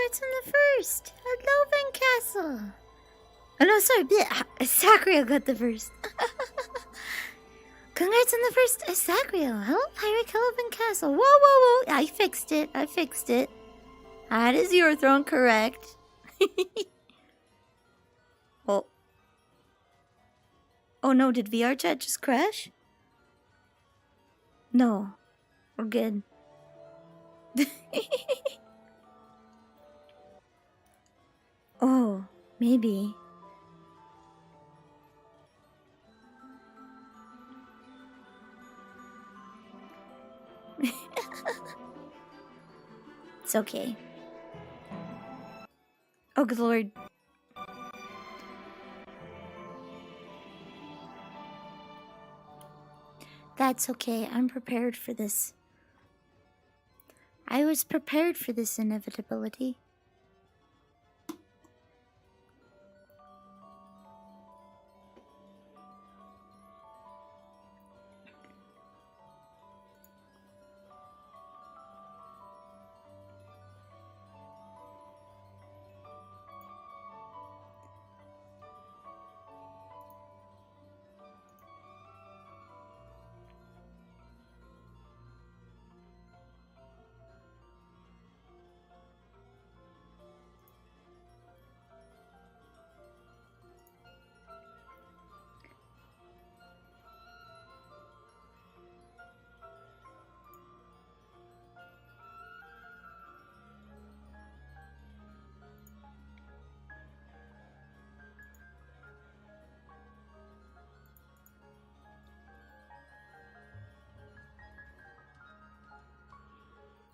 Congrats on the first. Hello, Van Castle. Oh no, sorry. Sacriel got the first. Congrats on the first Sacriel. Hello, Pyric. Hello, Van Castle. Whoa, whoa, whoa. I fixed it. That is your throne, correct. Oh. Oh no, did VR chat just crash? No. We're good. Oh, maybe. It's okay. Oh, good lord. That's okay. I'm prepared for this. I was prepared for this inevitability.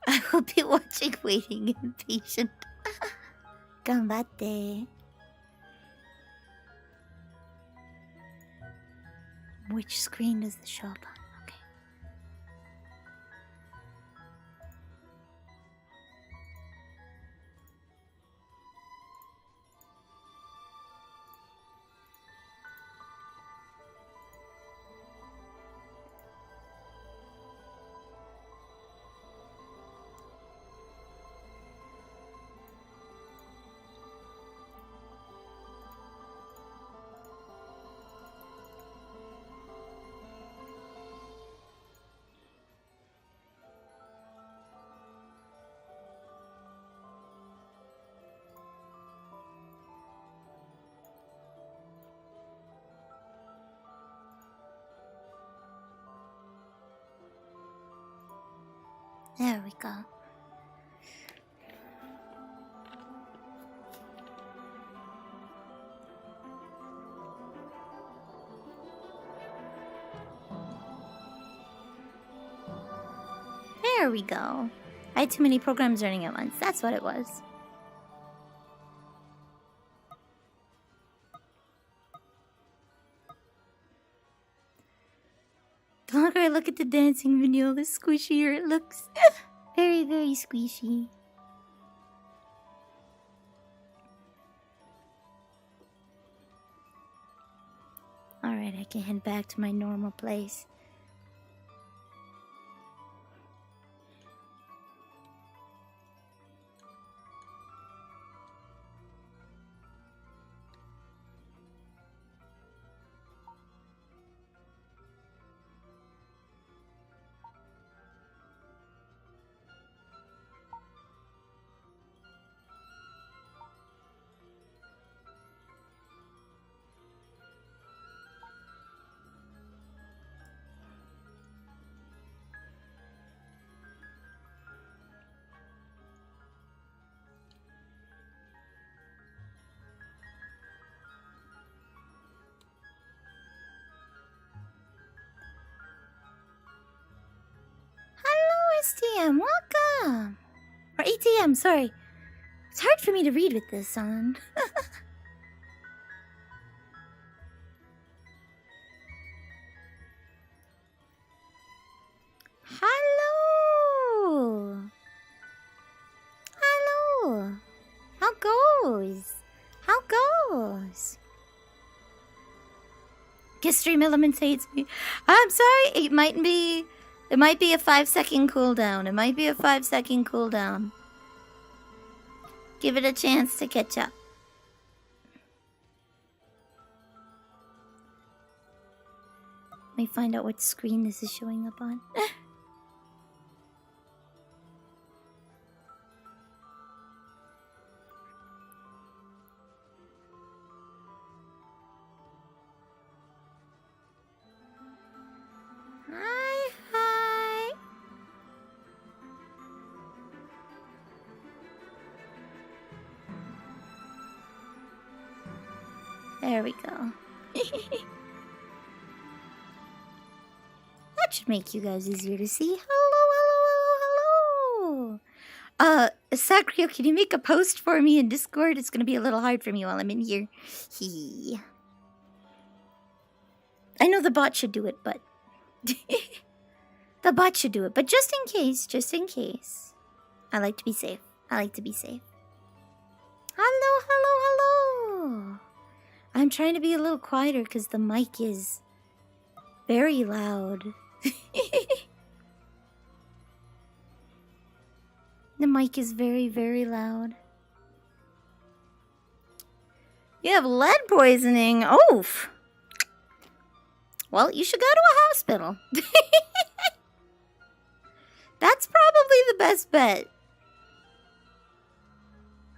I will be watching, waiting, impatient. Ganbatte. Which screen does the show up on? Okay. There we go. There we go. I had too many programs running at once. That's what it was. The longer I look at the dancing video, the squishier it looks. Very, very squishy. Alright, I can head back to my normal place. STM, welcome! Or ATM, sorry. It's hard for me to read with this on. Hello! Hello! How goes? How goes? Guess Stream Elements hates me. I'm sorry, it might be a 5-second cooldown. It might be a 5-second cooldown. Give it a chance to catch up. Let me find out what screen this is showing up on. Hi. There we go. That should make you guys easier to see. Hello. Sacrio, can you make a post for me in Discord? It's gonna be a little hard for me while I'm in here. I know the bot should do it, but... the bot should do it, but just in case. I like to be safe. Hello. I'm trying to be a little quieter because the mic is very loud. The mic is very, very loud. You have lead poisoning. Oof. Well, you should go to a hospital. That's probably the best bet.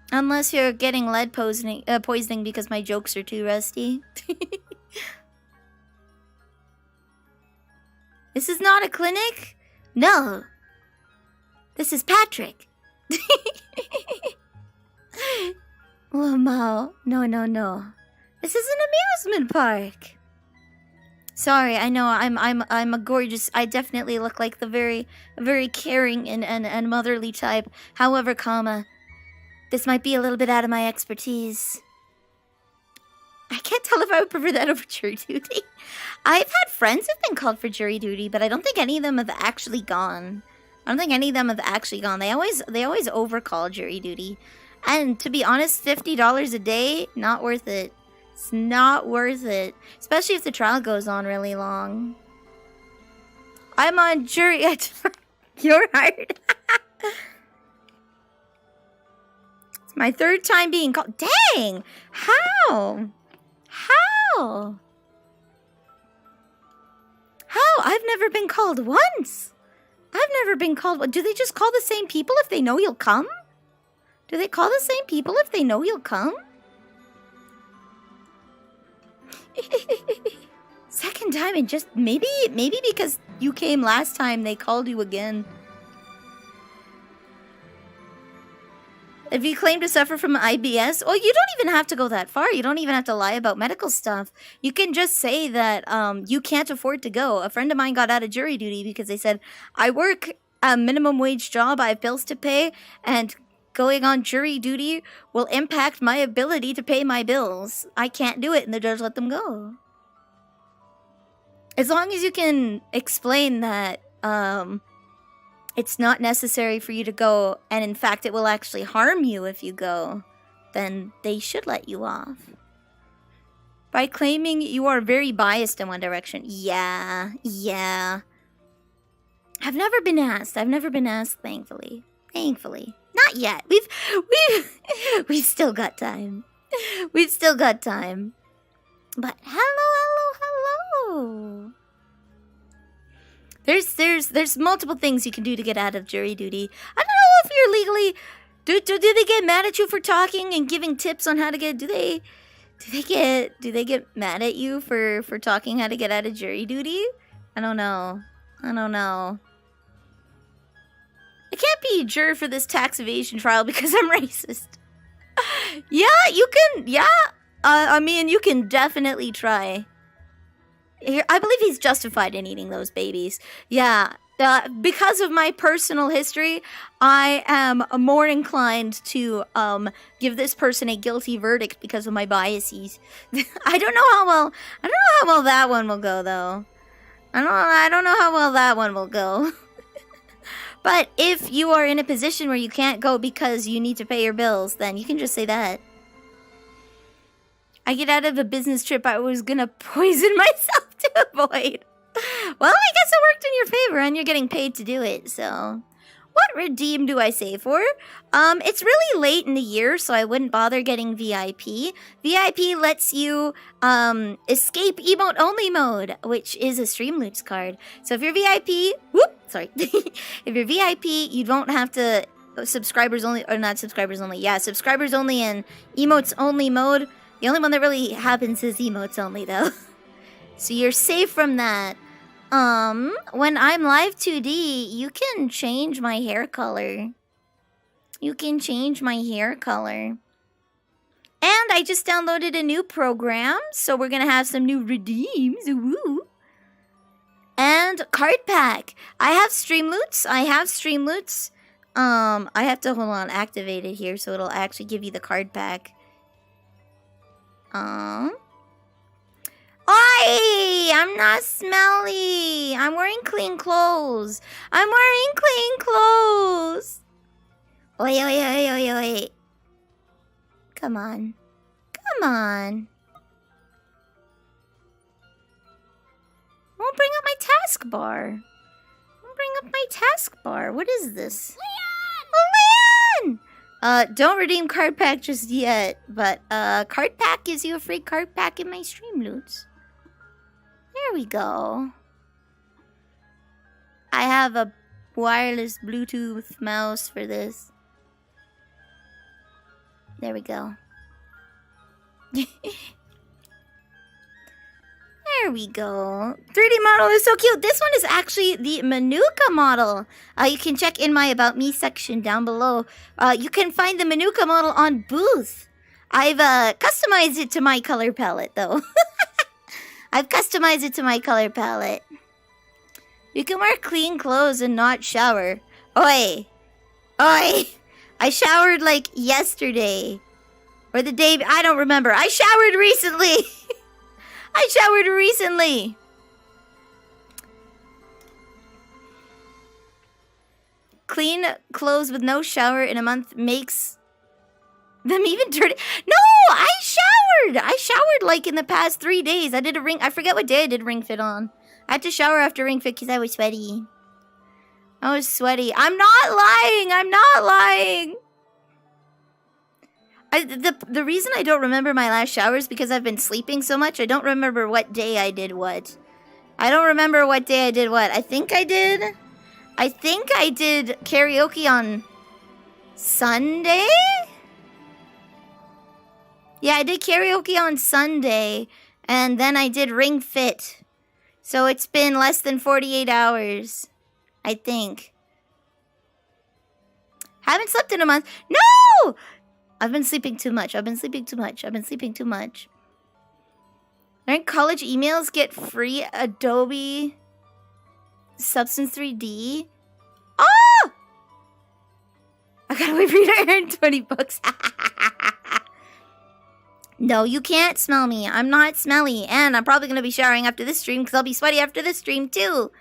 Unless you're getting lead poisoning because my jokes are too rusty. This is not a clinic? No. This is Patrick. Lamau. No. This is an amusement park. Sorry, I know I'm a gorgeous. I definitely look like the very caring and motherly type. However, this might be a little bit out of my expertise. I can't tell if I would prefer that over jury duty. I've had friends who've been called for jury duty, but I don't think any of them have actually gone. They always overcall jury duty. And to be honest, $50 a day, not worth it. It's not worth it. Especially if the trial goes on really long. I'm on jury. You're hired. It's my third time being called. Dang! How? I've never been called once. Do they just call the same people if they know you'll come? Do they call the same people if they know you'll come? Second time, and just maybe because you came last time, they called you again. If you claim to suffer from IBS, well, you don't even have to go that far. You don't even have to lie about medical stuff. You can just say that you can't afford to go. A friend of mine got out of jury duty because they said, I work a minimum wage job, I have bills to pay, and going on jury duty will impact my ability to pay my bills. I can't do it, and the judge let them go. As long as you can explain that it's not necessary for you to go, and in fact it will actually harm you if you go, then they should let you off. By claiming you are very biased in one direction. Yeah. I've never been asked, thankfully. Not yet. We've still got time. But hello. There's multiple things you can do to get out of jury duty. I don't know if you're legally. Do they get mad at you for talking and giving tips on how to get? Do they get mad at you for talking how to get out of jury duty? I don't know. I can't be a juror for this tax evasion trial because I'm racist. Yeah, you can. Yeah, I mean, you can definitely try. Here, I believe he's justified in eating those babies. Yeah, because of my personal history, I am more inclined to give this person a guilty verdict because of my biases. I don't know how well that one will go, though. I don't know how well that one will go. But if you are in a position where you can't go because you need to pay your bills, then you can just say that. I get out of a business trip I was gonna poison myself to avoid. Well, I guess it worked in your favor and you're getting paid to do it, so. What redeem do I save for? It's really late in the year, so I wouldn't bother getting VIP. VIP lets you escape emote only mode, which is a Streamloots card. So if you're VIP, if you're VIP, you don't have to subscribers only, or not subscribers only. Yeah, subscribers only and emotes only mode. The only one that really happens is emotes only, though. So you're safe from that. When I'm live 2D, you can change my hair color. You can change my hair color. And I just downloaded a new program, so we're gonna have some new redeems. Woo! And card pack. I have Streamloots. I have to, hold on, activate it here so it'll actually give you the card pack. Oi! I'm not smelly. I'm wearing clean clothes. Oi. Come on. Won't bring up my taskbar. What is this? Leon! Don't redeem card pack just yet, but card pack gives you a free card pack in my Streamloots. There we go. I have a wireless Bluetooth mouse for this. There we go. There we go. 3D model is so cute. This one is actually the Manuka model. You can check in my About Me section down below. You can find the Manuka model on Booth. I've customized it to my color palette, though. You can wear clean clothes and not shower. Oi! I showered like yesterday. Or the day... I don't remember. I showered recently. Clean clothes with no shower in a month makes them even dirty. No, I showered like in the past 3 days. I did a ring. I forget what day I did Ring Fit on. I had to shower after Ring Fit because I was sweaty. I'm not lying. The reason I don't remember my last shower is because I've been sleeping so much. I don't remember what day I did what. I think I did karaoke on Sunday? Yeah, I did karaoke on Sunday, and then I did Ring Fit. So it's been less than 48 hours, I think. Haven't slept in a month. No! I've been sleeping too much. Don't college emails get free Adobe Substance 3D? Oh! I gotta wait for you to earn 20 bucks. No, you can't smell me. I'm not smelly. And I'm probably gonna be showering after this stream because I'll be sweaty after this stream too.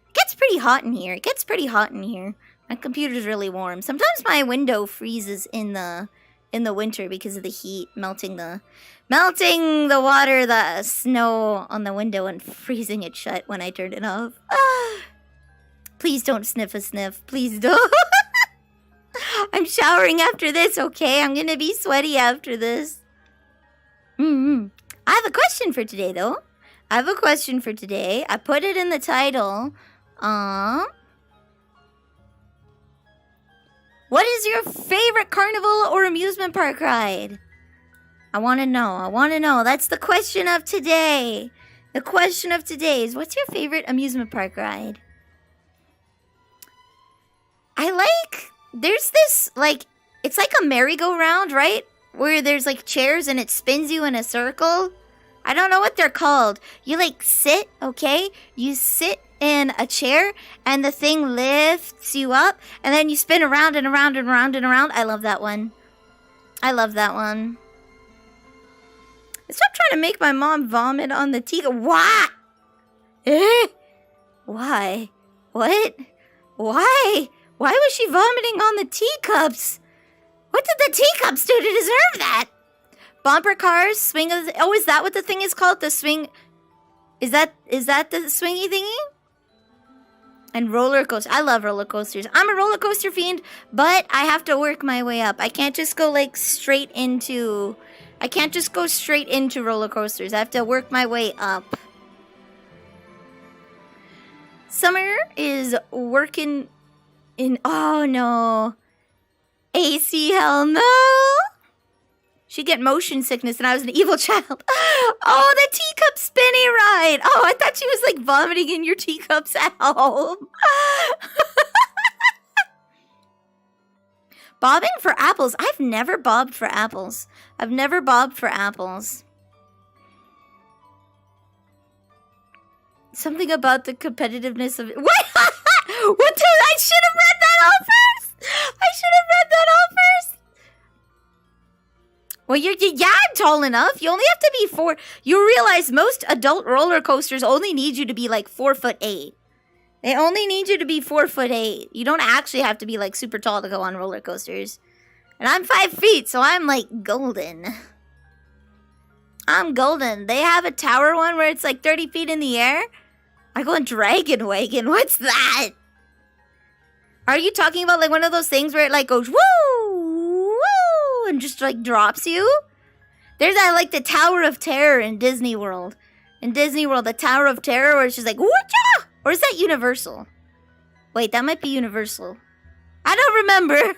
It gets pretty hot in here. My computer's really warm. Sometimes my window freezes in the winter because of the heat melting the water, the snow on the window and freezing it shut when I turn it off. Please don't sniff a sniff. Please don't. I'm showering after this, okay? I'm gonna be sweaty after this. I have a question for today, though. I put it in the title. What is your favorite carnival or amusement park ride? I want to know. That's the question of today. The question of today is, what's your favorite amusement park ride? There's this, it's like a merry-go-round, right? Where there's, chairs and it spins you in a circle. I don't know what they're called. You, sit, okay? You sit in a chair and the thing lifts you up and then you spin around and around and around and around. I love that one. Stop trying to make my mom vomit on the teacup. What? Why? What? Why? Why was she vomiting on the teacups? What did the teacups do to deserve that? Bumper cars, swing of the... Oh, is that what the thing is called? The swing... Is that the swingy thingy? And roller coaster. I love roller coasters. I'm a roller coaster fiend, but I have to work my way up. I can't just go like straight into... I can't just go straight into roller coasters. I have to work my way up. Summer is working in... Oh, no. AC, hell no. She'd get motion sickness and I was an evil child. Oh, the teacup spinny ride. Oh, I thought she was like vomiting in your teacups at home. Bobbing for apples. I've never bobbed for apples. I've never bobbed for apples. Something about the competitiveness of it. What? What? I should have read that all first. I should have read that all first. Well, yeah, I'm tall enough. You only have to be 4. You realize most adult roller coasters only need you to be like 4'8". They only need you to be 4'8". You don't actually have to be like super tall to go on roller coasters. And I'm 5 feet, so I'm like golden. I'm golden. They have a tower one where it's like 30 feet in the air. I go on Dragon Wagon. What's that? Are you talking about like one of those things where it like goes woo, woo, and just like drops you? There's that like the Tower of Terror in Disney World. In Disney World, the Tower of Terror where it's just like woo-cha! Or is that Universal? Wait, that might be Universal. I don't remember.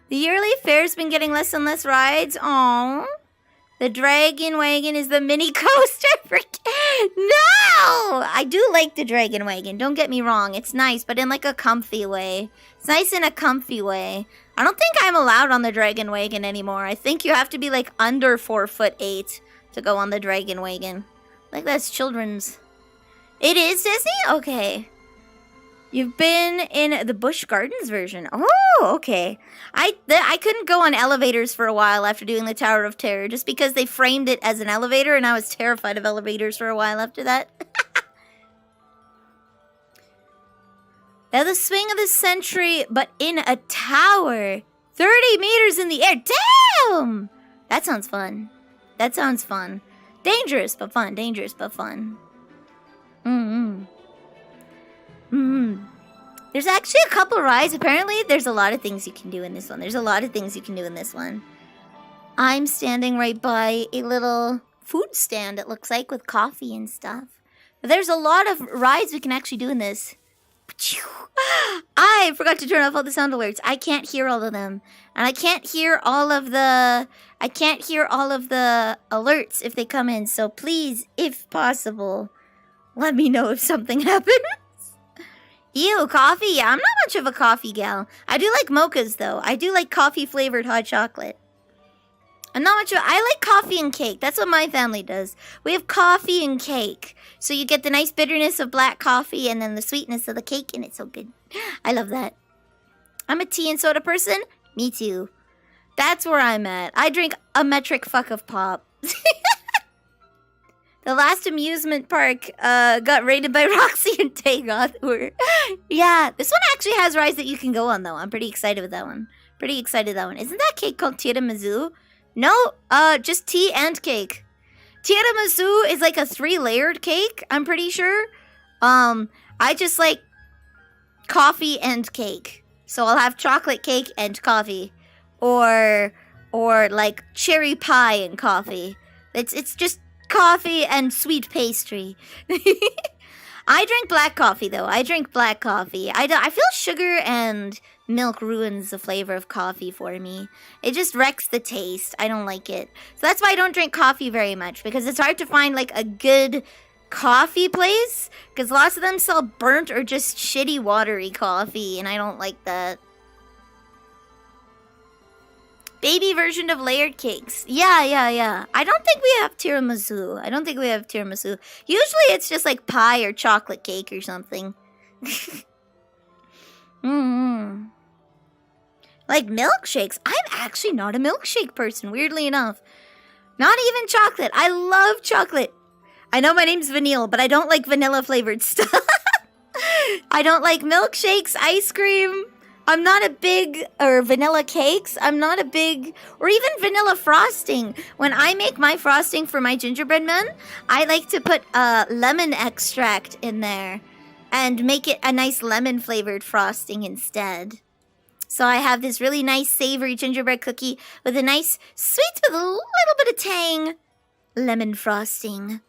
The yearly fair's been getting less and less rides. Aww. The Dragon Wagon is the mini coaster for... No! I do like the Dragon Wagon. Don't get me wrong. It's nice, but in like a comfy way. It's nice in a comfy way. I don't think I'm allowed on the Dragon Wagon anymore. I think you have to be like under 4'8" to go on the Dragon Wagon. Like that's children's. It is Disney? Okay. You've been in the Busch Gardens version. Oh, okay. I couldn't go on elevators for a while after doing the Tower of Terror just because they framed it as an elevator and I was terrified of elevators for a while after that. Now the swing of the century, but in a tower. 30 meters in the air. Damn! That sounds fun. That sounds fun. Dangerous, but fun. Dangerous, but fun. There's actually a couple rides. Apparently, there's a lot of things you can do in this one. There's a lot of things you can do in this one. I'm standing right by a little food stand, it looks like, with coffee and stuff. But there's a lot of rides we can actually do in this. I forgot to turn off all the sound alerts. I can't hear all of them. And I can't hear all of the... I can't hear all of the alerts if they come in. So please, if possible, let me know if something happens. Ew, coffee? Yeah, I'm not much of a coffee gal. I do like mochas, though. I do like coffee-flavored hot chocolate. I'm not much of... I like coffee and cake. That's what my family does. We have coffee and cake. So you get the nice bitterness of black coffee and then the sweetness of the cake, and it's so good. I love that. I'm a tea and soda person. Me too. That's where I'm at. I drink a metric fuck of pop. The last amusement park got raided by Roxy and Tagoth. Yeah, this one actually has rides that you can go on, though. I'm pretty excited with that one. Pretty excited with that one. Isn't that cake called tiramisu? No, just tea and cake. Tiramisu is like a 3-layered cake, I'm pretty sure. I just like coffee and cake. So I'll have chocolate cake and coffee. Or like cherry pie and coffee. It's just coffee and sweet pastry. I drink black coffee, though. I drink black coffee. I feel sugar and milk ruins the flavor of coffee for me. It just wrecks the taste. I don't like it. So that's why I don't drink coffee very much, because it's hard to find like a good coffee place, because lots of them sell burnt or just shitty watery coffee, and I don't like that. Baby version of layered cakes. Yeah. I don't think we have tiramisu. Usually it's just like pie or chocolate cake or something. Like milkshakes. I'm actually not a milkshake person, weirdly enough. Not even chocolate. I love chocolate. I know my name's Vanille, but I don't like vanilla flavored stuff. I don't like milkshakes, ice cream. I'm not a big, or vanilla cakes, I'm not a big, or even vanilla frosting. When I make my frosting for my gingerbread men, I like to put lemon extract in there. and make it a nice lemon-flavored frosting instead. So I have this really nice savory gingerbread cookie with a nice sweet with a little bit of tang lemon frosting.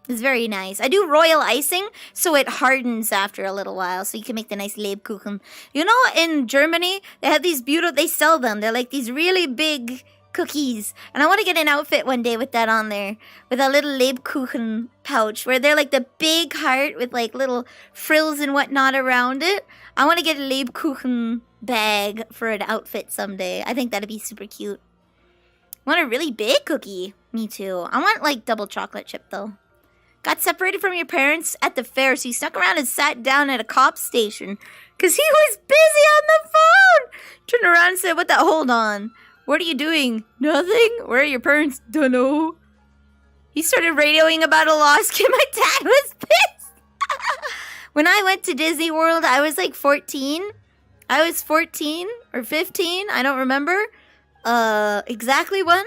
It's very nice. I do royal icing, so it hardens after a little while, so you can make the nice Lebkuchen. You know, in Germany, they have these beautiful, they sell them. They're like these really big cookies. And I want to get an outfit one day with that on there, with a little Lebkuchen pouch, where they're like the big heart with like little frills and whatnot around it. I want to get a Lebkuchen bag for an outfit someday. I think that'd be super cute. I want a really big cookie. Me too. I want like double chocolate chip though. Got separated from your parents at the fair, so you snuck around and sat down at a cop station because he was busy on the phone. Turned around and said, "What the? Hold on. What are you doing? Nothing? Where are your parents? Dunno." He started radioing about a lost kid. My dad was pissed. When I went to Disney World, I was like 14. I was 14 or 15. I don't remember exactly when.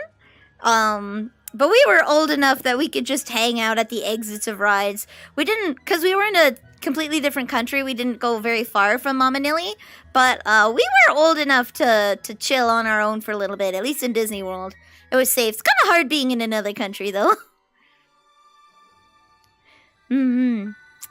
But we were old enough that we could just hang out at the exits of rides. We didn't, because we were in a completely different country. We didn't go very far from Mama Nilly. But we were old enough to chill on our own for a little bit, at least in Disney World. It was safe. It's kind of hard being in another country, though.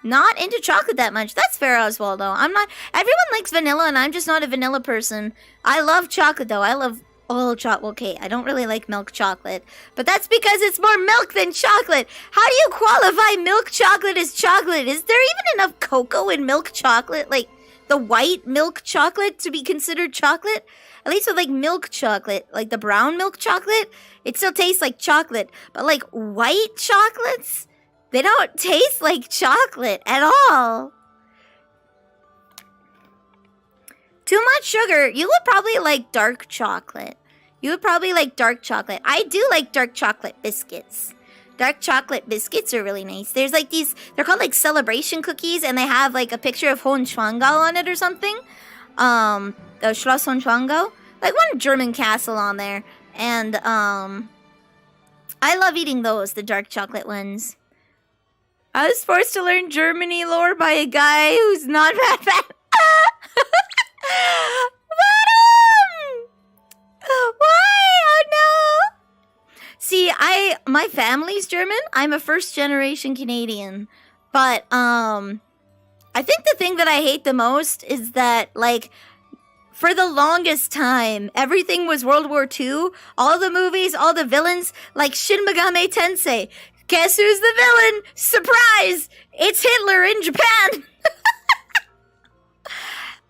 Not into chocolate that much. That's fair, Oswaldo. I'm not. Everyone likes vanilla, and I'm just not a vanilla person. I love chocolate, though. I love all chocolate. Okay, I don't really like milk chocolate, but that's because it's more milk than chocolate. How do you qualify milk chocolate as chocolate? Is there even enough cocoa in milk chocolate, like the white milk chocolate, to be considered chocolate? At least with like milk chocolate, like the brown milk chocolate, it still tastes like chocolate. But like white chocolates, they don't taste like chocolate at all. Too much sugar. You would probably like dark chocolate. You would probably like dark chocolate. I do like dark chocolate biscuits. Dark chocolate biscuits are really nice. There's like these, they're called like celebration cookies, and they have like a picture of Hohenschwangau on it or something. The Schloss Hohenschwangau. Like one German castle on there. And I love eating those, the dark chocolate ones. I was forced to learn Germany lore by a guy who's not that bad. Why? Oh no! See, my family's German. I'm a first generation Canadian. But I think the thing that I hate the most is that, like, for the longest time, everything was World War II. All the movies, all the villains, like Shin Megami Tensei. Guess who's the villain? Surprise! It's Hitler in Japan!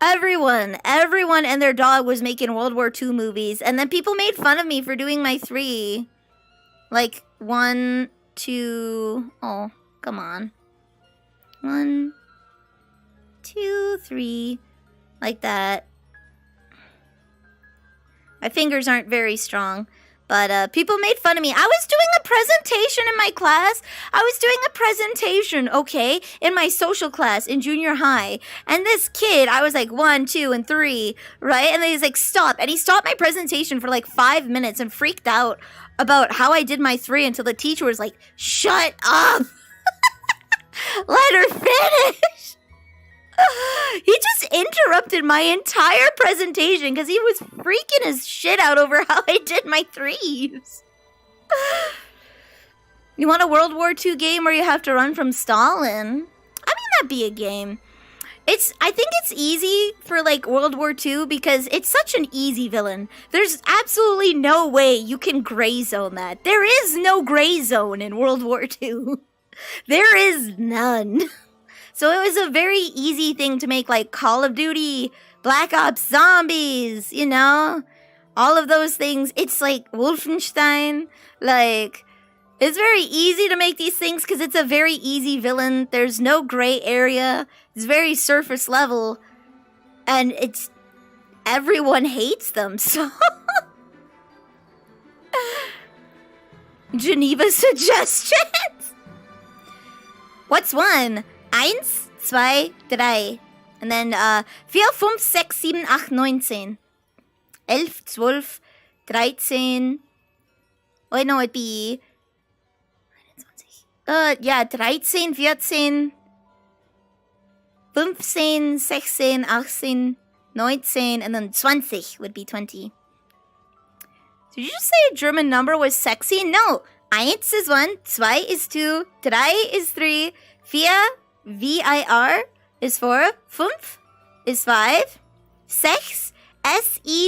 Everyone and their dog was making World War II movies, and then people made fun of me for doing my 3. Like, 1, 2... Oh, come on. 1, 2, 3... Like that. My fingers aren't very strong. But people made fun of me. I was doing a presentation in my class. I was doing a presentation, okay, in my social class in junior high. And this kid, I was like 1, 2, and 3, right? And then he's like, stop. And he stopped my presentation for like 5 minutes and freaked out about how I did my 3 until the teacher was like, shut up. Let her finish. He just interrupted my entire presentation because he was freaking his shit out over how I did my 3s. You want a World War II game where you have to run from Stalin? I mean, that'd be a game. I think it's easy for, like, World War II because it's such an easy villain. There's absolutely no way you can gray zone that. There is no gray zone in World War II. There is none. So it was a very easy thing to make, like Call of Duty, Black Ops Zombies, you know? All of those things. It's like Wolfenstein. Like, it's very easy to make these things because it's a very easy villain. There's no gray area. It's very surface level. And it's... everyone hates them, so... Geneva suggestions! What's 1? 1, 2, 3. And then 4, 5, 6, 7, 8, 9, 10. 11, 12, 13. Wait, no, it'd be... yeah, 13, 14. 15, 16, 18, 19, and then 20 would be 20. Did you just say a German number was sexy? No. Eins is 1, zwei is 2, drei is 3, vier, V-I-R, is 4, fünf is 5, sechs, S-E-C-H-S,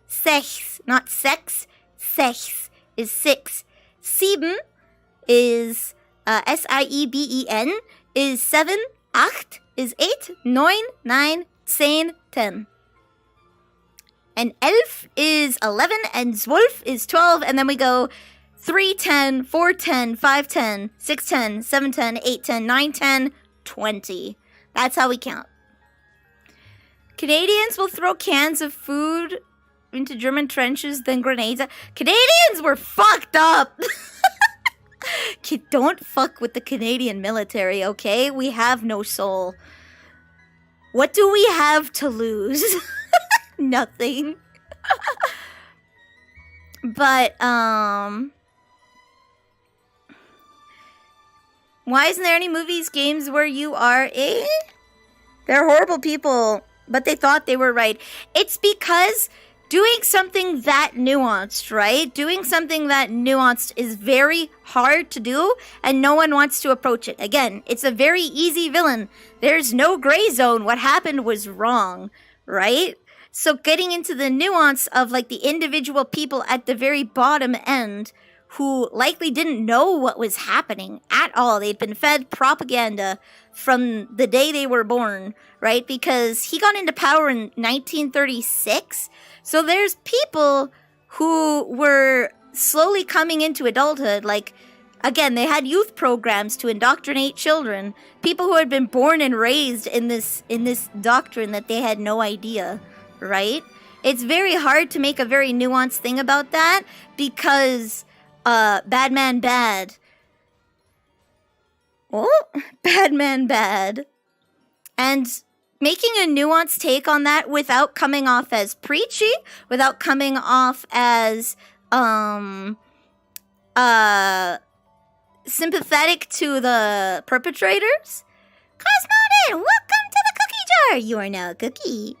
sechs, not sex, sechs is 6, sieben is S-I-E-B-E-N, is 7, acht is 8, neun, 9, 10, 10. And elf is 11, and zwölf is 12, and then we go 3, 10, 4, 10, 5, 10, 6, 10, 7, 10, 8, 10, 9, 10, 20. That's how we count. Canadians will throw cans of food into German trenches, then grenades. Canadians were fucked up! Don't fuck with the Canadian military, okay? We have no soul. What do we have to lose? Nothing. But, why isn't there any movies, games where you are a... They're horrible people, but they thought they were right. It's because doing something that nuanced, right? Doing something that nuanced is very hard to do, and no one wants to approach it. Again, it's a very easy villain. There's no gray zone. What happened was wrong, right? So getting into the nuance of like the individual people at the very bottom end who likely didn't know what was happening at all. They'd been fed propaganda from the day they were born, right? Because he got into power in 1936. So there's people who were slowly coming into adulthood. Like, again, they had youth programs to indoctrinate children. People who had been born and raised in this doctrine that they had no idea. Right? It's very hard to make a very nuanced thing about that because bad man bad. Oh, bad man bad. And making a nuanced take on that without coming off as preachy, without coming off as sympathetic to the perpetrators. Cosmonaut, welcome to the cookie jar. You are now a cookie.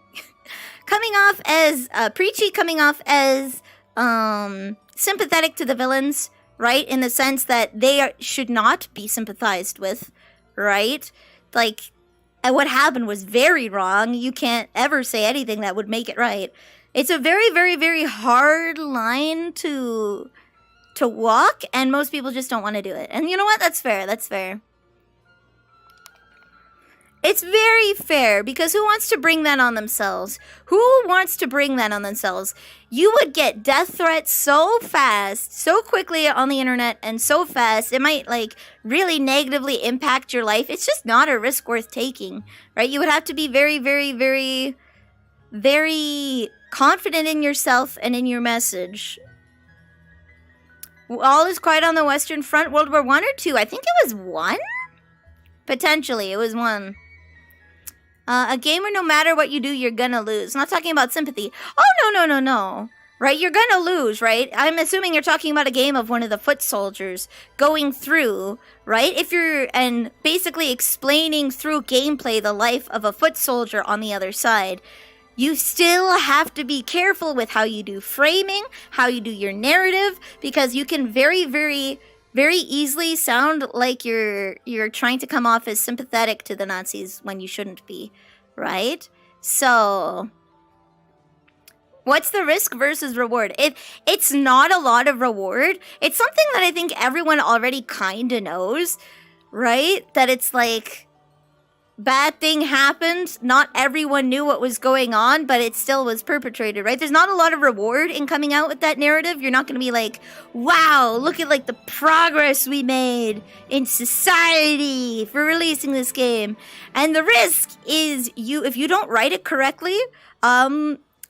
Coming off as preachy, coming off as sympathetic to the villains, right? In the sense that they should not be sympathized with, right? Like, what happened was very wrong. You can't ever say anything that would make it right. It's a very, very, very hard line to walk, and most people just don't want to do it. And you know what? That's fair. That's fair. It's very fair, because who wants to bring that on themselves? Who wants to bring that on themselves? You would get death threats so fast, so quickly on the internet, and so fast, it might, like, really negatively impact your life. It's just not a risk worth taking, right? You would have to be very, very, very, very confident in yourself and in your message. All is quiet on the Western Front, World War I or II? I think it was 1? Potentially, it was 1. A game where no matter what you do, you're gonna lose. I'm not talking about sympathy. Oh, no. Right? You're gonna lose, right? I'm assuming you're talking about a game of one of the foot soldiers going through, right? And basically explaining through gameplay the life of a foot soldier on the other side. You still have to be careful with how you do framing, how you do your narrative, because you can very, very, very easily sound like you're trying to come off as sympathetic to the Nazis when you shouldn't be, right? So, what's the risk versus reward? It's not a lot of reward. It's something that I think everyone already kind of knows, right? That it's like, bad thing happened, not everyone knew what was going on, but it still was perpetrated, right? There's not a lot of reward in coming out with that narrative. You're not going to be like, wow, look at like the progress we made in society for releasing this game. And the risk is if you don't write it correctly,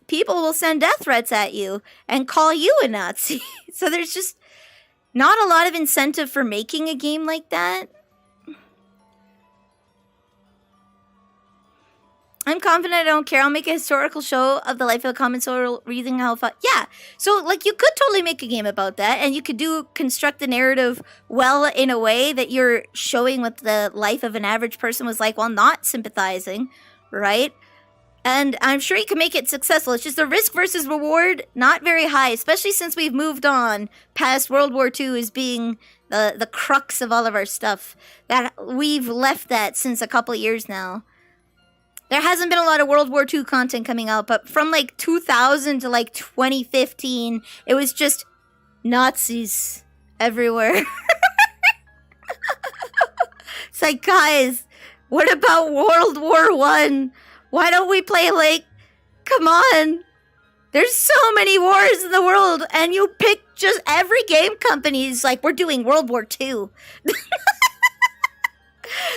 people will send death threats at you and call you a Nazi. So there's just not a lot of incentive for making a game like that. I'm confident I don't care. I'll make a historical show of the life of a common soul reasoning how fun. Yeah. So, like, you could totally make a game about that, and you could construct the narrative well in a way that you're showing what the life of an average person was like while not sympathizing, right? And I'm sure you can make it successful. It's just the risk versus reward, not very high, especially since we've moved on past World War II as being the crux of all of our stuff. That we've left that since a couple of years now. There hasn't been a lot of World War II content coming out, but from like 2000 to like 2015, it was just Nazis everywhere. It's like, guys, what about World War I? Why don't we play like, come on. There's so many wars in the world, and you pick just every game company's like, we're doing World War II.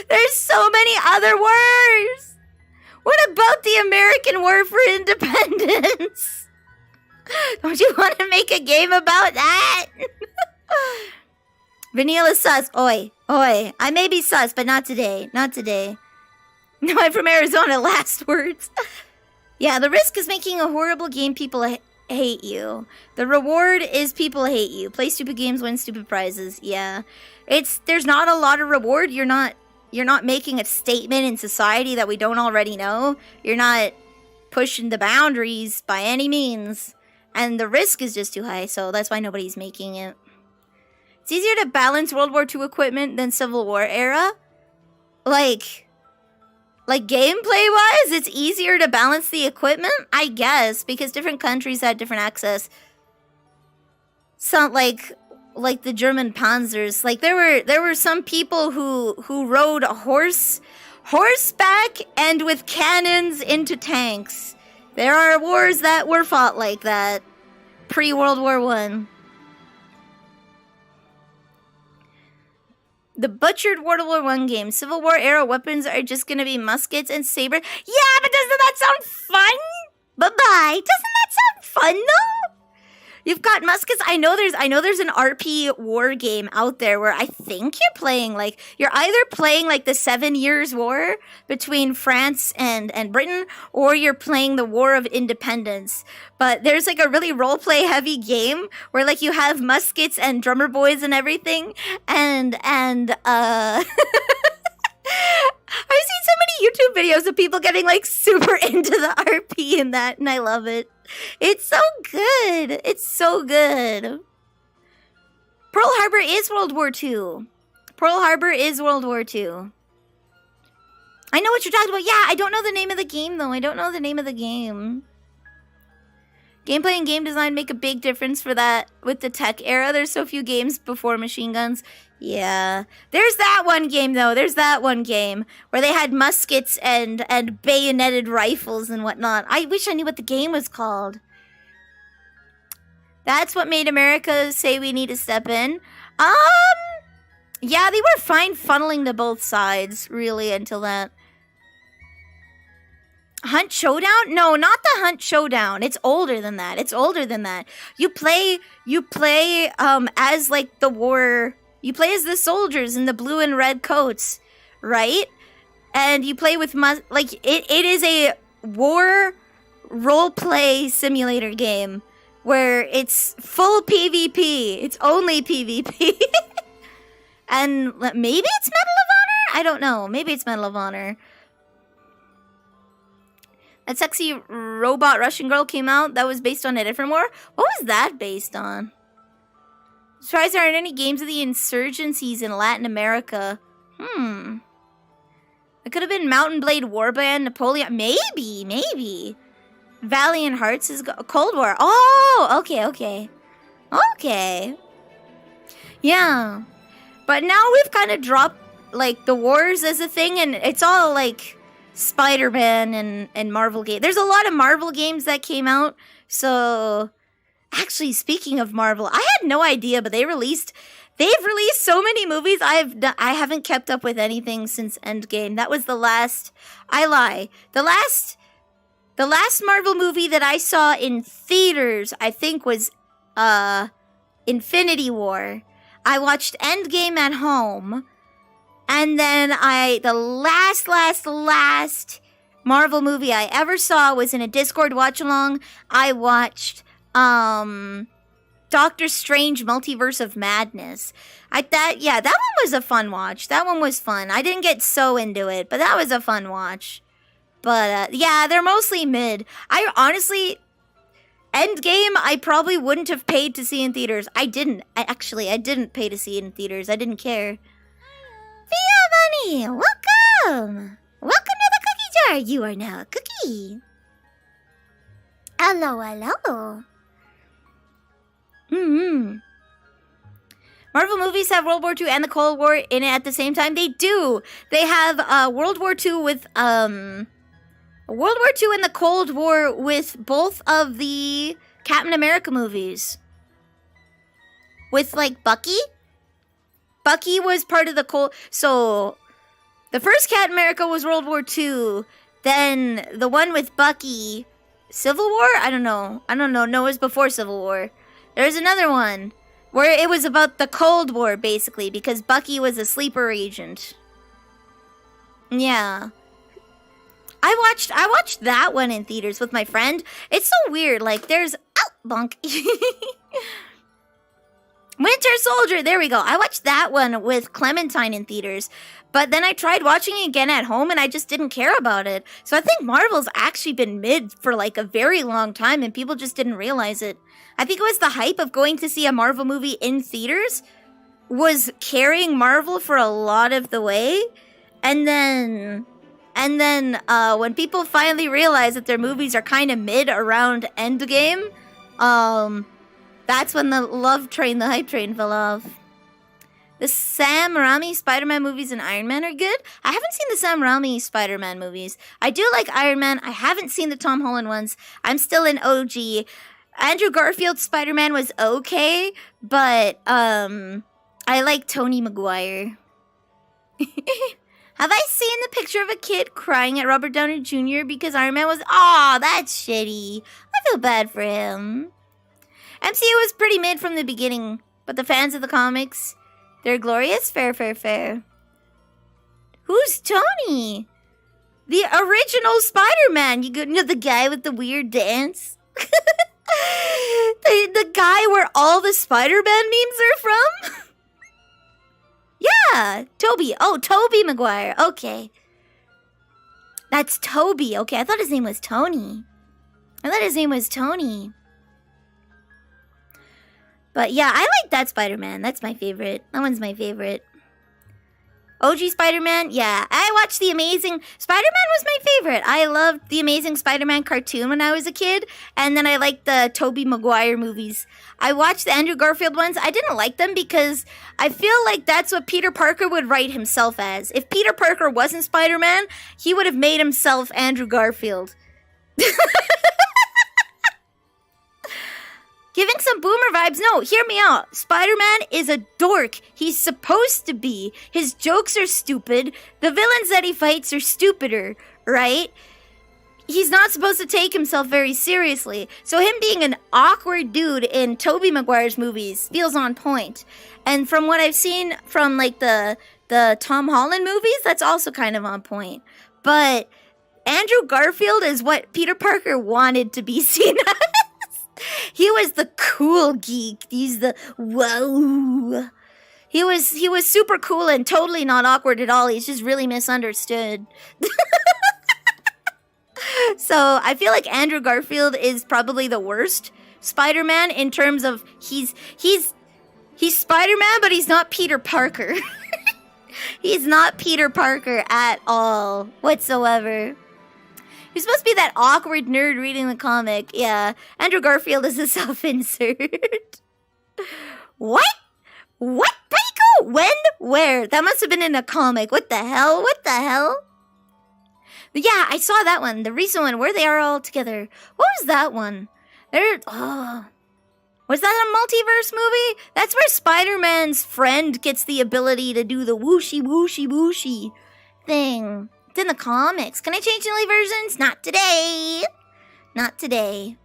There's so many other wars. What about the American War for Independence? Don't you want to make a game about that? Vanille is sus. Oi. I may be sus, but not today. Not today. No, I'm from Arizona. Last words. Yeah, the risk is making a horrible game people hate you. The reward is people hate you. Play stupid games, win stupid prizes. Yeah. There's not a lot of reward. You're not making a statement in society that we don't already know. You're not pushing the boundaries by any means. And the risk is just too high, so that's why nobody's making it. It's easier to balance World War II equipment than Civil War era. Like gameplay-wise, it's easier to balance the equipment, I guess, because different countries had different access. Some, like the German panzers. Like, there were some people who rode horseback and with cannons into tanks. There are wars that were fought like that pre-World War I. The butchered World War I game. Civil War era weapons are just gonna be muskets and sabers. Yeah, but doesn't that sound fun? Bye-bye. Doesn't that sound fun though? You've got muskets. I know there's an RP war game out there where I think you're either playing like the 7 Years' War between France and Britain, or you're playing the War of Independence. But there's like a really roleplay heavy game where like you have muskets and drummer boys and everything, and I've seen so many YouTube videos of people getting like super into the RP in that, and I love it. It's so good. It's so good. Pearl Harbor is World War II. Pearl Harbor is World War II. I know what you're talking about. Yeah, I don't know the name of the game, though. I don't know the name of the game. Gameplay and game design make a big difference for that with the tech era. There's so few games before machine guns. Yeah. There's that one game, though. There's that one game where they had muskets and bayoneted rifles and whatnot. I wish I knew what the game was called. That's what made America say we need to step in. Yeah, they were fine funneling to both sides, really, until that. Hunt Showdown? No, not the Hunt Showdown. It's older than that. It's older than that. You play as like the war. You play as the soldiers in the blue and red coats, right? And you play with it is a war role play simulator game where it's full PvP. It's only PvP. And maybe it's Medal of Honor? I don't know. Maybe it's Medal of Honor. That sexy robot Russian girl came out that was based on a different war? What was that based on? Surprised there aren't any games of the insurgencies in Latin America. It could have been Mountain Blade Warband, Napoleon. Maybe. Valiant Hearts is Cold War. Oh, okay. Yeah. But now we've kind of dropped, like, the wars as a thing, and it's all, like, Spider-Man and Marvel games. There's a lot of Marvel games that came out, so... Actually, speaking of Marvel, I had no idea, but they've released so many movies. I haven't kept up with anything since Endgame. That was the last... I lie. The last Marvel movie that I saw in theaters, I think, was Infinity War. I watched Endgame at home, and then the last Marvel movie I ever saw was in a Discord watch-along. I watched, Doctor Strange Multiverse of Madness. That one was a fun watch. That one was fun. I didn't get so into it, but that was a fun watch. But, yeah, they're mostly mid. I honestly... Endgame, I probably wouldn't have paid to see in theaters. I didn't pay to see it in theaters. I didn't care. Via Bunny, welcome! Welcome to the cookie jar. You are now a cookie. Hello, hello. Marvel movies have World War II and the Cold War in it at the same time. They do. They have World War II with World War II and the Cold War with both of the Captain America movies. With, like, Bucky. Bucky was part of the Cold... So, the first Captain America was World War II. Then, the one with Bucky... Civil War? I don't know. No, it was before Civil War. There's another one where it was about the Cold War, basically, because Bucky was a sleeper agent. Yeah. I watched that one in theaters with my friend. It's so weird. Like, there's... Oh, bonk. Winter Soldier. There we go. I watched that one with Clementine in theaters. But then I tried watching it again at home, and I just didn't care about it. So I think Marvel's actually been mid for, like, a very long time, and people just didn't realize it. I think it was the hype of going to see a Marvel movie in theaters was carrying Marvel for a lot of the way. And then when people finally realized that their movies are kind of mid around Endgame, that's when the love train, the hype train fell off. The Sam Raimi Spider-Man movies and Iron Man are good. I haven't seen the Sam Raimi Spider-Man movies. I do like Iron Man. I haven't seen the Tom Holland ones. I'm still an OG. Andrew Garfield's Spider-Man was okay, but I like Tobey Maguire. Have I seen the picture of a kid crying at Robert Downey Jr. because Iron Man was... Aw, that's shitty. I feel bad for him. MCU was pretty mid from the beginning, but the fans of the comics, they're glorious. Fair, fair, fair. Who's Tony? The original Spider-Man. You know the guy with the weird dance? the guy where all the Spider-Man memes are from? Yeah, Toby. Oh, Tobey Maguire. Okay. That's Toby. Okay, I thought his name was Tony. But yeah, I like that Spider-Man. That's my favorite. That one's my favorite. OG Spider-Man, yeah. I watched The Amazing... Spider-Man was my favorite. I loved The Amazing Spider-Man cartoon when I was a kid. And then I liked the Tobey Maguire movies. I watched the Andrew Garfield ones. I didn't like them because I feel like that's what Peter Parker would write himself as. If Peter Parker wasn't Spider-Man, he would have made himself Andrew Garfield. Giving some boomer vibes? No, hear me out. Spider-Man is a dork. He's supposed to be. His jokes are stupid. The villains that he fights are stupider, right? He's not supposed to take himself very seriously. So him being an awkward dude in Tobey Maguire's movies feels on point. And from what I've seen from like the Tom Holland movies, that's also kind of on point. But Andrew Garfield is what Peter Parker wanted to be seen as. He was the cool geek. He's the whoa. He was super cool and totally not awkward at all. He's just really misunderstood. So I feel like Andrew Garfield is probably the worst Spider-Man in terms of he's Spider-Man, but he's not Peter Parker. He's not Peter Parker at all whatsoever. He's supposed to be that awkward nerd reading the comic. Yeah, Andrew Garfield is a self-insert. What? What, Pico? When? Where? That must have been in a comic. What the hell? What the hell? But yeah, I saw that one. The recent one where they are all together. What was that one? Was that a multiverse movie? That's where Spider-Man's friend gets the ability to do the whooshy, whooshy, whooshy thing. It's in the comics. Can I change the versions? Not today. Not today.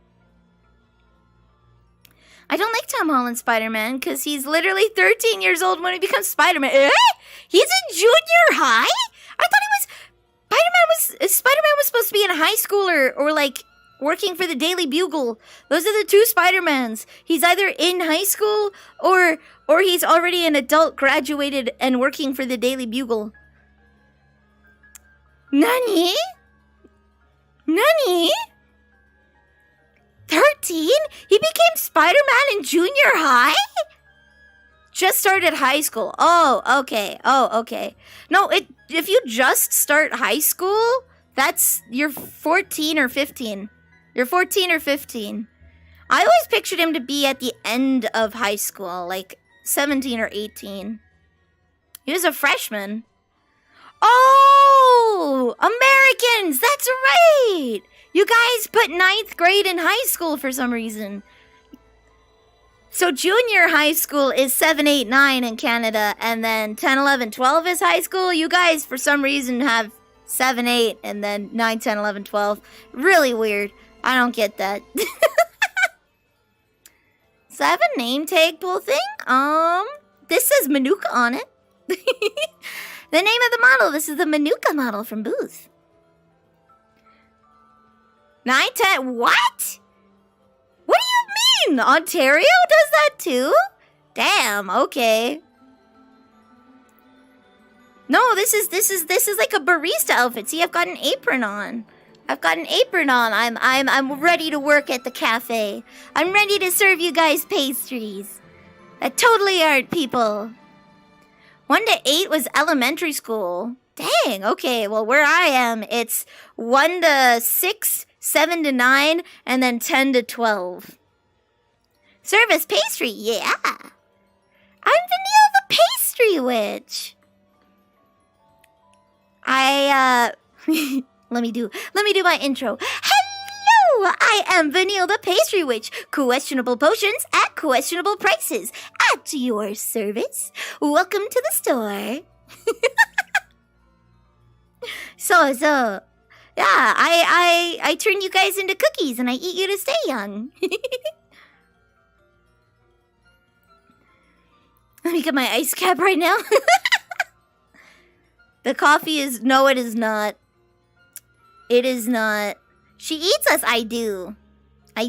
I don't like Tom Holland's Spider-Man because he's literally 13 years old when he becomes Spider-Man. He's in junior high? I thought Spider-Man was supposed to high school or like working for the Daily Bugle. Those are the two Spider-Mans. He's either in high school or he's already an adult, graduated, and working for the Daily Bugle. Nani? Nani? 13? He became Spider-Man in junior high? Just started high school. Oh, okay. Oh, okay. No, if you just start high school, you're 14 or 15. You're 14 or 15. I always pictured him to be at the end of high school, like 17 or 18. He was a freshman. Oh, Americans, that's right. You guys put 9th grade in high school for some reason. So junior high school is 7, 8, 9 in Canada, and then 10, 11, 12 is high school. You guys, for some reason, have 7, 8, and then 9, 10, 11, 12. Really weird. I don't get that. So I have a name tag pull thing. This says Manuka on it. The name of the model. This is the Manuka model from Booth. 9, 10. What? What do you mean? Ontario does that too? Damn. Okay. No, this is like a barista outfit. See, I've got an apron on. I'm ready to work at the cafe. I'm ready to serve you guys pastries. That totally aren't people. 1 to 8 was elementary school. Dang, okay. Well, where I am, it's 1 to 6, 7 to 9, and then 10 to 12. Service pastry, yeah. I'm Vanille the Pastry Witch. Let me do my intro. Hello, I am Vanille the Pastry Witch. Questionable potions at questionable prices. At your service. Welcome to the store. So, yeah, I turn you guys into cookies and I eat you to stay young. Let me get my ice cap right now. The coffee is... No, it is not. It is not. She eats us. I do. I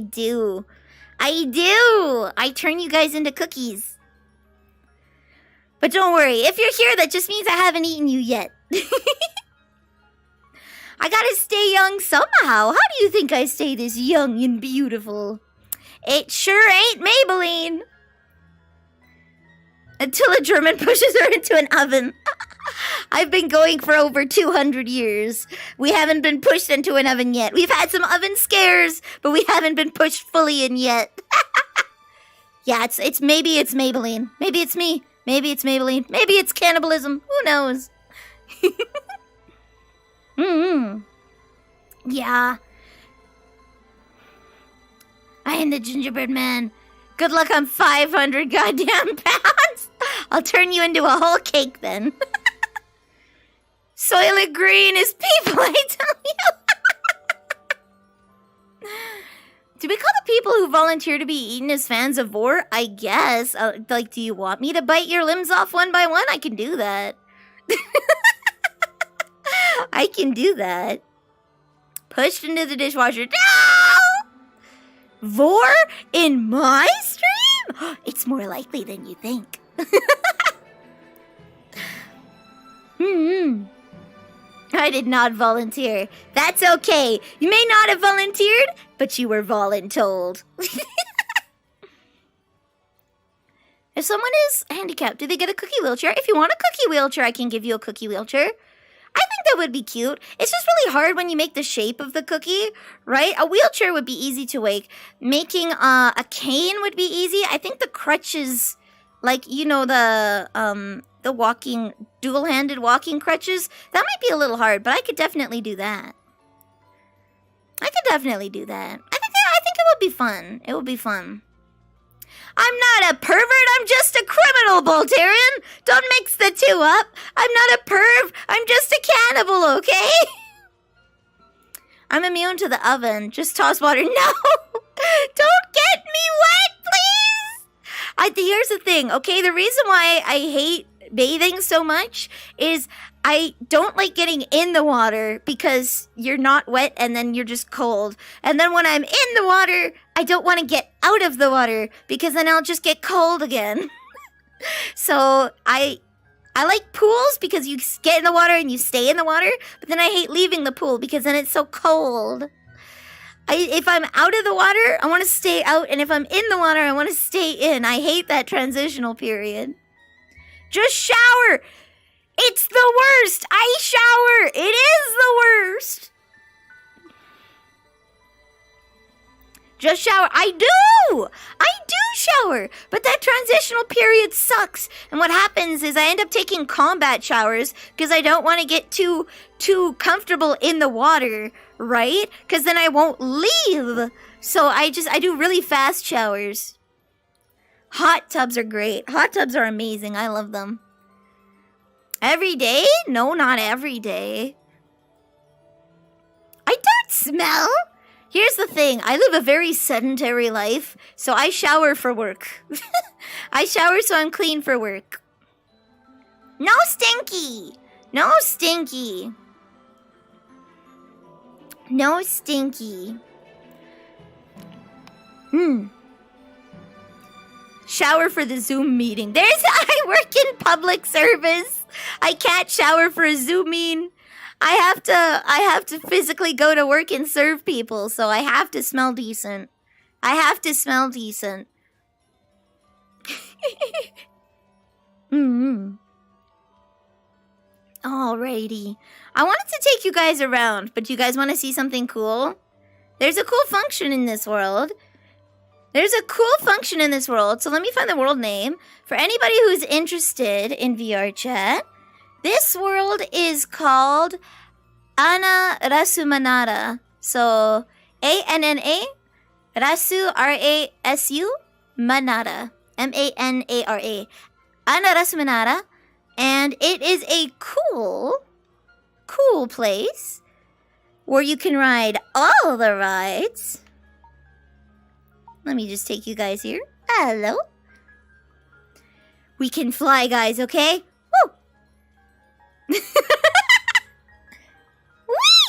turn you guys into cookies. But don't worry. If you're here, that just means I haven't eaten you yet. I gotta stay young somehow. How do you think I stay this young and beautiful? It sure ain't Maybelline. Until a German pushes her into an oven. I've been going for over 200 years. We haven't been pushed into an oven yet. We've had some oven scares, but we haven't been pushed fully in yet. Yeah, maybe it's Maybelline. Maybe it's me. Maybe it's Maybelline. Maybe it's cannibalism. Who knows? Yeah. I am the gingerbread man. Good luck on 500 goddamn pounds. I'll turn you into a whole cake then. Soylent Green is people, I tell you. Do we call the people who volunteer to be eaten as fans of vor? I guess. Like, do you want me to bite your limbs off one by one? I can do that. I can do that. Pushed into the dishwasher. No! Vor in my stream? It's more likely than you think. I did not volunteer. That's okay. You may not have volunteered, but you were voluntold. If someone is handicapped, do they get a cookie wheelchair? If you want a cookie wheelchair, I can give you a cookie wheelchair. I think that would be cute. It's just really hard when you make the shape of the cookie, right? A wheelchair would be easy to make. Making a cane would be easy. I think the crutches, like, you know, the walking, dual-handed walking crutches, that might be a little hard, but I could definitely do that. I think it would be fun. It would be fun. I'm not a pervert, I'm just a criminal, Boltarian. Don't mix the two up. I'm not a perv, I'm just a cannibal, okay? I'm immune to the oven. Just toss water. No! Don't get me wet, please! Here's the thing, okay? The reason why I hate bathing so much is I don't like getting in the water because you're not wet and then you're just cold. And then when I'm in the water, I don't want to get out of the water because then I'll just get cold again. So I like pools because you get in the water and you stay in the water, but then I hate leaving the pool because then it's so cold. If I'm out of the water, I want to stay out, and if I'm in the water, I want to stay in. I hate that transitional period. Just shower! It's the worst! I shower! It is the worst! Just shower. I do shower, but that transitional period sucks. And what happens is I end up taking combat showers because I don't want to get too comfortable in the water, right? Because then I won't leave. So I do really fast showers. Hot tubs are great. Hot tubs are amazing. I love them. Every day? No, not every day. I don't smell. Here's the thing, I live a very sedentary life, so I shower for work. I shower so I'm clean for work. No stinky! No stinky. No stinky. Shower for the Zoom meeting. I work in public service. I can't shower for a Zoom meeting. I have to physically go to work and serve people, so I have to smell decent. I have to smell decent. Alrighty. I wanted to take you guys around, but you guys want to see something cool? There's a cool function in this world. So let me find the world name. For anybody who's interested in VR chat, this world is called Anna Rasumanara. So ANNA, Rasu, R-A-S-U, Manara, M-A-N-A-R-A. Anna Rasumanara. And it is a cool place where you can ride all the rides. Let me just take you guys here. Hello. We can fly, guys, okay?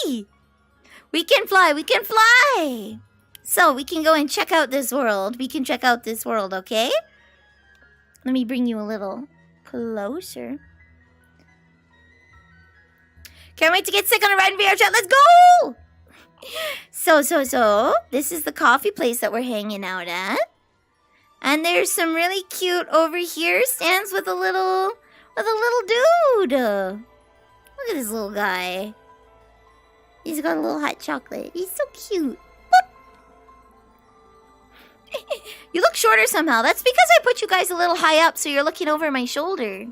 Whee! We can fly! So, we can go and check out this world. Okay? Let me bring you a little closer. Can't wait to get sick on a ride in VR chat. Let's go! So, this is the coffee place that we're hanging out at. And there's some really cute over here stands with a little dude. Look at this little guy. He's got a little hot chocolate. He's so cute. You look shorter somehow. That's because I put you guys a little high up so you're looking over my shoulder.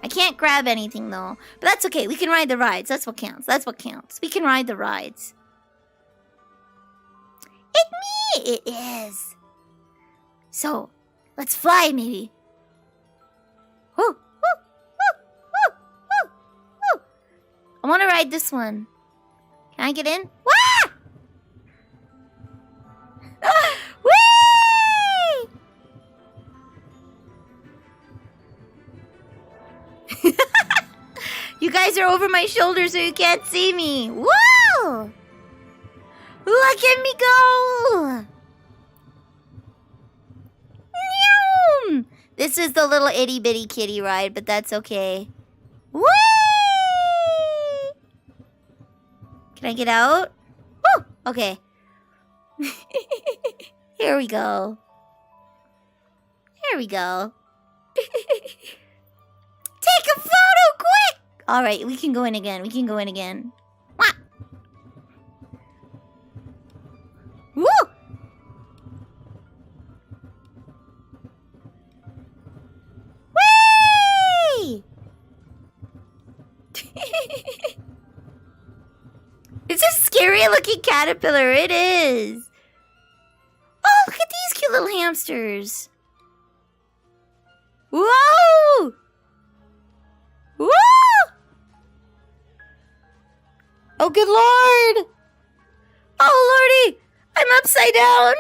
I can't grab anything though. But that's okay. We can ride the rides. That's what counts. We can ride the rides. It's me. It is. So, let's fly maybe. Woo. I want to ride this one. Can I get in? Wah! Whee! You guys are over my shoulder so you can't see me. Whoa! Look at me go! This is the little itty bitty kitty ride, but that's okay. Whee! Can I get out? Woo! Okay. Here we go. Take a photo, quick! Alright, we can go in again. Wah! Woo! Whee! It's a scary looking caterpillar, it is. Oh, look at these cute little hamsters. Whoa! Whoa! Oh, good Lord! Oh, Lordy! I'm upside down!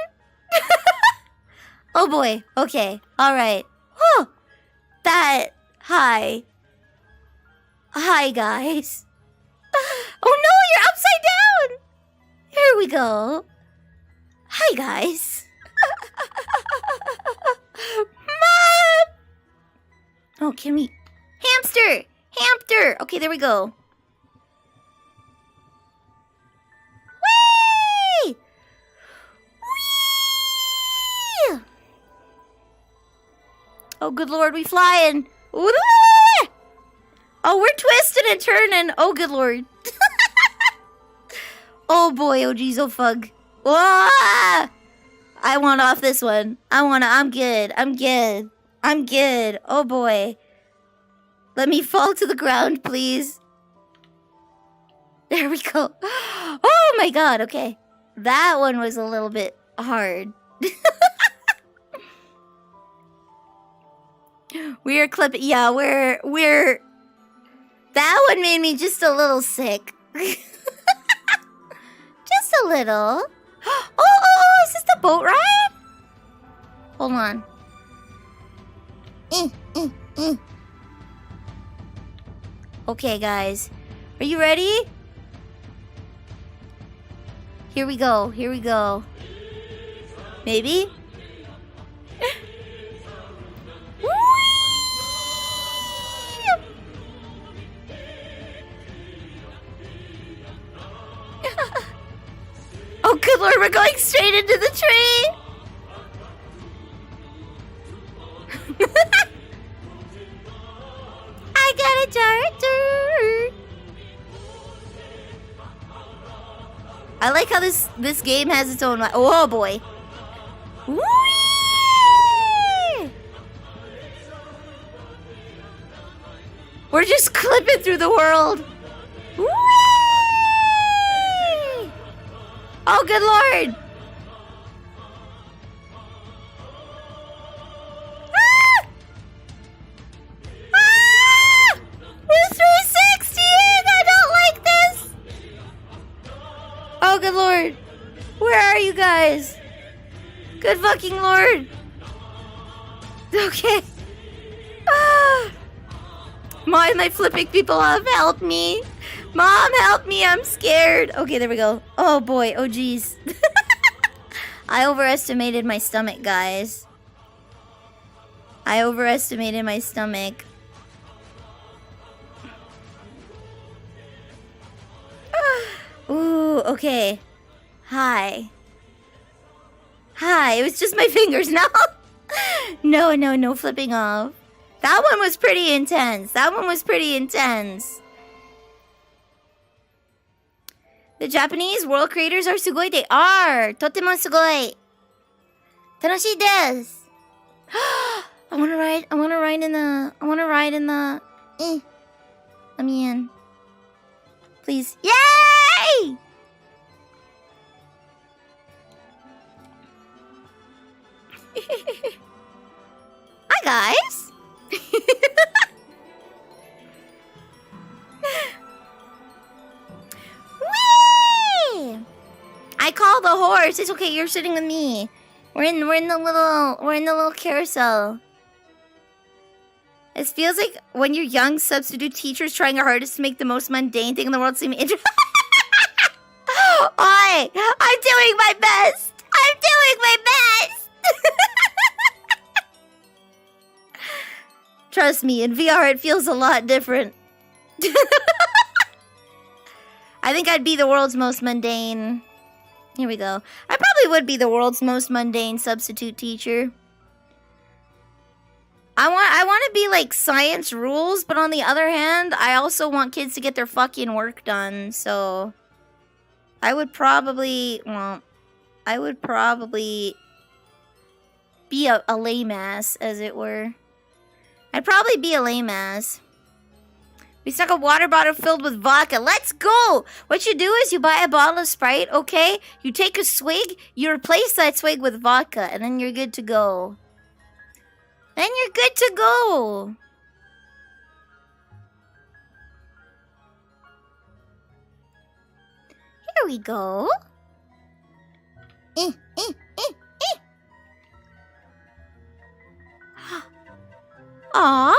Oh, boy. Okay. All right. Oh, that... Hi. Hi, guys. Oh no, you're upside down! Here we go. Hi, guys. Mom! Oh, can we... Hamster! Hamster! Okay, there we go. Whee! Whee! Oh, good lord, we flying. Woo! Oh, we're twisting and turning. Oh, good lord. Oh boy, oh geez, oh fug. Whoa! I want off this one. I'm good. I'm good. I'm good. Oh boy. Let me fall to the ground, please. There we go. Oh my god, okay. That one was a little bit hard. We're clipping. Yeah, we're. That one made me just a little sick. Just a little. Oh, is this the boat ride? Hold on. Okay, guys. Are you ready? Here we go. Here we go. Maybe? Oh, good lord, we're going straight into the tree! I got a dart. I like how this game has its own... Oh, boy. Whee! We're just clipping through the world. Whee! Oh, good lord! Ah! Ah! We're 360ing! I don't like this! Oh, good lord. Where are you guys? Good fucking lord. Okay. Ah. Why am I flipping people off? Help me. Mom, help me. I'm scared. Okay, there we go. Oh, boy. Oh, jeez. I overestimated my stomach, guys. I overestimated my stomach. Ooh, okay. Hi. Hi. It was just my fingers now. No flipping off. That one was pretty intense. That one was pretty intense. The Japanese world creators are sugoi. They are. Totemo sugoi. Tanoshii desu. I want to ride in the... Let me in. Please. Yay! Hi, guys. Whee! I call the horse. It's okay. You're sitting with me. We're in the little carousel. It feels like when you're young, substitute teachers trying their hardest to make the most mundane thing in the world seem interesting. I'm doing my best. I'm doing my best. Trust me, in VR it feels a lot different. I think I'd be the world's most mundane. Here we go. I probably would be the world's most mundane substitute teacher. I want to be like science rules, but on the other hand, I also want kids to get their fucking work done. So I would probably, be a lame ass, as it were. I'd probably be a lame ass. We stuck a water bottle filled with vodka. Let's go! What you do is you buy a bottle of Sprite, okay? You take a swig, you replace that swig with vodka, and then you're good to go. Then you're good to go. Here we go. Aww.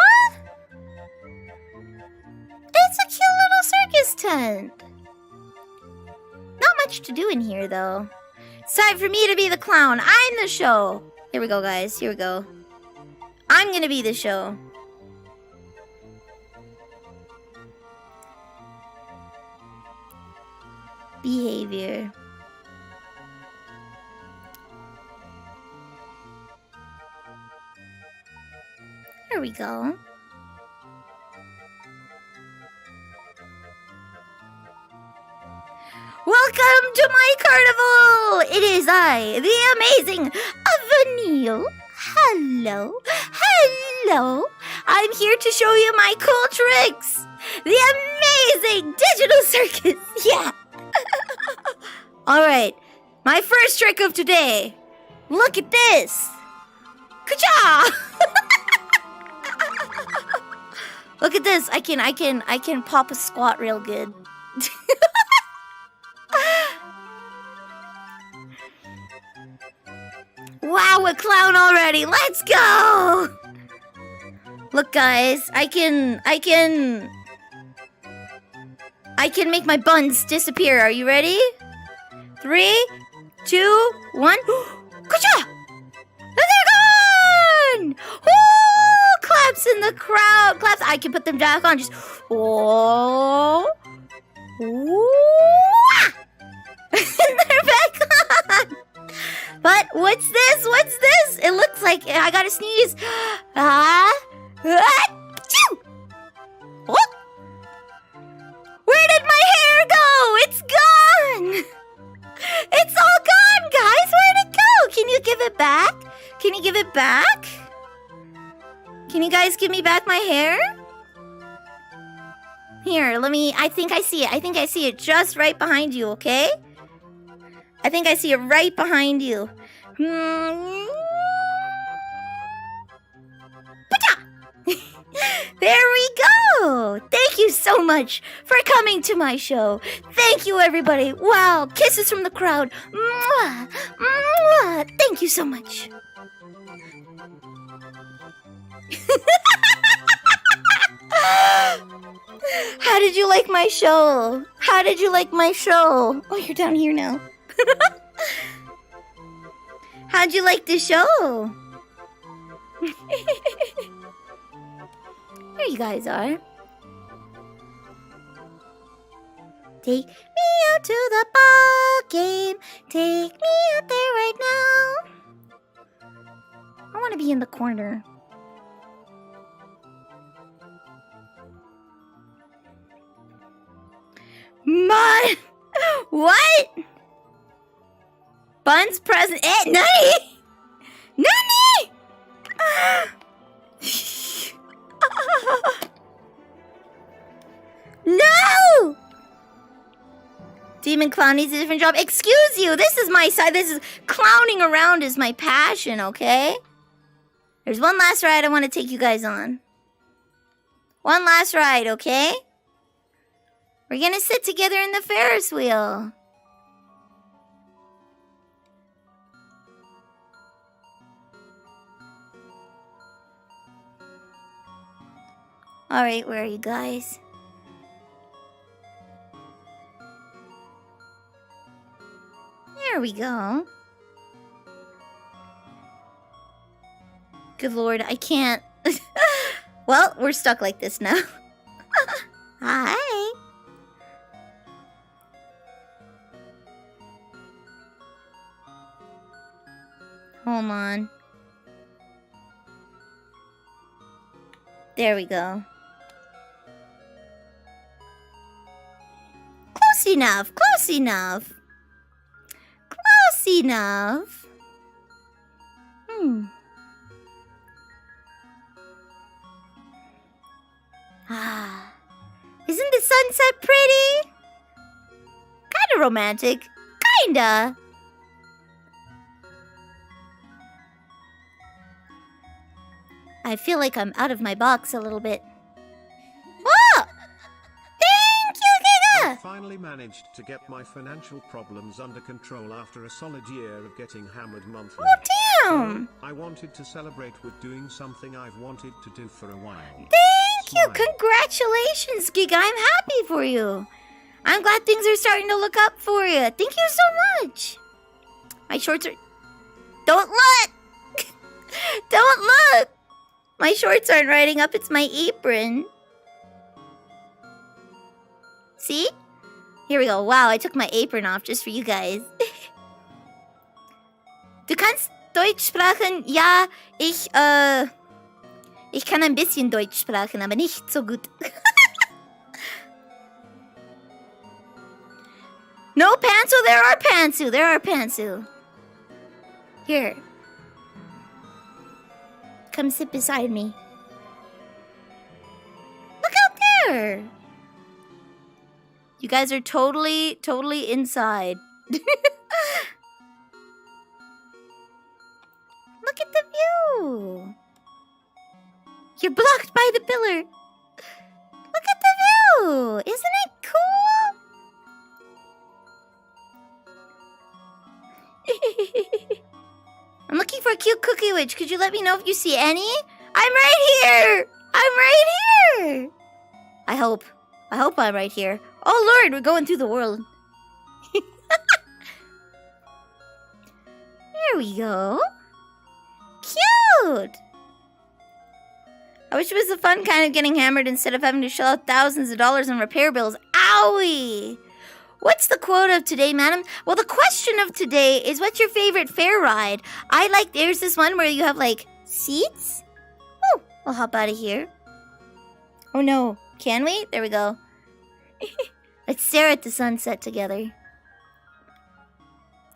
It's content. Not much to do in here, though. It's time for me to be the clown. I'm the show. Here we go, guys. Here we go. I'm gonna be the show. Behavior. There we go. Welcome to my carnival! It is I, the amazing Vanille. Hello. Hello. I'm here to show you my cool tricks. The amazing digital circus. Yeah. Alright. My first trick of today. Look at this. Ka-cha! Look at this. I can pop a squat real good. Wow, a clown already. Let's go. Look, guys, I can make my buns disappear. Are you ready? 3, 2, 1. Ka-cha! They're gone! Woo! Claps in the crowd. Claps. I can put them back on. Just oh. And they're back on. But what's this? What's this? It looks like I gotta sneeze. Achoo! Oh. Where did my hair go? It's gone. It's all gone, guys. Where'd it go? Can you give it back? Can you give it back? Can you guys give me back my hair? Here, let me, I think I see it. I think I see it just right behind you, okay? I think I see it right behind you. There we go! Thank you so much for coming to my show. Thank you, everybody. Wow, kisses from the crowd. Mwah, mwah. Thank you so much. How did you like my show? How did you like my show? Oh, you're down here now. How'd you like the show? There you guys are. Take me out to the ball game. Take me out there right now. I want to be in the corner. What? Buns present. Nani? Nani? No! Demon clown needs a different job. Excuse you. This is my side. This is clowning around is my passion, okay? There's one last ride I want to take you guys on. One last ride, okay? We're gonna sit together in the Ferris wheel. Alright, where are you guys? There we go. Good lord, I can't. Well, we're stuck like this now. Hi. Hold on. There we go. Close enough. Close enough. Close enough. Ah. Isn't the sunset pretty? Kinda romantic. Kinda. I feel like I'm out of my box a little bit. Oh! Thank you, Giga! I finally managed to get my financial problems under control after a solid year of getting hammered monthly. Oh, damn! I wanted to celebrate with doing something I've wanted to do for a while. Thank you! Congratulations, Giga! I'm happy for you! I'm glad things are starting to look up for you. Thank you so much. My shorts are... Don't look! Don't look! My shorts aren't riding up, it's my apron. See? Here we go. Wow, I took my apron off just for you guys. Du kannst Deutsch sprechen? Ja, ich kann ein bisschen Deutsch sprechen, aber nicht so gut. No pantsu? There are pantsu. There are pantsu. Here. Come sit beside me. Look out there. You guys are totally inside. Look at the view. You're blocked by the pillar. Look at the view. Isn't it cool? I'm looking for a cute cookie witch. Could you let me know if you see any? I'm right here. I'm right here. I hope I'm right here. Oh Lord, we're going through the world. There we go. Cute. I wish it was the fun kind of getting hammered instead of having to shell out thousands of dollars on repair bills. Owie! What's the quote of today, madam? Well, the question of today is, what's your favorite fair ride? There's this one where you have, like, seats. Oh, I'll hop out of here. Oh, no. Can we? There we go. Let's stare at the sunset together.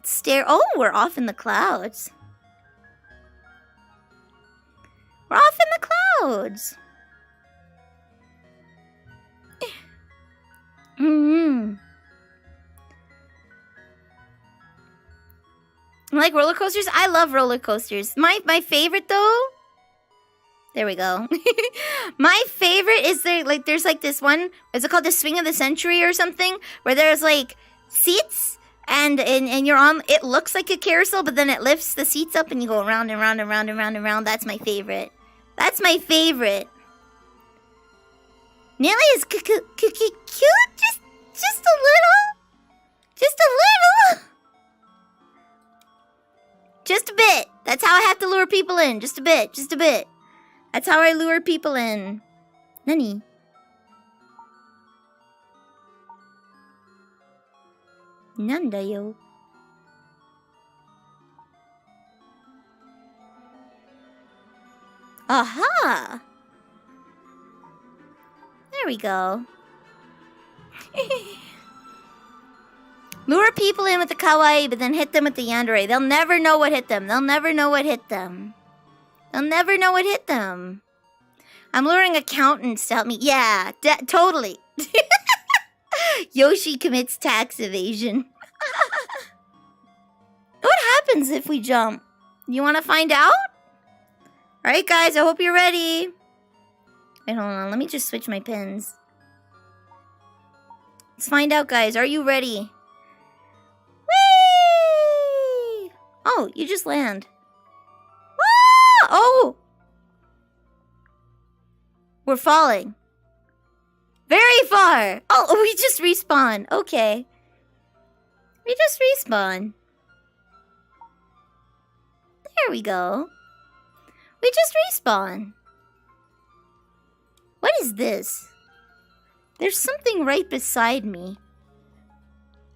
Stare. Oh, we're off in the clouds. We're off in the clouds. Like roller coasters? I love roller coasters. My favorite though. There we go. My favorite is there's like this one. Is it called the Swing of the Century or something? Where there's like seats and you're on. It looks like a carousel, but then it lifts the seats up and you go around and round and round and round and round. That's my favorite. That's my favorite. Nelly is cute. Just a little. Just a little. Just a bit. That's how I have to lure people in. Just a bit. Just a bit. That's how I lure people in. Nani? Nanda yo. Aha! There we go. Lure people in with the kawaii, but then hit them with the yandere. They'll never know what hit them. They'll never know what hit them. They'll never know what hit them. I'm luring accountants to help me. Yeah, totally. Yoshi commits tax evasion. What happens if we jump? You want to find out? Alright, guys, I hope you're ready. Wait, hold on. Let me just switch my pins. Let's find out, guys. Are you ready? Whee! Oh, you just land. Ah! Oh! We're falling. Very far. Oh, we just respawn. Okay. We just respawn. There we go. We just respawn. What is this? There's something right beside me.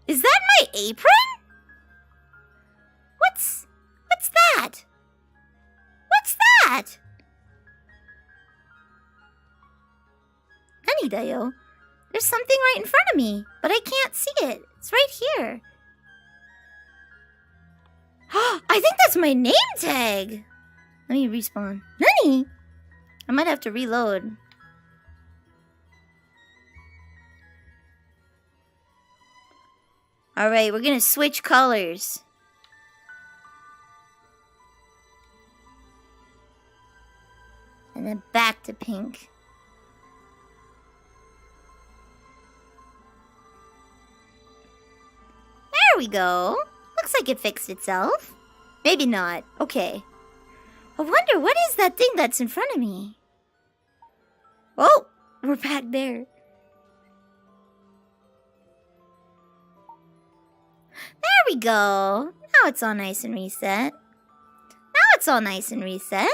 Is that my apron? What's that? What's that? Nanidayo. There's something right in front of me, but I can't see it. It's right here. I think that's my name tag. Let me respawn. Nani? I might have to reload. Alright, we're gonna switch colors. And then back to pink. There we go. Looks like it fixed itself. Maybe not. Okay. I wonder, what is that thing that's in front of me? Oh, we're back there. we go. Now it's all nice and reset. Now it's all nice and reset.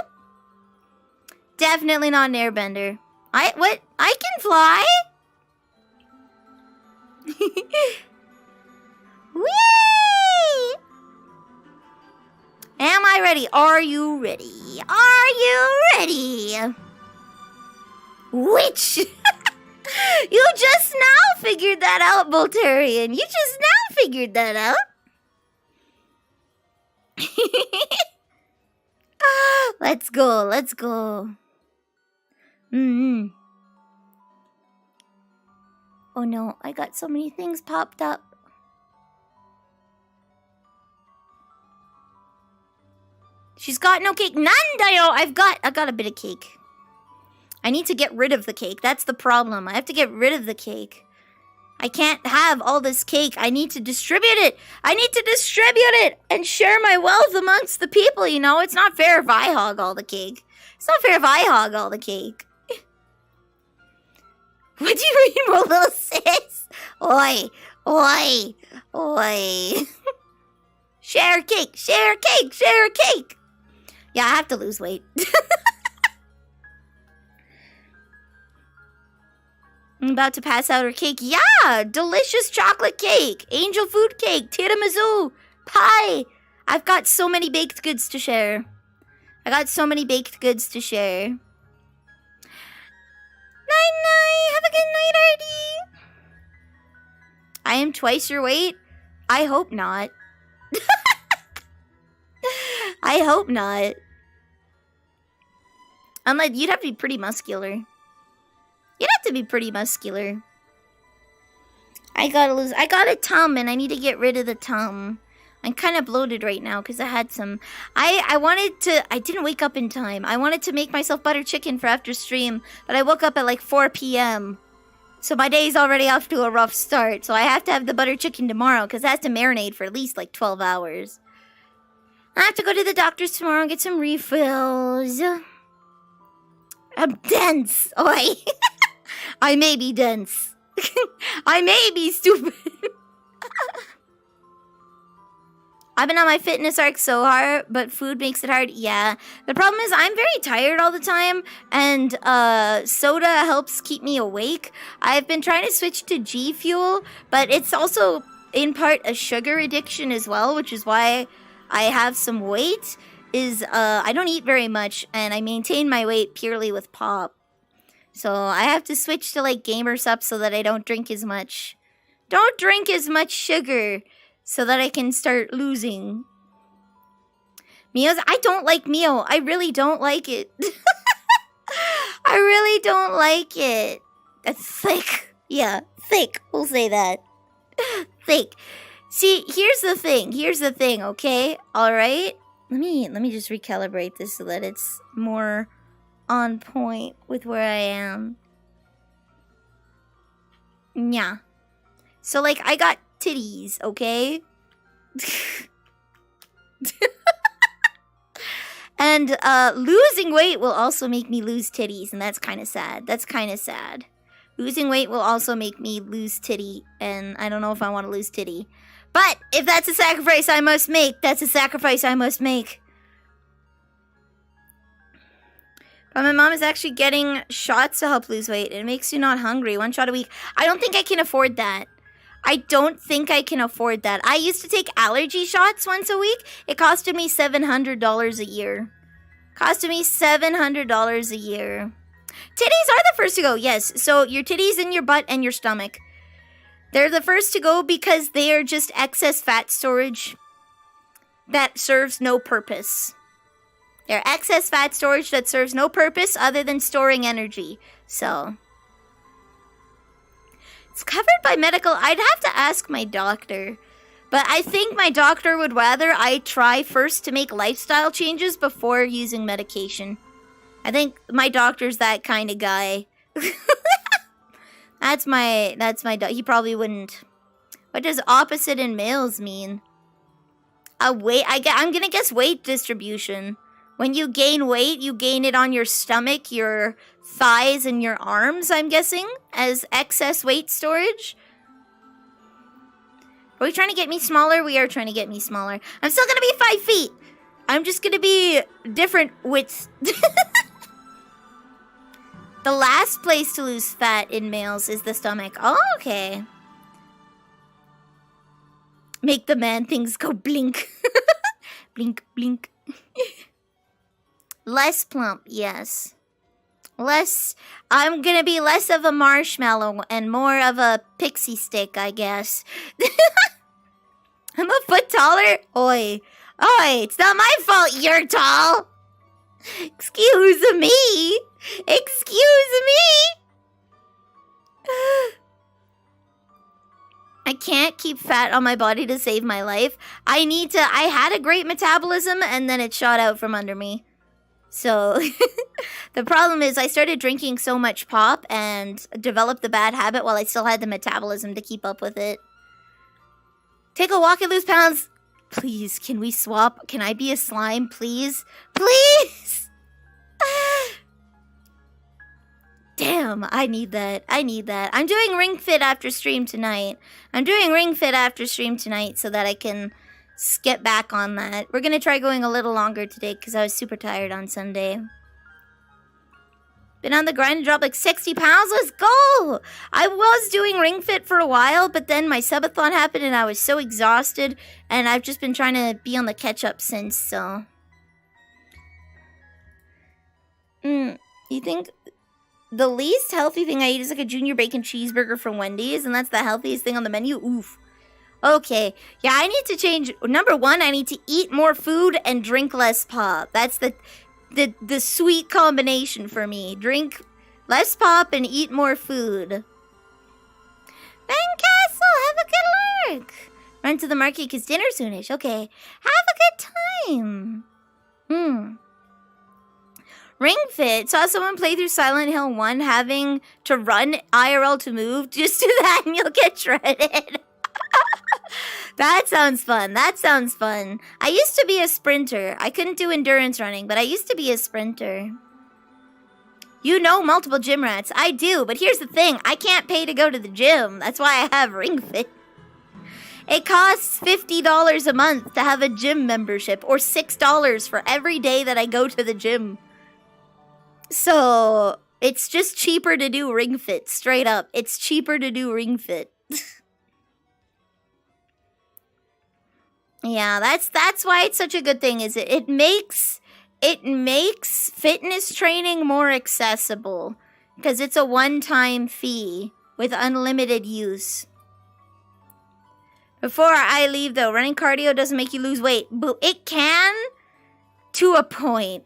Definitely not an airbender. I can fly? Whee! Am I ready? Are you ready? Are you ready? Which? You just now figured that out, Volturian. You just now figured that out. Let's go, let's go. Oh no, I got so many things popped up. She's got no cake. None, Dio! I got a bit of cake. I need to get rid of the cake. That's the problem. I have to get rid of the cake. I can't have all this cake. I need to distribute it. I need to distribute it and share my wealth amongst the people, you know? It's not fair if I hog all the cake. It's not fair if I hog all the cake. What do you mean, my little sis? Oi, oi, oi. Share cake, share cake, share cake. Yeah, I have to lose weight. I'm about to pass out her cake. Yeah, delicious chocolate cake, angel food cake, tiramisu, pie. I've got so many baked goods to share. I got so many baked goods to share. Night-night. Have a good night, Artie. I am twice your weight? I hope not. I hope not. Unless you'd have to be pretty muscular. You'd have to be pretty muscular. I got a tum and I need to get rid of the tum. I'm kind of bloated right now because I had some. I didn't wake up in time. I wanted to make myself butter chicken for after stream, but I woke up at like 4 p.m. So my day's already off to a rough start. So I have to have the butter chicken tomorrow because it has to marinate for at least like 12 hours. I have to go to the doctor's tomorrow and get some refills. I'm dense. Oi. I may be dense. I may be stupid. I've been on my fitness arc so hard, but food makes it hard. Yeah. The problem is I'm very tired all the time, and soda helps keep me awake. I've been trying to switch to G Fuel, but it's also in part a sugar addiction as well, which is why I have some weight. I don't eat very much, and I maintain my weight purely with pop. So I have to switch to like Gamer Sup so that I don't drink as much. Don't drink as much sugar. So that I can start losing. Mio's, I don't like Mio. I really don't like it. I really don't like it. That's thick. Yeah, thick. We'll say that. Thick. See, here's the thing, okay? Alright? Let me just recalibrate this so that it's more on point with where I am. Yeah. So like I got titties, okay? And losing weight will also make me lose titties, and that's kind of sad. That's kind of sad. Losing weight will also make me lose titty, and I don't know if I want to lose titty. But if that's a sacrifice I must make, that's a sacrifice I must make. But my mom is actually getting shots to help lose weight. It makes you not hungry. 1 shot a week. I don't think I can afford that. I don't think I can afford that. I used to take allergy shots once a week. It costed me $700 a year. Costed me $700 a year. Titties are the first to go, yes. So your titties and your butt and your stomach. They're the first to go because they are just excess fat storage that serves no purpose. They're excess fat storage that serves no purpose other than storing energy. So it's covered by medical. I'd have to ask my doctor. But I think my doctor would rather I try first to make lifestyle changes before using medication. I think my doctor's that kind of guy. That's my he probably wouldn't. What does opposite in males mean? I'm gonna guess weight distribution. When you gain weight, you gain it on your stomach, your thighs, and your arms, I'm guessing, as excess weight storage. Are we trying to get me smaller? We are trying to get me smaller. I'm still gonna be 5 feet. I'm just gonna be different widths. The last place to lose fat in males is the stomach. Oh, okay. Make the man things go blink. Blink, blink. Less plump, yes. I'm gonna be less of a marshmallow and more of a pixie stick, I guess. I'm a foot taller? Oi, it's not my fault you're tall. Excuse me. I can't keep fat on my body to save my life. I had a great metabolism and then it shot out from under me. So, the problem is I started drinking so much pop and developed the bad habit while I still had the metabolism to keep up with it. Take a walk and lose pounds. Please, can we swap? Can I be a slime, please? Please! Damn, I need that. I'm doing Ring Fit after stream tonight. so that I can get back on that. We're gonna try going a little longer today because I was super tired on Sunday. Been on the grind and dropped like 60 pounds. Let's go! I was doing Ring Fit for a while, but then my subathon happened and I was so exhausted. And I've just been trying to be on the catch up since, so. You think the least healthy thing I eat is like a junior bacon cheeseburger from Wendy's, and that's the healthiest thing on the menu? Oof. Okay. Yeah, I need to change. Number one, I need to eat more food and drink less pop. That's the sweet combination for me. Drink less pop and eat more food. Van Castle, have a good lurk. Run to the market because dinner's soonish. Okay. Have a good time. Ring Fit. Saw someone play through Silent Hill 1 having to run IRL to move. Just do that and you'll get shredded. That sounds fun. I used to be a sprinter. I couldn't do endurance running, but I used to be a sprinter. You know multiple gym rats. I do, but here's the thing. I can't pay to go to the gym. That's why I have Ring Fit. It costs $50 a month to have a gym membership, or $6 for every day that I go to the gym. So, it's just cheaper to do Ring Fit, straight up. It's cheaper to do Ring Fit. Yeah, that's why it's such a good thing, is it makes fitness training more accessible because it's a one-time fee with unlimited use. Before I leave though, running cardio doesn't make you lose weight. But it can to a point.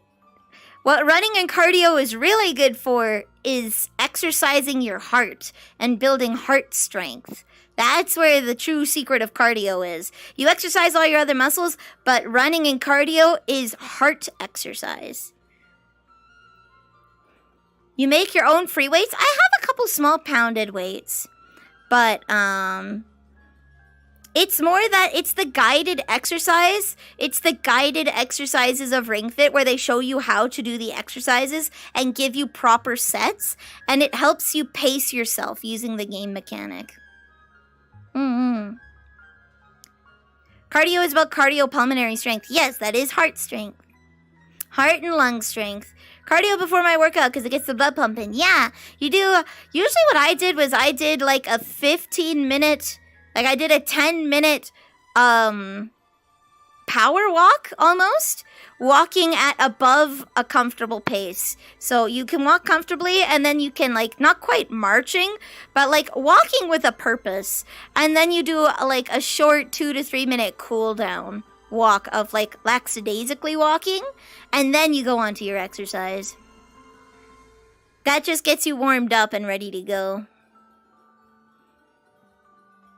What running and cardio is really good for is exercising your heart and building heart strength. That's where the true secret of cardio is. You exercise all your other muscles, but running and cardio is heart exercise. You make your own free weights. I have a couple small pounded weights, but it's more that it's the guided exercise. It's the guided exercises of Ring Fit where they show you how to do the exercises and give you proper sets, and it helps you pace yourself using the game mechanic. Cardio is about cardiopulmonary strength. Yes, that is heart strength. Heart and lung strength. Cardio before my workout because it gets the blood pumping. Yeah, you do. Usually what I did was I did like a 15-minute, like I did a 10-minute power walk almost. Walking at above a comfortable pace. So you can walk comfortably and then you can like, not quite marching, but like walking with a purpose. And then you do like a short 2 to 3 minute cool down walk of like lackadaisically walking. And then you go on to your exercise. That just gets you warmed up and ready to go.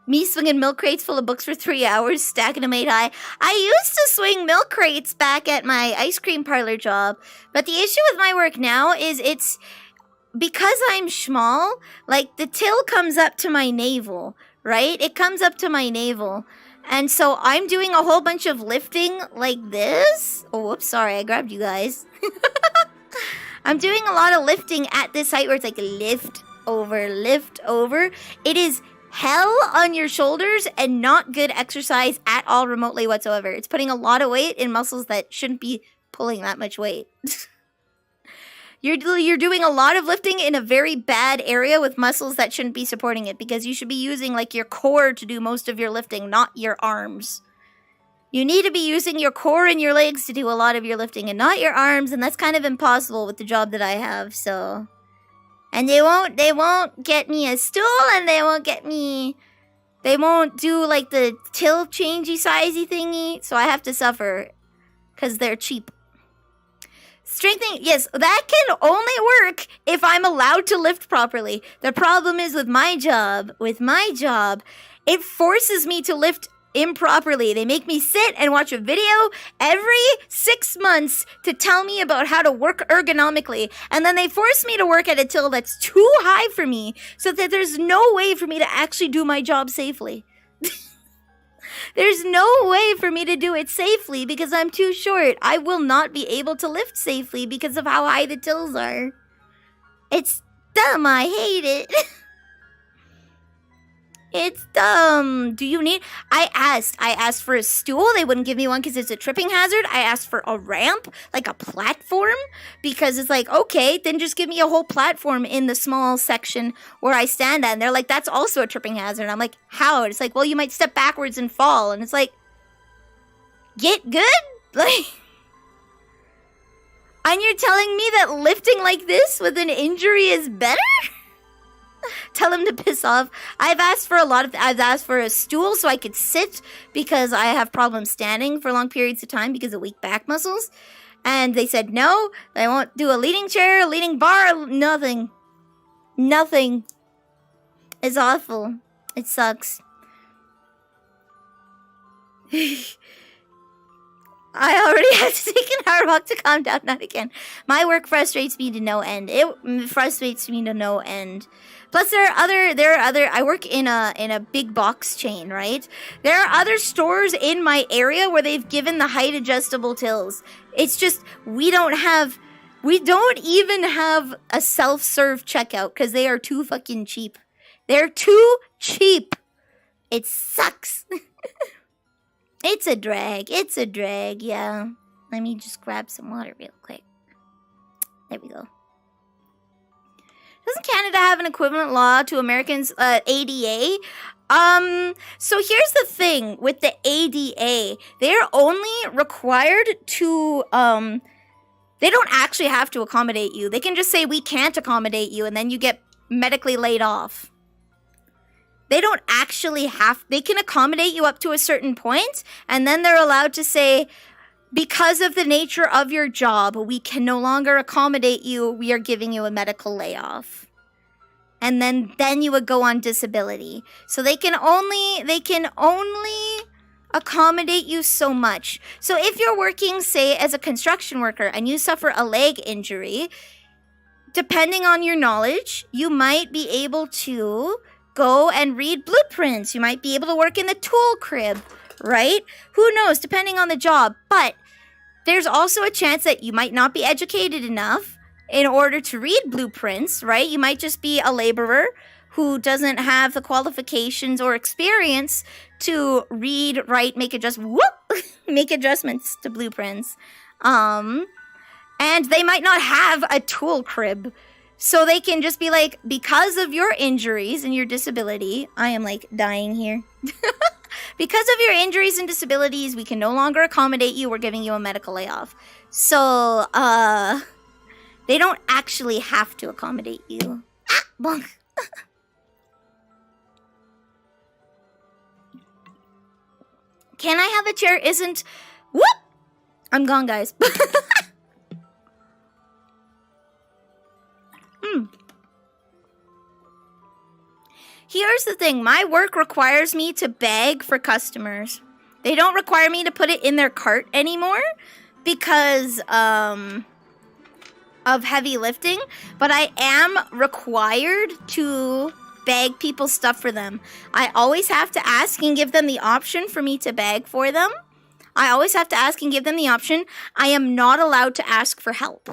Me swinging milk crates full of books for 3 hours, stacking them 8 high. I used to swing milk crates back at my ice cream parlor job. But the issue with my work now is it's because I'm small, like the till comes up to my navel, right? It comes up to my navel. And so I'm doing a whole bunch of lifting like this. Oh, whoops, sorry, I grabbed you guys. I'm doing a lot of lifting at this height where it's like lift over, lift over. It is hell on your shoulders and not good exercise at all remotely whatsoever. It's putting a lot of weight in muscles that shouldn't be pulling that much weight. You're doing a lot of lifting in a very bad area with muscles that shouldn't be supporting it, because you should be using like your core to do most of your lifting, not your arms. You need to be using your core and your legs to do a lot of your lifting and not your arms, and that's kind of impossible with the job that I have, so. And they won't get me a stool, and they won't do like the tilt changey sizey thingy, so I have to suffer because they're cheap. Strengthening, yes, that can only work if I'm allowed to lift properly. The problem is with my job, it forces me to lift improperly. They make me sit and watch a video every 6 months to tell me about how to work ergonomically. And then they force me to work at a till that's too high for me, so that there's no way for me to actually do my job safely. There's no way for me to do it safely because I'm too short. I will not be able to lift safely because of how high the tills are. It's dumb. I hate it. It's dumb. Do you need... I asked for a stool. They wouldn't give me one because it's a tripping hazard. I asked for a ramp, like a platform, because it's like, okay, then just give me a whole platform in the small section where I stand at. And they're like, that's also a tripping hazard. And I'm like, how? And it's like, well, you might step backwards and fall. And it's like, get good? Like... And you're telling me that lifting like this with an injury is better? Tell him to piss off. I've asked for I've asked for a stool so I could sit because I have problems standing for long periods of time because of weak back muscles. And they said no, they won't do a leaning chair, a leaning bar, nothing. Nothing. It's awful. It sucks. I already have to take an hard walk to calm down, not again. My work frustrates me to no end. It frustrates me to no end. Plus, there are other. I work in a big box chain, right? There are other stores in my area where they've given the height adjustable tills. It's just we don't even have a self-serve checkout because they are too fucking cheap. They're too cheap. It sucks. It's a drag. It's a drag. Yeah. Let me just grab some water real quick. There we go. Doesn't Canada have an equivalent law to Americans' ADA? So here's the thing with the ADA. They're only required to, they don't actually have to accommodate you. They can just say, we can't accommodate you, and then you get medically laid off. They don't actually they can accommodate you up to a certain point, and then they're allowed to say, because of the nature of your job, we can no longer accommodate you. We are giving you a medical layoff. And then you would go on disability. So they can only accommodate you so much. So if you're working, say, as a construction worker and you suffer a leg injury, depending on your knowledge, you might be able to go and read blueprints. You might be able to work in the tool crib, right? Who knows, depending on the job. But there's also a chance that you might not be educated enough in order to read blueprints, right? You might just be a laborer who doesn't have the qualifications or experience to read, write, make adjustments to blueprints. And they might not have a tool crib. So they can just be like, because of your injuries and your disability, I am like dying here. Because of your injuries and disabilities, we can no longer accommodate you. We're giving you a medical layoff. So, they don't actually have to accommodate you. Ah, bonk. Can I have a chair? Isn't... Whoop! I'm gone, guys. Here's the thing. My work requires me to beg for customers. They don't require me to put it in their cart anymore because of heavy lifting. But I am required to beg people stuff for them. I always have to ask and give them the option for me to beg for them. I always have to ask and give them the option. I am not allowed to ask for help.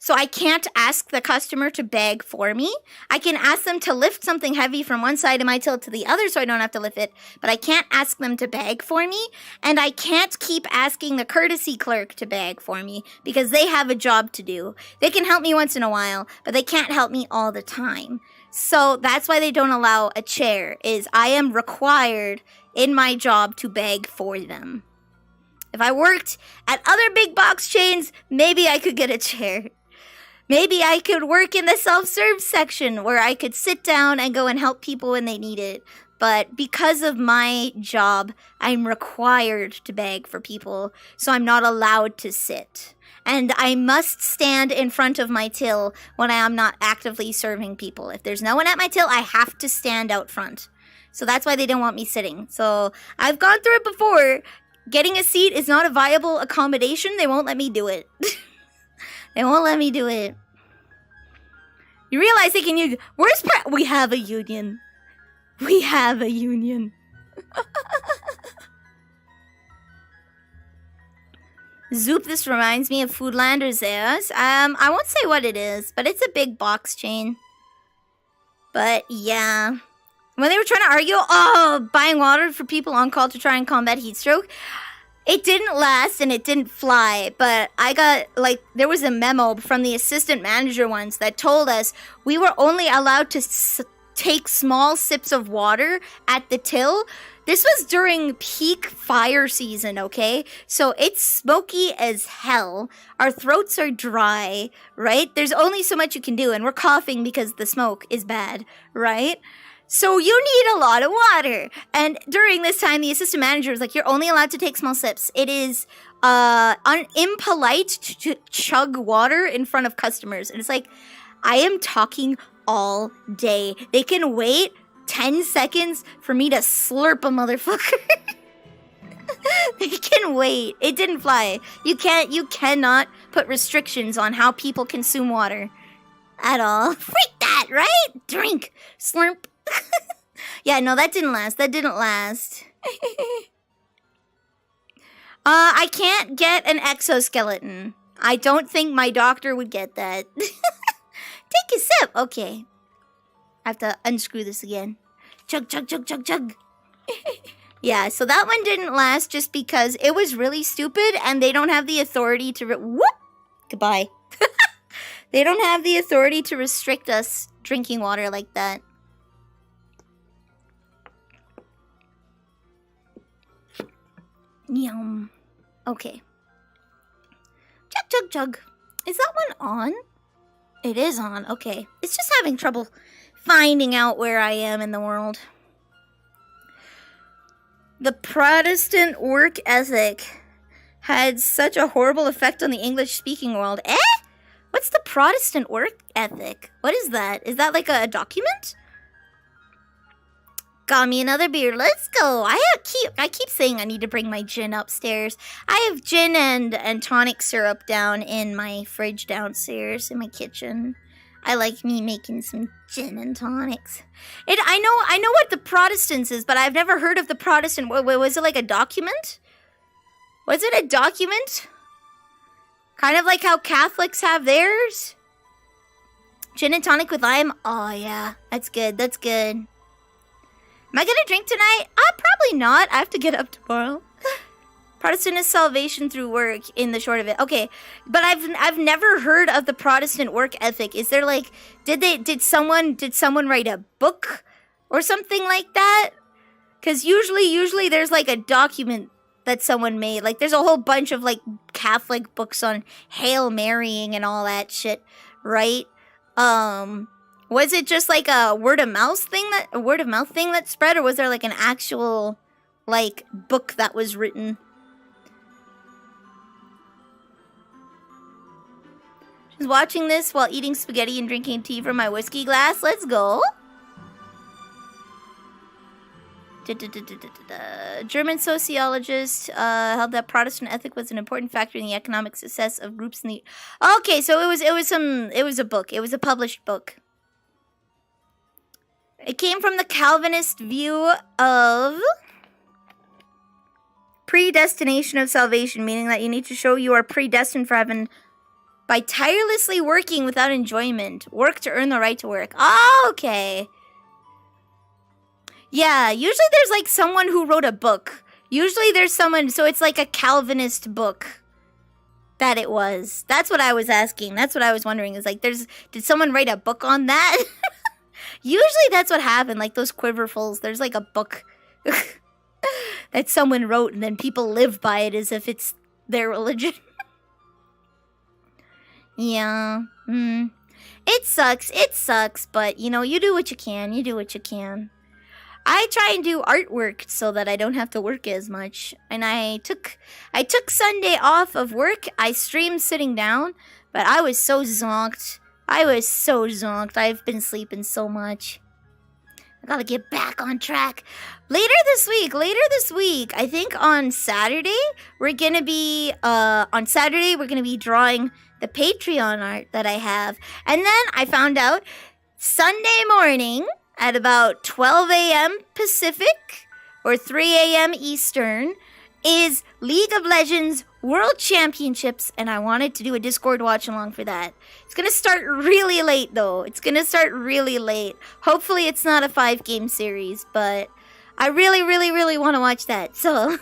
So I can't ask the customer to bag for me. I can ask them to lift something heavy from one side of my till to the other so I don't have to lift it, but I can't ask them to bag for me, and I can't keep asking the courtesy clerk to bag for me because they have a job to do. They can help me once in a while, but they can't help me all the time. So that's why they don't allow a chair, is I am required in my job to bag for them. If I worked at other big box chains, maybe I could get a chair. Maybe I could work in the self-serve section where I could sit down and go and help people when they need it. But because of my job, I'm required to beg for people, so I'm not allowed to sit. And I must stand in front of my till when I am not actively serving people. If there's no one at my till, I have to stand out front. So that's why they don't want me sitting. So I've gone through it before. Getting a seat is not a viable accommodation. They won't let me do it. They won't let me do it. You realize they can use... We have a union. We have a union. Zoop, this reminds me of Foodland or Zeus. I won't say what it is, but it's a big box chain. But yeah. When they were trying to argue, buying water for people on call to try and combat heat stroke, it didn't last and it didn't fly, but I got, there was a memo from the assistant manager once that told us we were only allowed to take small sips of water at the till. This was during peak fire season, okay? So it's smoky as hell. Our throats are dry, right? There's only so much you can do, and we're coughing because the smoke is bad, right? So you need a lot of water. And during this time, the assistant manager was like, you're only allowed to take small sips. It is impolite to chug water in front of customers. And it's like, I am talking all day. They can wait 10 seconds for me to slurp a motherfucker. They can wait. It didn't fly. You cannot put restrictions on how people consume water at all. Freak that, right? Drink. Slurp. Yeah, no, that didn't last. That didn't last. I can't get an exoskeleton. I don't think my doctor would get that. Take a sip. Okay. I have to unscrew this again. Chug, chug, chug, chug, chug. Yeah, so that one didn't last just because it was really stupid and they don't have the authority to... Whoop! Goodbye. They don't have the authority to restrict us drinking water like that. Yum. Okay. Chug, chug, chug. Is that one on? It is on. Okay. It's just having trouble finding out where I am in the world. The Protestant work ethic had such a horrible effect on the English-speaking world. Eh? What's the Protestant work ethic? What is that? Is that like a document? Got me another beer. Let's go. I keep saying I need to bring my gin upstairs. I have gin and tonic syrup down in my fridge downstairs in my kitchen. I like me making some gin and tonics. I know what the Protestants is, but I've never heard of the Protestant. Was it like a document? Was it a document? Kind of like how Catholics have theirs? Gin and tonic with lime? Oh yeah, that's good. That's good. Am I gonna drink tonight? Probably not. I have to get up tomorrow. Protestant is salvation through work in the short of it. Okay, but I've never heard of the Protestant work ethic. Is there like did someone write a book or something like that? Because usually there's like a document that someone made. Like there's a whole bunch of like Catholic books on Hail Marying and all that shit, right? Was it just like a word of mouth thing that spread, or was there like an actual like book that was written? Just watching this while eating spaghetti and drinking tea from my whiskey glass. Let's go. German sociologist held that Protestant ethic was an important factor in the economic success of groups in the... Okay, so it was a book. It was a published book. It came from the Calvinist view of predestination of salvation, meaning that you need to show you are predestined for heaven By tirelessly working without enjoyment. Work to earn the right to work. Oh, okay. Yeah, usually there's like someone who wrote a book. Usually there's someone, so it's like a Calvinist book that it was. That's what I was asking. That's what I was wondering. Is like, did someone write a book on that? Usually that's what happened. Like those quiverfuls, there's like a book that someone wrote and then people live by it as if it's their religion. Yeah. It sucks, but you know, you do what you can. I try and do artwork so that I don't have to work as much. And I took Sunday off of work. I streamed sitting down, but I was so zonked. I've been sleeping so much. I gotta get back on track. Later this week, I think on Saturday, we're gonna be drawing the Patreon art that I have. And then I found out Sunday morning at about 12 a.m. Pacific or 3 a.m. Eastern is League of Legends World Championships, and I wanted to do a Discord watch along for that. It's gonna start really late though. Hopefully it's not a 5-game series, but I really want to watch that. So,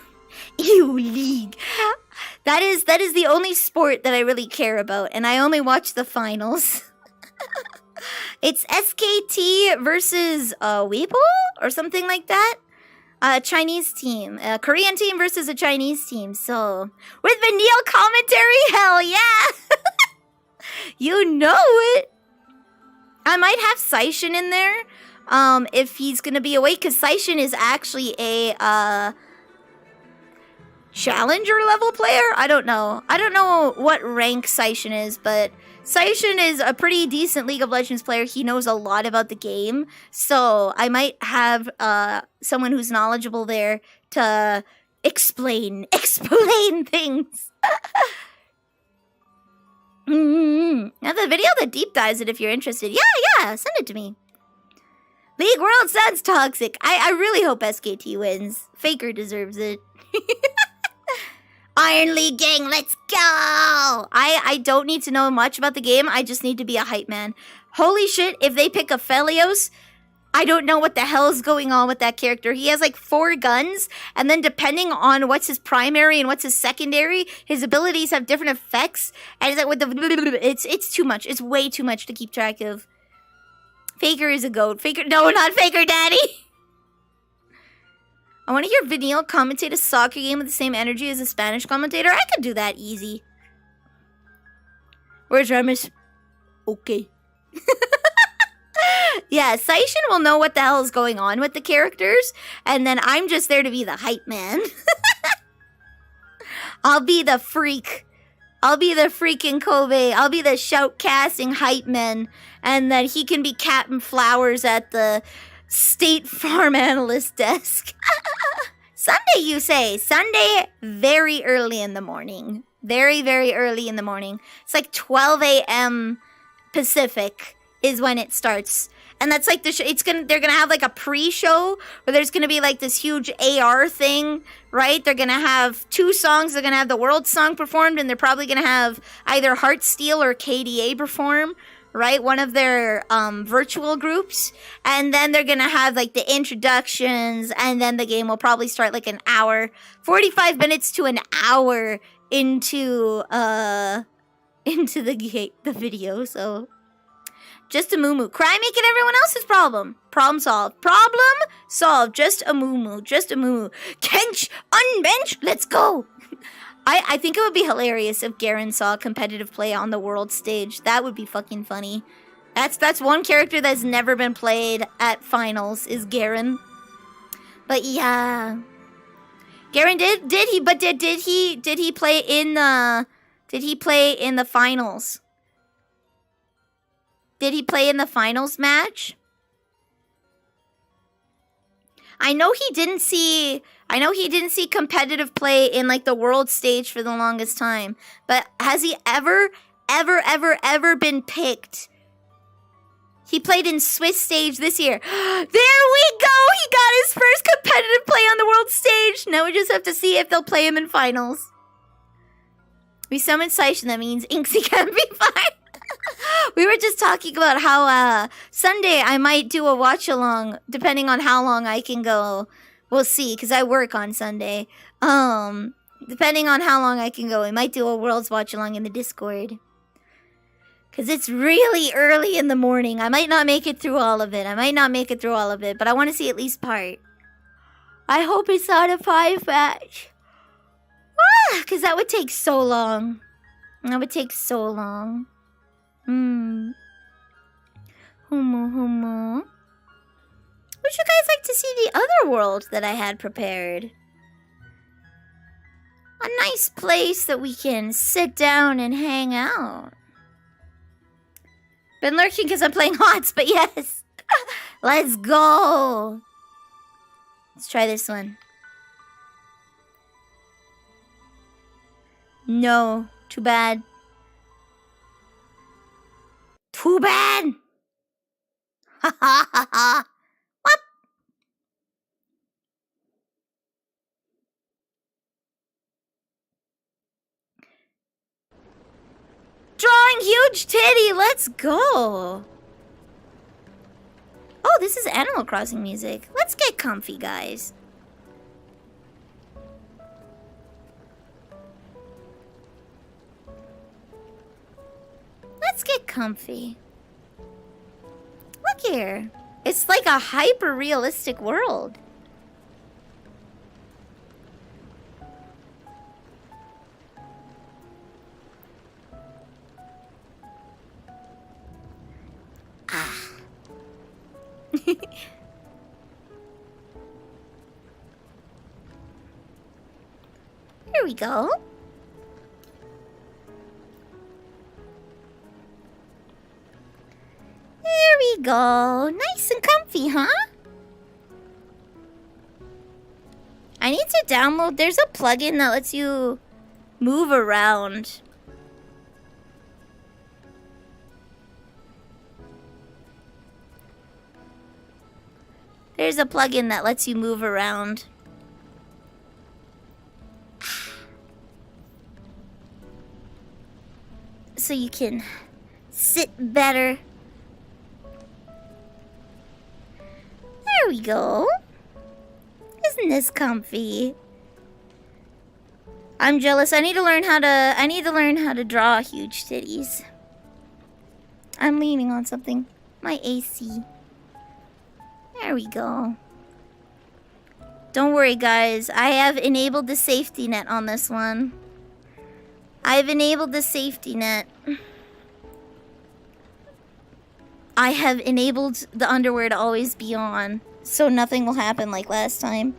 ew, League. That is the only sport that I really care about, and I only watch the finals. It's SKT versus Weibo or something like that. Chinese team. A Korean team versus a Chinese team. So, with Vanille commentary, hell yeah! You know it! I might have Saishin in there, if he's gonna be awake, because Saishin is actually a, challenger level player? I don't know what rank Saishin is, but Saishin is a pretty decent League of Legends player. He knows a lot about the game, so I might have someone who's knowledgeable there to explain things. Now the video that deep dives it if you're interested. Yeah, send it to me. League World sounds toxic. I really hope SKT wins. Faker deserves it. Iron League gang, let's go! I don't need to know much about the game. I just need to be a hype man. Holy shit, if they pick a Felios, I don't know what the hell is going on with that character. He has like 4 guns, and then depending on what's his primary and what's his secondary, his abilities have different effects. And it's like with the it's too much. It's way too much to keep track of. Faker is a goat. No, not Faker Daddy. I want to hear Vanille commentate a soccer game with the same energy as a Spanish commentator. I could do that easy. Where's Remus? Okay. Yeah, Saishin will know what the hell is going on with the characters, and then I'm just there to be the hype man. I'll be the freak. I'll be the freaking Kobe. I'll be the shoutcasting hype man, and then he can be Captain Flowers at the State Farm analyst desk. Sunday, you say? Sunday, very early in the morning. Very early in the morning. It's like 12 a.m. Pacific is when it starts. And that's like they're gonna have like a pre-show where there's gonna be like this huge AR thing, right? They're gonna have 2 songs. They're gonna have the world song performed, and they're probably gonna have either Heartsteel or KDA perform, right? One of their virtual groups. And then they're gonna have like the introductions, and then the game will probably start like an hour, 45 minutes to an hour into the video. So just a moo-moo. Cry making everyone else's problem. Problem solved. Problem solved. Just a moo-moo. Kench, unbench, let's go. I think it would be hilarious if Garen saw competitive play on the world stage. That would be fucking funny. That's one character that's never been played at finals is Garen. But yeah. Garen did he play in the finals? Did he play in the finals match? I know he didn't see competitive play in like the world stage for the longest time. But has he ever been picked? He played in Swiss stage this year. There we go! He got his first competitive play on the world stage. Now we just have to see if they'll play him in finals. We summoned Saish, and that means Inksy can be fine. We were just talking about how Sunday I might do a watch along, depending on how long I can go. We'll see, because I work on Sunday. Depending on how long I can go, we might do a World's watch along in the Discord. Because it's really early in the morning. I might not make it through all of it. But I want to see at least part. I hope it's not a 5 match. Because that would take so long. Would you guys like to see the other world that I had prepared? A nice place that we can sit down and hang out. Been lurking because I'm playing HOTS, but yes. Let's go. Let's try this one. No, too bad. Too bad. Ha ha ha ha. What? Drawing huge titty. Let's go. Oh, this is Animal Crossing music. Let's get comfy, guys. Let's get comfy. Look here. It's like a hyper-realistic world. Ah. Here we go. There we go. Nice and comfy, huh? I need to download. There's a plugin that lets you move around. There's a plugin that lets you move around. So you can sit better. There we go. Isn't this comfy? I'm jealous. I need to learn how to draw huge titties. I'm leaning on something. My AC. There we go. Don't worry, guys. I have enabled the safety net on this one. I've enabled the safety net. I have enabled the underwear to always be on, so nothing will happen like last time.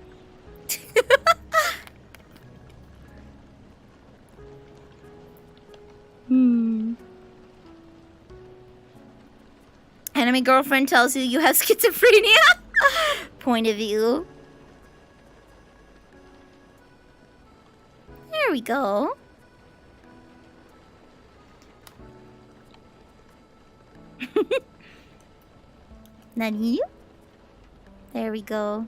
Anime girlfriend tells you you have schizophrenia. Point of view. There we go. Nani? There we go.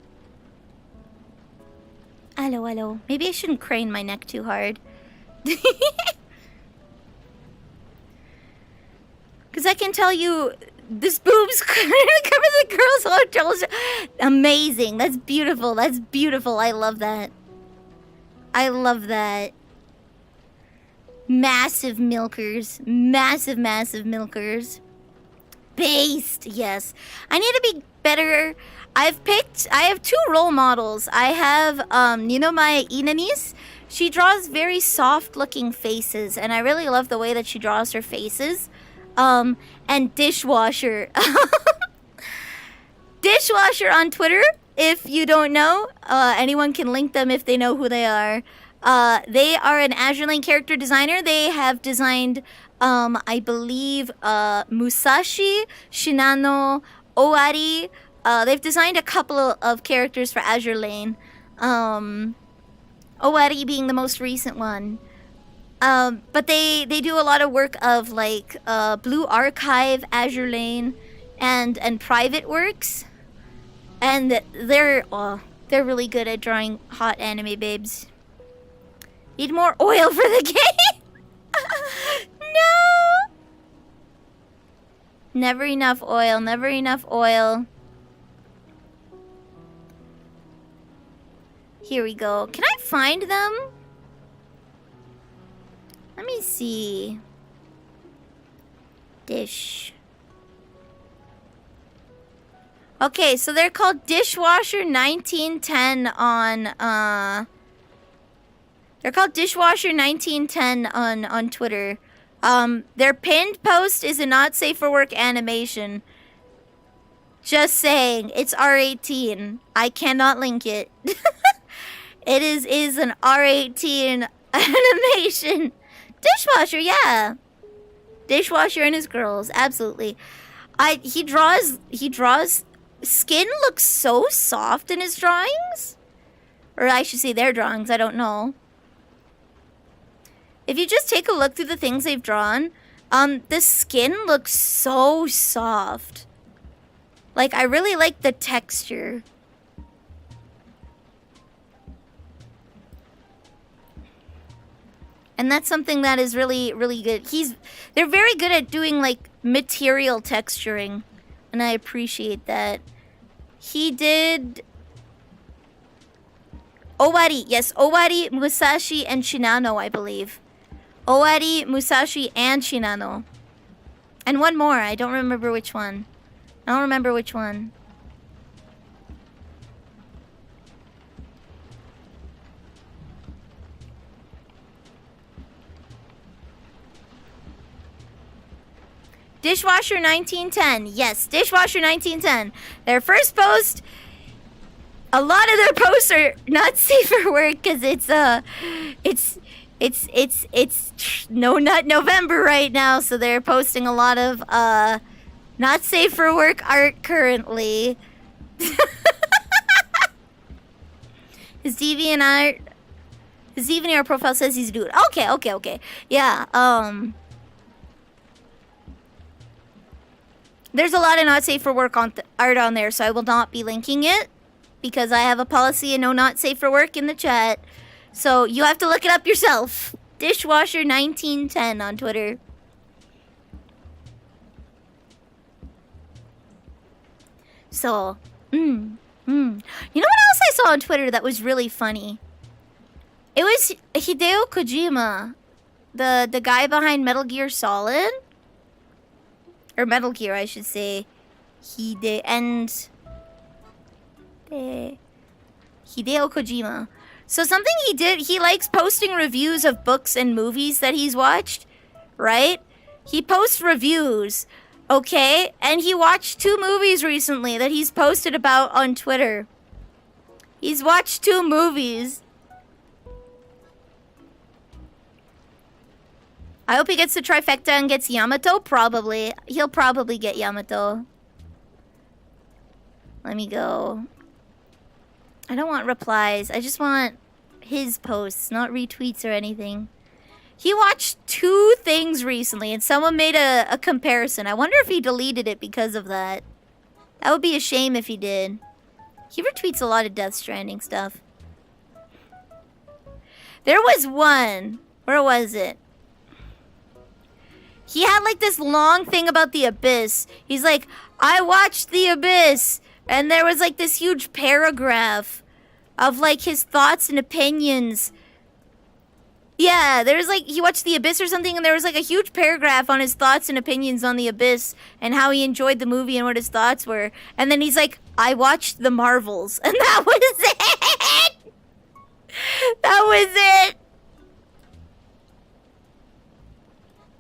Hello, hello. Maybe I shouldn't crane my neck too hard. Because I can tell you, this boob's cover the girl's whole shoulders. Amazing. That's beautiful. That's beautiful. I love that. I love that. Massive milkers. Massive, massive milkers. Based, yes. I need to be better. I have two role models. I have, you know my Ina niece? She draws very soft looking faces, and I really love the way that she draws her faces. And Dishwasher. Dishwasher on Twitter, if you don't know. Anyone can link them if they know who they are. They are an Azure Lane character designer. They have designed, I believe, Musashi, Shinano, Owari. They've designed a couple of characters for Azure Lane. Owari being the most recent one. But they do a lot of work of like Blue Archive, Azure Lane, and private works. And they're really good at drawing hot anime babes. Need more oil for the game. Never enough oil, never enough oil. Here we go. Can I find them? Let me see. Dish. Okay, so they're called Dishwasher 1910 on they're called Dishwasher 1910 on Twitter. Their pinned post is a not safe for work animation. Just saying, it's R18. I cannot link it. It is an R18 animation. Dishwasher, yeah. Dishwasher and his girls, absolutely. He draws skin looks so soft in his drawings. Or I should say their drawings, I don't know. If you just take a look through the things they've drawn, the skin looks so soft. Like, I really like the texture. And that's something that is really, really good. They're very good at doing, like, material texturing. And I appreciate that. He did... Owari. Yes, Owari, Musashi, and Shinano, I believe. Owari, Musashi, and Shinano. And one more. I don't remember which one. I don't remember which one. Dishwasher 1910. Yes, Dishwasher 1910. Their first post. A lot of their posts are not safe for work because it's no nut November right now, so they're posting a lot of not safe for work art currently. His DeviantArt profile says he's a dude. Okay. Yeah. There's a lot of not safe for work art on there, so I will not be linking it because I have a policy of no not safe for work in the chat. So you have to look it up yourself. Dishwasher 1910 on Twitter. So, You know what else I saw on Twitter that was really funny? It was Hideo Kojima, the guy behind Metal Gear Solid. Or Metal Gear, I should say. Hideo Kojima. So something he did, he likes posting reviews of books and movies that he's watched, right? He posts reviews, okay? And he watched 2 movies recently that he's posted about on Twitter. He's watched 2 movies. I hope he gets the trifecta and gets Yamato. Probably. He'll probably get Yamato. Let me go. I don't want replies. I just want his posts, not retweets or anything. He watched 2 things recently, and someone made a comparison. I wonder if he deleted it because of that. That would be a shame if he did. He retweets a lot of Death Stranding stuff. There was one. Where was it? He had like this long thing about The Abyss. He's like, I watched The Abyss. And there was like this huge paragraph of like his thoughts and opinions. Yeah, there was like, he watched The Abyss or something, and there was like a huge paragraph on his thoughts and opinions on The Abyss and how he enjoyed the movie and what his thoughts were. And then he's like, I watched The Marvels. And that was it. That was it.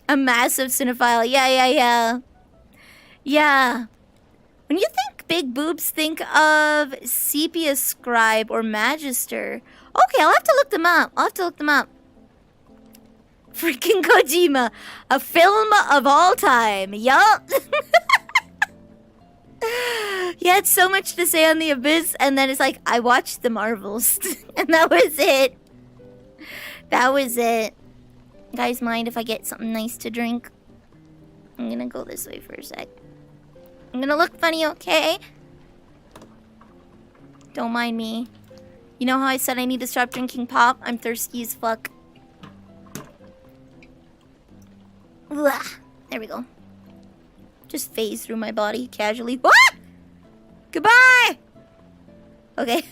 A massive cinephile. Yeah. When you think big boobs, think of Sepia Scribe or Magister. Okay, I'll have to look them up. Freaking Kojima. A film of all time. Yup. He had so much to say on The Abyss, and then it's like, I watched The Marvels. And that was it. Guys, mind if I get something nice to drink? I'm gonna go this way for a sec. I'm gonna look funny, okay? Don't mind me. You know how I said I need to stop drinking pop? I'm thirsty as fuck. Ugh. There we go. just phase through my body casually. What? Goodbye! Okay.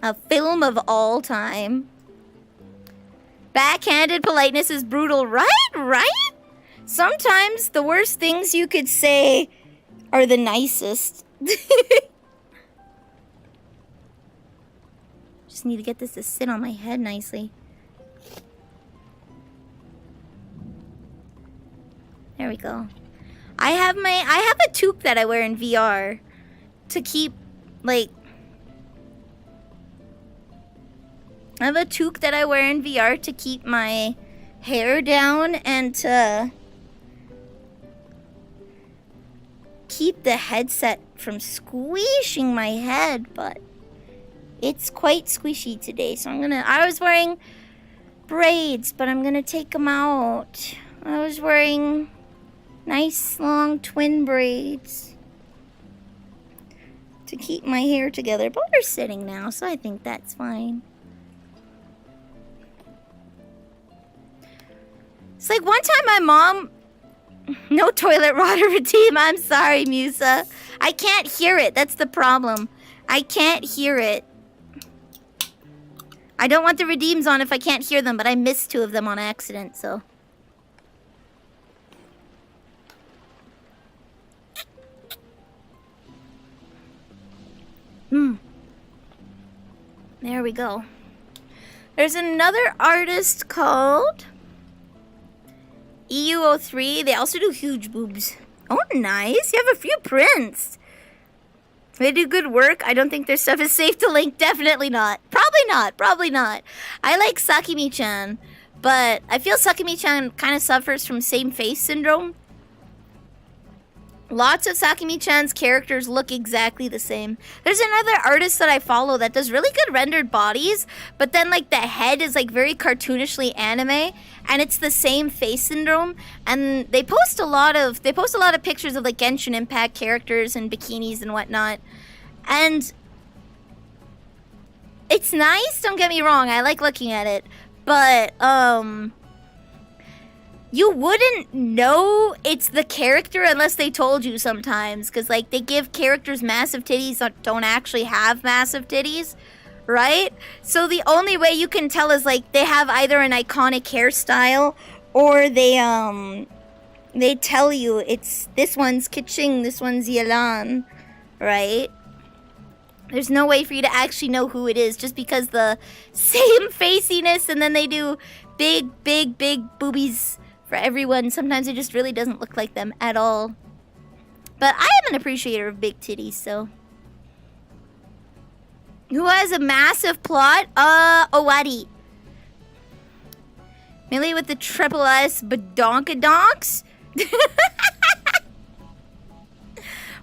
A film of all time. Backhanded politeness is brutal, right? Right? Sometimes the worst things you could say are the nicest. Just need to get this to sit on my head nicely. There we go. I have a toque that I wear in VR to keep, like, I have a toque that I wear in VR to keep my hair down and to keep the headset from squishing my head, but it's quite squishy today, so I was wearing braids, but I'm gonna take them out. I was wearing nice long twin braids to keep my hair together, but we're sitting now, so I think that's fine. It's like one time my mom... No toilet water redeem. I'm sorry, Musa. I can't hear it. That's the problem. I can't hear it. I don't want the redeems on if I can't hear them, but I missed 2 of them on accident, so... There we go. There's another artist called EUO3. They also do huge boobs. Oh, nice. You have a few prints. They do good work. I don't think their stuff is safe to link. Definitely not. Probably not. Probably not. I like Sakimi-chan, but I feel Sakimi-chan kind of suffers from same face syndrome. Lots of Sakimi-chan's characters look exactly the same. There's another artist that I follow that does really good rendered bodies, but then like the head is like very cartoonishly anime, and it's the same face syndrome. And they post a lot of pictures of like Genshin Impact characters and bikinis and whatnot. And it's nice, don't get me wrong, I like looking at it, but you wouldn't know it's the character unless they told you sometimes. Because, like, they give characters massive titties that don't actually have massive titties, right? So the only way you can tell is, like, they have either an iconic hairstyle or they tell you it's this one's Kiching, this one's Yelan, right? There's no way for you to actually know who it is just because the same faciness, and then they do big boobies for everyone. Sometimes it just really doesn't look like them at all. But I am an appreciator of big titties, so. Who has a massive plot? Owadi. Millie with the triple S badonkadonks?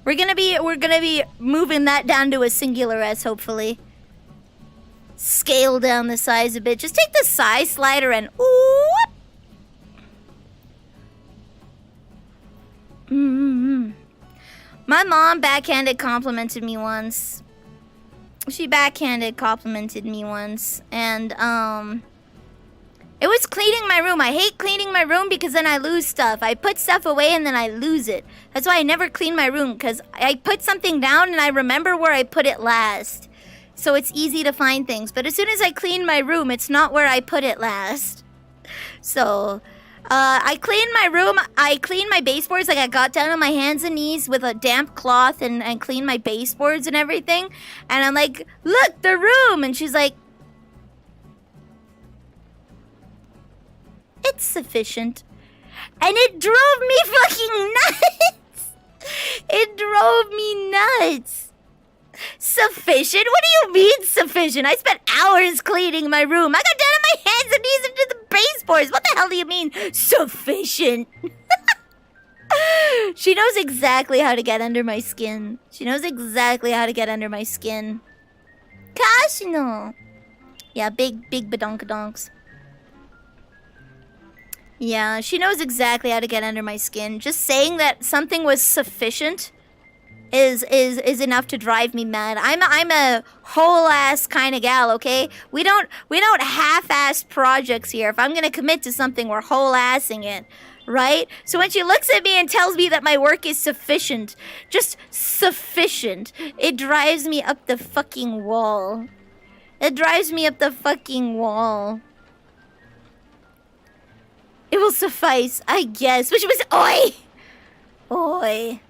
We're gonna be moving that down to a singular S, hopefully. Scale down the size a bit. Just take the size slider and whoop. My mom backhanded complimented me once. She backhanded complimented me once, and it was cleaning my room. I hate cleaning my room because then I lose stuff. I put stuff away and then I lose it. That's why I never clean my room, because I put something down and I remember where I put it last. So it's easy to find things. But as soon as I clean my room, it's not where I put it last. So I cleaned my room. I cleaned my baseboards. Like, I got down on my hands and knees with a damp cloth and cleaned my baseboards and everything. And I'm like, look, the room. And she's like, it's sufficient. And it drove me fucking nuts. It drove me nuts. Sufficient? What do you mean sufficient? I spent hours cleaning my room. I got down on my hands and knees into the baseboards. What the hell do you mean sufficient? She knows exactly how to get under my skin. She knows exactly how to get under my skin. Kashino. Yeah, big badonkadonks. Yeah, she knows exactly how to get under my skin. Just saying that something was sufficient is enough to drive me mad. I'm a whole ass kind of gal, okay? We don't half-ass projects here. If I'm gonna commit to something, we're whole assing it, right? So when she looks at me and tells me that my work is sufficient, just sufficient, it drives me up the fucking wall. It drives me up the fucking wall. It will suffice, I guess. Which was, oi! Oi.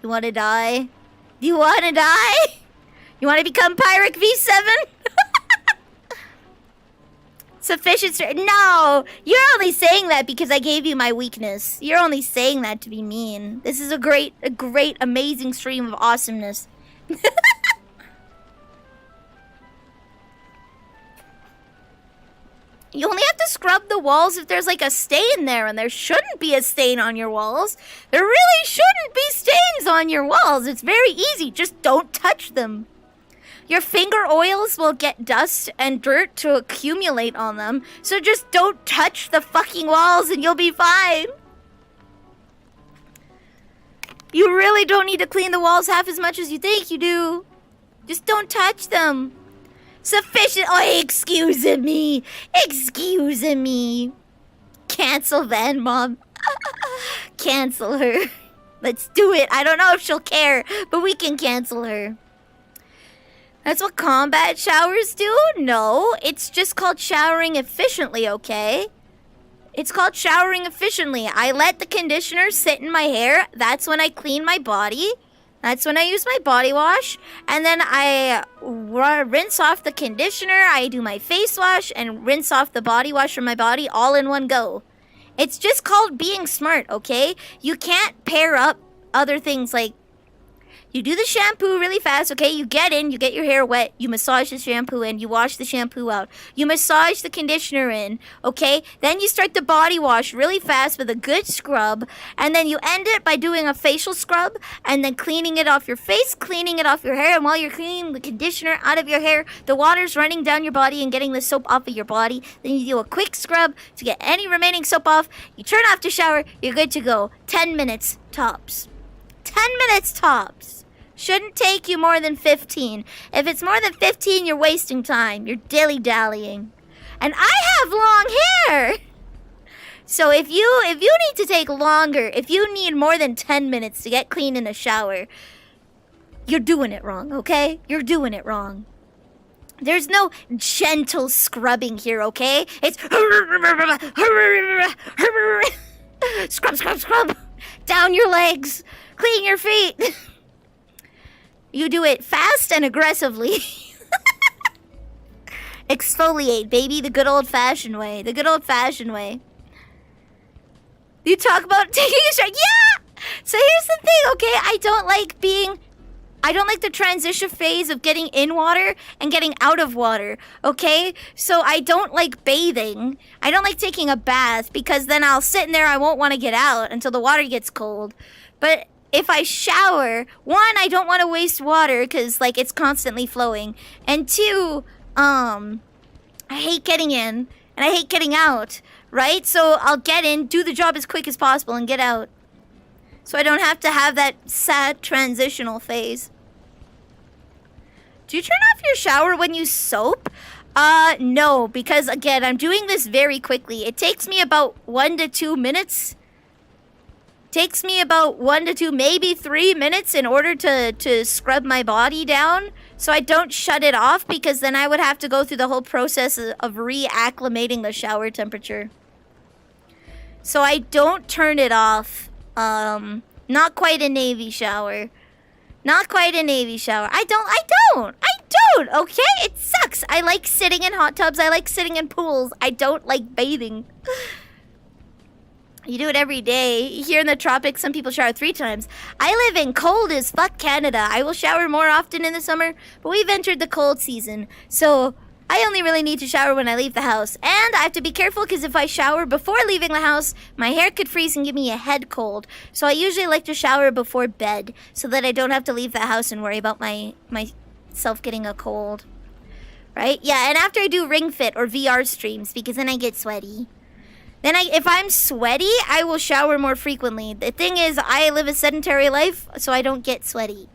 You wanna die? Do you wanna die? You wanna become Pyric V7? Sufficient. No! You're only saying that because I gave you my weakness. You're only saying that to be mean. This is a great, amazing stream of awesomeness. You only have to scrub the walls if there's like a stain there, and there shouldn't be a stain on your walls. There really shouldn't be stains on your walls. It's very easy. Just don't touch them. Your finger oils will get dust and dirt to accumulate on them, so just don't touch the fucking walls and you'll be fine. You really don't need to clean the walls half as much as you think you do. Just don't touch them. Sufficient. Oh, excuse me. Excuse me. Cancel Van Mom. Cancel her. Let's do it. I don't know if she'll care, but we can cancel her. That's what combat showers do? No, it's just called showering efficiently, okay? It's called showering efficiently. I let the conditioner sit in my hair. That's when I clean my body. That's when I use my body wash. And then I rinse off the conditioner. I do my face wash and rinse off the body wash from my body all in one go. It's just called being smart, okay? You can't pair up other things like you do the shampoo really fast, okay? You get in, you get your hair wet, you massage the shampoo in, you wash the shampoo out. You massage the conditioner in, okay? Then you start the body wash really fast with a good scrub, and then you end it by doing a facial scrub, and then cleaning it off your face, cleaning it off your hair, and while you're cleaning the conditioner out of your hair, the water's running down your body and getting the soap off of your body. Then you do a quick scrub to get any remaining soap off. You turn off the shower, you're good to go. 10 minutes tops. 10 minutes tops. Shouldn't take you more than 15. If it's more than 15, you're wasting time. You're dilly-dallying. And I have long hair! So if you need to take longer, if you need more than 10 minutes to get clean in a shower, you're doing it wrong, okay? You're doing it wrong. There's no gentle scrubbing here, okay? It's scrub, scrub, scrub. Down your legs. Clean your feet. You do it fast and aggressively. Exfoliate, baby, the good old-fashioned way. The good old-fashioned way. You talk about taking a shower. Yeah! So here's the thing, okay? I don't like the transition phase of getting in water and getting out of water, okay? So I don't like bathing. I don't like taking a bath because then I'll sit in there, I won't want to get out until the water gets cold. But if I shower, one, I don't want to waste water because, like, it's constantly flowing. And two, I hate getting in and I hate getting out, right? So I'll get in, do the job as quick as possible, and get out. So I don't have to have that sad transitional phase. Do you turn off your shower when you soap? No, because, again, I'm doing this very quickly. It takes me about 1 to 2 minutes. Takes me about 1 to 2, maybe 3 minutes in order to scrub my body down. So I don't shut it off because then I would have to go through the whole process of reacclimating the shower temperature. So I don't turn it off. Not quite a Navy shower. Not quite a Navy shower. I don't, okay? It sucks. I like sitting in hot tubs. I like sitting in pools. I don't like bathing. You do it every day. Here in the tropics, some people shower 3 times. I live in cold as fuck Canada. I will shower more often in the summer, but we've entered the cold season. So I only really need to shower when I leave the house. And I have to be careful because if I shower before leaving the house, my hair could freeze and give me a head cold. So I usually like to shower before bed so that I don't have to leave the house and worry about myself getting a cold. Right? Yeah, and after I do Ring Fit or VR streams because then I get sweaty. Then if I'm sweaty, I will shower more frequently. The thing is, I live a sedentary life, so I don't get sweaty.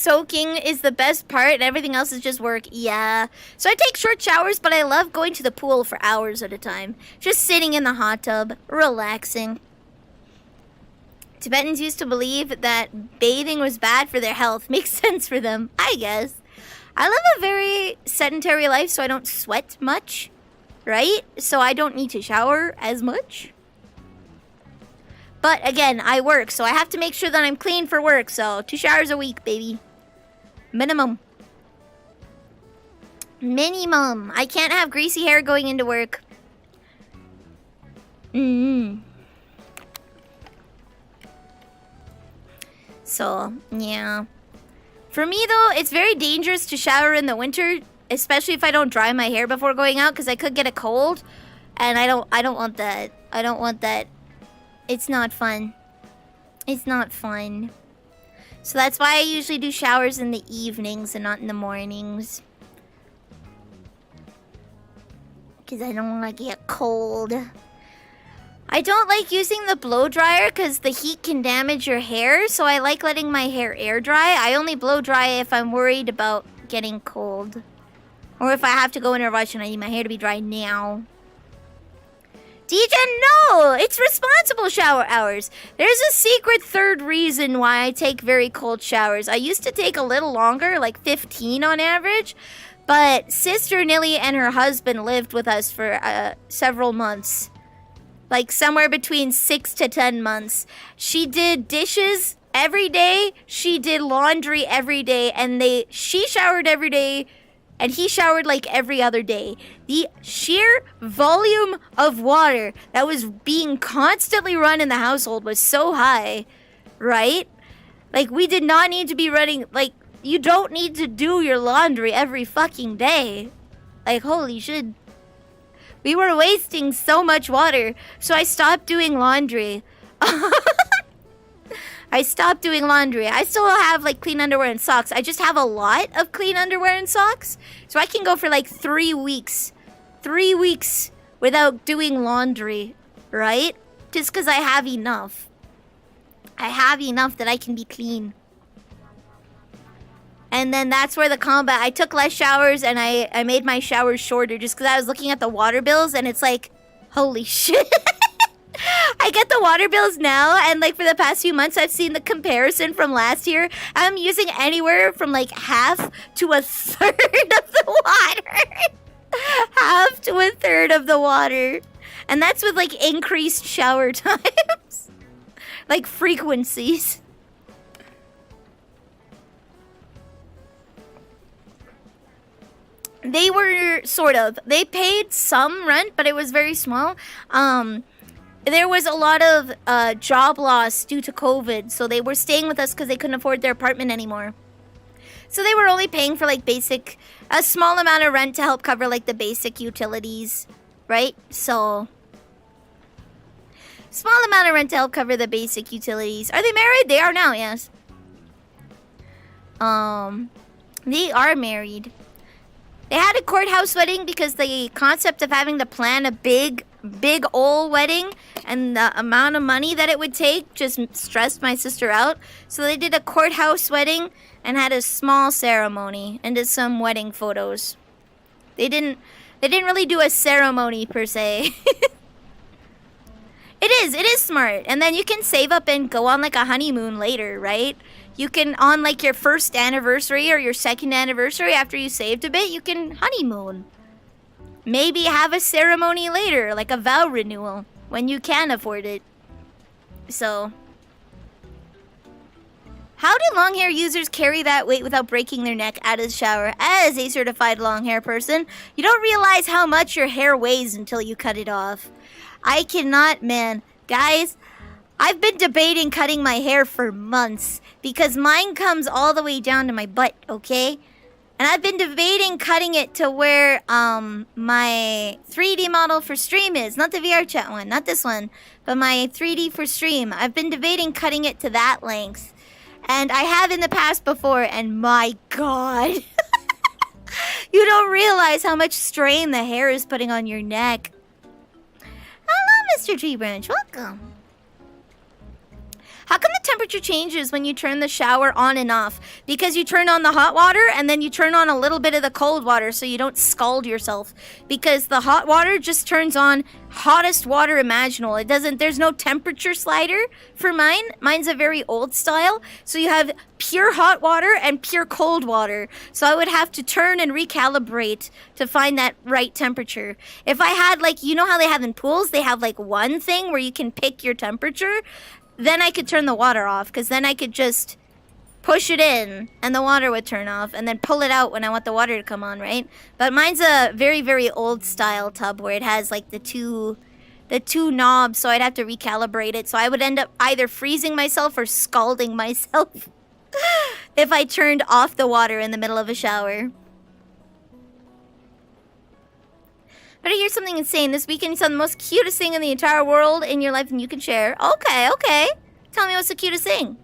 soaking is the best part and everything else is just work. Yeah. So I take short showers, but I love going to the pool for hours at a time. Just sitting in the hot tub, relaxing. Tibetans used to believe that bathing was bad for their health. Makes sense for them, I guess. I live a very sedentary life, so I don't sweat much, right? So I don't need to shower as much. But again, I work, so I have to make sure that I'm clean for work. So 2 showers a week, baby. Minimum. Minimum. I can't have greasy hair going into work. So, yeah. For me, though, it's very dangerous to shower in the winter, especially if I don't dry my hair before going out, because I could get a cold, and I don't want that. I don't want that. It's not fun. It's not fun. So that's why I usually do showers in the evenings and not in the mornings. Because I don't want to get cold. I don't like using the blow dryer because the heat can damage your hair. So I like letting my hair air dry. I only blow dry if I'm worried about getting cold. Or if I have to go in a rush and I need my hair to be dry now. Dejan, no! It's responsible shower hours. There's a secret third reason why I take very cold showers. I used to take a little longer, like 15 on average. But Sister Nilly and her husband lived with us for several months. Like somewhere between 6 to 10 months. She did dishes every day. She did laundry every day. And she showered every day. And he showered like every other day. The sheer volume of water that was being constantly run in the household was so high, right? Like, we did not need to be running, like, you don't need to do your laundry every fucking day. Like, holy shit. We were wasting so much water, so I stopped doing laundry. I stopped doing laundry. I still have like clean underwear and socks. I just have a lot of clean underwear and socks. So I can go for like 3 weeks. 3 weeks without doing laundry, right? Just because I have enough. I have enough that I can be clean. And then that's where the combat, I took less showers and I made my showers shorter just because I was looking at the water bills and it's like, holy shit. I get the water bills now, and like for the past few months, I've seen the comparison from last year. I'm using anywhere from like half to a third of the water. Half to a third of the water. And that's with like increased shower times. Like frequencies. They were sort of. They paid some rent, but it was very small. There was a lot of job loss due to COVID, so they were staying with us because they couldn't afford their apartment anymore. So they were only paying for like a small amount of rent to help cover like the basic utilities, right? So, small amount of rent to help cover the basic utilities. Are they married? They are now, yes. They are married. They had a courthouse wedding because the concept of having to plan a big old wedding and the amount of money that it would take just stressed my sister out. So they did a courthouse wedding and had a small ceremony and did some wedding photos. They didn't really do a ceremony per se. It is smart. And then you can save up and go on like a honeymoon later, right? You can, on like your first anniversary or your second anniversary after you saved a bit, you can honeymoon. Maybe have a ceremony later, like a vow renewal, when you can afford it. So, how do long hair users carry that weight without breaking their neck out of the shower? As a certified long hair person, you don't realize how much your hair weighs until you cut it off. I cannot, man. Guys, I've been debating cutting my hair for months because mine comes all the way down to my butt, okay? And I've been debating cutting it to where my 3D model for stream is. Not the VR chat one, not this one, but my 3D for stream. I've been debating cutting it to that length. And I have in the past before, and my god. You don't realize how much strain the hair is putting on your neck. Hello, Mr. Tree Branch. Welcome. How come the temperature changes when you turn the shower on and off. Because you turn on the hot water and then you turn on a little bit of the cold water so you don't scald yourself. Because the hot water just turns on hottest water imaginable. It doesn't, there's no temperature slider for mine. Mine's a very old style. So you have pure hot water and pure cold water. So I would have to turn and recalibrate to find that right temperature. If I had like, you know how they have in pools, they have like one thing where you can pick your temperature, then I could turn the water off, because then I could just push it in and the water would turn off, and then pull it out when I want the water to come on, right? But mine's a very, very old style tub where it has like the two knobs, so I'd have to recalibrate it. So I would end up either freezing myself or scalding myself if I turned off the water in the middle of a shower. But I hear something insane. This weekend you saw the most cutest thing in the entire world in your life and you can share. Okay, okay. Tell me what's the cutest thing.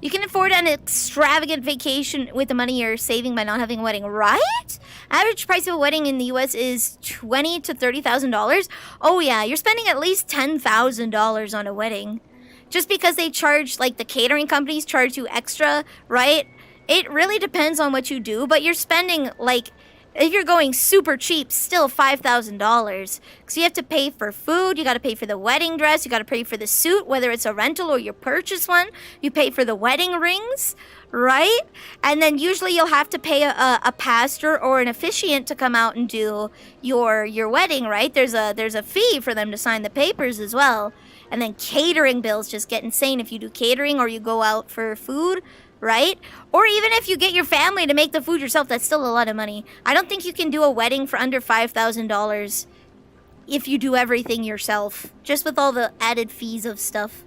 You can afford an extravagant vacation with the money you're saving by not having a wedding, right? Average price of a wedding in the US is $20,000 to $30,000. Oh yeah, you're spending at least $10,000 on a wedding. Just because they charge, like the catering companies charge you extra, right? It really depends on what you do, but you're spending like, if you're going super cheap, still $5,000. Because you have to pay for food, you got to pay for the wedding dress, you got to pay for the suit, whether it's a rental or you purchase one. You pay for the wedding rings, right? And then usually you'll have to pay a pastor or an officiant to come out and do your wedding, right? There's a fee for them to sign the papers as well. And then catering bills just get insane if you do catering or you go out for food, right? Or even if you get your family to make the food yourself, that's still a lot of money. I don't think you can do a wedding for under $5,000 if you do everything yourself, just with all the added fees of stuff.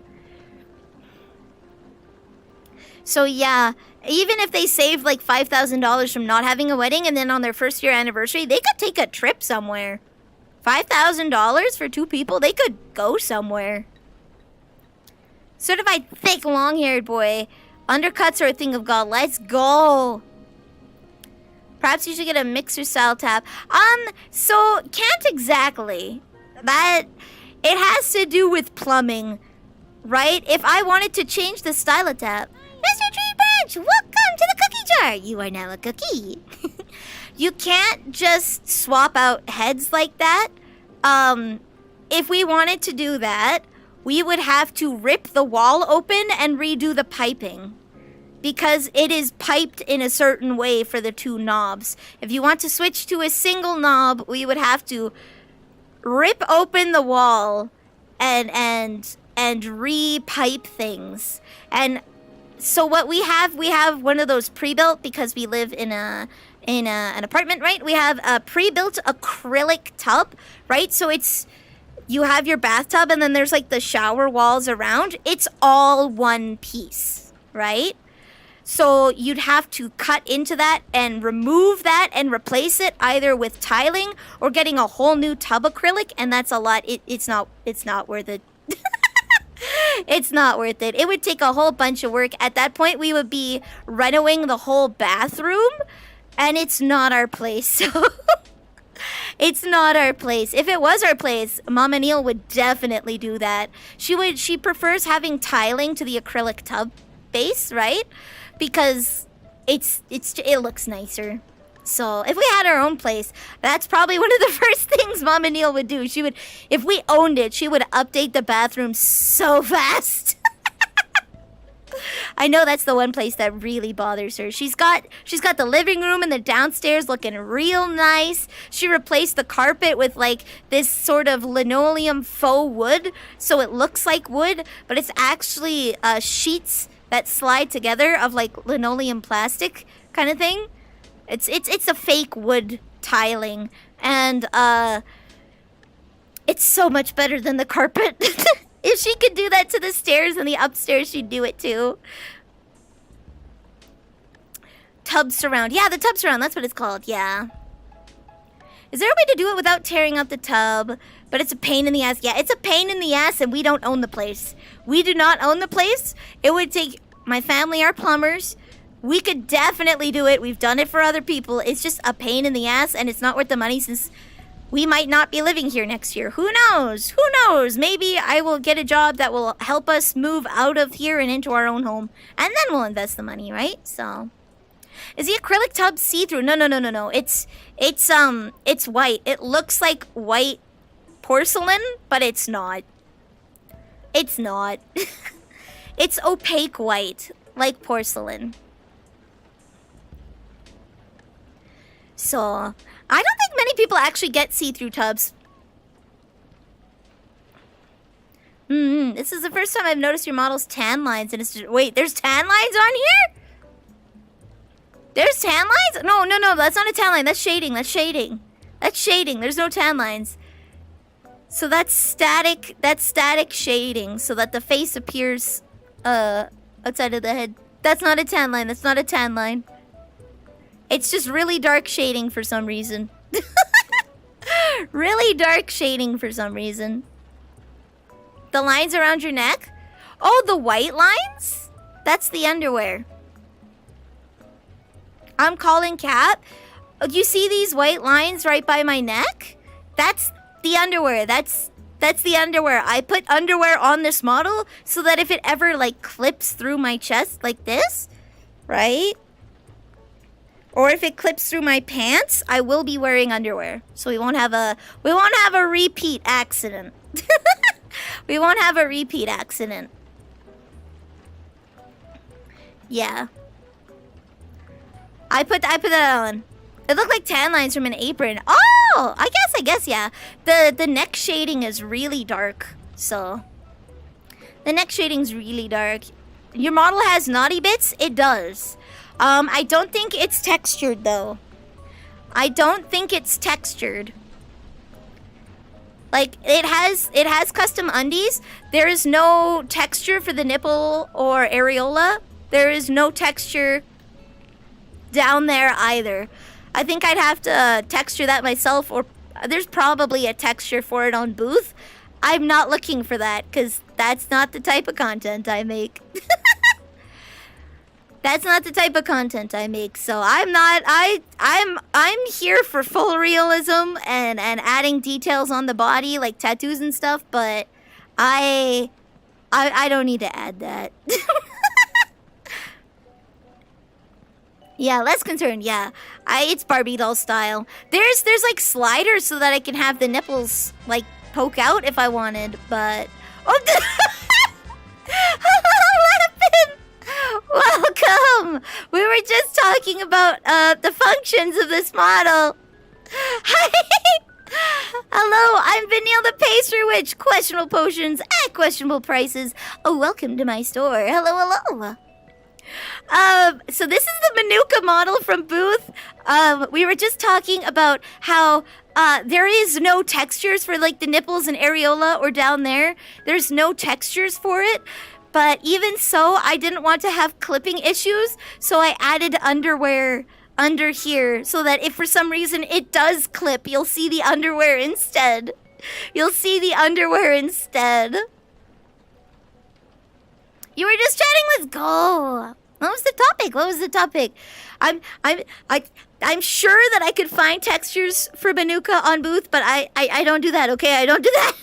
So yeah, even if they saved like $5,000 from not having a wedding and then on their first year anniversary, they could take a trip somewhere. $5,000 for two people, they could go somewhere. Certified thick long-haired boy. Undercuts are a thing of God. Let's go. Perhaps you should get a mixer style tap. So can't exactly. That it has to do with plumbing, right? If I wanted to change the style of tap, Mr. Tree Branch, welcome to the cookie jar. You are now a cookie. You can't just swap out heads like that. If we wanted to do that, we would have to rip the wall open and redo the piping. Because it is piped in a certain way for the two knobs. If you want to switch to a single knob, we would have to rip open the wall and re-pipe things. And so what we have one of those pre-built, because we live in an apartment, right? We have a pre-built acrylic tub, right? So you have your bathtub and then there's like the shower walls around. It's all one piece, right? So you'd have to cut into that and remove that and replace it either with tiling or getting a whole new tub acrylic, and that's a lot. It's not worth it. It's not worth it. It would take a whole bunch of work. At that point, we would be renovating the whole bathroom, and it's not our place. So it's not our place. If it was our place, Mama Neil would definitely do that. She prefers having tiling to the acrylic tub base, right? Because it looks nicer. So if we had our own place, that's probably one of the first things Mama Neil would do. She would, if we owned it, she would update the bathroom so fast. I know that's the one place that really bothers her. She's got the living room and the downstairs looking real nice. She replaced the carpet with like this sort of linoleum faux wood, so it looks like wood, but it's actually sheets that slide together of like linoleum plastic kind of thing. It's a fake wood tiling, and it's so much better than the carpet. If she could do that to the stairs and the upstairs, she'd do it too. Tub surround. Yeah, the tub surround, that's what it's called, yeah. Is there a way to do it without tearing up the tub? But it's a pain in the ass. Yeah, it's a pain in the ass, and we don't own the place. We do not own the place. It would take my family, our plumbers. We could definitely do it. We've done it for other people. It's just a pain in the ass, and it's not worth the money since we might not be living here next year. Who knows? Who knows? Maybe I will get a job that will help us move out of here and into our own home. And then we'll invest the money, right? So, is the acrylic tub see-through? No. It's white. It looks like white porcelain, but it's not. It's not. It's opaque white, like porcelain. So, I don't think many people actually get see-through tubs. This is the first time I've noticed your model's tan lines, and it's just, wait, there's tan lines on here? There's tan lines? No, that's not a tan line. That's shading. That's shading. There's no tan lines. So that's static shading so that the face appears outside of the head. That's not a tan line. That's not a tan line. It's just really dark shading for some reason. Really dark shading for some reason. The lines around your neck? Oh, the white lines? That's the underwear. I'm calling Cap. You see these white lines right by my neck? That's the underwear. That's the underwear. I put underwear on this model so that if it ever like clips through my chest like this, right? Or if it clips through my pants, I will be wearing underwear. So we won't have a repeat accident. We won't have a repeat accident. Yeah. I put that on. It looked like tan lines from an apron. Oh, I guess, yeah. The neck shading is really dark. So, the neck shading's really dark. Your model has naughty bits? It does. I don't think it's textured, though. I don't think it's textured. Like, it has custom undies. There is no texture for the nipple or areola. There is no texture down there either. I think I'd have to texture that myself, or there's probably a texture for it on Booth. I'm not looking for that because that's not the type of content I make. That's not the type of content I make. So I'm here for full realism and adding details on the body like tattoos and stuff, but I don't need to add that. Yeah, less concerned. Yeah, it's Barbie doll style. There's like sliders so that I can have the nipples like poke out if I wanted, but welcome. We were just talking about the functions of this model. Hi. Hello, I'm Vanille the Pastry Witch. Questionable potions at questionable prices. Oh, welcome to my store. Hello. So this is the Manuka model from Booth. We were just talking about how there is no textures for like the nipples and areola or down there. There's no textures for it. But even so, I didn't want to have clipping issues, so I added underwear under here so that if for some reason it does clip, you'll see the underwear instead. You'll see the underwear instead. You were just chatting, let's go. What was the topic? I'm sure that I could find textures for Manuka on Booth, but I don't do that, okay? I don't do that.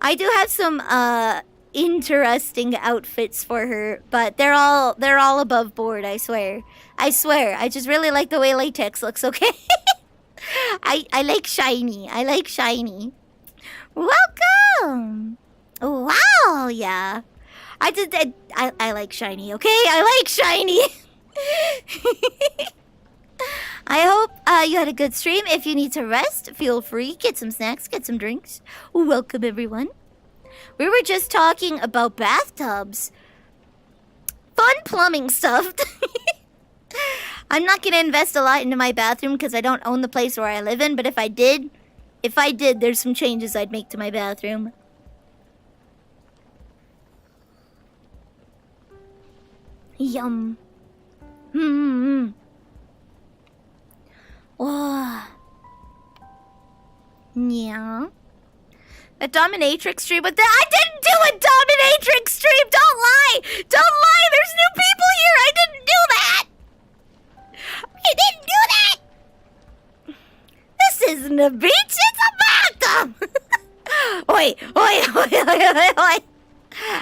I do have some interesting outfits for her, but they're all above board, I swear. I just really like the way latex looks, okay? I like shiny. Welcome. Wow, yeah. I like shiny, okay? I like shiny. I hope you had a good stream. If you need to rest, feel free. Get some snacks, get some drinks. Welcome, everyone. We were just talking about bathtubs. Fun plumbing stuff. I'm not going to invest a lot into my bathroom because I don't own the place where I live in, but if I did, there's some changes I'd make to my bathroom. Yum. Oh. Yeah. A dominatrix stream, but I didn't do a dominatrix stream. Don't lie. There's new people here. I didn't do that. This This isn't a beach, it's a bathtub! Oi, oi, oi, oi, oi, oi!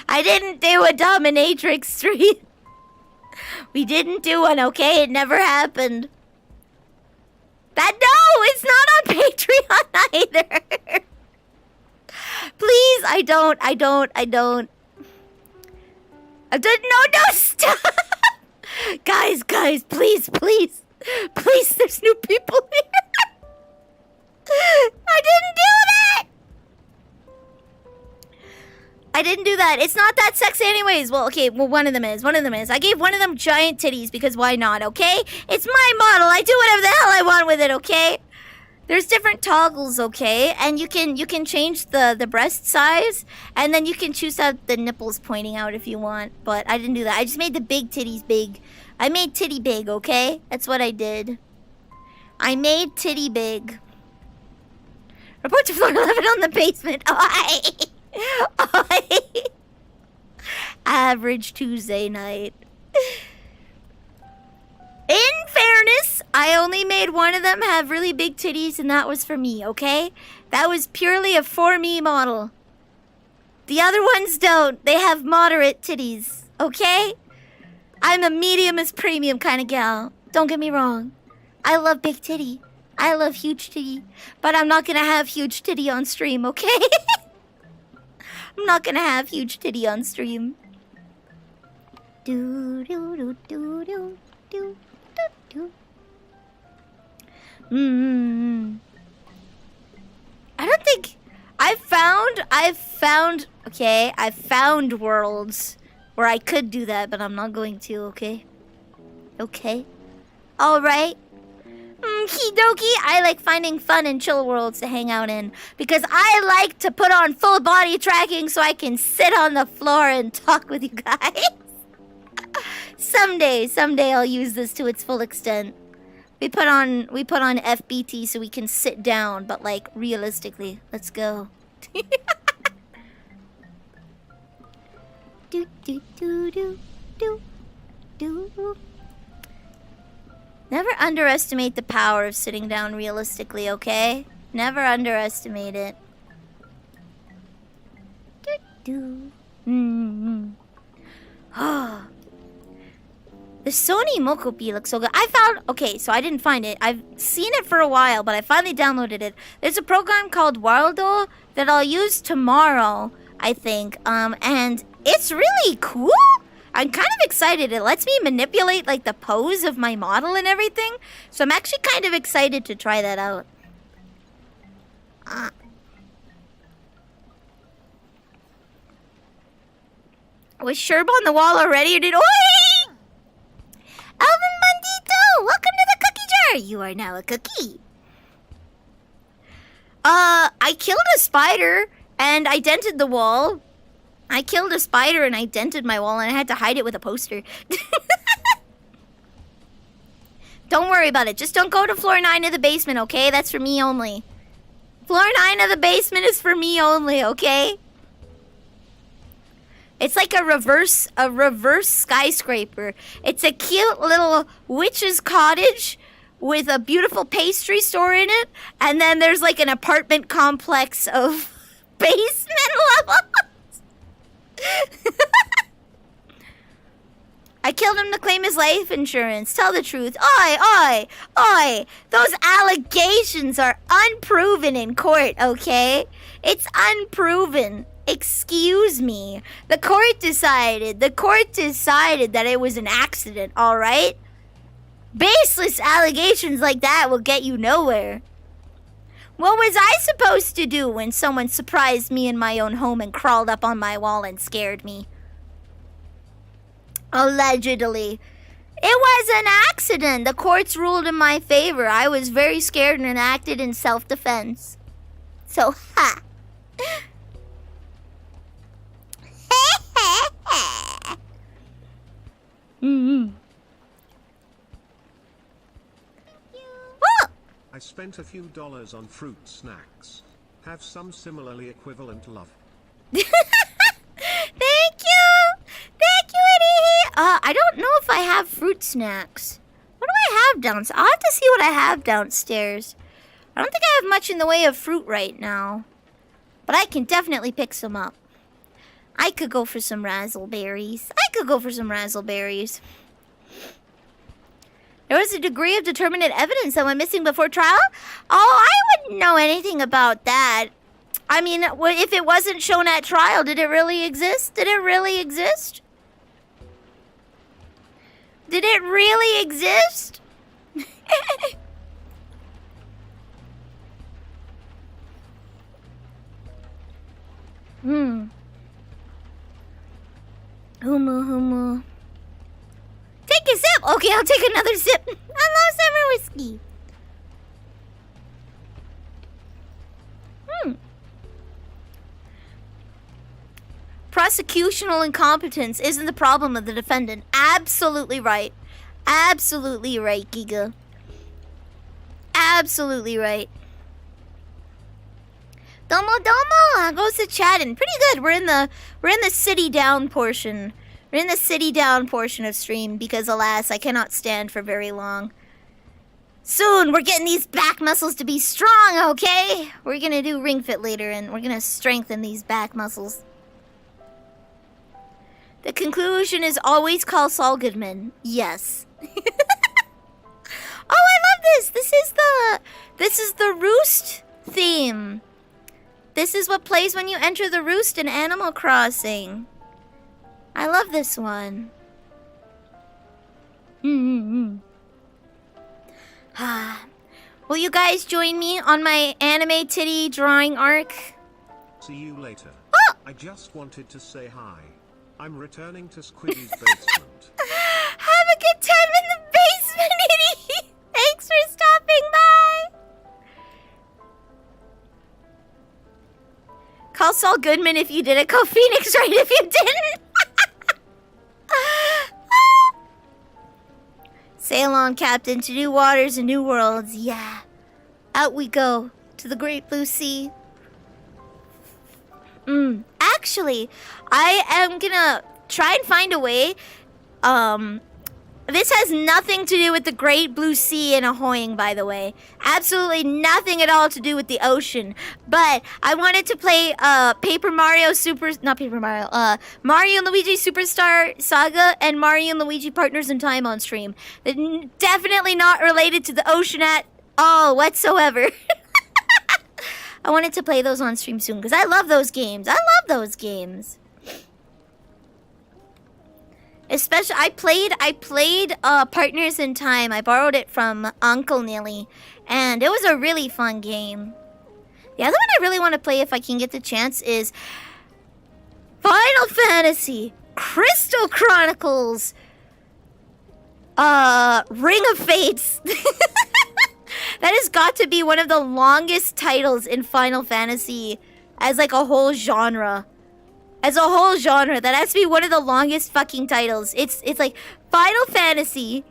I didn't do a dominatrix stream. We didn't do one, okay? It never happened. That, no, it's not on Patreon either. Please, I don't. No, stop! Guys, please. Please, there's new people here. I didn't do that. It's not that sexy anyways. Well, okay, one of them is. I gave one of them giant titties because why not, okay? It's my model. I do whatever the hell I want with it, okay? There's different toggles, okay? And you can change the breast size, and then you can choose to have the nipples pointing out if you want. But I didn't do that. I just made the big titties big. I made titty big, okay? That's what I did. I made titty big. Report to floor 11 on the basement. Oi! Average Tuesday night. In fairness, I only made one of them have really big titties, and that was for me, okay? That was purely a for me model. The other ones don't. They have moderate titties, okay? I'm a medium as premium kind of gal. Don't get me wrong. I love big titty. I love huge titty. But I'm not gonna have huge titty on stream, okay? I'm not gonna have huge titty on stream. Do do do do do do do do. I don't think I've found worlds where I could do that, but I'm not going to, okay? Okay. Alright. Kidoki, I like finding fun and chill worlds to hang out in because I like to put on full body tracking so I can sit on the floor and talk with you guys. Someday I'll use this to its full extent. We put on FBT so we can sit down, but like realistically. Let's go. Do do do do do do. Never underestimate the power of sitting down realistically, okay? Never underestimate it. Do do. Oh. The Sony Mokopi looks so good. Okay, so I didn't find it. I've seen it for a while, but I finally downloaded it. There's a program called Waldo that I'll use tomorrow, I think. And it's really cool. I'm kind of excited. It lets me manipulate like the pose of my model and everything. So I'm actually kind of excited to try that out. Was Sherb on the wall already or did... Oi! Alvin Bandito! Welcome to the cookie jar! You are now a cookie. I killed a spider and I dented the wall. I killed a spider and I dented my wall and I had to hide it with a poster. Don't worry about it. Just don't go to floor 9 of the basement, okay? That's for me only. Floor 9 of the basement is for me only, okay? It's like a reverse skyscraper. It's a cute little witch's cottage with a beautiful pastry store in it. And then there's like an apartment complex of basement levels. I killed him to claim his life insurance. Tell the truth. Oi. Those allegations are unproven in court, okay? It's unproven. Excuse me. The court decided that it was an accident, alright? Baseless allegations like that will get you nowhere. What was I supposed to do when someone surprised me in my own home and crawled up on my wall and scared me? Allegedly. It was an accident. The courts ruled in my favor. I was very scared and acted in self-defense. So, ha! I spent a few dollars on fruit snacks. Have some similarly equivalent love. Thank you, Eddie. I don't know if I have fruit snacks. What do I have downstairs? I'll have to see what I have downstairs. I don't think I have much in the way of fruit right now. But I can definitely pick some up. I could go for some razzleberries. There was a degree of determinate evidence that went missing before trial? Oh, I wouldn't know anything about that. I mean, if it wasn't shown at trial, did it really exist? Did it really exist? Did it really exist? Humu. Take a sip. Okay, I'll take another sip. I love summer whiskey. Prosecutional incompetence isn't the problem of the defendant. Absolutely right. Absolutely right, Giga. Absolutely right. Domo, how goes the chatting? Pretty good. We're in the city down portion. We're in the city down portion of stream because, alas, I cannot stand for very long. Soon, we're getting these back muscles to be strong, okay? We're gonna do ring fit later, and we're gonna strengthen these back muscles. The conclusion is always call Saul Goodman. Yes. Oh, I love this. This is the roost theme. This is what plays when you enter the roost in Animal Crossing. I love this one. Will you guys join me on my anime titty drawing arc? See you later. Oh! I just wanted to say hi. I'm returning to Squiddy's basement. Have a good time in the basement, Itty. Thanks for stopping by. Call Saul Goodman if you did it. Call Phoenix right if you didn't. Sail on, Captain, to new waters and new worlds. Yeah. Out we go to the great blue sea. Actually, I am gonna try and find a way. This has nothing to do with the great blue sea and ahoying, by the way. Absolutely nothing at all to do with the ocean. But I wanted to play Mario and Luigi Superstar Saga and Mario and Luigi Partners in Time on stream. They're definitely not related to the ocean at all whatsoever. I wanted to play those on stream soon because I love those games. Especially, I played Partners in Time. I borrowed it from Uncle Nilly, and it was a really fun game. The other one I really want to play if I can get the chance is Final Fantasy Crystal Chronicles Ring of Fates. That has got to be one of the longest titles in Final Fantasy as like a whole genre. That has to be one of the longest fucking titles. It's like Final Fantasy,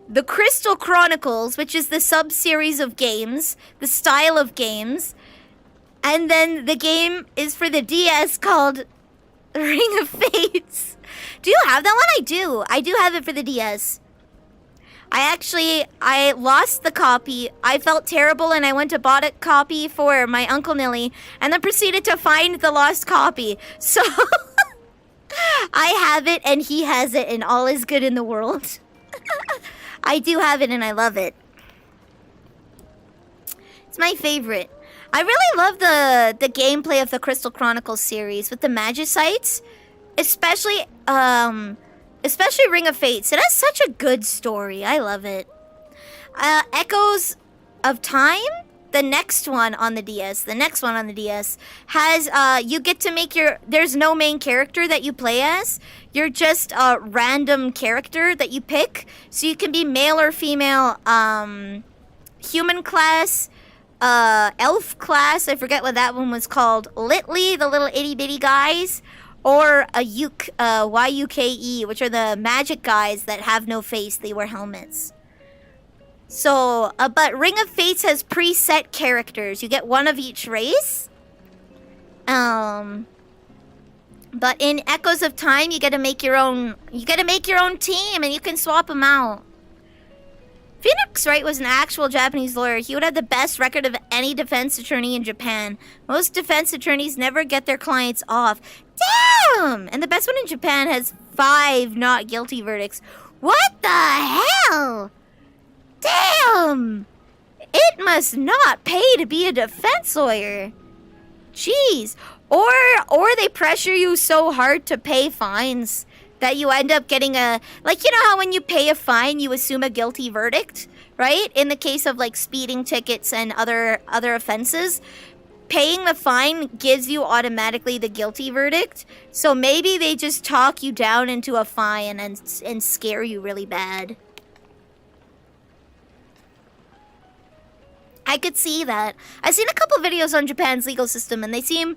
the Crystal Chronicles, which is the sub-series of games, the style of games, and then the game is for the DS called Ring of Fates. Do you have that one? I do. I do have it for the DS. I lost the copy. I felt terrible and I went to bought a copy for my Uncle Nilly and then proceeded to find the lost copy. So I have it and he has it and all is good in the world. I do have it and I love it. It's my favorite. I really love the gameplay of the Crystal Chronicles series with the Magicites, especially Ring of Fates. It has such a good story. I love it. Echoes of Time, the next one on the DS, has, you get to make there's no main character that you play as. You're just a random character that you pick. So you can be male or female, human class, elf class, I forget what that one was called, Litly, the little itty bitty guys, or a YUKE, which are the magic guys that have no face. They wear helmets. So, but Ring of Fates has preset characters. You get one of each race. But in Echoes of Time, you get to make your own. You get to make your own team, and you can swap them out. Phoenix Wright was an actual Japanese lawyer. He would have the best record of any defense attorney in Japan. Most defense attorneys never get their clients off. Damn! And the best one in Japan has 5 not guilty verdicts. What the hell? Damn! It must not pay to be a defense lawyer. Jeez. Or they pressure you so hard to pay fines that you end up getting a... Like, you know how when you pay a fine, you assume a guilty verdict, right? In the case of, like, speeding tickets and other offenses, paying the fine gives you automatically the guilty verdict. So maybe they just talk you down into a fine and scare you really bad. I could see that. I've seen a couple videos on Japan's legal system, and they seem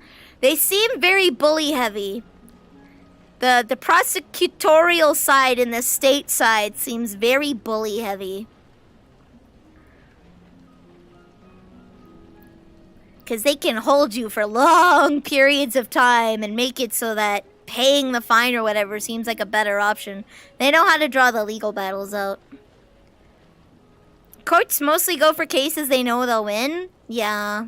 very bully heavy. The prosecutorial side and the state side seems very bully heavy. Because they can hold you for long periods of time and make it so that paying the fine or whatever seems like a better option. They know how to draw the legal battles out. Courts mostly go for cases they know they'll win. Yeah.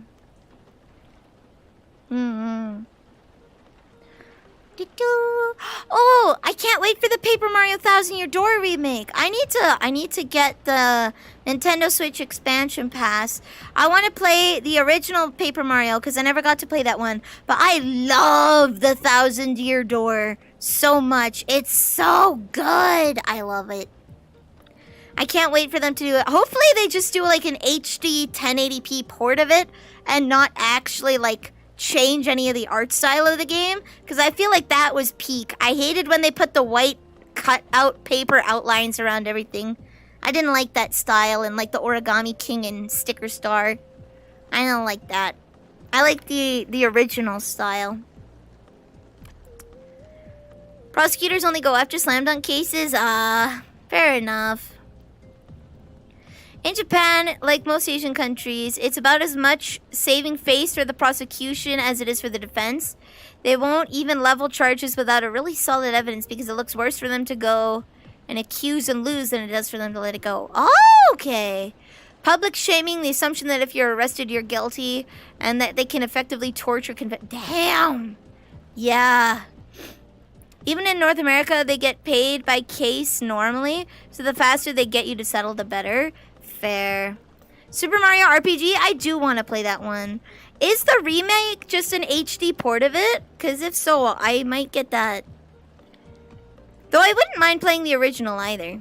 Oh, I can't wait for the Paper Mario 1000-Year Door remake. I need to get the Nintendo Switch expansion pass. I want to play the original Paper Mario because I never got to play that one. But I love the 1000-Year Door so much. It's so good. I love it. I can't wait for them to do it. Hopefully they just do like an HD 1080p port of it and not actually like change any of the art style of the game, because I feel like that was peak. I hated when they put the white cut out paper outlines around everything. I didn't like that style and like the Origami King and Sticker Star. I don't like that. I like the original style. Prosecutors only go after slam dunk cases. Fair enough. In Japan, like most Asian countries, it's about as much saving face for the prosecution as it is for the defense. They won't even level charges without a really solid evidence because it looks worse for them to go and accuse and lose than it does for them to let it go. Oh, okay. Public shaming, the assumption that if you're arrested, you're guilty, and that they can effectively torture, Damn! Yeah. Even in North America, they get paid by case normally, so the faster they get you to settle, the better. Fair. Super Mario RPG, I do want to play that one. Is the remake just an HD port of it? Because if so, I might get that. Though I wouldn't mind playing the original either.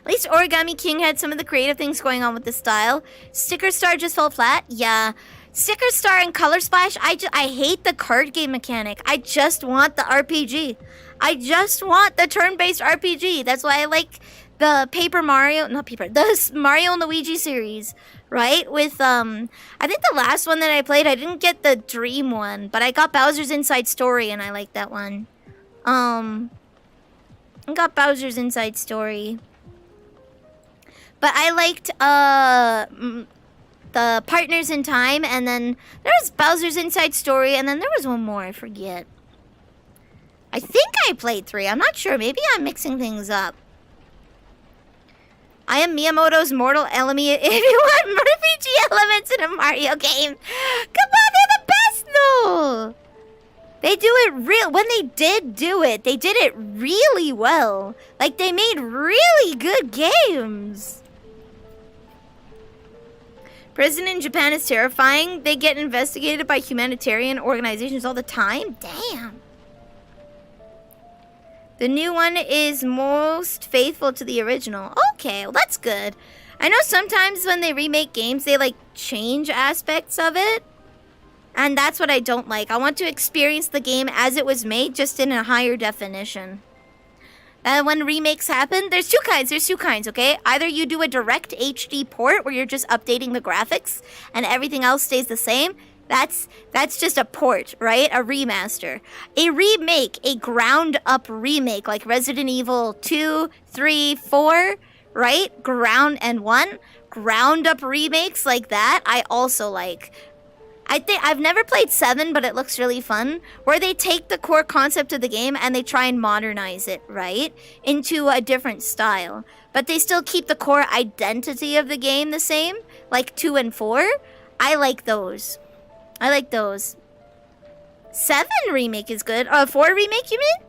At least Origami King had some of the creative things going on with the style. Sticker Star just fell flat? Yeah. Sticker Star and Color Splash, I hate the card game mechanic. I just want the RPG. I just want the turn-based RPG. That's why I like the the Mario and Luigi series, right? With, I think the last one that I played, I didn't get the Dream one, but I got Bowser's Inside Story, and I like that one. I got Bowser's Inside Story. But I liked, the Partners in Time, and then there was Bowser's Inside Story, and then there was one more, I forget. I think I played 3. I'm not sure. Maybe I'm mixing things up. I am Miyamoto's mortal enemy if you want RPG elements in a Mario game. Come on, they're the best, though. They do it when they did do it, they did it really well. Like, they made really good games. Prison in Japan is terrifying. They get investigated by humanitarian organizations all the time. Damn. The new one is most faithful to the original. Okay, well that's good. I know sometimes when they remake games, they like change aspects of it. And that's what I don't like. I want to experience the game as it was made, just in a higher definition. When remakes happen, there's two kinds, okay? Either you do a direct HD port where you're just updating the graphics and everything else stays the same. That's just a port, right? A remaster. A remake, a ground-up remake, like Resident Evil 2, 3, 4, right? Ground-up remakes like that, I also like. I think I've never played 7, but it looks really fun. Where they take the core concept of the game and they try and modernize it, right? Into a different style. But they still keep the core identity of the game the same. Like 2 and 4. I like those. I like those. 7 remake is good. 4 remake, you mean?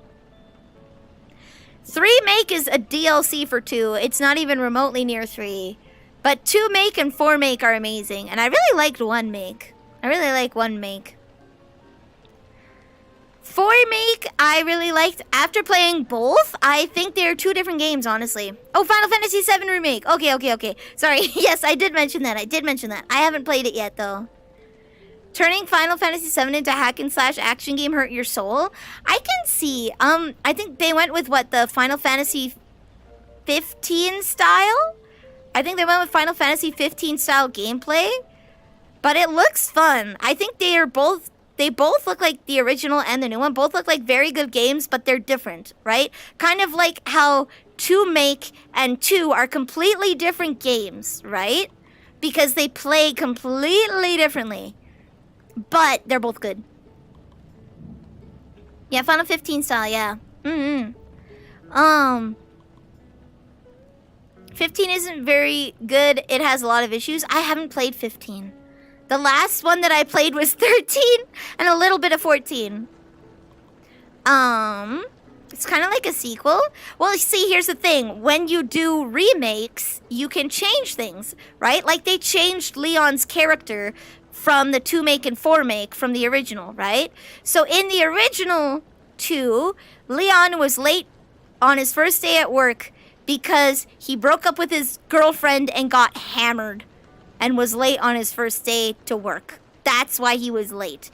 3 make is a DLC for 2. It's not even remotely near 3. But 2 make and 4 make are amazing. And I really liked 1 make. I really like 1 make. 4 make, I really liked. After playing both, I think they're 2 different games, honestly. Oh, Final Fantasy VII Remake. Okay. Sorry. Yes, I did mention that. I haven't played it yet, though. Turning Final Fantasy VII into hack and slash action game hurt your soul? I can see. I think they went with what, the Final Fantasy 15 style? I think they went with Final Fantasy 15 style gameplay. But it looks fun. I think they both look like the original and the new one. Both look like very good games, but they're different, right? Kind of like how 2 make and 2 are completely different games, right? Because they play completely differently. But they're both good. Yeah, Final 15 style, yeah. 15 isn't very good. It has a lot of issues. I haven't played 15. The last one that I played was 13 and a little bit of 14. It's kind of like a sequel. Well, see, here's the thing. When you do remakes, you can change things, right? Like they changed Leon's character from the 2 make and 4 make from the original, right? So in the original 2, Leon was late on his first day at work because he broke up with his girlfriend and got hammered and was late on his first day to work. That's why he was late.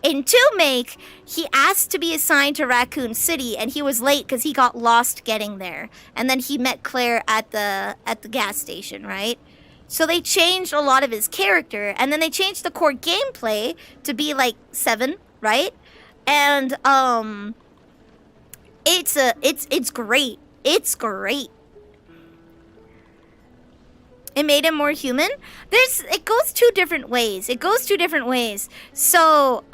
In 2 make, he asked to be assigned to Raccoon City and he was late because he got lost getting there. And then he met Claire at the gas station, right? So they changed a lot of his character, and then they changed the core gameplay to be like 7, right? And it's great. It's great. It made him more human. It goes 2 different ways. So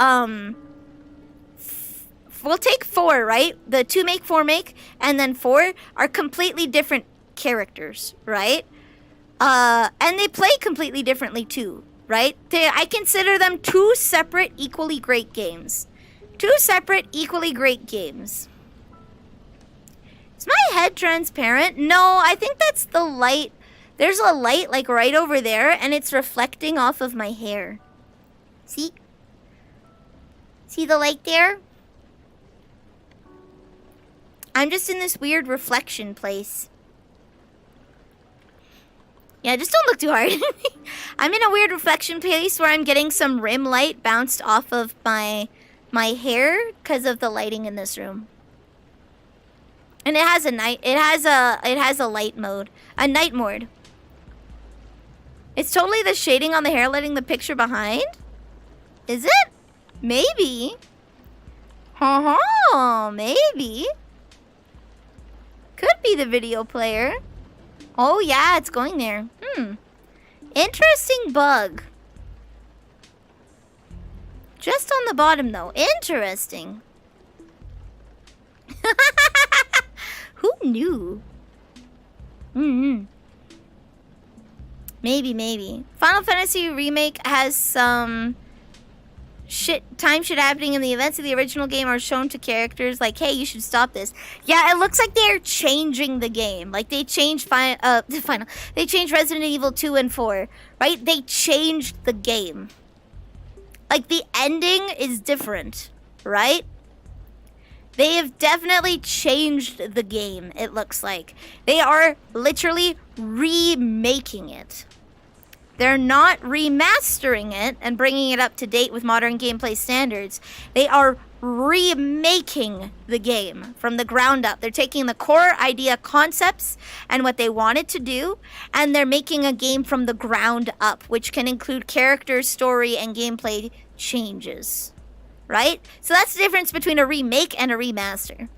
we'll take 4, right? The 2 make, 4 make, and then 4 are completely different characters, right? And they play completely differently too, right? I consider them 2 separate, equally great games. 2 separate, equally great games. Is my head transparent? No, I think that's the light. There's a light like right over there, and it's reflecting off of my hair. See? See the light there? I'm just in this weird reflection place. Yeah, just don't look too hard. I'm in a weird reflection place where I'm getting some rim light bounced off of my hair because of the lighting in this room. And it has a light mode, a night mode. It's totally the shading on the hair letting the picture behind. Is it? Maybe. Maybe. Could be the video player. Oh, yeah, it's going there. Interesting bug. Just on the bottom, though. Interesting. Who knew? Maybe. Final Fantasy Remake has some time shit happening in the events of the original game are shown to characters like, hey, you should stop this. Yeah, it looks like they're changing the game. Like they changed they changed Resident Evil 2 and 4, right? They changed the game. Like the ending is different, right? They have definitely changed the game, it looks like. They are literally remaking it. They're not remastering it and bringing it up to date with modern gameplay standards. They are remaking the game from the ground up. They're taking the core idea concepts and what they wanted to do, and they're making a game from the ground up, which can include character, story, and gameplay changes. Right? So that's the difference between a remake and a remaster.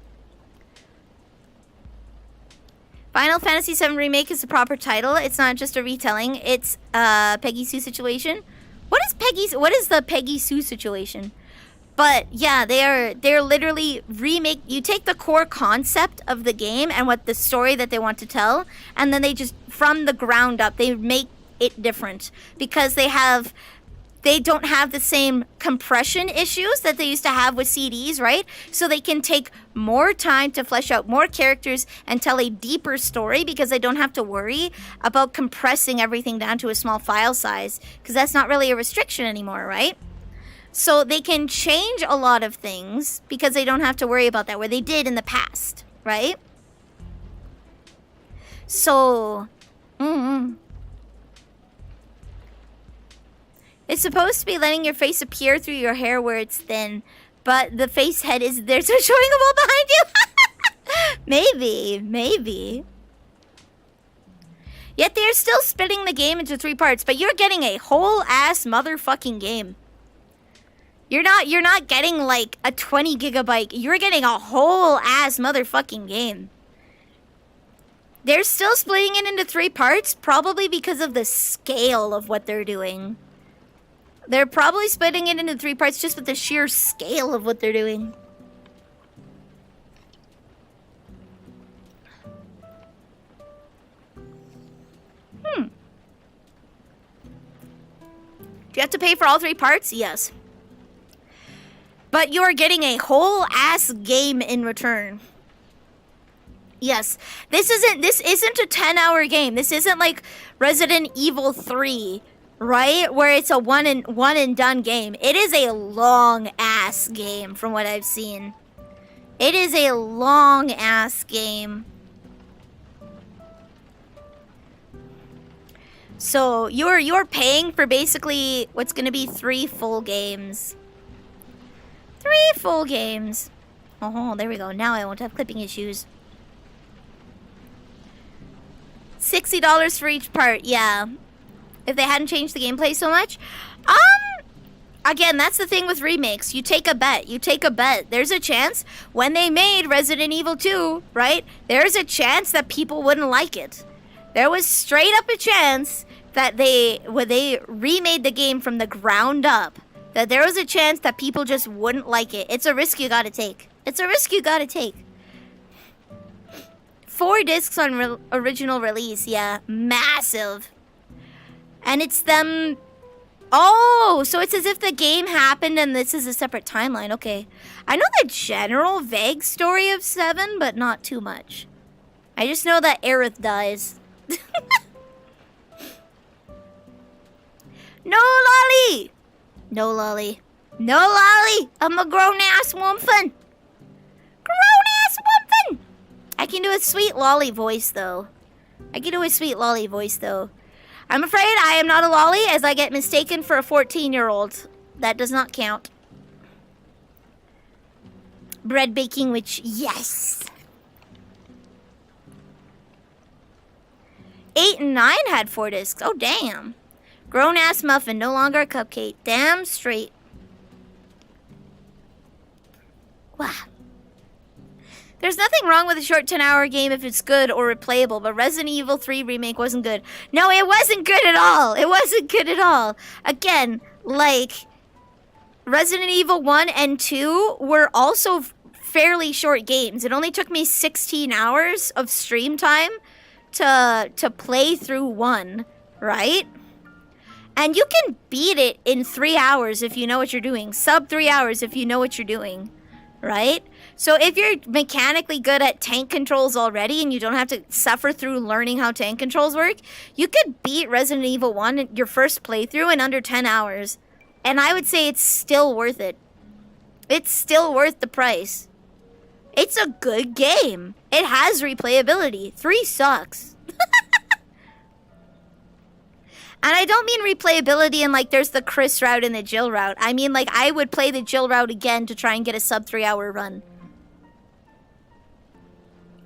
Final Fantasy VII Remake is the proper title. It's not just a retelling. It's a Peggy Sue situation. What is the Peggy Sue situation? But yeah, they're literally you take the core concept of the game and what the story that they want to tell, and then they just from the ground up they make it different because they don't have the same compression issues that they used to have with CDs, right? So they can take more time to flesh out more characters and tell a deeper story because they don't have to worry about compressing everything down to a small file size because that's not really a restriction anymore, right? So they can change a lot of things because they don't have to worry about that where they did in the past, right? So, it's supposed to be letting your face appear through your hair where it's thin, but the face head is there, so showing them all behind you. Maybe. Yet they're still splitting the game into 3 parts, but you're getting a whole ass motherfucking game. You're not getting like a 20 gigabyte. You're getting a whole ass motherfucking game. They're still splitting it into 3 parts, probably because of the scale of what they're doing. They're probably splitting it into 3 parts just with the sheer scale of what they're doing. Do you have to pay for all 3 parts? Yes. But you're getting a whole ass game in return. Yes. This isn't a 10-hour game. This isn't like Resident Evil 3. Right? Where it's a one and done game. It is a long ass game from what I've seen. It is a long ass game. So you're paying for basically what's gonna be 3 full games. 3 full games. Oh, there we go. Now I won't have clipping issues. $60 for each part, yeah. If they hadn't changed the gameplay so much. Again, that's the thing with remakes. You take a bet. There's a chance when they made Resident Evil 2, right? There's a chance that people wouldn't like it. There was straight up a chance that when they remade the game from the ground up, that there was a chance that people just wouldn't like it. It's a risk you gotta take. 4 discs on original release, yeah. Massive. And it's them... Oh, so it's as if the game happened and this is a separate timeline. Okay. I know the general vague story of 7, but not too much. I just know that Aerith dies. No lolly! No lolly. I'm a grown-ass woman. I can do a sweet lolly voice, though. I'm afraid I am not a lolly as I get mistaken for a 14-year-old. That does not count. Bread baking, which, yes. 8 and 9 had 4 discs. Oh, damn. Grown-ass muffin, no longer a cupcake. Damn straight. Wow. There's nothing wrong with a short 10-hour game if it's good or replayable, but Resident Evil 3 Remake wasn't good. No, it wasn't good at all. Again, like, Resident Evil 1 and 2 were also fairly short games. It only took me 16 hours of stream time to play through 1, right? And you can beat it in 3 hours if you know what you're doing. Sub 3 hours if you know what you're doing, right? So if you're mechanically good at tank controls already and you don't have to suffer through learning how tank controls work, you could beat Resident Evil 1 in your first playthrough in under 10 hours. And I would say it's still worth it. It's still worth the price. It's a good game. It has replayability. 3 sucks. And I don't mean replayability and like there's the Chris route and the Jill route. I mean like I would play the Jill route again to try and get a sub 3 hour run.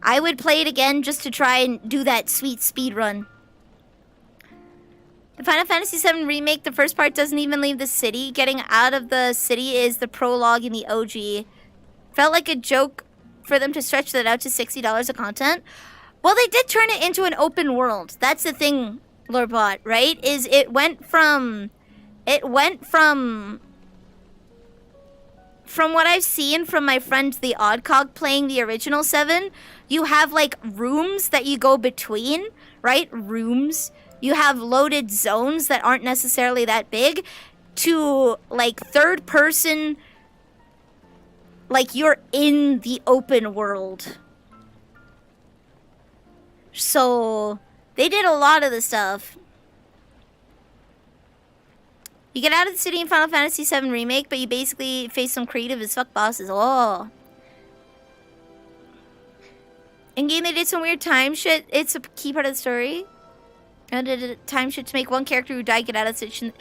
I would play it again just to try and do that sweet speed run. The Final Fantasy VII Remake, the first part doesn't even leave the city. Getting out of the city is the prologue in the OG. Felt like a joke for them to stretch that out to $60 of content. Well, they did turn it into an open world. That's the thing, Lorbot, right? Is it went from It went from what I've seen from my friend the Oddcog playing the original 7, you have like rooms that you go between, right? Rooms. You have loaded zones that aren't necessarily that big, to like third person, like you're in the open world. So they did a lot of the stuff. You get out of the city in Final Fantasy VII Remake, but you basically face some creative as fuck bosses. Oh. In game, they did some weird time shit. It's a key part of the story. And did time shit to make one character who died get out of the situation.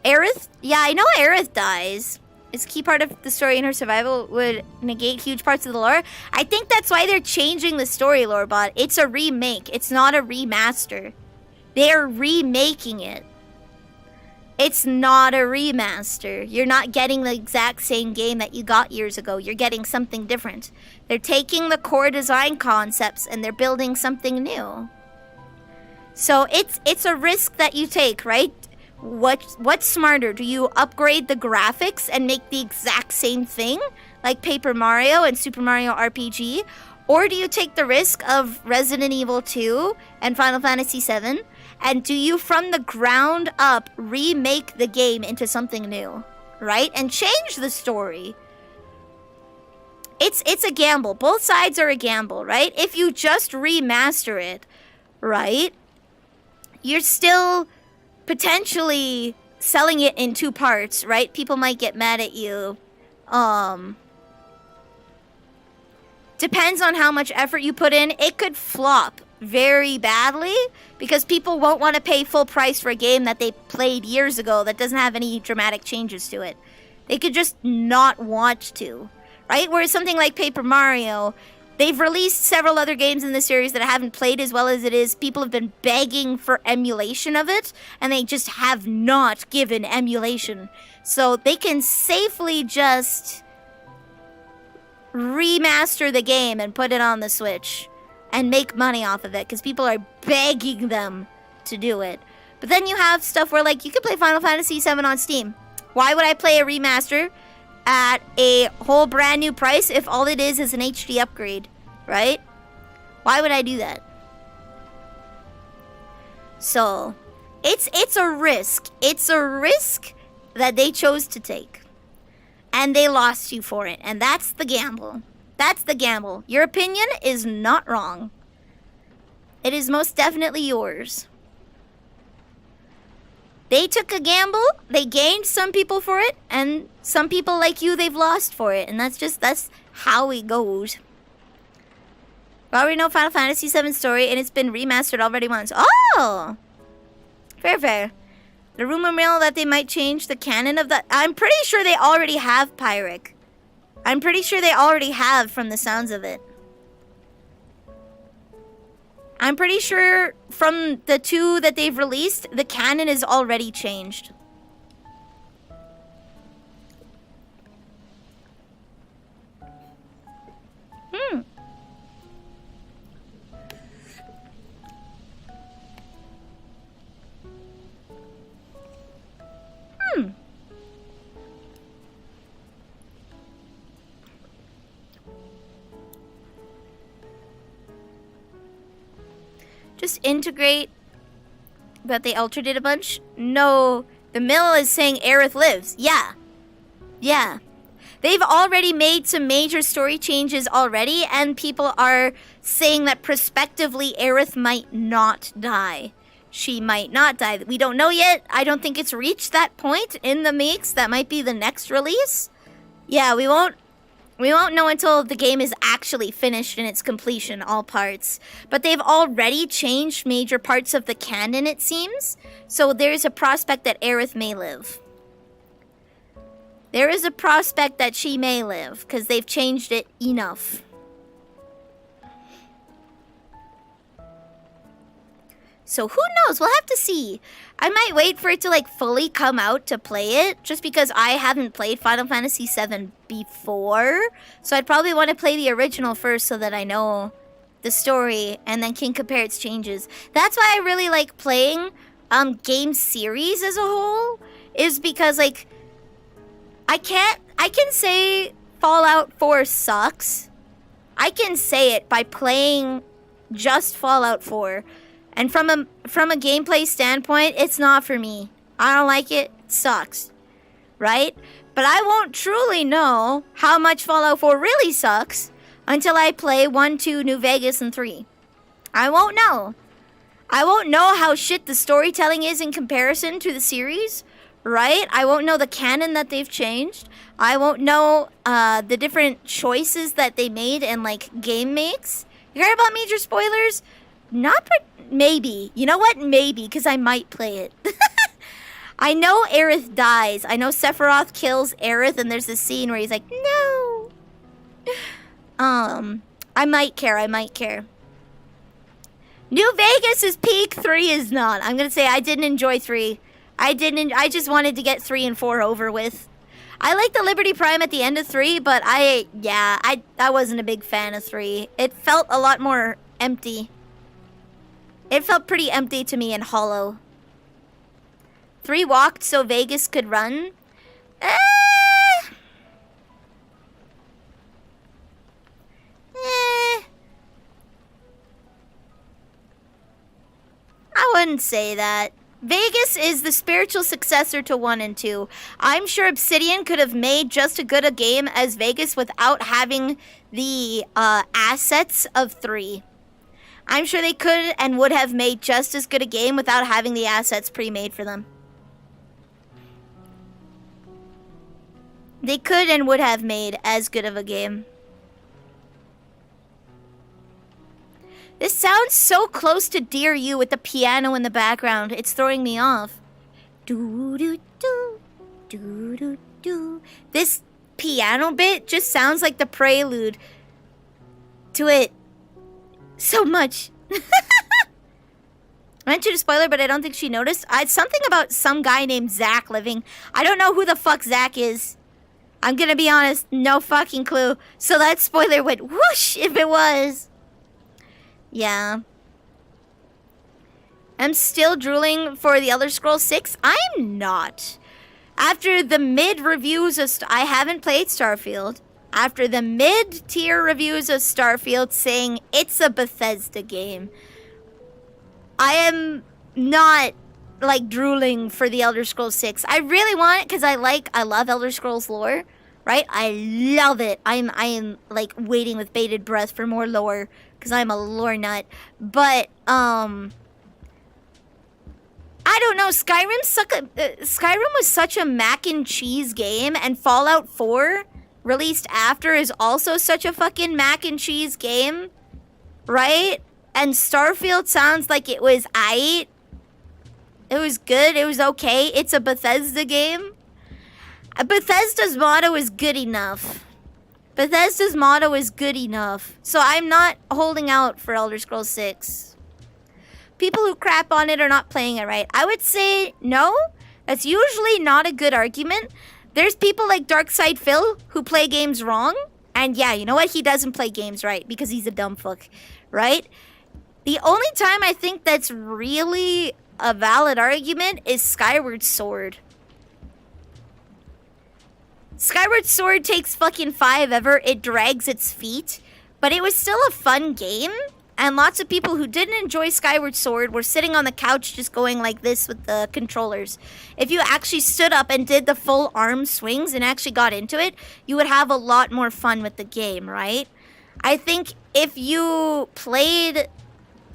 Aerith? Yeah, I know Aerith dies. It's a key part of the story, and her survival would negate huge parts of the lore. I think that's why they're changing the story, Lorebot. It's a remake. It's not a remaster. They're remaking it. It's not a remaster. You're not getting the exact same game that you got years ago. You're getting something different. They're taking the core design concepts and they're building something new. So it's a risk that you take, right? What's smarter? Do you upgrade the graphics and make the exact same thing like Paper Mario and Super Mario RPG? Or do you take the risk of Resident Evil 2 and Final Fantasy VII? And do you, from the ground up, remake the game into something new, right? And change the story. It's a gamble. Both sides are a gamble, right? If you just remaster it, right, you're still potentially selling it in 2 parts, right? People might get mad at you. Depends on how much effort you put in. It could flop very badly because people won't want to pay full price for a game that they played years ago that doesn't have any dramatic changes to it. They could just not want to, right? Whereas something like Paper Mario, they've released several other games in the series that I haven't played as well as it is. People have been begging for emulation of it, and they just have not given emulation. So they can safely just remaster the game and put it on the Switch and make money off of it because people are begging them to do it. But then you have stuff where, like, you could play Final Fantasy VII on Steam. Why would I play a remaster at a whole brand new price if all it is an HD upgrade, right? Why would I do that? So, it's a risk. It's a risk that they chose to take. And they lost you for it. And that's the gamble. That's the gamble. Your opinion is not wrong. It is most definitely yours. They took a gamble, they gained some people for it, and some people like you, they've lost for it. And that's how it goes. We already know Final Fantasy VII story, and it's been remastered already once. Oh! Fair, fair. The rumor mill that they might change the canon of that. I'm pretty sure they already have Pyric. I'm pretty sure they already have from the sounds of it. I'm pretty sure from the 2 that they've released, the canon is already changed. Just integrate, but they altered it a bunch. No, the mill is saying Aerith lives. Yeah. Yeah. They've already made some major story changes already, and people are saying that prospectively Aerith might not die. She might not die. We don't know yet. I don't think it's reached that point in the mix. That might be the next release. Yeah, we won't know until the game is actually finished in its completion, all parts. But they've already changed major parts of the canon, it seems. So there's a prospect that Aerith may live. There is a prospect that she may live, because they've changed it enough. So who knows? We'll have to see. I might wait for it to like fully come out to play it, just because I haven't played Final Fantasy VII before. So I'd probably want to play the original first so that I know the story and then can compare its changes. That's why I really like playing game series as a whole, is because, like, I can say Fallout 4 sucks. I can say it by playing just Fallout 4. And from a gameplay standpoint, it's not for me. I don't like it. It sucks. Right? But I won't truly know how much Fallout 4 really sucks until I play 1, 2, New Vegas, and 3. I won't know. I won't know how shit the storytelling is in comparison to the series, right? I won't know the canon that they've changed. I won't know the different choices that they made and, like, game makes. You heard about major spoilers? Maybe. You know what? Maybe, because I might play it. I know Aerith dies. I know Sephiroth kills Aerith, and there's this scene where he's like, no. I might care. New Vegas is peak, 3 is not. I'm gonna say I didn't enjoy 3. I just wanted to get 3 and 4 over with. I like the Liberty Prime at the end of 3, but I wasn't a big fan of 3. It felt a lot more empty. It felt pretty empty to me and hollow. 3 walked so Vegas could run. I wouldn't say that. Vegas is the spiritual successor to 1 and 2. I'm sure Obsidian could have made just as good a game as Vegas without having the assets of 3. I'm sure they could and would have made just as good a game without having the assets pre-made for them. They could and would have made as good of a game. This sounds so close to Dear You with the piano in the background. It's throwing me off. Do-do-do, do-do-do. This piano bit just sounds like the prelude to it so much. I mentioned a spoiler, but I don't think she noticed. It's something about some guy named Zach living. I don't know who the fuck Zach is. I'm gonna be honest, no fucking clue. So that spoiler went whoosh if it was. Yeah. I'm still drooling for the Elder Scrolls 6. I'm not. After the mid reviews of... I haven't played Starfield. After the mid-tier reviews of Starfield saying it's a Bethesda game, I am not, like, drooling for the Elder Scrolls 6. I really want it because I love Elder Scrolls lore, right? I love it. I am like waiting with bated breath for more lore because I'm a lore nut. But I don't know. Skyrim was such a mac and cheese game, and Fallout 4 released after is also such a fucking mac and cheese game, right? And Starfield sounds like it was aight. It was good. It was okay. It's a Bethesda game. Bethesda's motto is good enough. Bethesda's motto is good enough. So I'm not holding out for Elder Scrolls 6. People who crap on it are not playing it right. I would say no. That's usually not a good argument. There's people like Darkside Phil who play games wrong. And yeah, you know what? He doesn't play games right because he's a dumb fuck, right? The only time I think that's really a valid argument is Skyward Sword. Skyward Sword takes fucking 5 ever. It drags its feet. But it was still a fun game. And lots of people who didn't enjoy Skyward Sword were sitting on the couch just going like this with the controllers. If you actually stood up and did the full arm swings and actually got into it, you would have a lot more fun with the game, right? I think if you played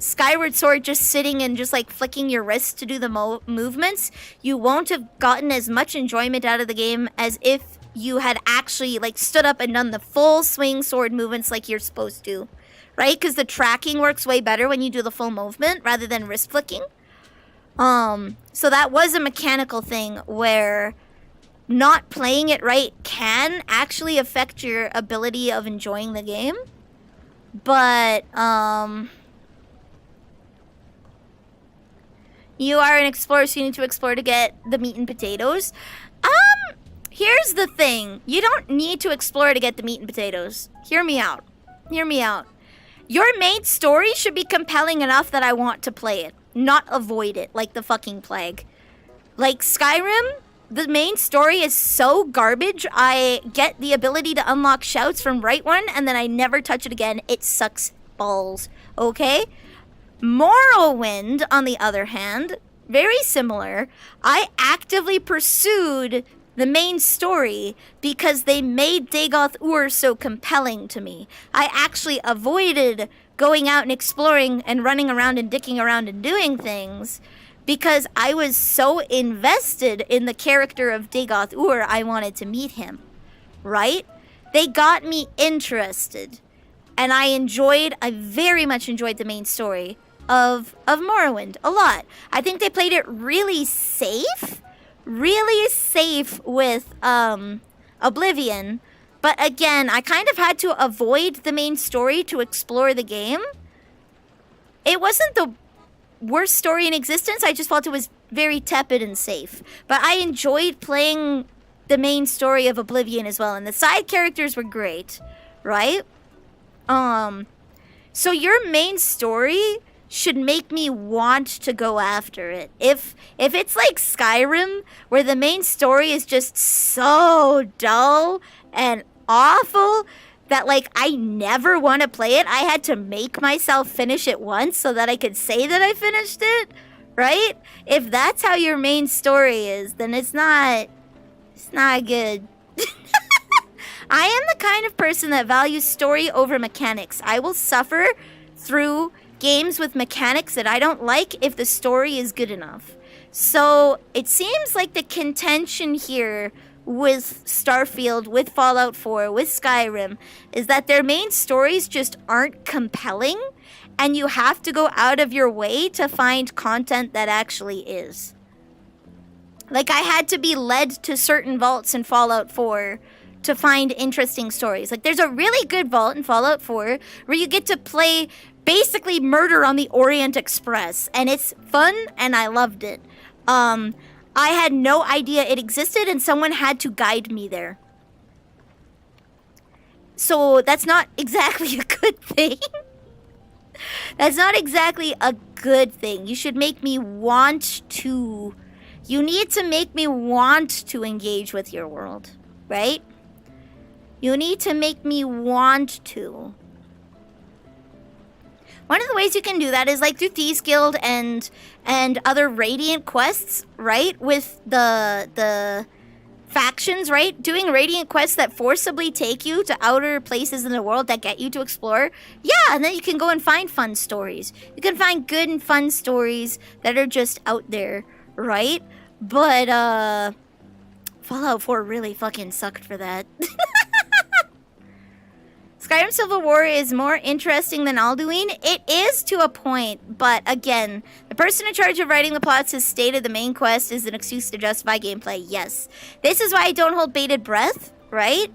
Skyward Sword just sitting and just like flicking your wrists to do the movements, you won't have gotten as much enjoyment out of the game as if you had actually like stood up and done the full swing sword movements like you're supposed to, right? Because the tracking works way better when you do the full movement rather than wrist flicking. So that was a mechanical thing where not playing it right can actually affect your ability of enjoying the game. But you are an explorer, so you need to explore to get the meat and potatoes. Here's the thing. You don't need to explore to get the meat and potatoes. Hear me out. Hear me out. Your main story should be compelling enough that I want to play it, not avoid it like the fucking plague. Like Skyrim, the main story is so garbage. I get the ability to unlock shouts from Right One, and then I never touch it again. It sucks balls. Okay? Morrowind, on the other hand, very similar. I actively pursued the main story because they made Dagoth Ur so compelling to me. I actually avoided going out and exploring and running around and dicking around and doing things because I was so invested in the character of Dagoth Ur, I wanted to meet him, right? They got me interested, and I very much enjoyed the main story of Morrowind a lot. I think they played it really safe with Oblivion, but again, I kind of had to avoid the main story to explore the game. It wasn't the worst story in existence, I just felt it was very tepid and safe. But I enjoyed playing the main story of Oblivion as well, and the side characters were great, right? So your main story should make me want to go after it. If it's like Skyrim, where the main story is just so dull and awful that like I never want to play it, I had to make myself finish it once so that I could say that I finished it, right? If that's how your main story is, then it's not good. I am the kind of person that values story over mechanics. I will suffer through games with mechanics that I don't like if the story is good enough. So it seems like the contention here with Starfield, with Fallout 4, with Skyrim, is that their main stories just aren't compelling, and you have to go out of your way to find content that actually is. Like, I had to be led to certain vaults in Fallout 4 to find interesting stories. Like, there's a really good vault in Fallout 4 where you get to play basically Murder on the Orient Express, and it's fun, and I loved it. I had no idea it existed, and someone had to guide me there. So that's not exactly a good thing. That's not exactly a good thing. You should make me want to. You need to make me want to engage with your world, right? You need to make me want to. One of the ways you can do that is like through Thieves Guild and other Radiant quests, right? With the factions, right? Doing Radiant quests that forcibly take you to outer places in the world that get you to explore. Yeah, and then you can go and find fun stories. You can find good and fun stories that are just out there, right? But Fallout 4 really fucking sucked for that. Skyrim Civil War is more interesting than Alduin. It is to a point, but again, the person in charge of writing the plots has stated the main quest is an excuse to justify gameplay. Yes. This is why I don't hold bated breath, right?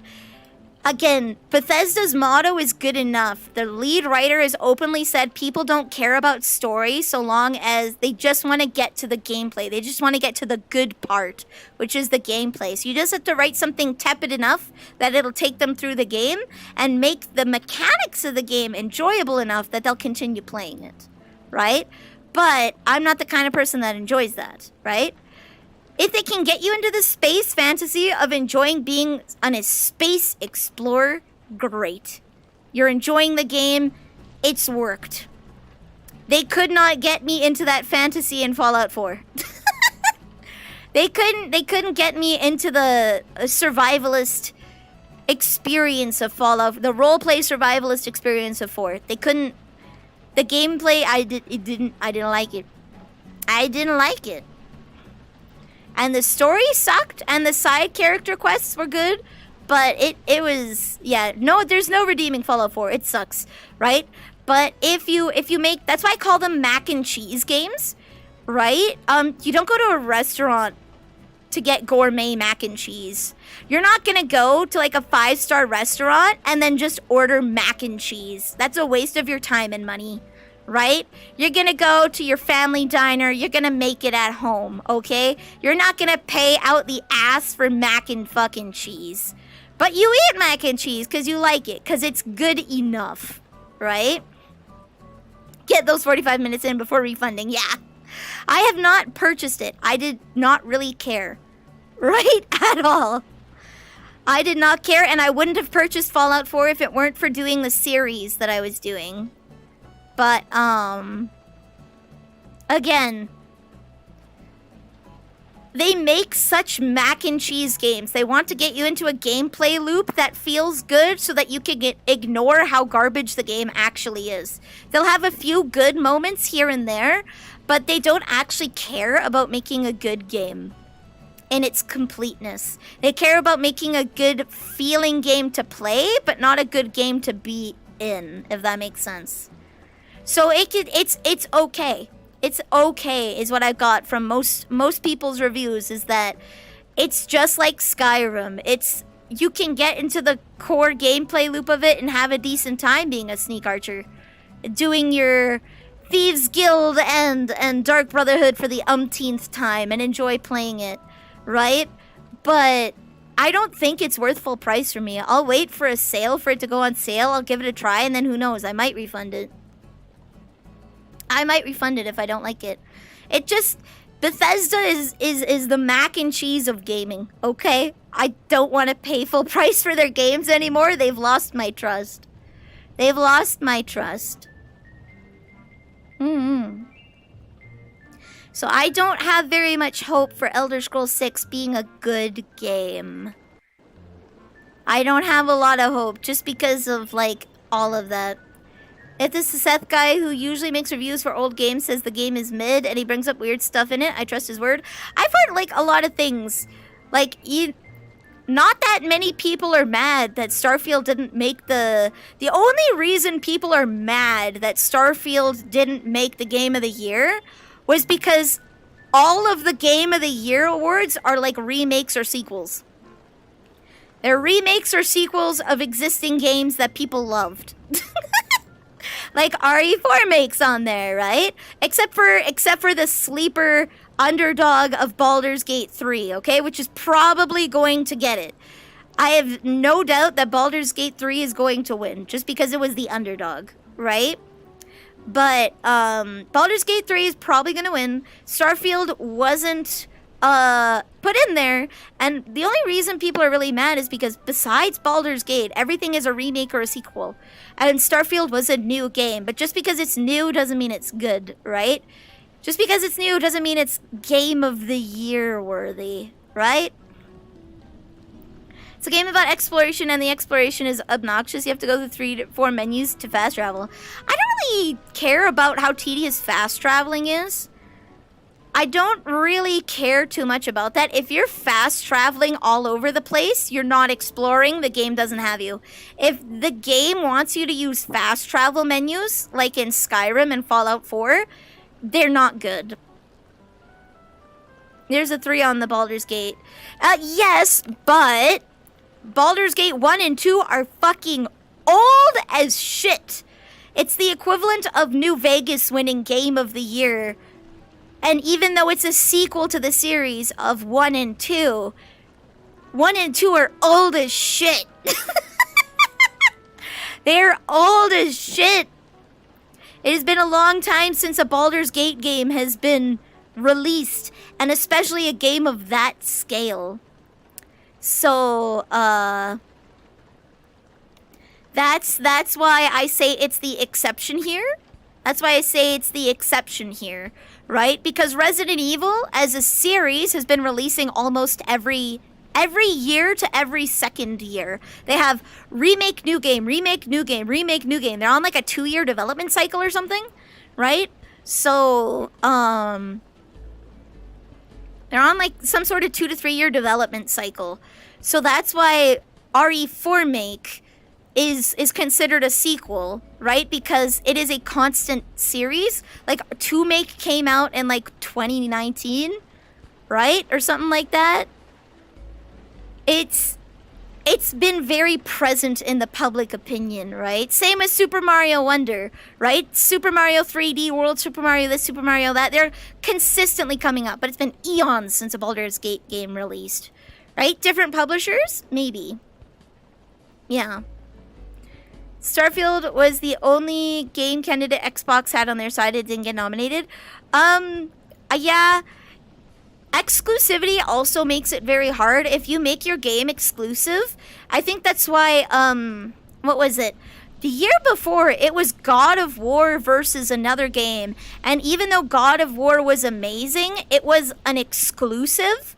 Again, Bethesda's motto is good enough. The lead writer has openly said people don't care about story so long as they just want to get to the gameplay. They just want to get to the good part, which is the gameplay. So you just have to write something tepid enough that it'll take them through the game and make the mechanics of the game enjoyable enough that they'll continue playing it, right? But I'm not the kind of person that enjoys that, right? If they can get you into the space fantasy of enjoying being on a space explorer, great. You're enjoying the game, it's worked. They could not get me into that fantasy in Fallout 4. They couldn't get me into the survivalist experience of Fallout, the roleplay survivalist experience of 4. They couldn't. The gameplay, I didn't like it. I didn't like it. And the story sucked, and the side character quests were good, but it was, yeah, no, there's no redeeming Fallout 4. It sucks, right? But if you make, that's why I call them mac and cheese games, right? You don't go to a restaurant to get gourmet mac and cheese. You're not gonna go to like a 5-star restaurant and then just order mac and cheese. That's a waste of your time and money. Right? You're gonna go to your family diner, you're gonna make it at home, okay? You're not gonna pay out the ass for mac and fucking cheese. But you eat mac and cheese because you like it, because it's good enough, right? Get those 45 minutes in before refunding, yeah. I have not purchased it. I did not really care. right? At all. I did not care, and I wouldn't have purchased Fallout 4 if it weren't for doing the series that I was doing. But, again, they make such mac and cheese games. They want to get you into a gameplay loop that feels good so that you can ignore how garbage the game actually is. They'll have a few good moments here and there, but they don't actually care about making a good game in its completeness. They care about making a good feeling game to play, but not a good game to be in, if that makes sense. So it's okay. It's okay is what I got from most people's reviews, is that it's just like Skyrim. You can get into the core gameplay loop of it and have a decent time being a sneak archer, doing your Thieves Guild and Dark Brotherhood for the umpteenth time and enjoy playing it, right? But I don't think it's worth full price for me. I'll wait for a sale for it to go on sale. I'll give it a try, and then who knows, I might refund it. I might refund it if I don't like it. It just, Bethesda is the mac and cheese of gaming, okay? I don't want to pay full price for their games anymore. They've lost my trust. They've lost my trust. So I don't have very much hope for Elder Scrolls 6 being a good game. I don't have a lot of hope just because of, like, all of that. If this Seth guy who usually makes reviews for old games says the game is mid and he brings up weird stuff in it, I trust his word. I've heard, like, a lot of things. Like, not that many people are mad that Starfield didn't make the only reason people are mad that Starfield didn't make the Game of the Year was because all of the Game of the Year awards are, like, remakes or sequels. They're remakes or sequels of existing games that people loved. Like RE4 makes on there, right? Except for the sleeper underdog of Baldur's Gate 3, okay? Which is probably going to get it. I have no doubt that Baldur's Gate 3 is going to win, just because it was the underdog, right? But Baldur's Gate 3 is probably going to win. Starfield wasn't put in there, and the only reason people are really mad is because besides Baldur's Gate, everything is a remake or a sequel. And Starfield was a new game, but just because it's new doesn't mean it's good, right? Just because it's new doesn't mean it's Game of the Year worthy, right? It's a game about exploration, and the exploration is obnoxious. You have to go through 3 to 4 menus to fast travel. I don't really care about how tedious fast traveling is. I don't really care too much about that. If you're fast traveling all over the place, you're not exploring, the game doesn't have you. If the game wants you to use fast travel menus, like in Skyrim and Fallout 4, they're not good. There's a 3 on the Baldur's Gate. Yes, but Baldur's Gate 1 and 2 are fucking old as shit. It's the equivalent of New Vegas winning Game of the Year. And even though it's a sequel to the series of 1 and 2, 1 and 2 are old as shit. They're old as shit. It has been a long time since a Baldur's Gate game has been released, and especially a game of that scale. So, that's why I say it's the exception here. That's why I say it's the exception here, right? Because Resident Evil, as a series, has been releasing almost every year to every second year. They have remake, new game, remake, new game, remake, new game. They're on like a 2-year development cycle or something, right? So, they're on like some sort of 2 to 3 year development cycle. So that's why RE4 Make is considered a sequel, right? Because it is a constant series. Like 2 Make came out in like 2019, right? Or something like that. It's been very present in the public opinion, right? Same as Super Mario Wonder, right? Super Mario 3D World, Super Mario this, Super Mario that. They're consistently coming up, but it's been eons since a Baldur's Gate game released, right? Different publishers? Maybe. Yeah. Starfield was the only game candidate Xbox had on their side. It didn't get nominated. Yeah. exclusivity also makes it very hard. If you make your game exclusive, I think that's why, what was it? The year before, it was God of War versus another game. And even though God of War was amazing, it was an exclusive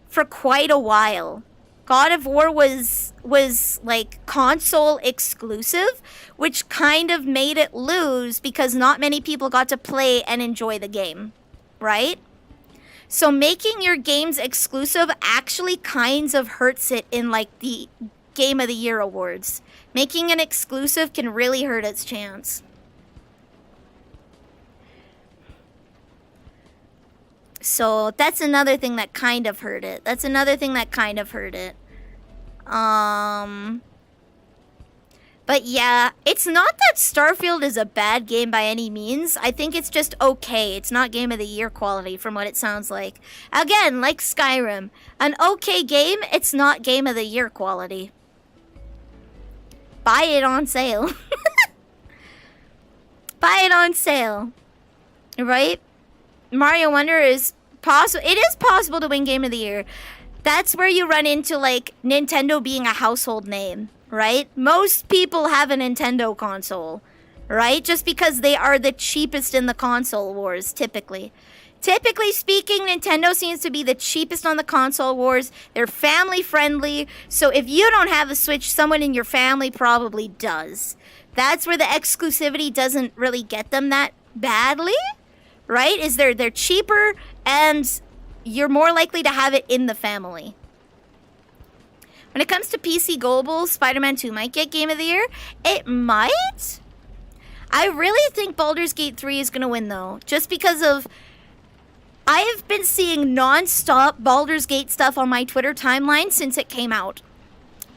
for quite a while. God of War was like console exclusive, which kind of made it lose because not many people got to play and enjoy the game, right? So making your games exclusive actually kinds of hurts it in like the Game of the Year awards. Making an exclusive can really hurt its chance. So that's another thing that kind of hurt it. But yeah, it's not that Starfield is a bad game by any means. I think it's just okay. It's not Game of the Year quality from what it sounds like. Again, like Skyrim. An okay game, it's not Game of the Year quality. Buy it on sale. Buy it on sale. Right? Mario Wonder is possible. It is possible to win Game of the Year. That's where you run into like Nintendo being a household name, right? Most people have a Nintendo console, right? Just because they are the cheapest in the console wars, typically. Typically speaking, Nintendo seems to be the cheapest on the console wars. They're family friendly. So if you don't have a Switch, someone in your family probably does. That's where the exclusivity doesn't really get them that badly, right? Is they're cheaper and you're more likely to have it in the family. When it comes to PC Global, Spider-Man 2 might get Game of the Year. It might. I really think Baldur's Gate 3 is going to win though. Just because of... I have been seeing non-stop Baldur's Gate stuff on my Twitter timeline since it came out.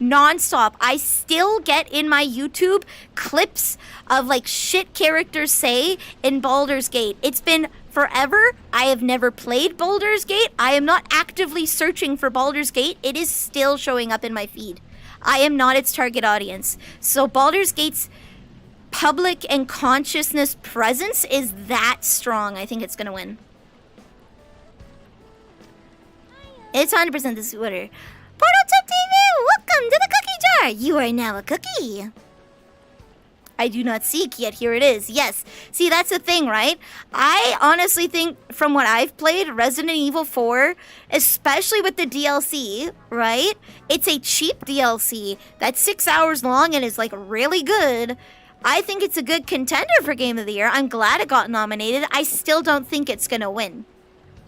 Non-stop. I still get in my YouTube clips of like shit characters say in Baldur's Gate. It's been forever. I have never played Baldur's Gate. I am not actively searching for Baldur's Gate. It is still showing up in my feed. I am not its target audience. So Baldur's Gate's public and consciousness presence is that strong. I think it's going to win. It's 100% this order. Portal TV, welcome to the cookie jar. You are now a cookie. I do not seek, yet here it is. Yes. See, that's the thing, right? I honestly think, from what I've played, Resident Evil 4, especially with the DLC, right? It's a cheap DLC that's 6 hours long and is, like, really good. I think it's a good contender for Game of the Year. I'm glad it got nominated. I still don't think it's going to win.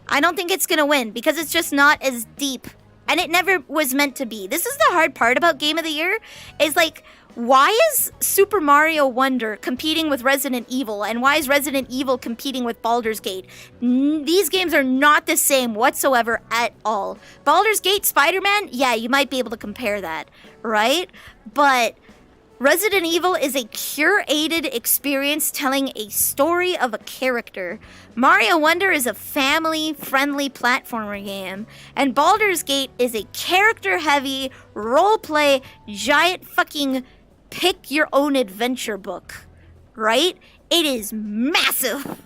I don't think it's going to win because it's just not as deep. And it never was meant to be. This is the hard part about Game of the Year, is like, why is Super Mario Wonder competing with Resident Evil? And why is Resident Evil competing with Baldur's Gate? These games are not the same whatsoever at all. Baldur's Gate, Spider-Man, yeah, you might be able to compare that, right? But Resident Evil is a curated experience telling a story of a character. Mario Wonder is a family-friendly platformer game. And Baldur's Gate is a character-heavy, role-play, giant fucking pick-your-own-adventure book. Right? It is massive.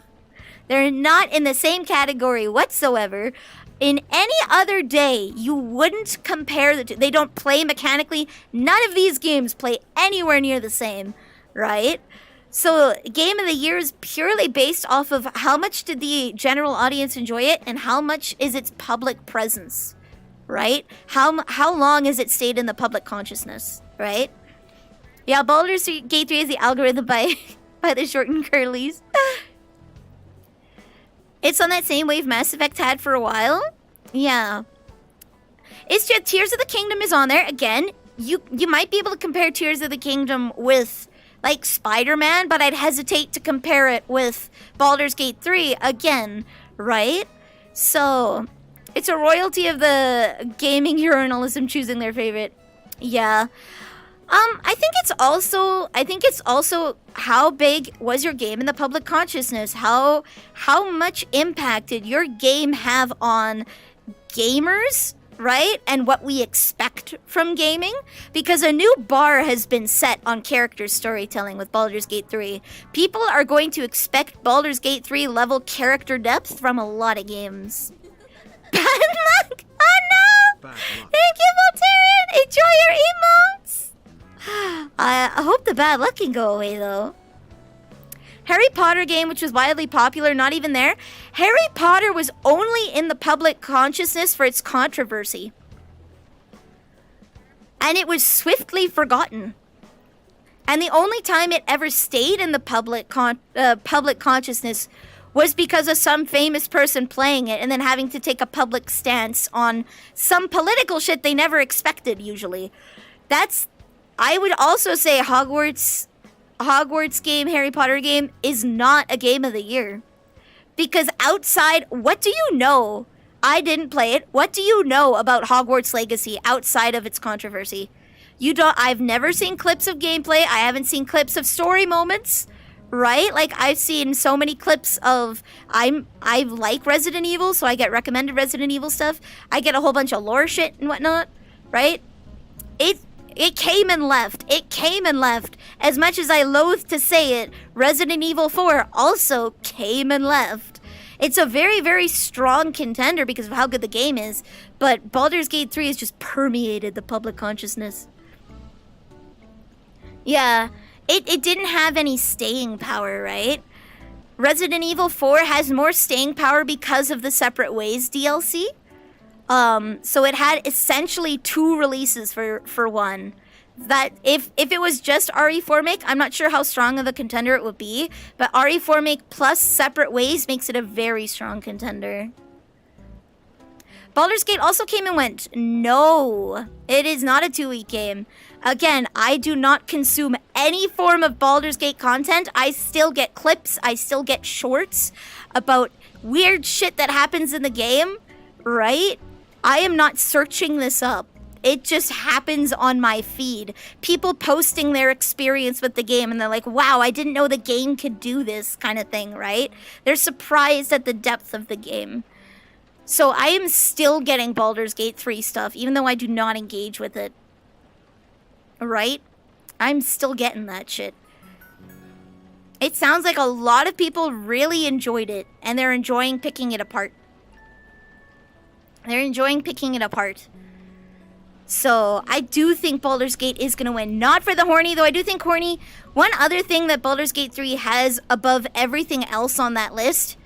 They're not in the same category whatsoever. In any other day, you wouldn't compare the two. They don't play mechanically. None of these games play anywhere near the same, right? So Game of the Year is purely based off of how much did the general audience enjoy it and how much is its public presence, right? How long has it stayed in the public consciousness, right? Yeah, Baldur's Gate 3 is the algorithm by the shortened curlies. It's on that same wave Mass Effect had for a while. Yeah. It's just Tears of the Kingdom is on there. Again, you might be able to compare Tears of the Kingdom with, like, Spider-Man, but I'd hesitate to compare it with Baldur's Gate 3 again, right? So, it's a royalty of the gaming journalism choosing their favorite. Yeah. I think it's also how big was your game in the public consciousness? How much impact did your game have on gamers, right? And what we expect from gaming? Because a new bar has been set on character storytelling with Baldur's Gate 3. People are going to expect Baldur's Gate 3 level character depth from a lot of games. Bad luck! Oh no! Bad luck. Thank you, Voltarian! Enjoy your emotes! I hope the bad luck can go away, though. Harry Potter game, which was widely popular, not even there. Harry Potter was only in the public consciousness for its controversy. And it was swiftly forgotten. And the only time it ever stayed in the public consciousness was because of some famous person playing it and then having to take a public stance on some political shit they never expected, usually. I would also say Hogwarts game, Harry Potter game, is not a game of the year. Because outside, what do you know? I didn't play it. What do you know about Hogwarts Legacy outside of its controversy? I've never seen clips of gameplay. I haven't seen clips of story moments, right? Like, I've seen so many clips of, I like Resident Evil, so I get recommended Resident Evil stuff. I get a whole bunch of lore shit and whatnot, right? It came and left. It came and left. As much as I loathe to say it, Resident Evil 4 also came and left. It's a very, very strong contender because of how good the game is, but Baldur's Gate 3 has just permeated the public consciousness. Yeah, it didn't have any staying power, right? Resident Evil 4 has more staying power because of the Separate Ways DLC. So it had essentially 2 releases for one. That if it was just RE4 Make, I'm not sure how strong of a contender it would be, but RE4 Make plus Separate Ways makes it a very strong contender. Baldur's Gate also came and went. No, it is not a 2-week game. Again, I do not consume any form of Baldur's Gate content. I still get clips, I still get shorts about weird shit that happens in the game, right? I am not searching this up. It just happens on my feed. People posting their experience with the game and they're like, wow, I didn't know the game could do this kind of thing, right? They're surprised at the depth of the game. So I am still getting Baldur's Gate 3 stuff, even though I do not engage with it. Right? I'm still getting that shit. It sounds like a lot of people really enjoyed it, and they're enjoying picking it apart. They're enjoying picking it apart. So I do think Baldur's Gate is going to win. Not for the horny, though I do think horny. One other thing that Baldur's Gate 3 has above everything else on that list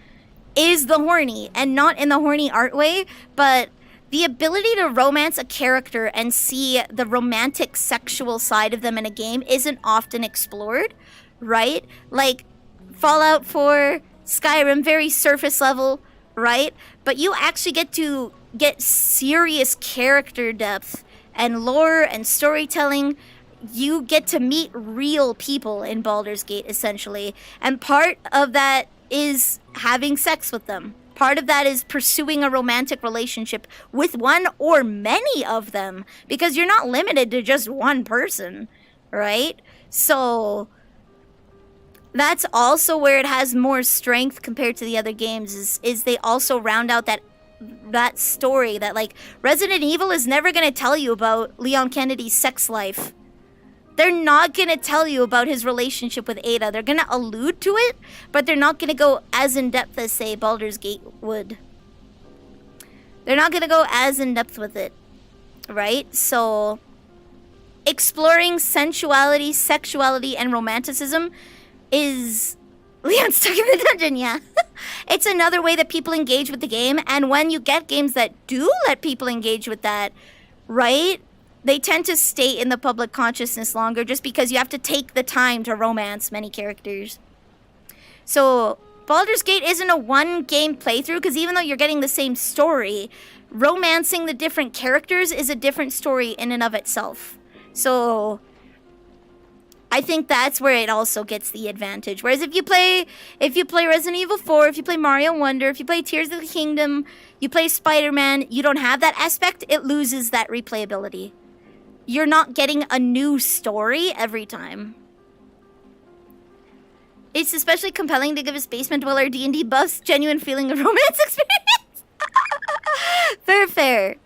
is the horny. And not in the horny art way, but the ability to romance a character and see the romantic sexual side of them in a game isn't often explored, right? Like Fallout 4, Skyrim, very surface level, right? But you actually get to get serious character depth and lore and storytelling. You get to meet real people in Baldur's Gate, essentially. And part of that is having sex with them. Part of that is pursuing a romantic relationship with one or many of them, because you're not limited to just one person, right? So that's also where it has more strength compared to the other games, is they also round out that story that, like, Resident Evil is never going to tell you about Leon Kennedy's sex life. They're not going to tell you about his relationship with Ada. They're going to allude to it, but they're not going to go as in-depth as, say, Baldur's Gate would. They're not going to go as in-depth with it, right? So, exploring sensuality, sexuality, and romanticism is... Leon's stuck in the dungeon, yeah. It's another way that people engage with the game, and when you get games that do let people engage with that, right, they tend to stay in the public consciousness longer just because you have to take the time to romance many characters. So Baldur's Gate isn't a one-game playthrough, because even though you're getting the same story, romancing the different characters is a different story in and of itself. So I think that's where it also gets the advantage. Whereas if you play Resident Evil 4, if you play Mario Wonder, if you play Tears of the Kingdom, you play Spider-Man, you don't have that aspect, it loses that replayability. You're not getting a new story every time. It's especially compelling to give a Basement Dweller D&D buffs genuine feeling of romance experience. Fair.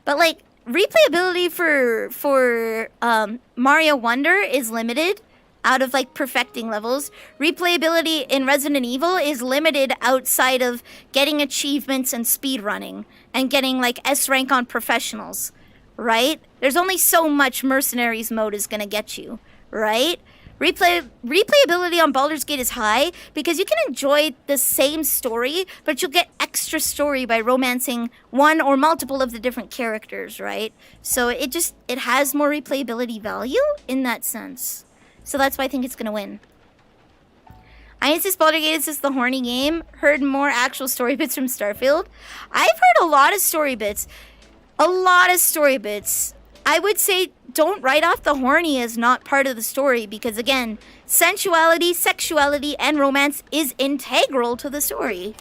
But, like, replayability for Mario Wonder is limited out of like perfecting levels. Replayability in Resident Evil is limited outside of getting achievements and speedrunning and getting like S rank on professionals, right? There's only so much Mercenaries mode is gonna get you, right? Replayability on Baldur's Gate is high because you can enjoy the same story, but you'll get extra story by romancing one or multiple of the different characters, right? So it has more replayability value in that sense. So that's why I think it's gonna win. I insist Baldur's Gate is just the horny game. Heard more actual story bits from Starfield. I've heard a lot of story bits. A lot of story bits. I would say don't write off the horny as not part of the story because, again, sensuality, sexuality, and romance is integral to the story.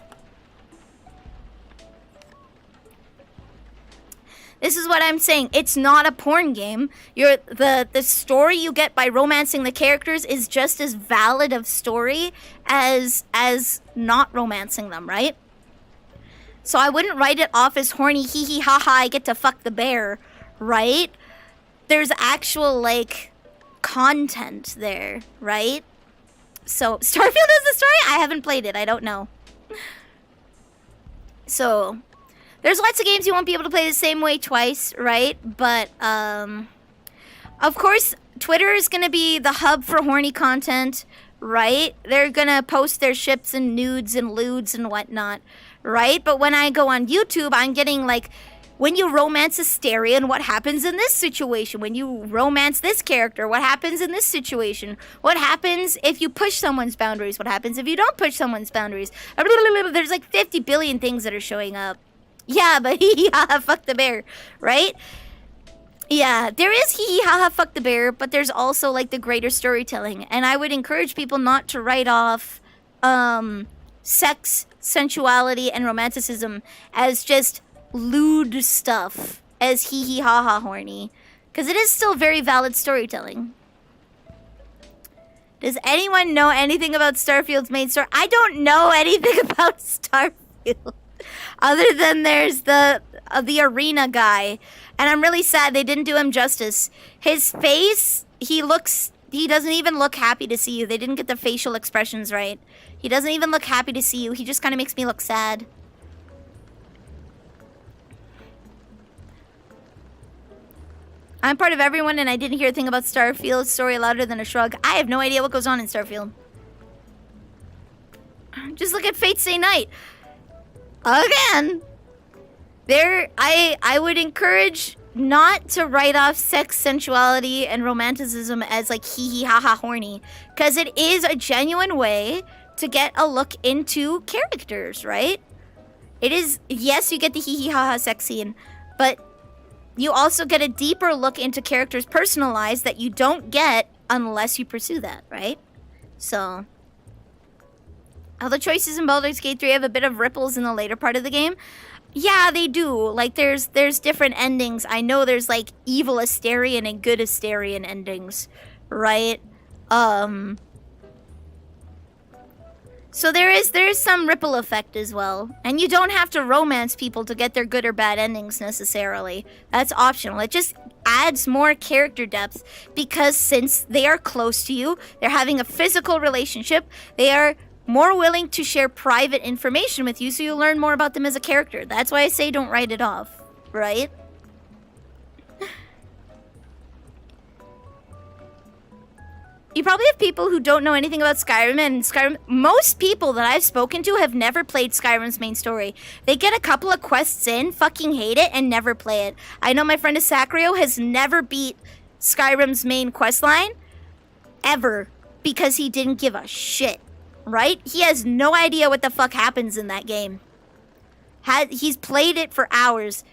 This is what I'm saying. It's not a porn game. The story you get by romancing the characters is just as valid of story as not romancing them, right? So I wouldn't write it off as horny, hee hee ha ha, I get to fuck the bear, right? There's actual, like, content there, right? So, Starfield is the story? I haven't played it. I don't know. So, there's lots of games you won't be able to play the same way twice, right? But, of course, Twitter is going to be the hub for horny content, right? They're going to post their ships and nudes and lewds and whatnot, right? But when I go on YouTube, I'm getting, like, when you romance Asterion, what happens in this situation? When you romance this character, what happens in this situation? What happens if you push someone's boundaries? What happens if you don't push someone's boundaries? There's like 50 billion things that are showing up. Yeah, but hee hee ha ha fuck the bear, right? Yeah, there is hee hee ha ha fuck the bear, but there's also like the greater storytelling. And I would encourage people not to write off sex, sensuality, and romanticism as just lewd stuff, as hee hee ha ha horny, because it is still very valid storytelling. Does anyone know anything about Starfield's main story? I don't know anything about Starfield other than there's the arena guy, and I'm really sad they didn't do him justice. His face, he doesn't even look happy to see you. They didn't get the facial expressions right. He doesn't even look happy to see you. He just kind of makes me look sad. I'm part of everyone, and I didn't hear a thing about Starfield's story louder than a shrug. I have no idea what goes on in Starfield. Just look at Fate Stay Night. Again, I would encourage not to write off sex, sensuality, and romanticism as like hee hee ha ha horny, because it is a genuine way to get a look into characters, right? It is, yes, you get the hee hee ha ha sex scene, but you also get a deeper look into characters' personal lives that you don't get unless you pursue that, right? So, all the choices in Baldur's Gate 3 have a bit of ripples in the later part of the game. Yeah, they do. Like, there's different endings. I know there's, like, evil Asterion and good Asterion endings, right? So there is some ripple effect as well. And you don't have to romance people to get their good or bad endings necessarily. That's optional. It just adds more character depth because since they are close to you, they're having a physical relationship, they are more willing to share private information with you so you learn more about them as a character. That's why I say don't write it off, right? You probably have people who don't know anything about Skyrim, and Skyrim, most people that I've spoken to have never played Skyrim's main story. They get a couple of quests in, fucking hate it, and never play it. I know my friend Asacrio has never beat Skyrim's main questline, ever, because he didn't give a shit, right? He has no idea what the fuck happens in that game. He's played it for hours.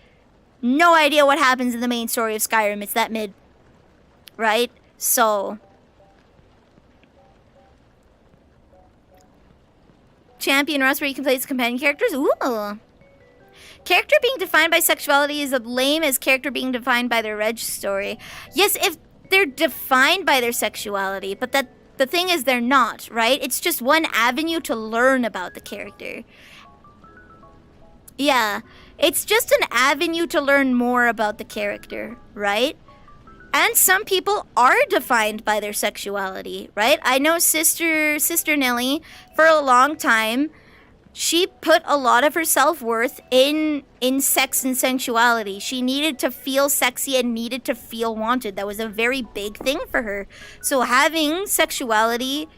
No idea what happens in the main story of Skyrim. It's that mid, right? So Champion Rust where you can play as companion characters? Ooh. Character being defined by sexuality is as lame as character being defined by their reg story. Yes, if they're defined by their sexuality, but the thing is they're not, right? It's just one avenue to learn about the character. Yeah, it's just an avenue to learn more about the character, right? And some people are defined by their sexuality, right? I know Sister Nelly, for a long time, she put a lot of her self-worth in sex and sensuality. She needed to feel sexy and needed to feel wanted. That was a very big thing for her. So having sexuality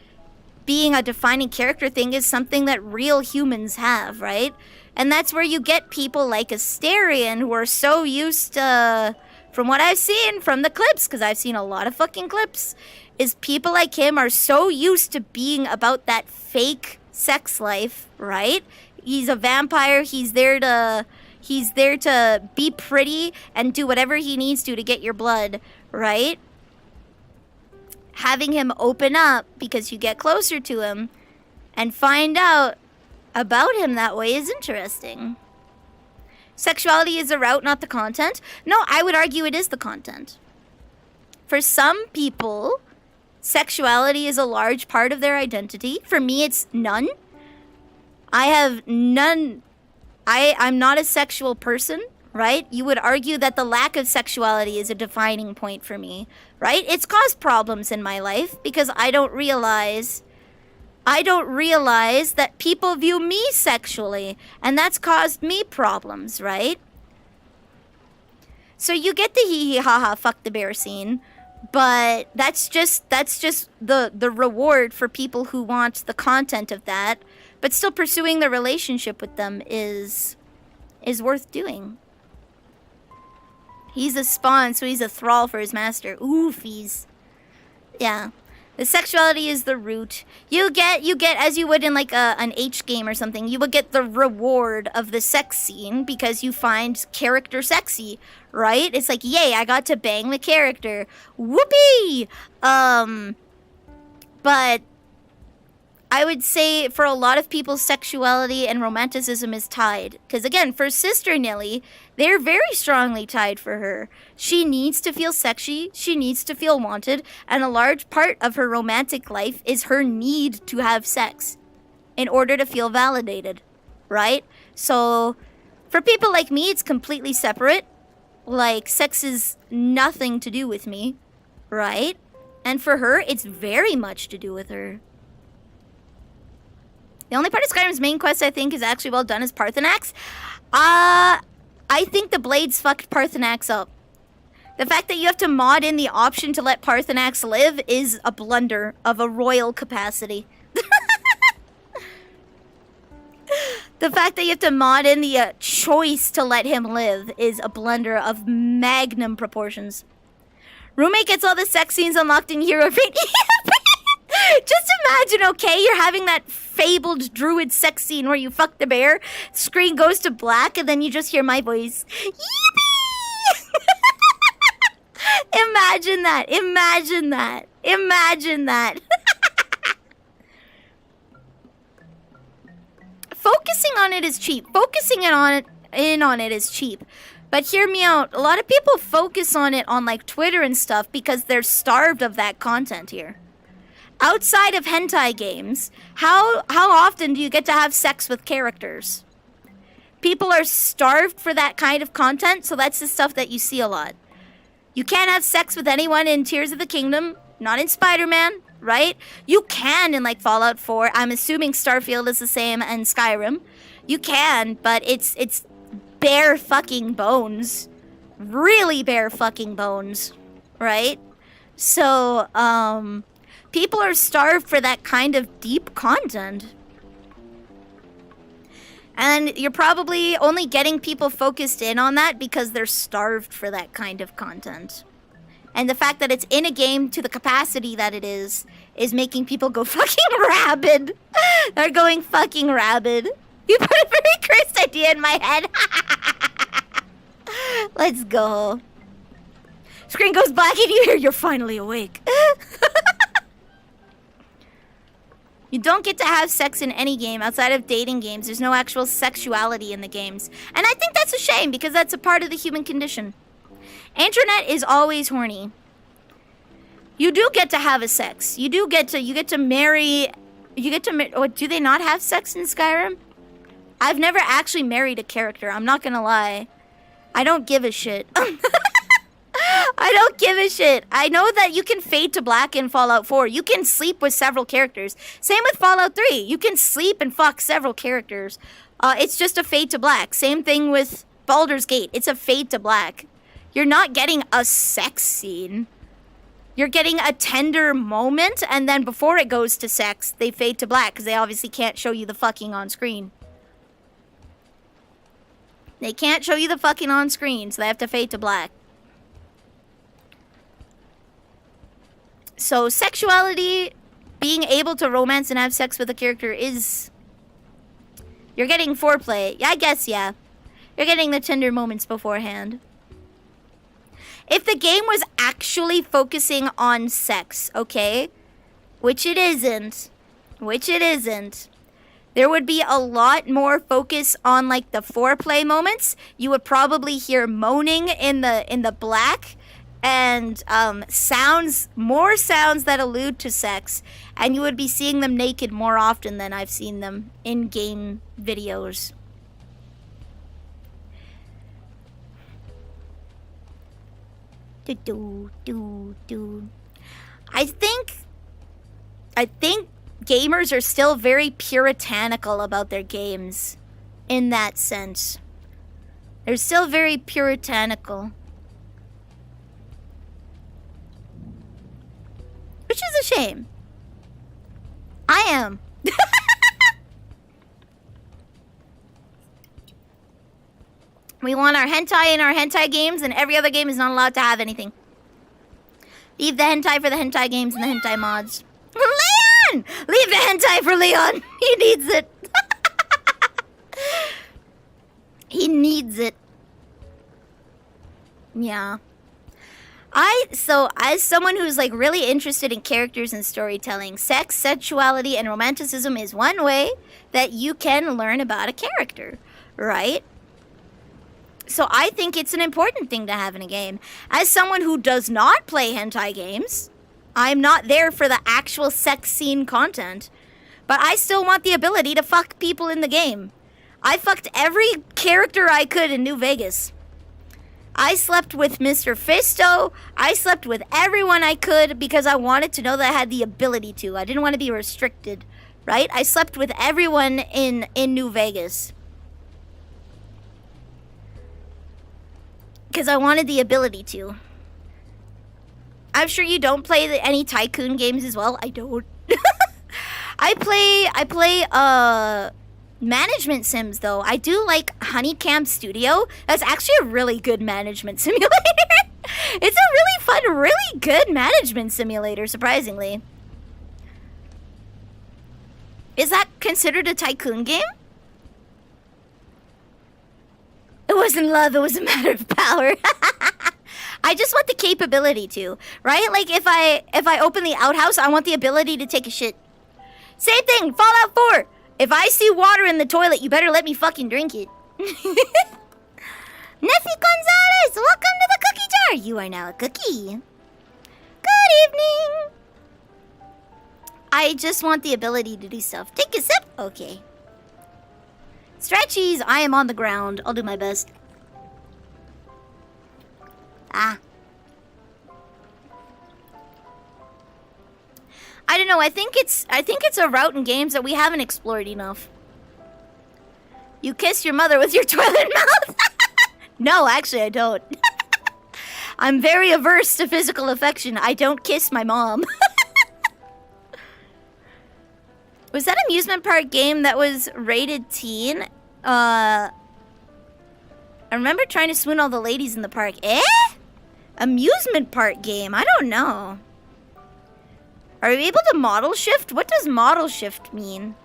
being a defining character thing is something that real humans have, right? And that's where you get people like Asterion who are so used to, from what I've seen from the clips, because I've seen a lot of fucking clips, is people like him are so used to being about that fake sex life, right? He's a vampire. He's there to be pretty and do whatever he needs to get your blood, right? Having him open up because you get closer to him and find out about him that way is interesting. Sexuality is a route, not the content. No, I would argue it is the content. For some people, sexuality is a large part of their identity. For me, it's none. I have none. I'm not a sexual person, right? You would argue that the lack of sexuality is a defining point for me, right? It's caused problems in my life because I don't realize that people view me sexually, and that's caused me problems, right? So you get the hee hee ha ha fuck the bear scene, but that's just the reward for people who want the content of that, but still pursuing the relationship with them is worth doing. He's a spawn, so he's a thrall for his master. Oofies. Yeah. The sexuality is the root. You get as you would in like an H game or something, you would get the reward of the sex scene because you find character sexy, right? It's like, yay, I got to bang the character. Whoopee! But I would say for a lot of people, sexuality and romanticism is tied. Because again, for Sister Nilly, they're very strongly tied for her. She needs to feel sexy, she needs to feel wanted, and a large part of her romantic life is her need to have sex in order to feel validated, right? So for people like me, it's completely separate. Like, sex is nothing to do with me, right? And for her, it's very much to do with her. The only part of Skyrim's main quest I think is actually well done is Parthenax. I think the Blades fucked Parthenax up. The fact that you have to mod in the option to let Parthenax live is a blunder of a royal capacity. The fact that you have to mod in the choice to let him live is a blunder of magnum proportions. Roommate gets all the sex scenes unlocked in Hero Fate. Just imagine, okay, you're having that fabled druid sex scene where you fuck the bear, screen goes to black, and then you just hear my voice. Yippee! Imagine that. Imagine that. Imagine that. Focusing on it is cheap. Focusing in on it is cheap. But hear me out. A lot of people focus on it on like Twitter and stuff because they're starved of that content here. Outside of hentai games, how often do you get to have sex with characters? People are starved for that kind of content, so that's the stuff that you see a lot. You can't have sex with anyone in Tears of the Kingdom, not in Spider-Man, right? You can in like Fallout 4. I'm assuming Starfield is the same and Skyrim. You can, but it's bare fucking bones. Really bare fucking bones, right? So, people are starved for that kind of deep content. And you're probably only getting people focused in on that because they're starved for that kind of content. And the fact that it's in a game to the capacity that it is making people go fucking rabid. They're going fucking rabid. You put a very cursed idea in my head. Let's go. Screen goes black and you hear you're finally awake. You don't get to have sex in any game outside of dating games. There's no actual sexuality in the games. And I think that's a shame because that's a part of the human condition. Internet is always horny. You do get to have a sex. You get to marry. Or do they not have sex in Skyrim? I've never actually married a character. I'm not gonna lie. I don't give a shit. I don't give a shit. I know that you can fade to black in Fallout 4. You can sleep with several characters. Same with Fallout 3. You can sleep and fuck several characters. It's just a fade to black. Same thing with Baldur's Gate. It's a fade to black. You're not getting a sex scene. You're getting a tender moment, and then before it goes to sex, they fade to black because they obviously can't show you the fucking on screen. They can't show you the fucking on screen, so they have to fade to black. So sexuality, being able to romance and have sex with a character is... You're getting foreplay. I guess, yeah. You're getting the tender moments beforehand. If the game was actually focusing on sex, okay? Which it isn't. There would be a lot more focus on, like, the foreplay moments. You would probably hear moaning in the black and more sounds that allude to sex. And you would be seeing them naked more often than I've seen them in game videos. I think gamers are still very puritanical about their games in that sense. They're still very puritanical. Which is a shame. I am. We want our hentai in our hentai games, and every other game is not allowed to have anything. Leave the hentai for the hentai games and the hentai mods. Leon! Leave the hentai for Leon. He needs it. He needs it. Yeah. So as someone who's like really interested in characters and storytelling, sex, sexuality, and romanticism is one way that you can learn about a character, right? So I think it's an important thing to have in a game. As someone who does not play hentai games, I'm not there for the actual sex scene content, but I still want the ability to fuck people in the game. I fucked every character I could in New Vegas. I slept with Mr. Fisto. I slept with everyone I could because I wanted to know that I had the ability to. I didn't want to be restricted, right? I slept with everyone in New Vegas. Because I wanted the ability to. I'm sure you don't play any tycoon games as well. I don't. I play management sims though. I do like Honeycamp Studio. That's actually a really good management simulator. It's a really fun, really good management simulator, surprisingly. Is that considered a tycoon game? It wasn't love, it was a matter of power. I just want the capability to, right? Like if I open the outhouse, I want the ability to take a shit. Same thing, Fallout 4. If I see water in the toilet, you better let me fucking drink it. Neffy Gonzalez, welcome to the cookie jar. You are now a cookie. Good evening. I just want the ability to do stuff. Take a sip. Okay. Stretchies, I am on the ground. I'll do my best. Ah. I don't know. I think it's a route in games that we haven't explored enough. You kiss your mother with your toilet mouth? No, actually I don't. I'm very averse to physical affection. I don't kiss my mom. Was that amusement park game that was rated teen? I remember trying to swoon all the ladies in the park. Eh? Amusement park game? I don't know. Are we able to model shift? What does model shift mean?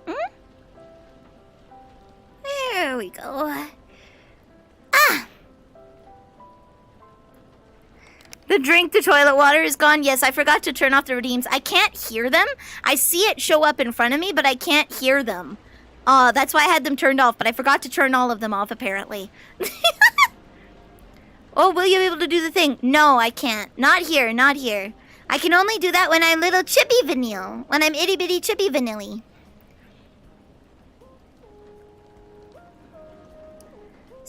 Hmm? There we go. Ah! The drink the toilet water is gone. Yes, I forgot to turn off the redeems. I can't hear them. I see it show up in front of me, but I can't hear them. That's why I had them turned off, but I forgot to turn all of them off, apparently. Oh, will you be able to do the thing? No, I can't. Not here, not here. I can only do that when I'm little chippy vanille. When I'm itty bitty chippy vanille.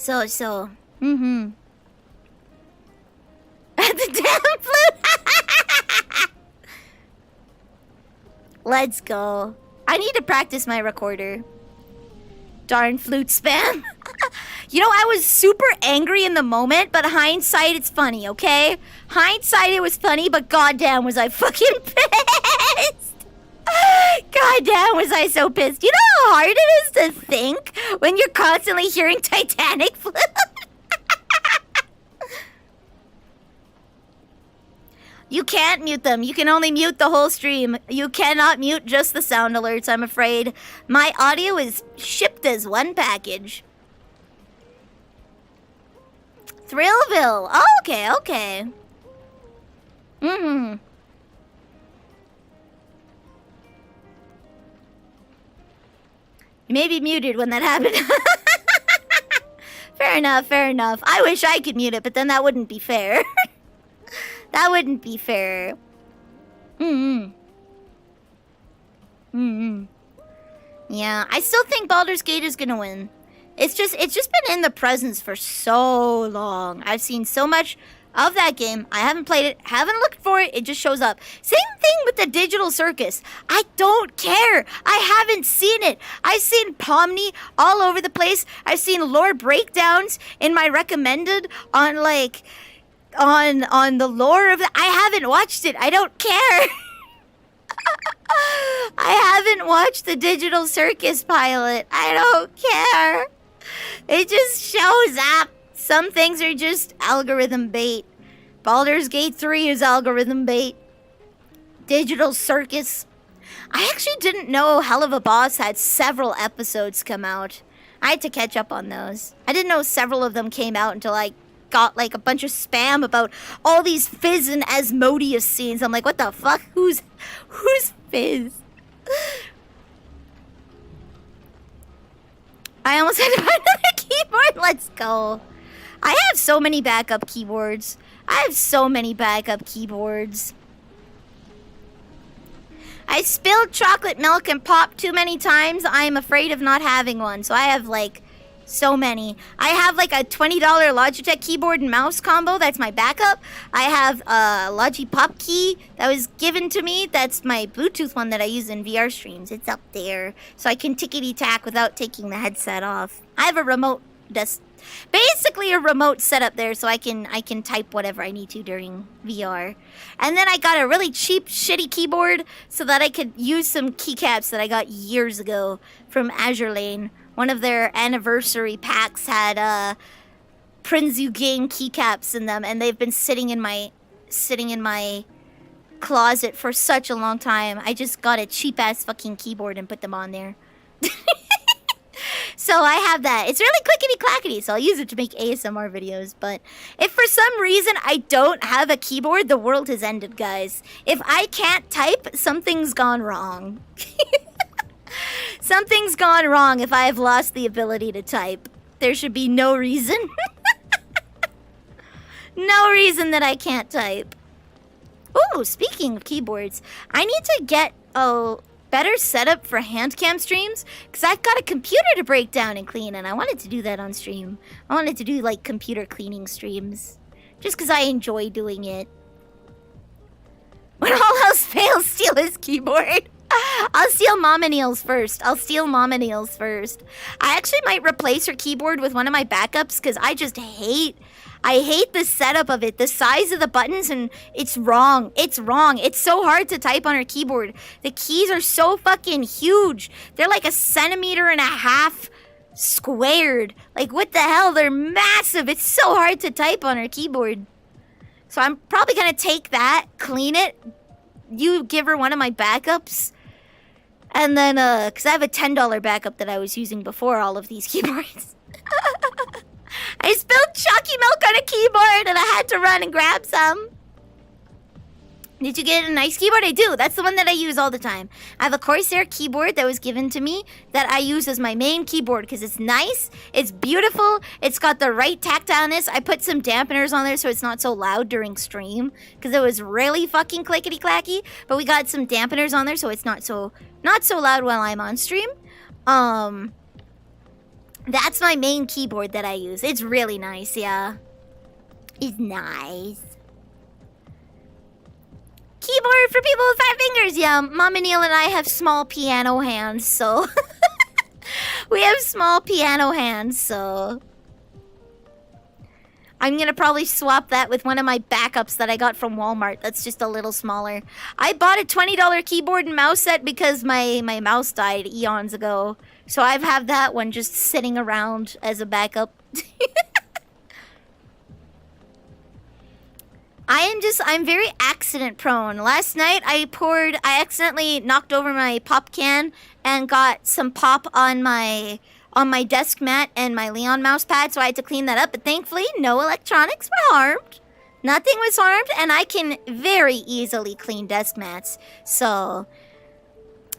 So. Mm-hmm. The damn flute! Let's go. I need to practice my recorder. Darn flute spam. You know, I was super angry in the moment, but hindsight, it's funny, okay? Hindsight, it was funny, but goddamn was I fucking pissed. Goddamn was I so pissed. You know how hard it is to think when you're constantly hearing Titanic flute? You can't mute them. You can only mute the whole stream. You cannot mute just the sound alerts, I'm afraid. My audio is shipped as one package. Thrillville. Oh, okay, okay. Mm-hmm. You may be muted when that happened. Fair enough, fair enough. I wish I could mute it, but then that wouldn't be fair. That wouldn't be fair. Yeah, I still think Baldur's Gate is gonna win. It's just been in the presence for so long. I've seen so much of that game. I haven't played it, haven't looked for it, it just shows up. Same thing with the Digital Circus. I don't care. I haven't seen it. I've seen Pomni all over the place. I've seen lore breakdowns in my recommended on like on the lore of it. I haven't watched it. I don't care. I haven't watched the Digital Circus pilot. I don't care. It just shows up. Some things are just algorithm bait. Baldur's Gate 3 is algorithm bait. Digital Circus. I actually didn't know Hell of a Boss had several episodes come out. I had to catch up on those. I didn't know several of them came out until I got like a bunch of spam about all these Fizz and Asmodeus scenes. I'm like, what the fuck? Who's Fizz? I almost had to find another keyboard. Let's go. I have so many backup keyboards. I spilled chocolate milk and popped too many times. I'm afraid of not having one. So I have like so many. I have like a $20 Logitech keyboard and mouse combo. That's my backup. I have a Logi Pop key that was given to me. That's my Bluetooth one that I use in VR streams. It's up there. So I can tickety-tack without taking the headset off. I have a remote basically a remote setup there so I can type whatever I need to during VR. And then I got a really cheap, shitty keyboard so that I could use some keycaps that I got years ago from Azure Lane. One of their anniversary packs had Prinzu Gang keycaps in them, and they've been sitting in my closet for such a long time. I just got a cheap ass fucking keyboard and put them on there. So I have that. It's really clickety-clackety, so I'll use it to make ASMR videos. But if for some reason I don't have a keyboard, the world has ended, guys. If I can't type, something's gone wrong. Something's gone wrong if I have lost the ability to type. There should be no reason. No reason that I can't type. Ooh, speaking of keyboards, I need to get a better setup for hand cam streams because I've got a computer to break down and clean, and I wanted to do that on stream. I wanted to do like computer cleaning streams just because I enjoy doing it. When all else fails, steal his keyboard. I'll steal Mama Neil's first. I actually might replace her keyboard with one of my backups because I hate the setup of it. The size of the buttons, and it's wrong. It's so hard to type on her keyboard. The keys are so fucking huge. They're like 1.5 centimeters squared. Like, what the hell? They're massive. It's so hard to type on her keyboard. So I'm probably going to take that, clean it. You give her one of my backups. And then, because I have a $10 backup that I was using before all of these keyboards. I spilled chalky milk on a keyboard and I had to run and grab some. Did you get a nice keyboard? I do. That's the one that I use all the time. I have a Corsair keyboard that was given to me that I use as my main keyboard because it's nice, it's beautiful, it's got the right tactileness. I put some dampeners on there so it's not so loud during stream because it was really fucking clickety-clacky. But we got some dampeners on there so it's not so loud while I'm on stream. That's my main keyboard that I use. It's really nice, yeah. It's nice. Keyboard for people with 5 fingers, yeah. Mama Neil and I have small piano hands, so... we have small piano hands, so... I'm gonna probably swap that with one of my backups that I got from Walmart. That's just a little smaller. I bought a $20 keyboard and mouse set because my mouse died eons ago. So I've had that one just sitting around as a backup. I'm very accident prone. Last night I accidentally knocked over my pop can and got some pop on my desk mat and my Leon mouse pad, so I had to clean that up. But thankfully, no electronics were harmed. Nothing was harmed, and I can very easily clean desk mats. So,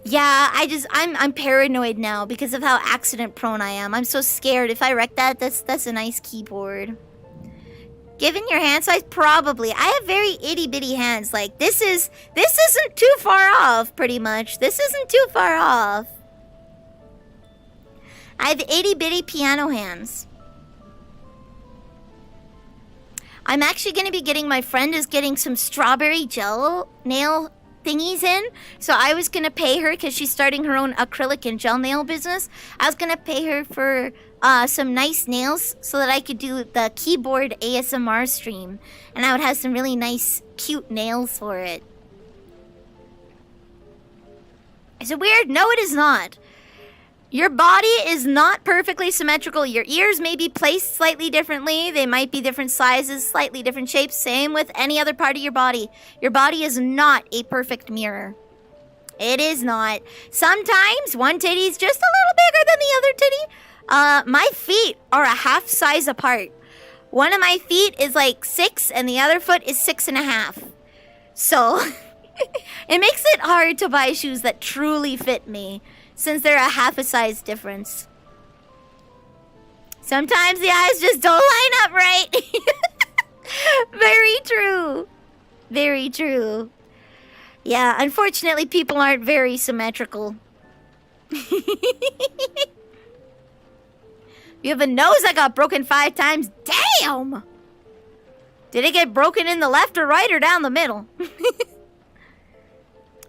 yeah, I'm paranoid now because of how accident prone I am. I'm so scared. If I wreck that, that's a nice keyboard. Given your hand size, probably. I have very itty bitty hands. Like this isn't too far off, pretty much. This isn't too far off. I have itty bitty piano hands. I'm actually going to be getting, my friend is getting some strawberry gel nail thingies in. So I was going to pay her, because she's starting her own acrylic and gel nail business. I was going to pay her for some nice nails so that I could do the keyboard ASMR stream. And I would have some really nice, cute nails for it. Is it weird? No, it is not. Your body is not perfectly symmetrical. Your ears may be placed slightly differently. They might be different sizes, slightly different shapes. Same with any other part of your body. Your body is not a perfect mirror. It is not. Sometimes one titty is just a little bigger than the other titty. My feet are a half size apart. One of my feet is like 6 and the other foot is 6.5. So it makes it hard to buy shoes that truly fit me, since they're a half a size difference. Sometimes the eyes just don't line up right. Very true. Very true. Yeah, unfortunately, people aren't very symmetrical. You have a nose that got broken 5 times. Damn! Did it get broken in the left or right or down the middle?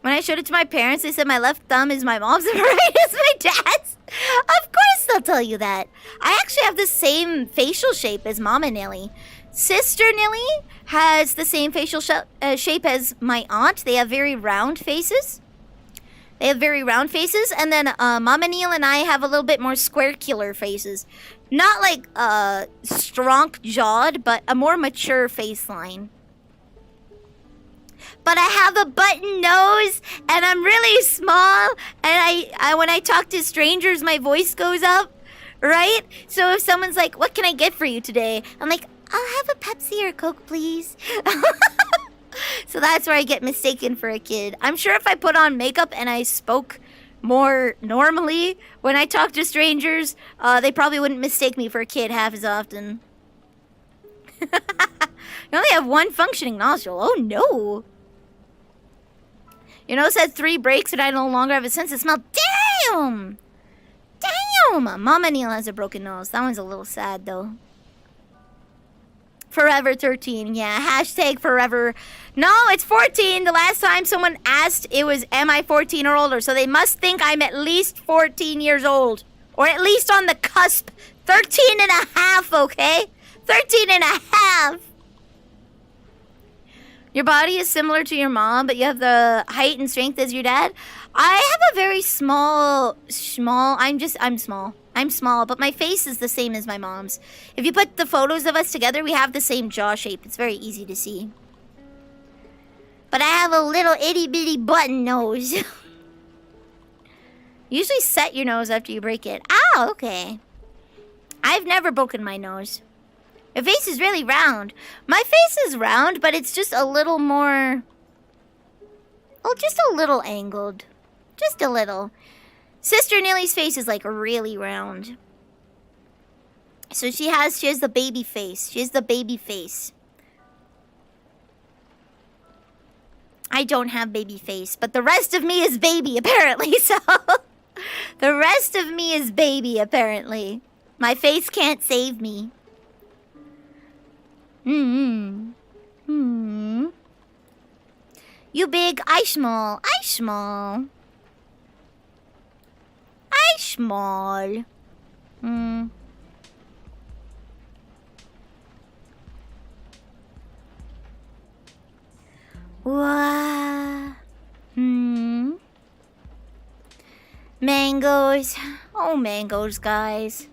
When I showed it to my parents, they said my left thumb is my mom's and my right is my dad's. Of course they'll tell you that. I actually have the same facial shape as Mama Nilly. Sister Nilly has the same facial shape as my aunt. They have very round faces. And then Mama Neil and I have a little bit more square-cular faces. Not like strong-jawed, but a more mature face line. But I have a button nose, and I'm really small, and I when I talk to strangers, my voice goes up, right? So if someone's like, what can I get for you today? I'm like, I'll have a Pepsi or Coke, please. So that's where I get mistaken for a kid. I'm sure if I put on makeup and I spoke more normally when I talk to strangers, they probably wouldn't mistake me for a kid half as often. You only have one functioning nostril. Oh, no. Your nose has 3 breaks and I no longer have a sense of smell. Damn! Damn! Mama Neil has a broken nose. That one's a little sad, though. Forever 13. Yeah, hashtag forever. No, it's 14. The last time someone asked, it was, am I 14 or older? So they must think I'm at least 14 years old. Or at least on the cusp. 13 and a half, okay? 13 and a half. Your body is similar to your mom, but you have the height and strength as your dad. I have a very small, I'm small. I'm small, but my face is the same as my mom's. If you put the photos of us together, we have the same jaw shape. It's very easy to see. But I have a little itty-bitty button nose. Usually set your nose after you break it. Ow, okay. I've never broken my nose. My face is really round. My face is round, but it's just a little more... Oh, just a little angled. Just a little. Sister Nilly's face is like really round. So she has the baby face. She has the baby face. I don't have baby face, but the rest of me is baby apparently, so... The rest of me is baby apparently. My face can't save me. You big, I small, I small. I small. Wow. Mangoes. Oh, mangoes, guys.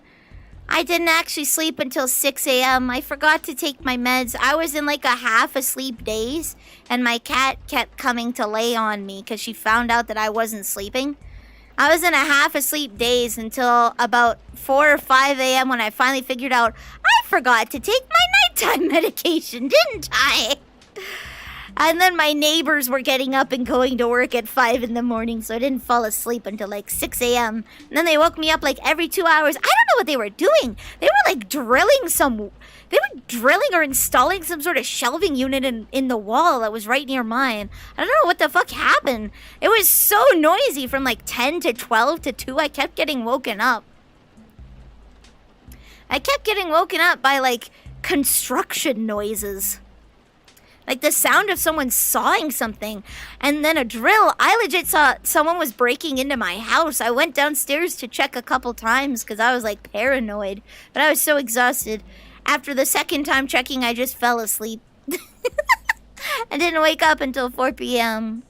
I didn't actually sleep until 6 a.m. I forgot to take my meds. I was in like a half asleep daze, and my cat kept coming to lay on me because she found out that I wasn't sleeping. I was in a half asleep daze until about 4 or 5 a.m. when I finally figured out I forgot to take my nighttime medication, didn't I? And then my neighbors were getting up and going to work at 5 in the morning, so I didn't fall asleep until like 6 a.m. And then they woke me up like every 2 hours. I don't know what they were doing. They were like they were drilling or installing some sort of shelving unit in the wall that was right near mine. I don't know what the fuck happened. It was so noisy from like 10 to 12 to 2. I kept getting woken up. I kept getting woken up by like construction noises. Like the sound of someone sawing something. And then a drill. I legit saw someone was breaking into my house. I went downstairs to check a couple times because I was like paranoid. But I was so exhausted. After the second time checking, I just fell asleep. I didn't wake up until 4 p.m.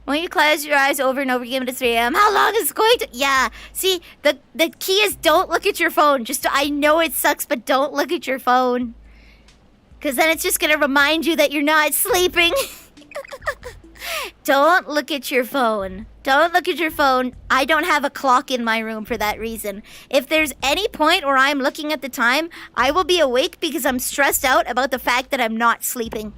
When you close your eyes over and over again to 3 a.m., how long is it going to... Yeah, see, the key is don't look at your phone. I know it sucks, but don't look at your phone. Because then it's just going to remind you that you're not sleeping. Don't look at your phone. Don't look at your phone. I don't have a clock in my room for that reason. If there's any point where I'm looking at the time, I will be awake because I'm stressed out about the fact that I'm not sleeping.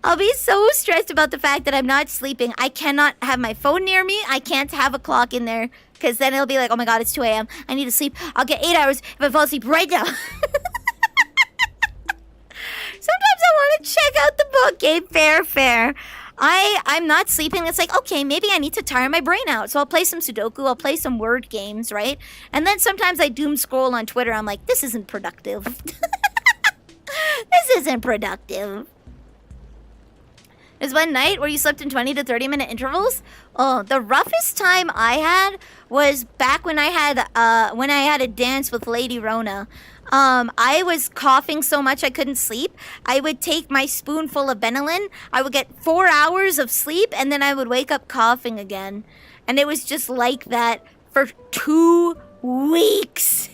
I'll be so stressed about the fact that I'm not sleeping. I cannot have my phone near me. I can't have a clock in there. Because then it'll be like, oh my god, it's 2 a.m. I need to sleep. I'll get 8 hours if I fall asleep right now. Sometimes I want to check out the book game. Fair. I'm not sleeping. It's like, okay, maybe I need to tire my brain out. So I'll play some Sudoku. I'll play some word games, right? And then sometimes I doom scroll on Twitter. I'm like, this isn't productive. This isn't productive. There's one night where you slept in 20 to 30 minute intervals. Oh, the roughest time I had was back when I had a dance with Lady Rona. I was coughing so much I couldn't sleep. I would take my spoonful of Benylin. I would get 4 hours of sleep, and then I would wake up coughing again. And it was just like that for 2 weeks.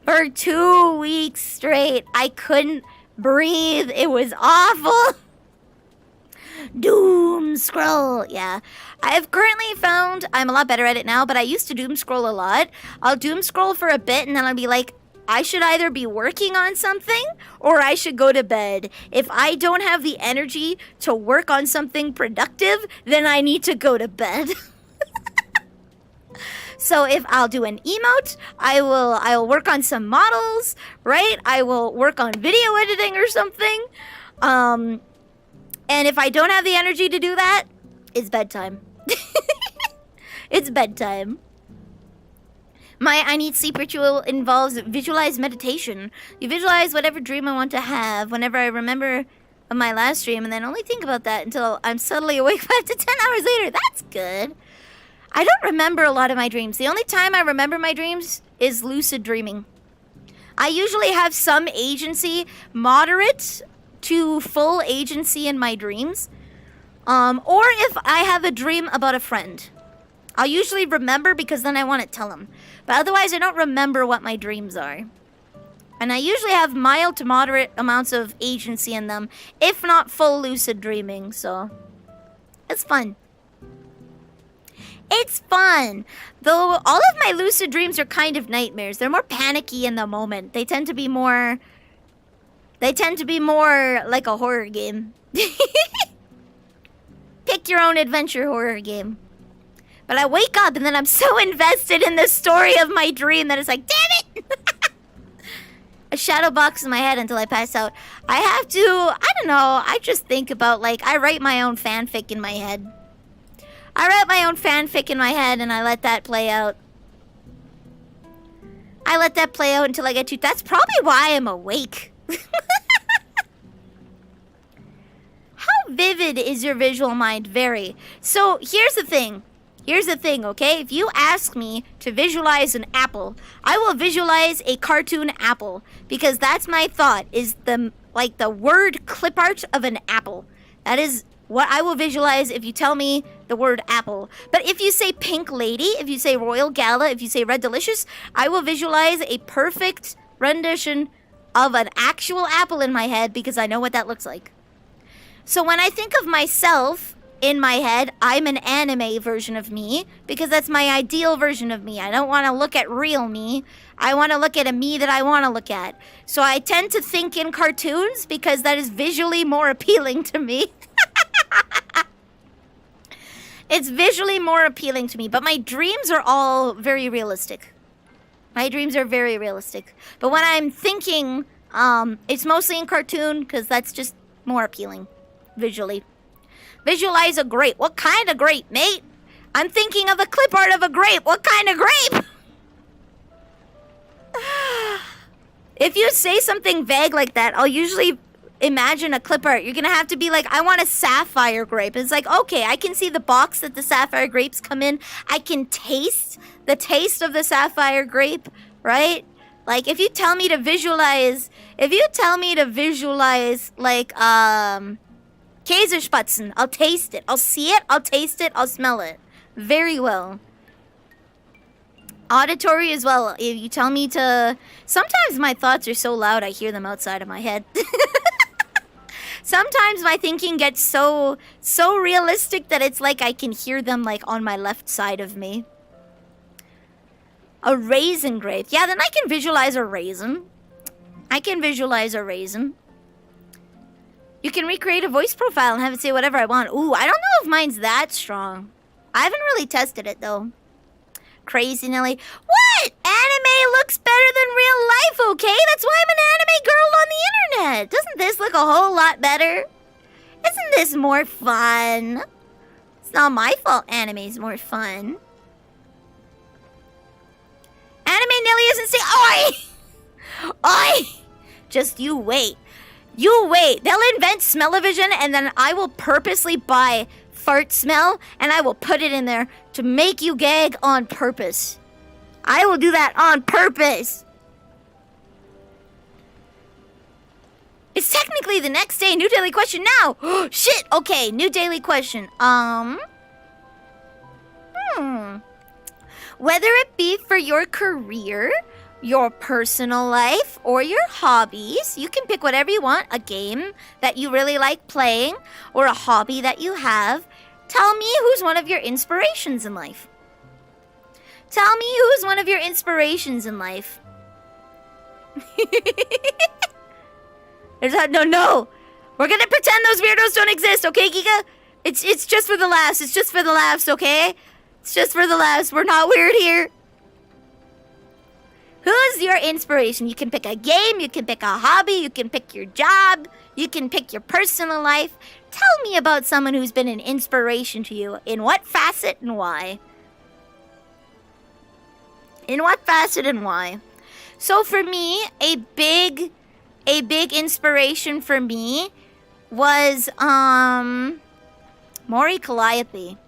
For 2 weeks straight. I couldn't breathe. It was awful. Doom scroll. Yeah. I've currently found I'm a lot better at it now, but I used to doom scroll a lot. I'll doom scroll for a bit and then I'll be like, I should either be working on something or I should go to bed. If I don't have the energy to work on something productive, then I need to go to bed. So if I'll do an emote, I'll work on some models, right? I will work on video editing or something. And if I don't have the energy to do that, it's bedtime. It's bedtime. My I need sleep ritual involves visualized meditation. You visualize whatever dream I want to have whenever I remember of my last dream and then only think about that until I'm suddenly awake 5 to 10 hours later. That's good. I don't remember a lot of my dreams. The only time I remember my dreams is lucid dreaming. I usually have some agency, moderate to full agency in my dreams. Or if I have a dream about a friend. I'll usually remember because then I want to tell them. But otherwise, I don't remember what my dreams are. And I usually have mild to moderate amounts of agency in them, if not full lucid dreaming, so it's fun. It's fun. Though all of my lucid dreams are kind of nightmares. They're more panicky in the moment. They tend to be more like a horror game. Pick your own adventure horror game. But I wake up and then I'm so invested in the story of my dream that it's like, damn it! A shadow box in my head until I pass out. I don't know, I just think about, like, I write my own fanfic in my head. I write my own fanfic in my head and I let that play out. I let that play out until I get to... That's probably why I'm awake. How vivid is your visual mind? Very. So here's the thing. Here's the thing, okay? If you ask me to visualize an apple, I will visualize a cartoon apple. Because that's my thought, is the word clip art of an apple. That is what I will visualize if you tell me the word apple. But if you say pink lady, if you say royal gala, if you say red delicious, I will visualize a perfect rendition of an actual apple in my head because I know what that looks like. So when I think of myself in my head, I'm an anime version of me because that's my ideal version of me. I don't want to look at real me. I want to look at a me that I want to look at. So I tend to think in cartoons because that is visually more appealing to me. It's visually more appealing to me, but my dreams are all very realistic. My dreams are very realistic. But when I'm thinking, it's mostly in cartoon because that's just more appealing visually. Visualize a grape. What kind of grape, mate? I'm thinking of the clip art of a grape. What kind of grape? If you say something vague like that, I'll usually imagine a clip art. You're gonna have to be like, I want a sapphire grape. It's like, okay, I can see the box that the sapphire grapes come in. I can taste the taste of the sapphire grape, right? Like, if you tell me to visualize like, Käsespätzle, I'll taste it. I'll see it, I'll taste it, I'll smell it. Very well. Auditory as well. If you tell me to... Sometimes my thoughts are so loud I hear them outside of my head. Sometimes my thinking gets so realistic that it's like I can hear them like on my left side of me. A raisin grape. Yeah, then I can visualize a raisin. I can visualize a raisin. You can recreate a voice profile and have it say whatever I want. Ooh, I don't know if mine's that strong. I haven't really tested it though. Crazy Nelly. What? Anime looks better than real life, okay? That's why I'm an anime girl on the internet. Doesn't this look a whole lot better? Isn't this more fun? It's not my fault anime's more fun. Anime Nelly isn't saying, oi! Oi! Just you wait. You wait. They'll invent smell-o-vision and then I will purposely buy fart smell and I will put it in there to make you gag on purpose. I will do that on purpose. It's technically the next day. New daily question now. Shit. Okay, new daily question. Whether it be for your career, your personal life, or your hobbies, you can pick whatever you want. A game that you really like playing, or a hobby that you have. Tell me who's one of your inspirations in life. Tell me who's one of your inspirations in life. No. We're gonna pretend those weirdos don't exist, okay, Giga? It's just for the laughs. It's just for the laughs, okay? It's just for the laughs. We're not weird here. Who's your inspiration? You can pick a game, you can pick a hobby, you can pick your job, you can pick your personal life. Tell me about someone who's been an inspiration to you. In what facet and why? In what facet and why? So for me, a big inspiration for me was Mori Calliope.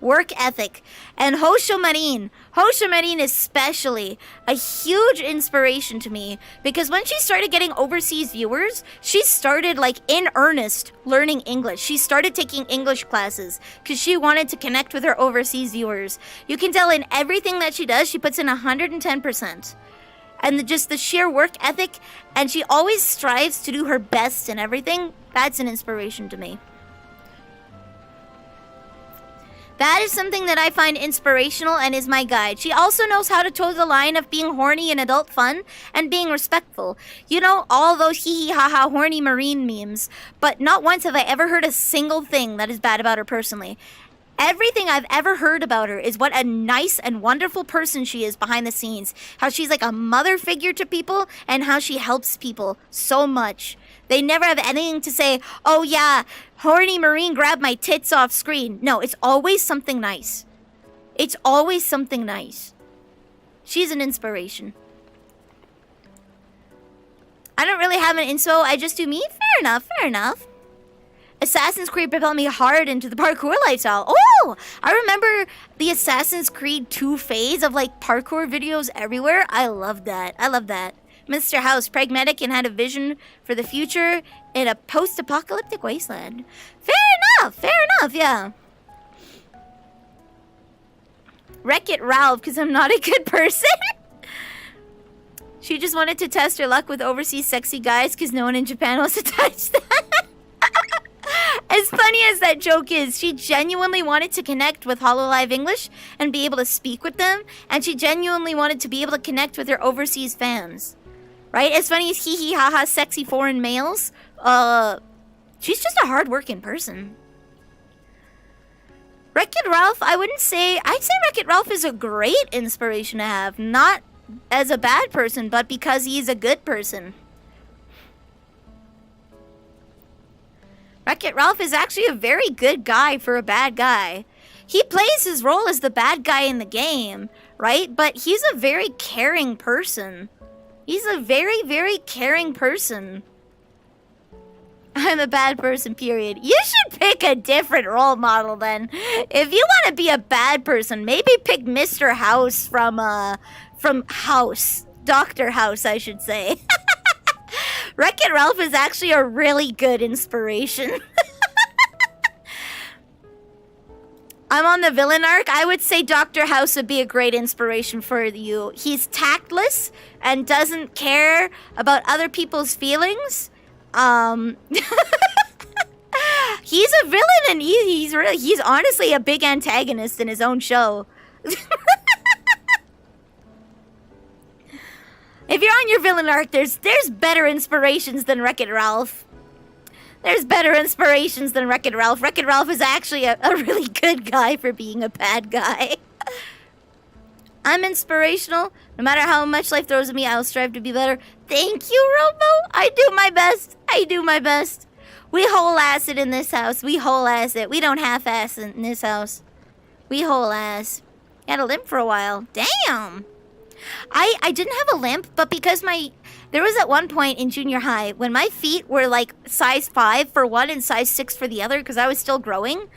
Work ethic. And Hosho Marin. Hosho Marin especially. A huge inspiration to me. Because when she started getting overseas viewers, she started like in earnest learning English. She started taking English classes. Because she wanted to connect with her overseas viewers. You can tell in everything that she does, she puts in 110%. And just the sheer work ethic. And she always strives to do her best in everything. That's an inspiration to me. That is something that I find inspirational and is my guide. She also knows how to toe the line of being horny and adult fun and being respectful. You know, all those hee hee ha ha horny marine memes. But not once have I ever heard a single thing that is bad about her personally. Everything I've ever heard about her is what a nice and wonderful person she is behind the scenes. How she's like a mother figure to people and how she helps people so much. They never have anything to say, oh yeah, horny marine grabbed my tits off screen. No, it's always something nice. It's always something nice. She's an inspiration. I don't really have an inspo, I just do me? Fair enough, fair enough. Assassin's Creed propelled me hard into the parkour lifestyle. Oh, I remember the Assassin's Creed 2 phase of like parkour videos everywhere. I love that. I love that. Mr. House, pragmatic and had a vision for the future in a post-apocalyptic wasteland. Fair enough, yeah. Wreck-It Ralph, because I'm not a good person. She just wanted to test her luck with overseas sexy guys because no one in Japan wants to touch that. As funny as that joke is, she genuinely wanted to connect with HoloLive English and be able to speak with them, and she genuinely wanted to be able to connect with her overseas fans. Right? As funny as hee hee ha ha sexy foreign males, she's just a hard-working person. Wreck-It Ralph, I'd say Wreck-It Ralph is a great inspiration to have, not as a bad person, but because he's a good person. Wreck-It Ralph is actually a very good guy for a bad guy. He plays his role as the bad guy in the game, right? But he's a very caring person. He's a very, very caring person. I'm a bad person, period. You should pick a different role model then. If you want to be a bad person, maybe pick Mr. House from House. Dr. House, I should say. Wreck-It Ralph is actually a really good inspiration. I'm on the villain arc. I would say Dr. House would be a great inspiration for you. He's tactless and doesn't care about other people's feelings. He's a villain and he's honestly a big antagonist in his own show. If you're on your villain arc, there's better inspirations than Wreck-It Ralph. There's better inspirations than Wreck-It Ralph. Wreck-It Ralph is actually a really good guy for being a bad guy. I'm inspirational. No matter how much life throws at me, I'll strive to be better. Thank you, Robo. I do my best. I do my best. We whole ass it in this house. We whole ass it. We don't half ass in this house. We whole ass. Had a limp for a while. Damn. I didn't have a limp, but because there was at one point in junior high when my feet were like size 5 for one and size 6 for the other because I was still growing.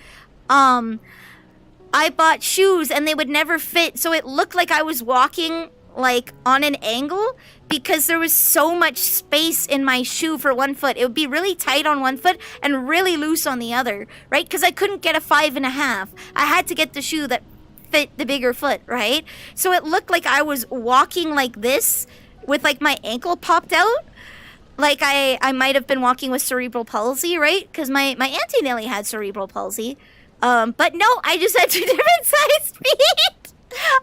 I bought shoes and they would never fit, so it looked like I was walking like on an angle because there was so much space in my shoe for one foot. It would be really tight on one foot and really loose on the other, right? Because I couldn't get a 5.5. I had to get the shoe that fit the bigger foot, right? So it looked like I was walking like this with like my ankle popped out. Like I might have been walking with cerebral palsy, right? Because my auntie Nelly had cerebral palsy. But no, I just had 2 different sized feet.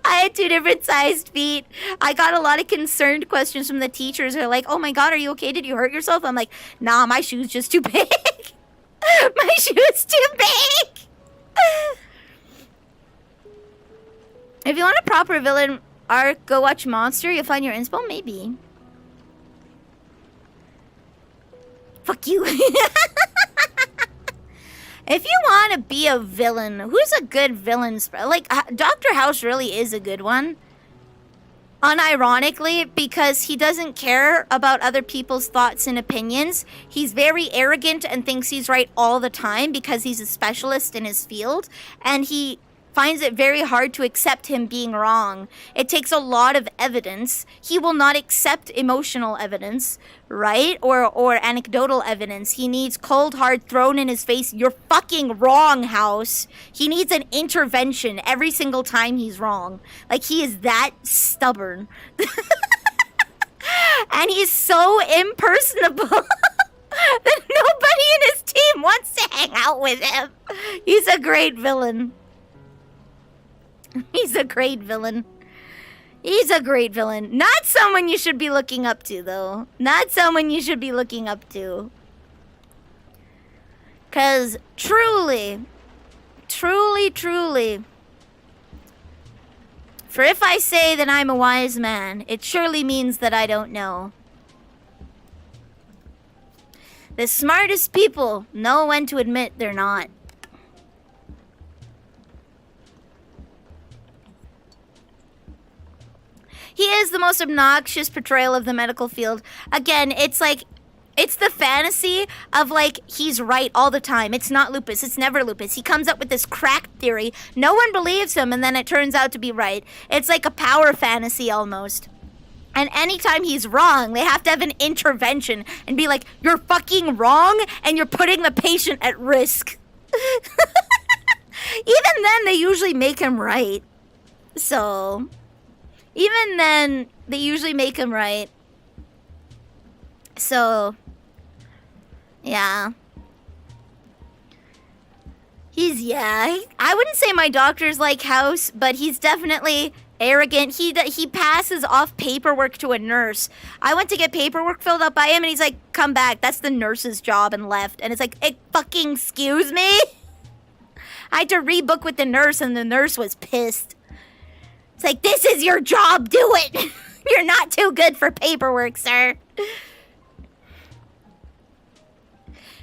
I had 2 different sized feet. I got a lot of concerned questions from the teachers. They're like, oh my God, are you okay? Did you hurt yourself? I'm like, nah, my shoe's just too big. My shoe's too big. If you want a proper villain arc, go watch Monster. You'll find your inspo, maybe. Fuck you. If you want to be a villain, who's a good villain? Like, Dr. House really is a good one. Unironically, because he doesn't care about other people's thoughts and opinions. He's very arrogant and thinks he's right all the time because he's a specialist in his field. And he finds it very hard to accept him being wrong. It takes a lot of evidence. He will not accept emotional evidence, right? Or anecdotal evidence. He needs cold, hard, thrown in his face, you're fucking wrong, House. He needs an intervention every single time he's wrong. Like, he is that stubborn. And he's so impersonable that nobody in his team wants to hang out with him. He's a great villain. He's a great villain. He's a great villain. Not someone you should be looking up to, though. Not someone you should be looking up to. Because truly, for if I say that I'm a wise man, it surely means that I don't know. The smartest people know when to admit they're not. He is the most obnoxious portrayal of the medical field. Again, it's like, it's the fantasy of like, he's right all the time. It's not lupus. It's never lupus. He comes up with this cracked theory. No one believes him, and then it turns out to be right. It's like a power fantasy almost. And anytime he's wrong, they have to have an intervention and be like, you're fucking wrong, and you're putting the patient at risk. Even then, they usually make him right. So, even then, they usually make him right. So, yeah. I wouldn't say my doctor's like House, but he's definitely arrogant. He passes off paperwork to a nurse. I went to get paperwork filled out by him, and he's like, come back. That's the nurse's job, and left. And it's like, fucking excuse me? I had to rebook with the nurse, and the nurse was pissed. It's like, this is your job. Do it. You're not too good for paperwork, sir.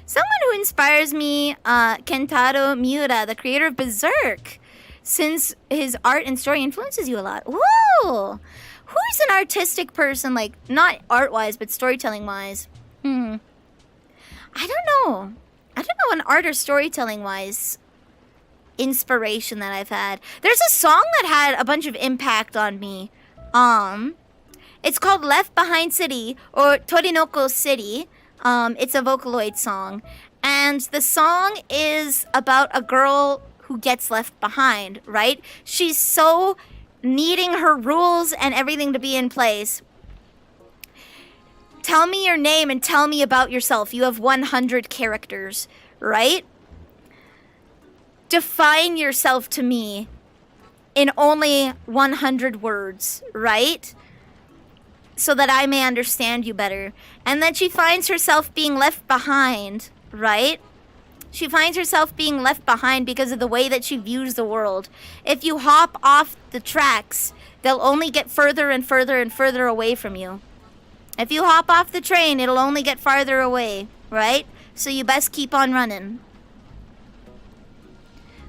Someone who inspires me, Kentaro Miura, the creator of Berserk, since his art and story influences you a lot. Whoa! Who's an artistic person, like, not art-wise, but storytelling-wise? I don't know. I don't know an art or storytelling-wise inspiration that I've had. There's a song that had a bunch of impact on me. It's called Left Behind City, or Torinoko City. It's a Vocaloid song. And the song is about a girl who gets left behind, right? She's so needing her rules and everything to be in place. Tell me your name and tell me about yourself. You have 100 characters, right? Define yourself to me in only 100 words, right? So that I may understand you better. And then she finds herself being left behind, right? She finds herself being left behind because of the way that she views the world. If you hop off the tracks, they'll only get further and further and further away from you. If you hop off the train, it'll only get farther away, right? So you best keep on running.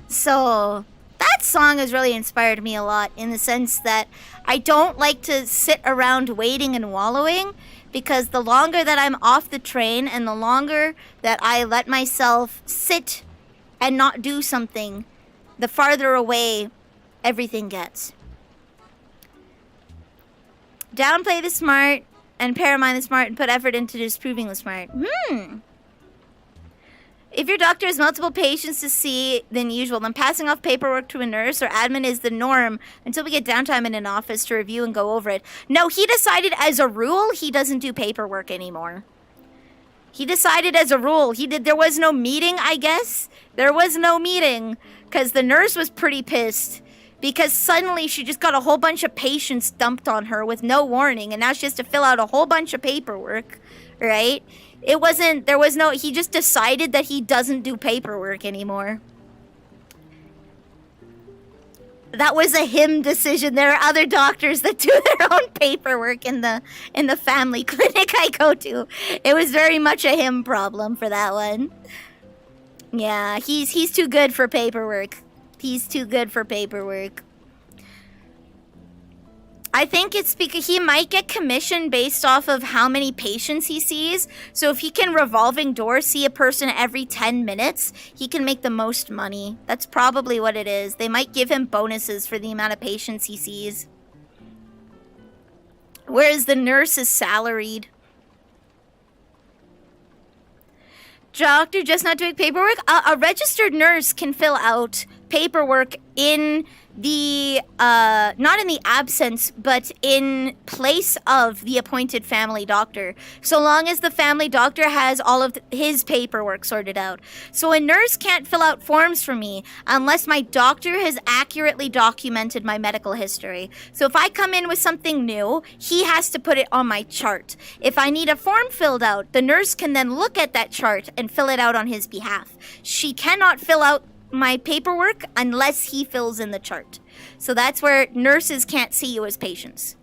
So that song has really inspired me a lot, in the sense that I don't like to sit around waiting and wallowing, because the longer that I'm off the train and the longer that I let myself sit and not do something, the farther away everything gets. Downplay the smart and paramind the smart and put effort into disproving the smart. If your doctor has multiple patients to see than usual, then passing off paperwork to a nurse or admin is the norm until we get downtime in an office to review and go over it. No, he decided as a rule he doesn't do paperwork anymore. He decided as a rule. There was no meeting, I guess. There was no meeting because the nurse was pretty pissed because suddenly she just got a whole bunch of patients dumped on her with no warning, and now she has to fill out a whole bunch of paperwork, right? He just decided that he doesn't do paperwork anymore. That was a him decision. There are other doctors that do their own paperwork in the family clinic I go to. It was very much a him problem for that one. Yeah, he's too good for paperwork. He's too good for paperwork. I think it's because he might get commission based off of how many patients he sees. So if he can revolving door see a person every 10 minutes, he can make the most money. That's probably what it is. They might give him bonuses for the amount of patients he sees. Whereas the nurse is salaried. Doctor just not doing paperwork? A registered nurse can fill out paperwork in the, not in the absence, but in place of the appointed family doctor, so long as the family doctor has all of his paperwork sorted out. So a nurse can't fill out forms for me unless my doctor has accurately documented my medical history. So if I come in with something new, he has to put it on my chart. If I need a form filled out, the nurse can then look at that chart and fill it out on his behalf. She cannot fill out my paperwork unless he fills in the chart. So that's where nurses can't see you as patients.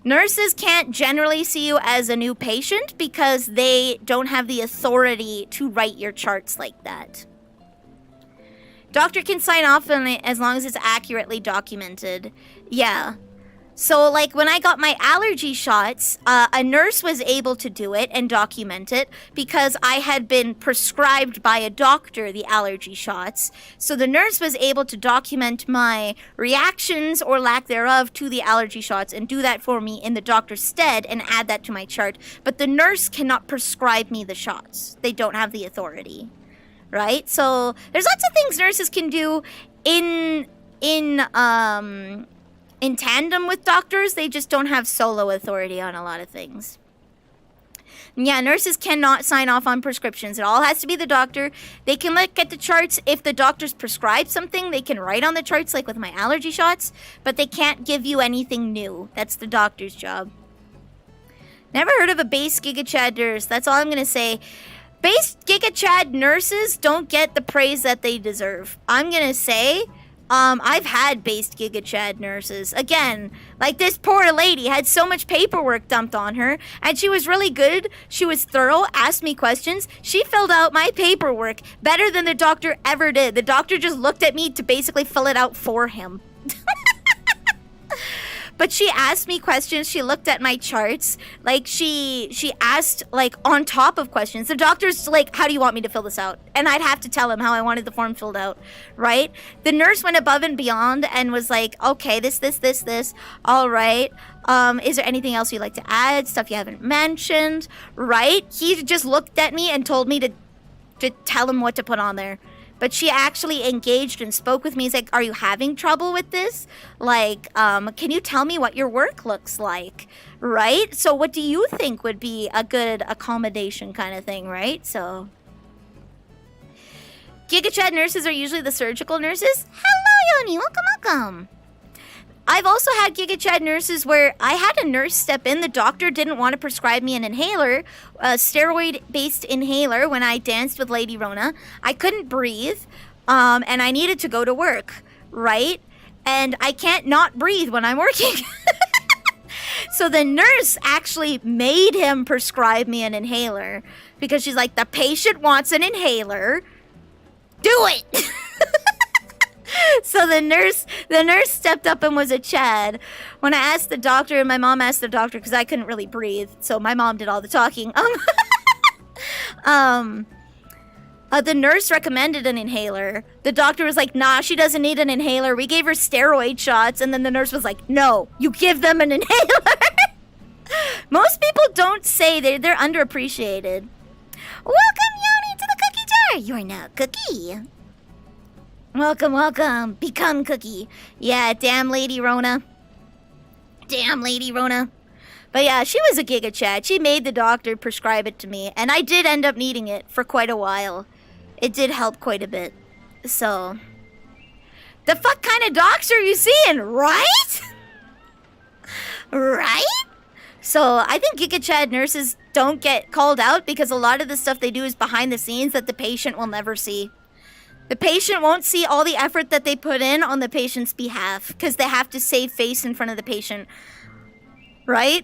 Nurses can't generally see you as a new patient because they don't have the authority to write your charts like that. Doctor can sign off on it as long as it's accurately documented. Yeah. So, like, when I got my allergy shots, a nurse was able to do it and document it because I had been prescribed by a doctor the allergy shots. So the nurse was able to document my reactions or lack thereof to the allergy shots and do that for me in the doctor's stead and add that to my chart. But the nurse cannot prescribe me the shots. They don't have the authority, right? So there's lots of things nurses can do in tandem with doctors. They just don't have solo authority on a lot of things. Yeah, nurses cannot sign off on prescriptions. It all has to be the doctor. They can look at the charts. If the doctor's prescribed something, they can write on the charts, like with my allergy shots, but they can't give you anything new. That's the doctor's job. Never heard of a base GigaChad nurse. That's all I'm going to say. Base GigaChad nurses don't get the praise that they deserve. I'm going to say... I've had based GigaChad nurses. Again, like this poor lady had so much paperwork dumped on her, and she was really good. She was thorough, asked me questions. She filled out my paperwork better than the doctor ever did. The doctor just looked at me to basically fill it out for him. But she asked me questions. She looked at my charts. Like, she asked, like, on top of questions. The doctor's like, how do you want me to fill this out? And I'd have to tell him how I wanted the form filled out, right? The nurse went above and beyond and was like, okay, this. All right. Is there anything else you'd like to add? Stuff you haven't mentioned, right? He just looked at me and told me to tell him what to put on there. But she actually engaged and spoke with me. He's like, are you having trouble with this? Like, can you tell me what your work looks like? Right? So what do you think would be a good accommodation kind of thing, right? So GigaChad nurses are usually the surgical nurses. Hello, Yoni. Welcome. I've also had GigaChad nurses where I had a nurse step in. The doctor didn't want to prescribe me an inhaler, a steroid-based inhaler, when I danced with Lady Rona. I couldn't breathe, and I needed to go to work, right? And I can't not breathe when I'm working. So the nurse actually made him prescribe me an inhaler because she's like, the patient wants an inhaler. Do it! So the nurse stepped up and was a Chad. When I asked the doctor, and my mom asked the doctor because I couldn't really breathe, so my mom did all the talking. The nurse recommended an inhaler. The doctor was like, nah, she doesn't need an inhaler. We gave her steroid shots, and then the nurse was like, no, you give them an inhaler. Most people don't say they're underappreciated. Welcome, Yoni, to the cookie jar. You're now cookie. Welcome. Become cookie. Yeah, damn Lady Rona. But yeah, she was a GigaChad. She made the doctor prescribe it to me, and I did end up needing it for quite a while. It did help quite a bit. So, the fuck kind of docs are you seeing, right? Right? So, I think GigaChad nurses don't get called out because a lot of the stuff they do is behind the scenes that the patient will never see. The patient won't see all the effort that they put in on the patient's behalf because they have to save face in front of the patient, right?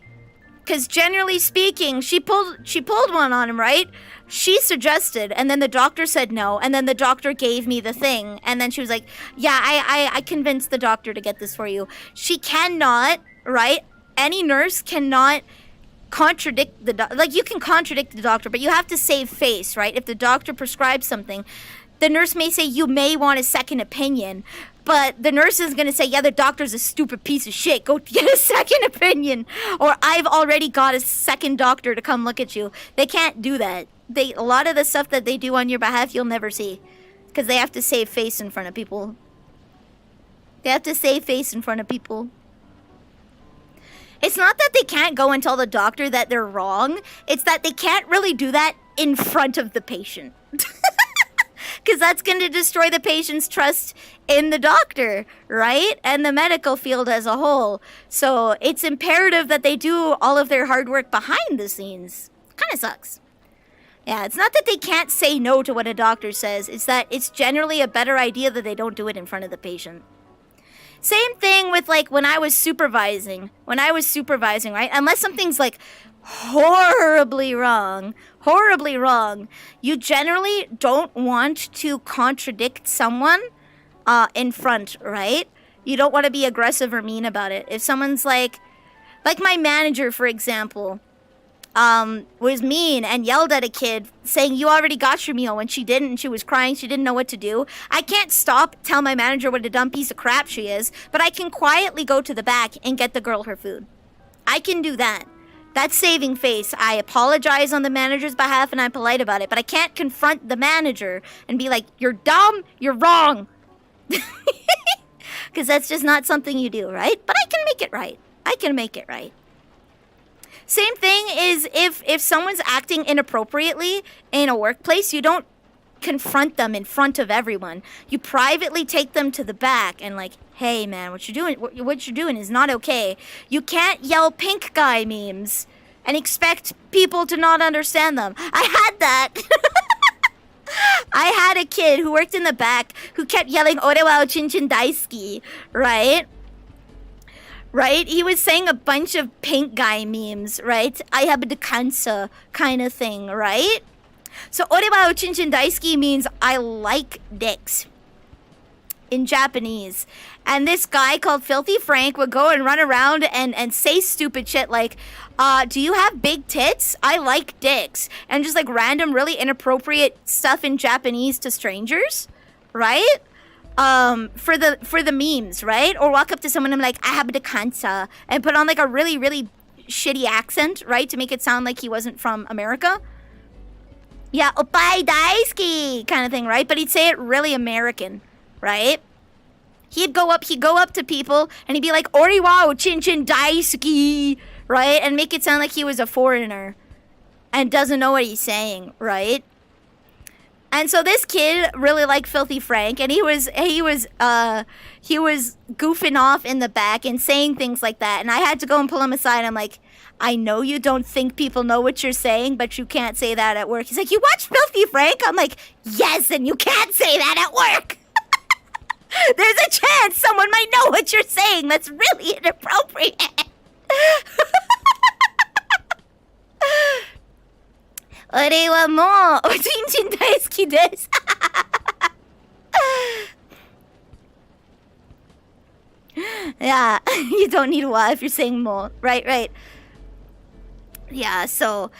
Because generally speaking, she pulled one on him, right? She suggested, and then the doctor said no, and then the doctor gave me the thing, and then she was like, yeah, I convinced the doctor to get this for you. She cannot, right? Any nurse cannot contradict the doctor. Like, you can contradict the doctor, but you have to save face, right? If the doctor prescribes something, the nurse may say you may want a second opinion, but the nurse is going to say, yeah, the doctor's a stupid piece of shit. Go get a second opinion. Or I've already got a second doctor to come look at you. They can't do that. A lot of the stuff that they do on your behalf, you'll never see. Because they have to save face in front of people. It's not that they can't go and tell the doctor that they're wrong. It's that they can't really do that in front of the patient. Because that's going to destroy the patient's trust in the doctor, right? And the medical field as a whole. So it's imperative that they do all of their hard work behind the scenes. Kind of sucks. Yeah, it's not that they can't say no to what a doctor says. It's that it's generally a better idea that they don't do it in front of the patient. Same thing with like when I was supervising. Right? Unless something's like horribly wrong, you generally don't want to contradict someone in front, right? You don't want to be aggressive or mean about it. If someone's like my manager, for example, was mean and yelled at a kid saying, you already got your meal, when she didn't, and she was crying, she didn't know what to do. I can't tell my manager what a dumb piece of crap she is, but I can quietly go to the back and get the girl her food. I can do that. That's saving face. I apologize on the manager's behalf and I'm polite about it, but I can't confront the manager and be like, you're dumb, you're wrong. Because that's just not something you do, right? But I can make it right. Same thing is if someone's acting inappropriately in a workplace, you don't confront them in front of everyone. You privately take them to the back and like, hey man, what you're doing is not okay. You can't yell pink guy memes and expect people to not understand them. I had that. I had a kid who worked in the back who kept yelling "Ore wa chinchin daisuki," right? Right? He was saying a bunch of pink guy memes, right? I have the cancer kind of thing, right? So "Ore wa chinchin daisuki" means I like dicks in Japanese. And this guy called Filthy Frank would go and run around and say stupid shit like, do you have big tits? I like dicks. And just like random, really inappropriate stuff in Japanese to strangers, right? For the memes, right? Or walk up to someone and be like, I have the kansa, and put on like a really, really shitty accent, right? To make it sound like he wasn't from America. Yeah, oppai daisuki kind of thing, right? But he'd say it really American, right? He'd go up to people and he'd be like, "Ori wa chinchin daisuki," right? And make it sound like he was a foreigner and doesn't know what he's saying, right? And so this kid really liked Filthy Frank, and he was goofing off in the back and saying things like that. And I had to go and pull him aside. I'm like, I know you don't think people know what you're saying, but you can't say that at work. He's like, you watch Filthy Frank? I'm like, yes, and you can't say that at work. There's a chance someone might know what you're saying. That's really inappropriate. Ore wa mo chinchin daisuki desu. Yeah, you don't need wa if you're saying mo. Right. Yeah, so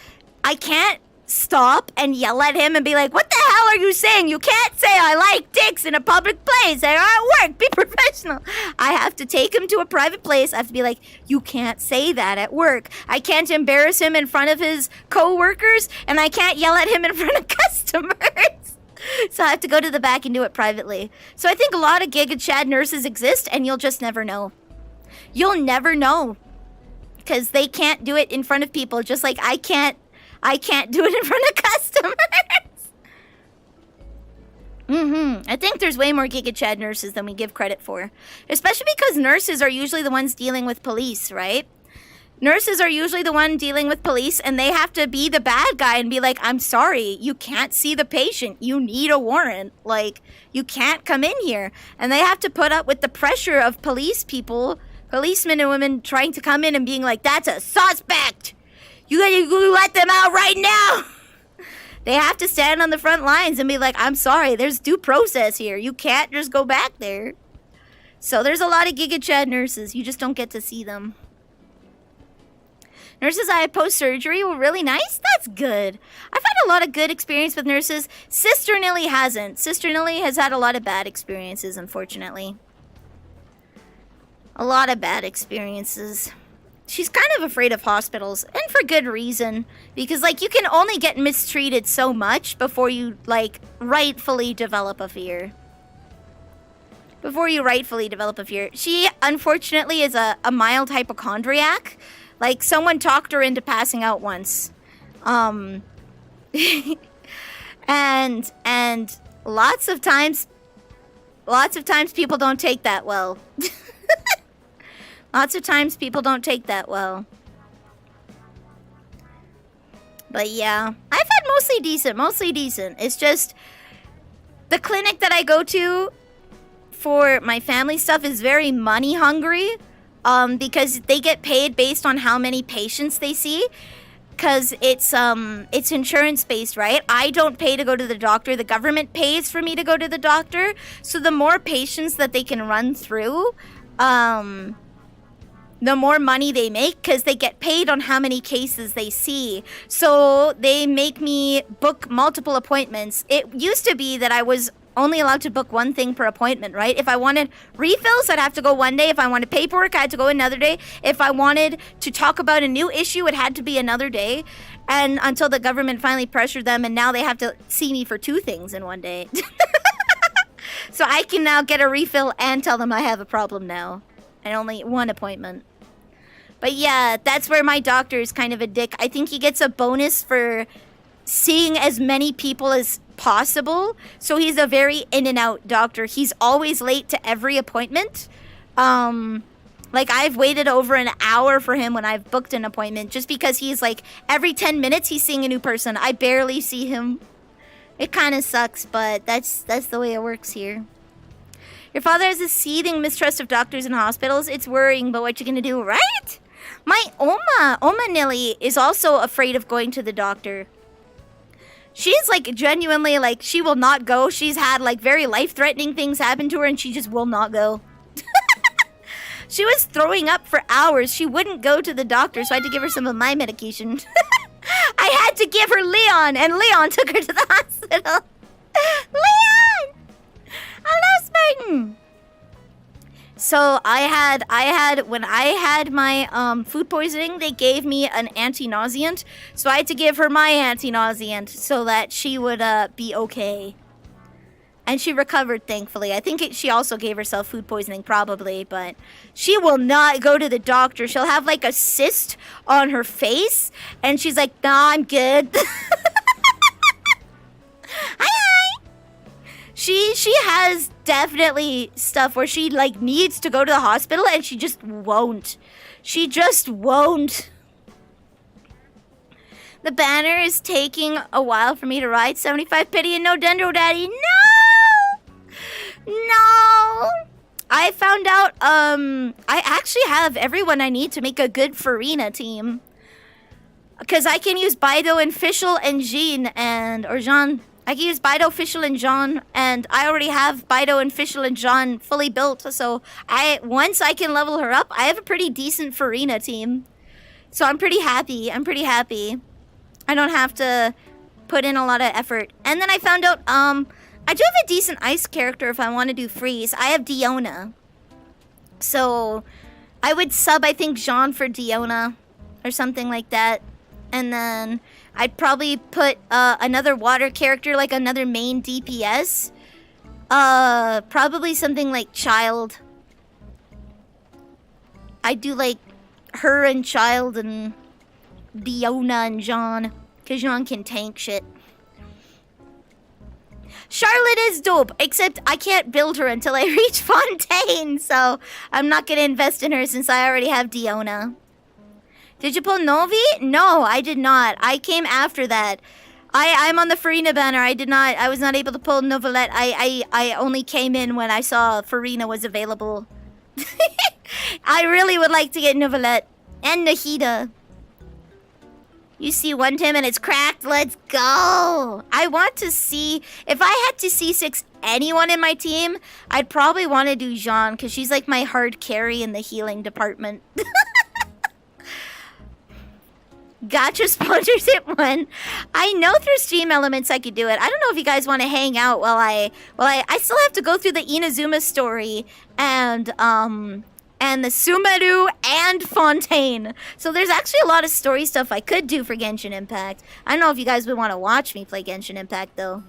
I can't stop and yell at him and be like, what the hell are you saying? You can't say I like dicks in a public place. They are at work. Be professional. I have to take him to a private place. I have to be like, you can't say that at work. I can't embarrass him in front of his co-workers, and I can't yell at him in front of customers. So I have to go to the back and do it privately. So I think a lot of Giga Chad nurses exist, and you'll just never know. You'll never know. Because they can't do it in front of people, just like I can't do it in front of customers. I think there's way more Giga Chad nurses than we give credit for. Especially because nurses are usually the ones dealing with police, right? Nurses are usually the one dealing with police, and they have to be the bad guy and be like, I'm sorry, you can't see the patient. You need a warrant. Like, you can't come in here. And they have to put up with the pressure of policemen and women trying to come in and being like, that's a suspect. You gotta let them out right now. They have to stand on the front lines and be like, I'm sorry, there's due process here. You can't just go back there. So there's a lot of Giga Chad nurses. You just don't get to see them. Nurses I had post-surgery were really nice. That's good. I've had a lot of good experience with nurses. Sister Nilly hasn't. Sister Nilly has had a lot of bad experiences, unfortunately. A lot of bad experiences. She's kind of afraid of hospitals, and for good reason. Because, like, you can only get mistreated so much before you, like, rightfully develop a fear. She, unfortunately, is a mild hypochondriac. Like, someone talked her into passing out once. And lots of times people don't take that well. Lots of times people don't take that well. But yeah, I've had mostly decent. It's just the clinic that I go to for my family stuff is very money hungry, because they get paid based on how many patients they see. Because it's insurance based, right? I don't pay to go to the doctor. The government pays for me to go to the doctor. So the more patients that they can run through, the more money they make, because they get paid on how many cases they see. So they make me book multiple appointments. It used to be that I was only allowed to book one thing per appointment, right? If I wanted refills, I'd have to go one day. If I wanted paperwork, I had to go another day. If I wanted to talk about a new issue, it had to be another day. And until the government finally pressured them, and now they have to see me for two things in one day. So I can now get a refill and tell them I have a problem now. And only one appointment. But yeah, that's where my doctor is kind of a dick. I think he gets a bonus for seeing as many people as possible. So he's a very in and out doctor. He's always late to every appointment. Like I've waited over an hour for him when I've booked an appointment, just because he's like every 10 minutes he's seeing a new person. I barely see him. It kind of sucks, but that's the way it works here. Your father has a seething mistrust of doctors and hospitals. It's worrying, but what you gonna do, right? My Oma Nilly is also afraid of going to the doctor. She's like genuinely like, she will not go. She's had like very life-threatening things happen to her and she just will not go. She was throwing up for hours. She wouldn't go to the doctor, so I had to give her some of my medication. I had to give her Leon, and Leon took her to the hospital. Leon! Hello, Spartan! So when I had my food poisoning, they gave me an anti-nauseant. So I had to give her my anti-nauseant so that she would be okay. And she recovered, thankfully. I think she also gave herself food poisoning, probably. But she will not go to the doctor. She'll have like a cyst on her face. And she's like, nah, I'm good. Hi. She has definitely stuff where she like needs to go to the hospital and she just won't. She just won't. The banner is taking a while for me to ride. 75 pity and no Dendro Daddy. No! No! I found out, I actually have everyone I need to make a good Farina team. Because I can use Bido and Fischl and Jean or Jean. I can use Bido, Fischl, and Jean. And I already have Bido and Fischl and Jean fully built. So once I can level her up, I have a pretty decent Farina team. So I'm pretty happy. I don't have to put in a lot of effort. And then I found out, I do have a decent ice character if I want to do freeze. I have Diona. So I would sub, I think, Jean for Diona or something like that. And then I'd probably put another water character, like another main DPS. Probably something like Child. I'd do like her and Child and Diona and Jean. Because Jean can tank shit. Charlotte is dope, except I can't build her until I reach Fontaine, so I'm not going to invest in her since I already have Diona. Did you pull Novi? No, I did not. I came after that. I'm on the Farina banner. I was not able to pull Novelette. I only came in when I saw Farina was available. I really would like to get Novelette and Nahida. You see one Tim and it's cracked. Let's go. I want to see, if I had to C6 anyone in my team, I'd probably want to do Jean because she's like my hard carry in the healing department. Gotcha sponsorship one. I know through Stream Elements I could do it. I don't know if you guys want to hang out while I still have to go through the Inazuma story and the Sumeru and Fontaine. So there's actually a lot of story stuff I could do for Genshin Impact. I don't know if you guys would want to watch me play Genshin Impact, though.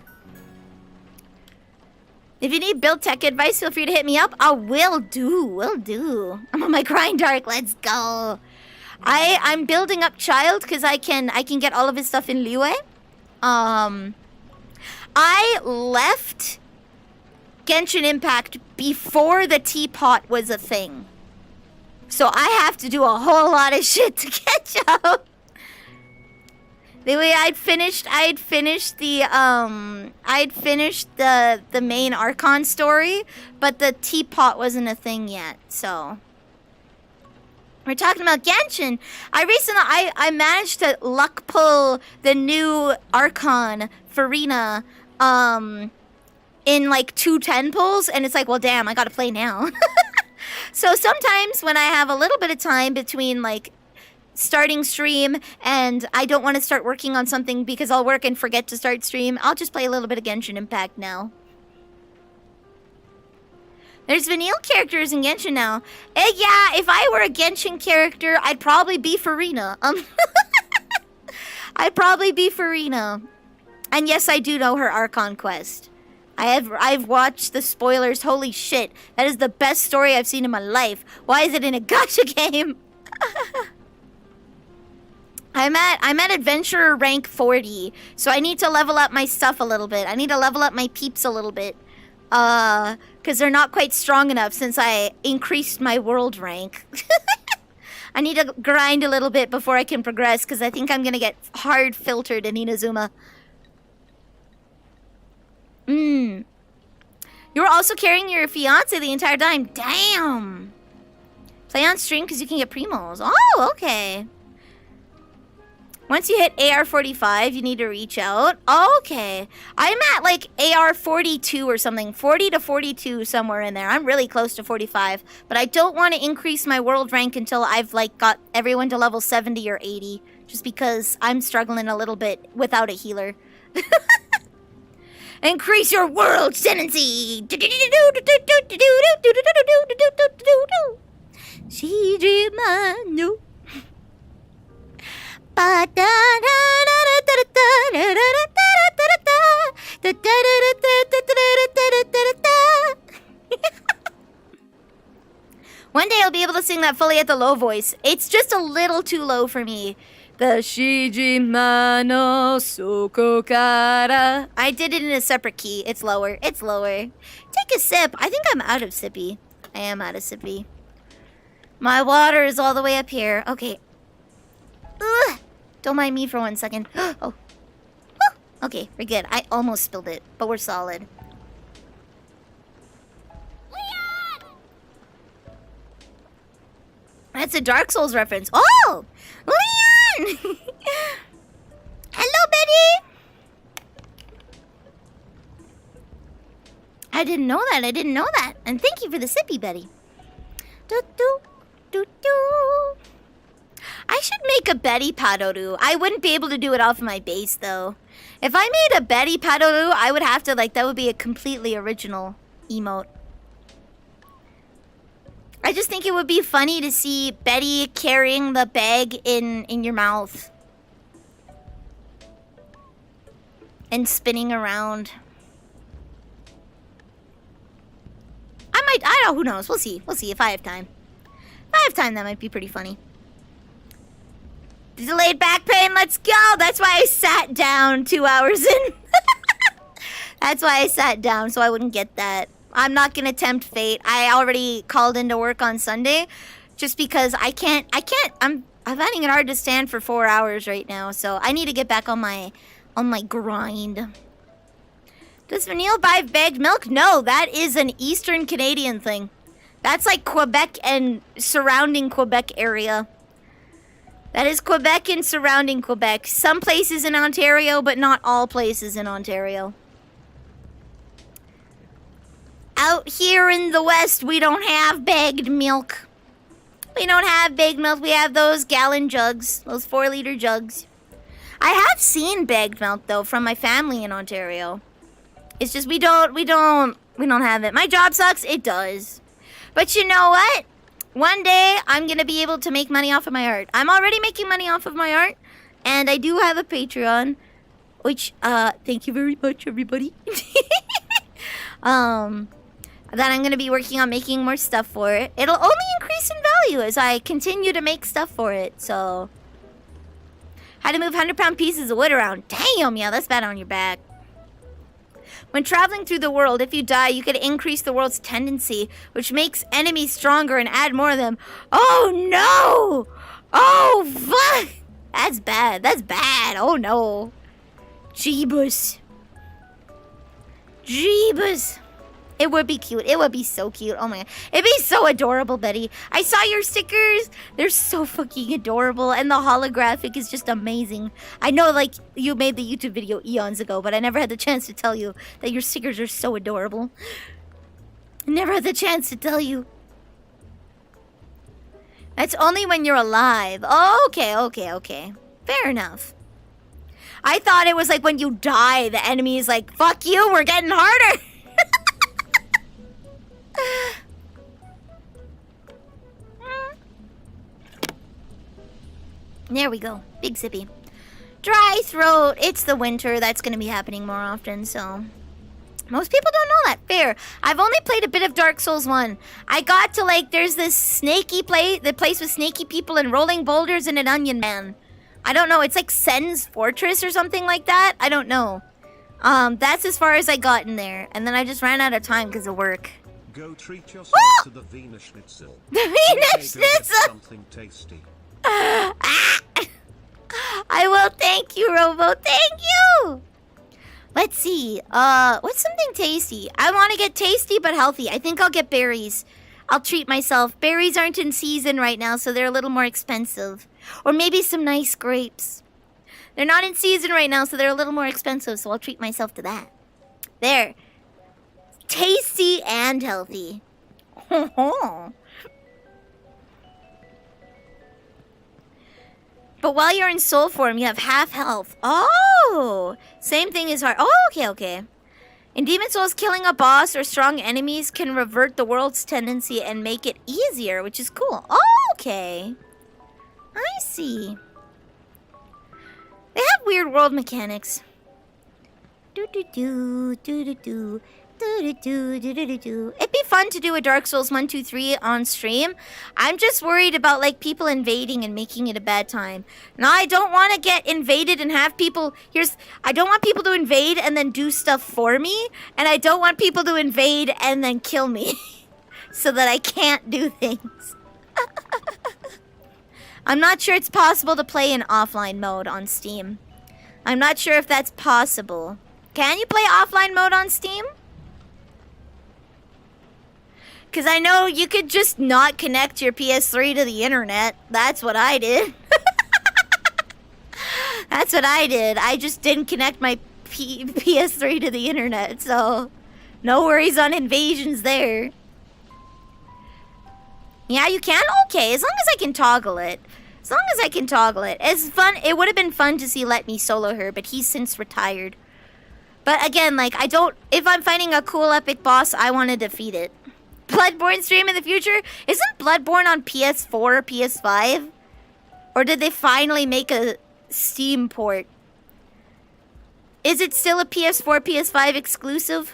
If you need build tech advice, feel free to hit me up. I will do. I'm on my grind dark. Let's go. I'm building up Child because I can get all of his stuff in Liyue. I left Genshin Impact before the teapot was a thing. So I have to do a whole lot of shit to catch up. The way I'd finished the main Archon story, but the teapot wasn't a thing yet, so. We're talking about Genshin. I managed to luck pull the new Archon, Farina, in like 2 10 pulls, and it's like, well, damn, I gotta play now. So sometimes when I have a little bit of time between like starting stream and I don't want to start working on something because I'll work and forget to start stream, I'll just play a little bit of Genshin Impact now. There's Vanille characters in Genshin now. Yeah, if I were a Genshin character, I'd probably be Farina. I'd probably be Farina. And yes, I do know her Archon quest. I've watched the spoilers. Holy shit. That is the best story I've seen in my life. Why is it in a gacha game? I'm at adventurer rank 40, so I need to level up my stuff a little bit. I need to level up my peeps a little bit. Because they're not quite strong enough since I increased my world rank. I need to grind a little bit before I can progress, because I think I'm going to get hard filtered in Inazuma. You were also carrying your fiance the entire time. Damn. Play on stream because you can get primos. Oh, okay. Once you hit AR-45, you need to reach out. Oh, okay. I'm at like AR-42 or something. 40 to 42, somewhere in there. I'm really close to 45. But I don't want to increase my world rank until I've like got everyone to level 70 or 80. Just because I'm struggling a little bit without a healer. Increase your world tendency. One day I'll be able to sing that fully at the low voice. It's just a little too low for me. The Shijima no soko kara. I did it in a separate key. It's lower. It's lower. Take a sip. I think I'm out of sippy. I am out of sippy. My water is all the way up here. Okay. Ugh. Don't mind me for 1 second. Oh. Okay, we're good. I almost spilled it, but we're solid. That's a Dark Souls reference. Oh! Leon! Hello, Betty! I didn't know that. I didn't know that. And thank you for the sippy, Betty. Do-do-do-do. I should make a Betty Padoru. I wouldn't be able to do it off my base, though. If I made a Betty Padoru, I would have to, like, that would be a completely original emote. I just think it would be funny to see Betty carrying the bag in your mouth. And spinning around. I don't know, who knows? We'll see. We'll see if I have time. If I have time, that might be pretty funny. Delayed back pain, let's go! That's why I sat down 2 hours in. That's why I sat down, so I wouldn't get that. I'm not gonna tempt fate. I already called into work on Sunday, just because I'm finding it hard to stand for 4 hours right now, so I need to get back on my grind. Does Vanille buy bagged milk? No, that is an Eastern Canadian thing. That's like Quebec and surrounding Quebec area. That is Quebec and surrounding Quebec. Some places in Ontario, but not all places in Ontario. Out here in the West, we don't have bagged milk. We don't have bagged milk. We have those gallon jugs, those 4-liter jugs. I have seen bagged milk though from my family in Ontario. It's just we don't have it. My job sucks. It does. But you know what? One day I'm gonna be able to make money off of my art. I'm already making money off of my art, and I do have a Patreon, which thank you very much, everybody. That I'm gonna be working on making more stuff for it. It'll only increase in value as I continue to make stuff for it. So, how to move 100-pound pieces of wood around? Damn, yeah, that's bad on your back. When traveling through the world, if you die, you could increase the world's tendency, which makes enemies stronger and add more of them. Oh, no! Oh, fuck! That's bad. That's bad. Oh no. Jeebus. Jeebus. It would be cute. It would be so cute. Oh my god. It'd be so adorable, Betty. I saw your stickers. They're so fucking adorable. And the holographic is just amazing. I know, like, you made the YouTube video eons ago, but I never had the chance to tell you that your stickers are so adorable. I never had the chance to tell you. That's only when you're alive. Oh, okay. Fair enough. I thought it was like when you die, the enemy is like, fuck you, we're getting harder. There we go. Big sippy. Dry throat. It's the winter. That's going to be happening more often, so... Most people don't know that. Fair. I've only played a bit of Dark Souls 1. I got to, like, there's this snaky place, the place with snaky people and rolling boulders and an onion man. I don't know. It's like Sen's Fortress or something like that. I don't know. That's as far as I got in there. And then I just ran out of time because of work. Go treat yourself to the Wiener Schnitzel. The Wiener Schnitzel! Something tasty. I will. Thank you, Robo. Thank you! Let's see. What's something tasty? I want to get tasty but healthy. I think I'll get berries. I'll treat myself. Berries aren't in season right now, so they're a little more expensive. Or maybe some nice grapes. They're not in season right now, so they're a little more expensive, so I'll treat myself to that. There. Tasty and healthy. But while you're in soul form, you have half health. Oh! Same thing as hard. Oh, okay. In Demon Souls, killing a boss or strong enemies can revert the world's tendency and make it easier, which is cool. Oh, okay. I see. They have weird world mechanics. Do-do-do. It'd be fun to do a Dark Souls 1, 2, 3 on stream. I'm just worried about, like, people invading and making it a bad time. Now, I don't want to get invaded and have people... I don't want people to invade and then do stuff for me. And I don't want people to invade and then kill me. So that I can't do things. I'm not sure it's possible to play in offline mode on Steam. I'm not sure if that's possible. Can you play offline mode on Steam? Because I know you could just not connect your PS3 to the internet. That's what I did. That's what I did. I just didn't connect my PS3 to the internet, so no worries on invasions there. Yeah, you can? Okay, as long as I can toggle it. As long as I can toggle it. It's fun. It would have been fun to see Let Me solo her, but he's since retired. But again, like, I don't... If I'm fighting a cool epic boss, I want to defeat it. Bloodborne stream in the future? Isn't Bloodborne on PS4 or PS5? Or did they finally make a Steam port? Is it still a PS4, PS5 exclusive?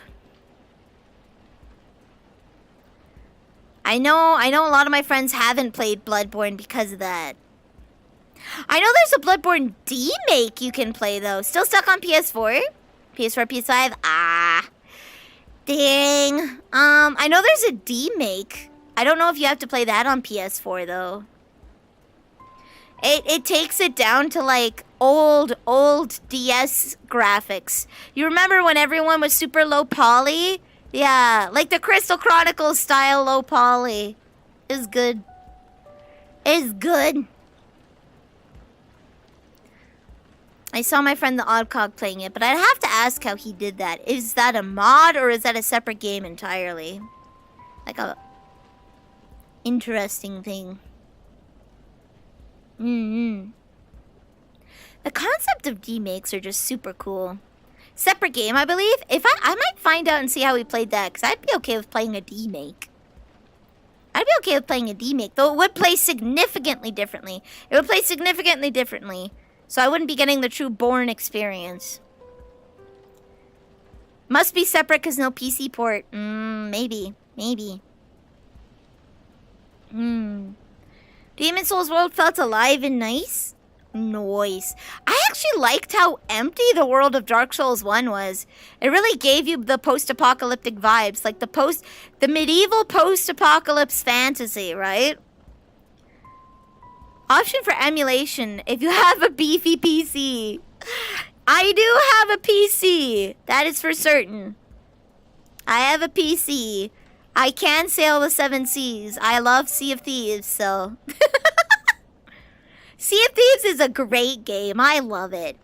I know a lot of my friends haven't played Bloodborne because of that. I know there's a Bloodborne remake you can play, though. Still stuck on PS4? PS4, PS5? Ah. Dang. I know there's a D-make. I don't know if you have to play that on PS4, though. It takes it down to, like, old DS graphics. You remember when everyone was super low poly? Yeah, like the Crystal Chronicles style low poly. Is good. Is good. I saw my friend the Oddcog playing it, but I'd have to ask how he did that. Is that a mod or is that a separate game entirely? Like a interesting thing. The concept of D-makes are just super cool. Separate game, I believe. If I might find out and see how we played that, because I'd be okay with playing a D-make. I'd be okay with playing a D-make, though it would play significantly differently. It would play significantly differently. So I wouldn't be getting the true Born experience. Must be separate because no PC port. Maybe. Demon Souls World felt alive and nice. Nice. I actually liked how empty the world of Dark Souls 1 was. It really gave you the post-apocalyptic vibes. Like the medieval post-apocalypse fantasy, right? Option for emulation if you have a beefy PC. I do have a PC. That is for certain. I have a PC. I can sail the 7 seas. I love Sea of Thieves, so... Sea of Thieves is a great game. I love it.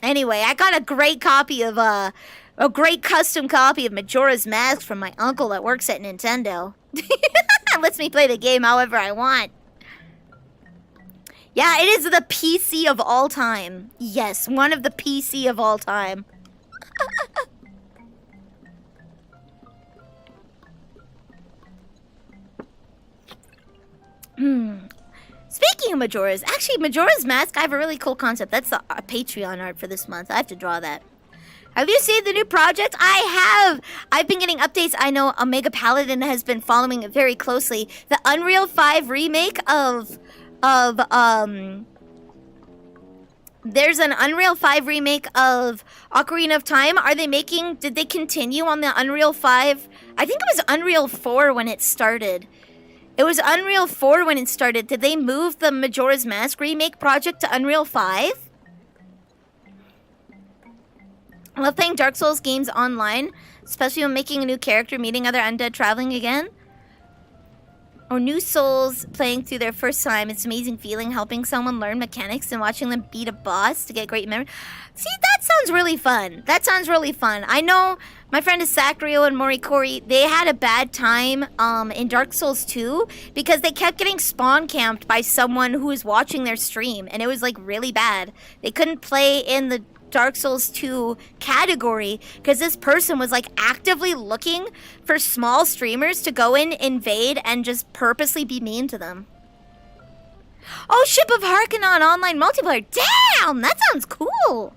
Anyway, I got a great copy of, a great custom copy of Majora's Mask from my uncle that works at Nintendo. Lets me play the game however I want. Yeah, it is the PC of all time. Yes, one of the PC of all time. Speaking of Majora's, actually, Majora's Mask, I have a really cool concept. That's the Patreon art for this month. I have to draw that. Have you seen the new project? I have! I've been getting updates. I know Omega Paladin has been following it very closely. The Unreal 5 remake of there's an Unreal 5 remake of Ocarina of Time. Did they continue on the Unreal 5? I think it was Unreal 4 when it started. It was Unreal 4 when it started. Did they move the Majora's Mask remake project to Unreal 5? I love playing Dark Souls games online, especially when making a new character, meeting other undead, traveling again. Or new souls playing through their first time. It's an amazing feeling helping someone learn mechanics and watching them beat a boss to get great memory. See, that sounds really fun. That sounds really fun. I know my friend is Sacrio and Morikori. They had a bad time in Dark Souls 2 because they kept getting spawn camped by someone who was watching their stream, and it was like really bad. They couldn't play in the Dark Souls 2 category because this person was like actively looking for small streamers to go in, invade, and just purposely be mean to them. Oh, Ship of Harkonnen online multiplayer. Damn, that sounds cool.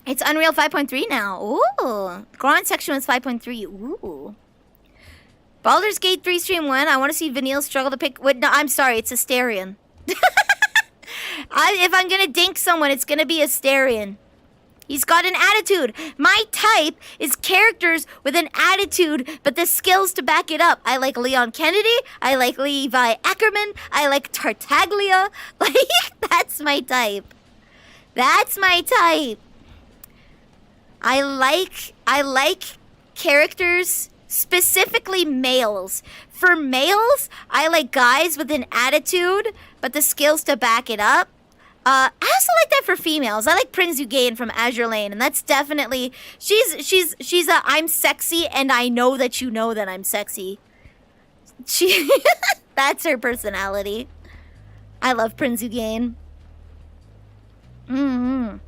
It's Unreal 5.3 now. Ooh. Grand section was 5.3. Ooh. Baldur's Gate 3 stream 1. I want to see Vanille struggle to pick... Wait, no, I'm sorry. It's Asterion. If I'm gonna dink someone, it's gonna be Asterion. He's got an attitude. My type is characters with an attitude, but the skills to back it up. I like Leon Kennedy. I like Levi Ackerman. I like Tartaglia. Like, that's my type. That's my type. I like characters, specifically males. For males, I like guys with an attitude, but the skills to back it up. I also like that for females. I like Prince Zugain from Azure Lane, and that's definitely she's a I'm sexy and I know that you know that I'm sexy. She that's her personality. I love Prince Zugain. You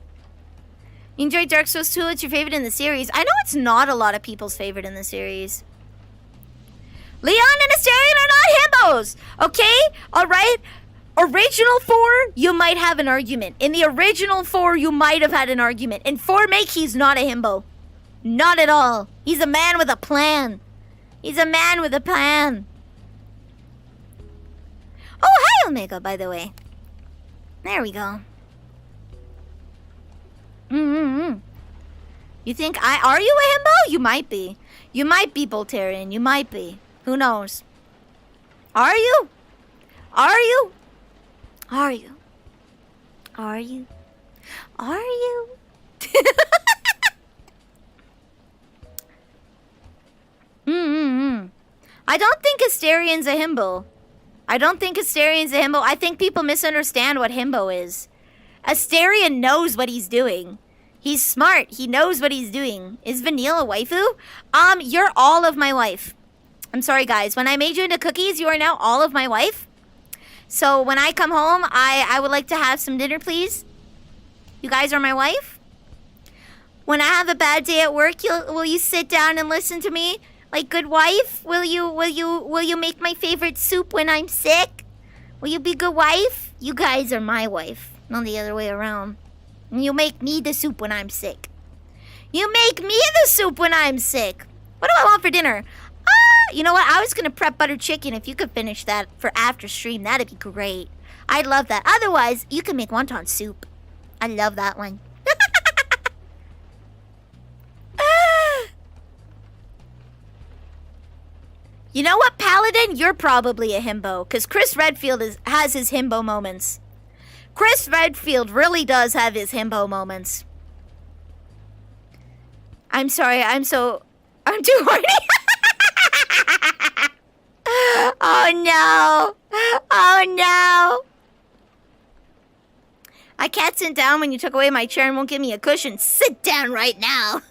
enjoyed Dark Souls 2? It's your favorite in the series. I know it's not a lot of people's favorite in the series. Leon and Asterion are not himbos! Okay? Alright? Original 4, you might have an argument. In the original 4, you might have had an argument. In 4 Make, he's not a himbo. Not at all. He's a man with a plan. He's a man with a plan. Oh, hi, Omega, by the way. There we go. You think are you a himbo? You might be. You might be Boltarian. You might be. Who knows? Are you? Are you? Are you? Are you? Are you? I don't think Asterian's a himbo. I don't think Asterian's a himbo. I think people misunderstand what himbo is. Asterion knows what he's doing. He's smart. He knows what he's doing. Is Vanille a waifu? You're all of my wife. I'm sorry, guys. When I made you into cookies, you are now all of my wife. So when I come home, I would like to have some dinner, please. You guys are my wife. When I have a bad day at work, will you sit down and listen to me like good wife? Will you make my favorite soup when I'm sick? Will you be good wife? You guys are my wife, not the other way around. You make me the soup when I'm sick. You make me the soup when I'm sick. What do I want for dinner? You know what? I was going to prep butter chicken. If you could finish that for after stream, that'd be great. I'd love that. Otherwise, you can make wonton soup. I love that one. You know what, Paladin? You're probably a himbo, because Chris Redfield has his himbo moments. Chris Redfield really does have his himbo moments. I'm sorry, I'm too horny. Oh no! Oh no! I can't sit down when you took away my chair and won't give me a cushion. Sit down right now.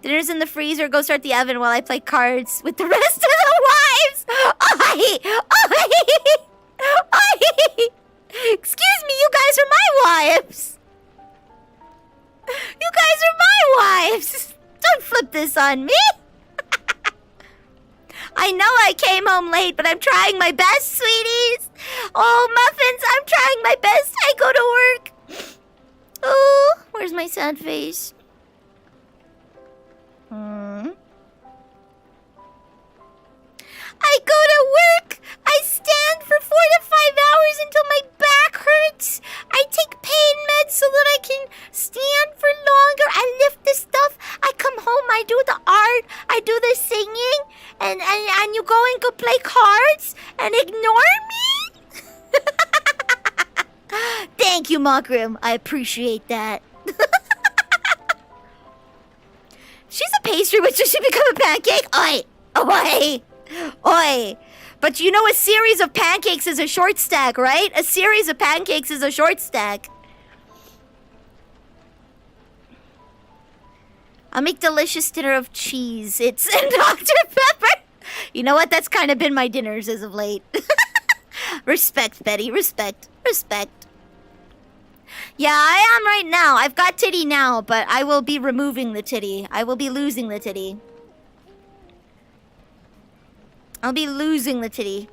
Dinner's in the freezer. Go start the oven while I play cards with the rest of the wives. Oi! Oi! Oi! Excuse me, you guys are my wives. You guys are my wives. Don't flip this on me. I know I came home late, but I'm trying my best, sweeties. Oh, muffins, I'm trying my best. I go to work. Oh, where's my sad face? I go to work. I stand for 4 to 5 hours until my back hurts. I take pain meds so that I can stand for longer. I lift the stuff. I come home. I do the art. I do the singing. And you go and go play cards and ignore me? Thank you, Mockroom. I appreciate that. She's a pastry witch. Does she become a pancake? Oi! Oi! Oi! But you know a series of pancakes is a short stack, right? A series of pancakes is a short stack. I'll make delicious dinner of cheese. It's Dr. Pepper. You know what? That's kind of been my dinners as of late. Respect, Betty. Respect. Respect. Yeah, I am right now. I've got titty now, but I will be removing the titty. I will be losing the titty. I'll be losing the titty.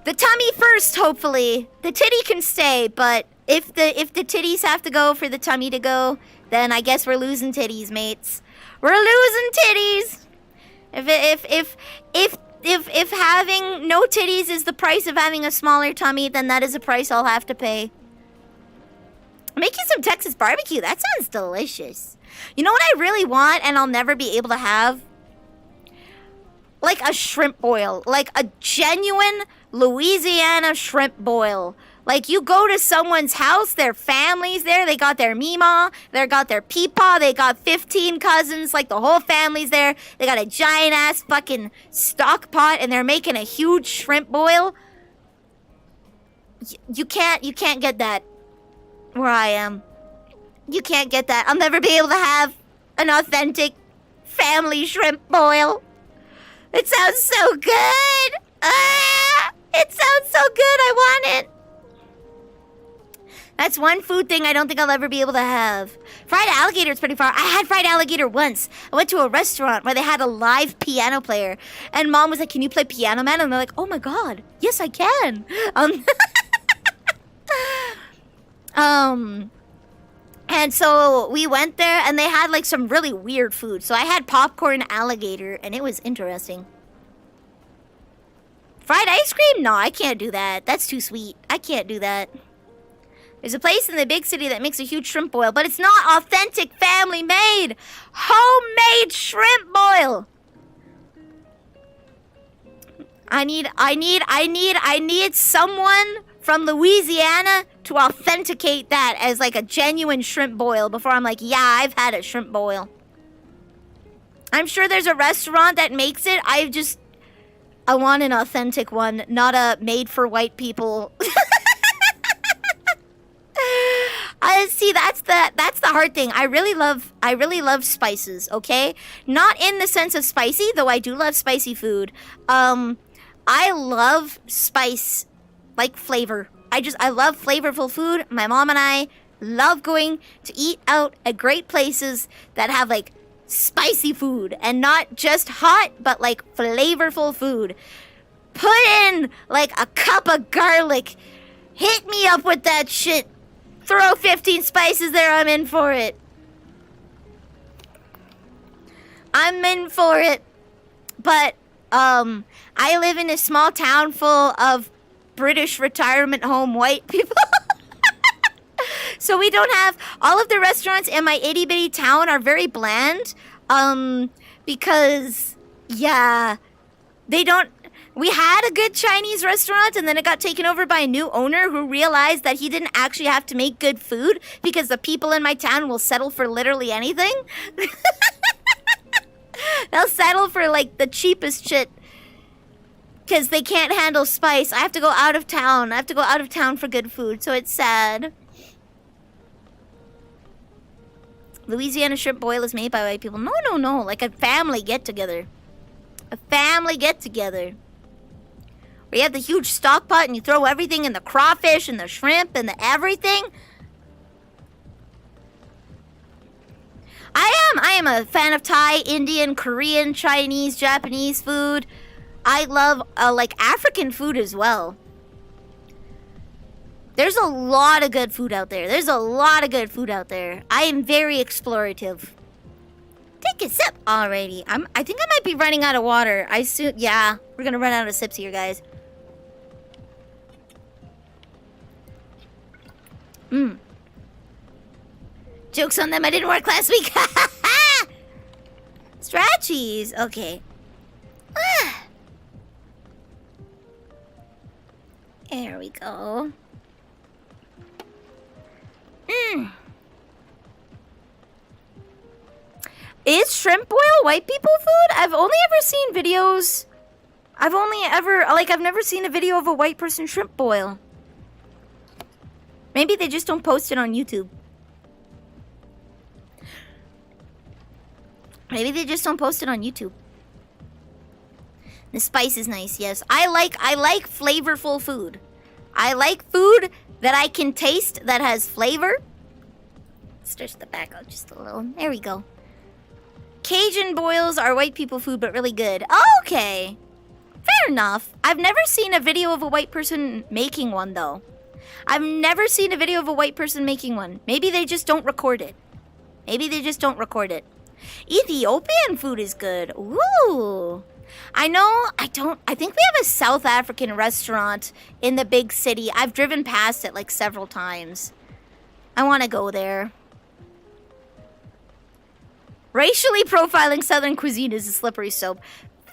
The tummy first, hopefully. The titty can stay, but if the titties have to go for the tummy to go, then I guess we're losing titties, mates. We're losing titties. If having no titties is the price of having a smaller tummy, then that is a price I'll have to pay. Making some Texas barbecue. That sounds delicious. You know what I really want and I'll never be able to have? Like a shrimp boil. Like a genuine Louisiana shrimp boil. Like you go to someone's house, their family's there, they got their meemaw, they got their peepaw, they got 15 cousins, like the whole family's there. They got a giant ass fucking stock pot and they're making a huge shrimp boil. You can't get that where I am. You can't get that. I'll never be able to have an authentic family shrimp boil. It sounds so good. It sounds so good. I want it. That's one food thing I don't think I'll ever be able to have. Fried alligator is pretty far. I had fried alligator once. I went to a restaurant where they had a live piano player. And Mom was like, can you play Piano Man? And they're like, oh my God. Yes, I can. And so we went there and they had like some really weird food. So I had popcorn alligator and it was interesting. Fried ice cream? No, I can't do that. That's too sweet. I can't do that. There's a place in the big city that makes a huge shrimp boil, but it's not authentic family made. Homemade shrimp boil. I need someone from Louisiana to authenticate that as like a genuine shrimp boil before I'm like, yeah, I've had a shrimp boil. I'm sure there's a restaurant that makes it. I want an authentic one, not a made for white people. See, that's the hard thing. I really love spices, okay? Not in the sense of spicy, though I do love spicy food. I love spice, like flavor. I love flavorful food. My mom and I love going to eat out at great places that have like spicy food and not just hot, but like flavorful food. Put in like a cup of garlic. Hit me up with that shit. Throw 15 spices there, I'm in for it. I'm in for it. But, I live in a small town full of British retirement home white people. So we don't have, all of the restaurants in my itty bitty town are very bland. Because, yeah, They don't. We had a good Chinese restaurant, and then it got taken over by a new owner who realized that he didn't actually have to make good food because the people in my town will settle for literally anything. They'll settle for like the cheapest shit because they can't handle spice. I have to go out of town. I have to go out of town for good food, so it's sad. Louisiana shrimp boil is made by white people. No, no, no. Like a family get-together. A family get-together. Where you have the huge stock pot and you throw everything in the crawfish and the shrimp and the everything. I am a fan of Thai, Indian, Korean, Chinese, Japanese food. I love like African food as well. There's a lot of good food out there. There's a lot of good food out there. I am very explorative. Take a sip already. I think I might be running out of water. Yeah, we're gonna run out of sips here, guys. Jokes on them. I didn't work last week. Stretchies. Okay. There we go. Is shrimp boil white people food? I've only ever seen videos. I've never seen a video of a white person shrimp boil. Maybe they just don't post it on YouTube. Maybe they just don't post it on YouTube. The spice is nice, yes. I like flavorful food. I like food that I can taste that has flavor. Stretch the back out just a little. There we go. Cajun boils are white people food, but really good. Okay. Fair enough. I've never seen a video of a white person making one, though. I've never seen a video of a white person making one. Maybe they just don't record it. Maybe they just don't record it. Ethiopian food is good. Ooh. I think we have a South African restaurant in the big city. I've driven past it like several times. I want to go there. Racially profiling Southern cuisine is a slippery slope.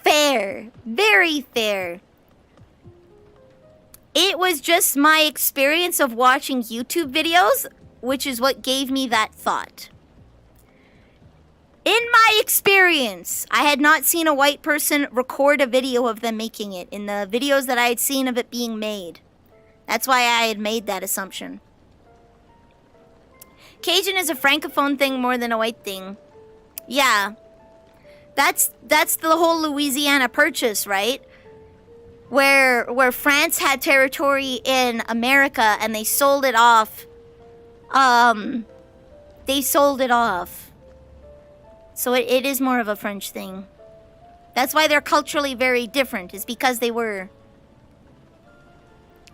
Fair. Very fair. It was just my experience of watching YouTube videos, which is what gave me that thought. In my experience, I had not seen a white person record a video of them making it in the videos that I had seen of it being made. That's why I had made that assumption. Cajun is a francophone thing more than a white thing. Yeah. That's the whole Louisiana Purchase, right? Where France had territory in America and they sold it off. They sold it off. So it is more of a French thing. That's why they're culturally very different, is because they were.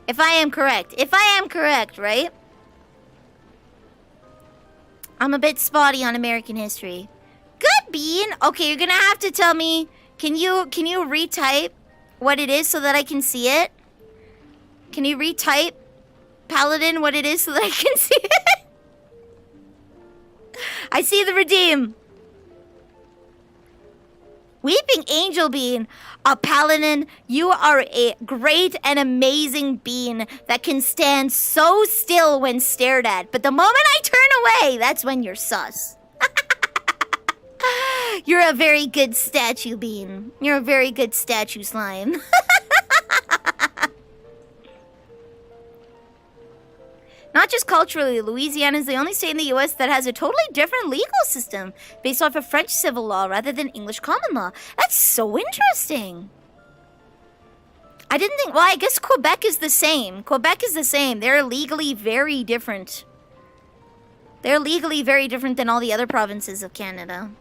If I am correct, right? I'm a bit spotty on American history. Good bean. Okay, you're gonna have to tell me. Can you retype what it is so that I can see it? Can you retype Paladin what it is so that I can see it? I see the redeem. Weeping Angel Bean, a paladin, you are a great and amazing bean that can stand so still when stared at. But the moment I turn away, that's when you're sus. You're a very good statue, Bean. You're a very good statue, Slime. Not just culturally, Louisiana is the only state in the U.S. that has a totally different legal system based off of French civil law rather than English common law. That's so interesting. I didn't think... Well, I guess Quebec is the same. Quebec is the same. They're legally very different. They're legally very different than all the other provinces of Canada.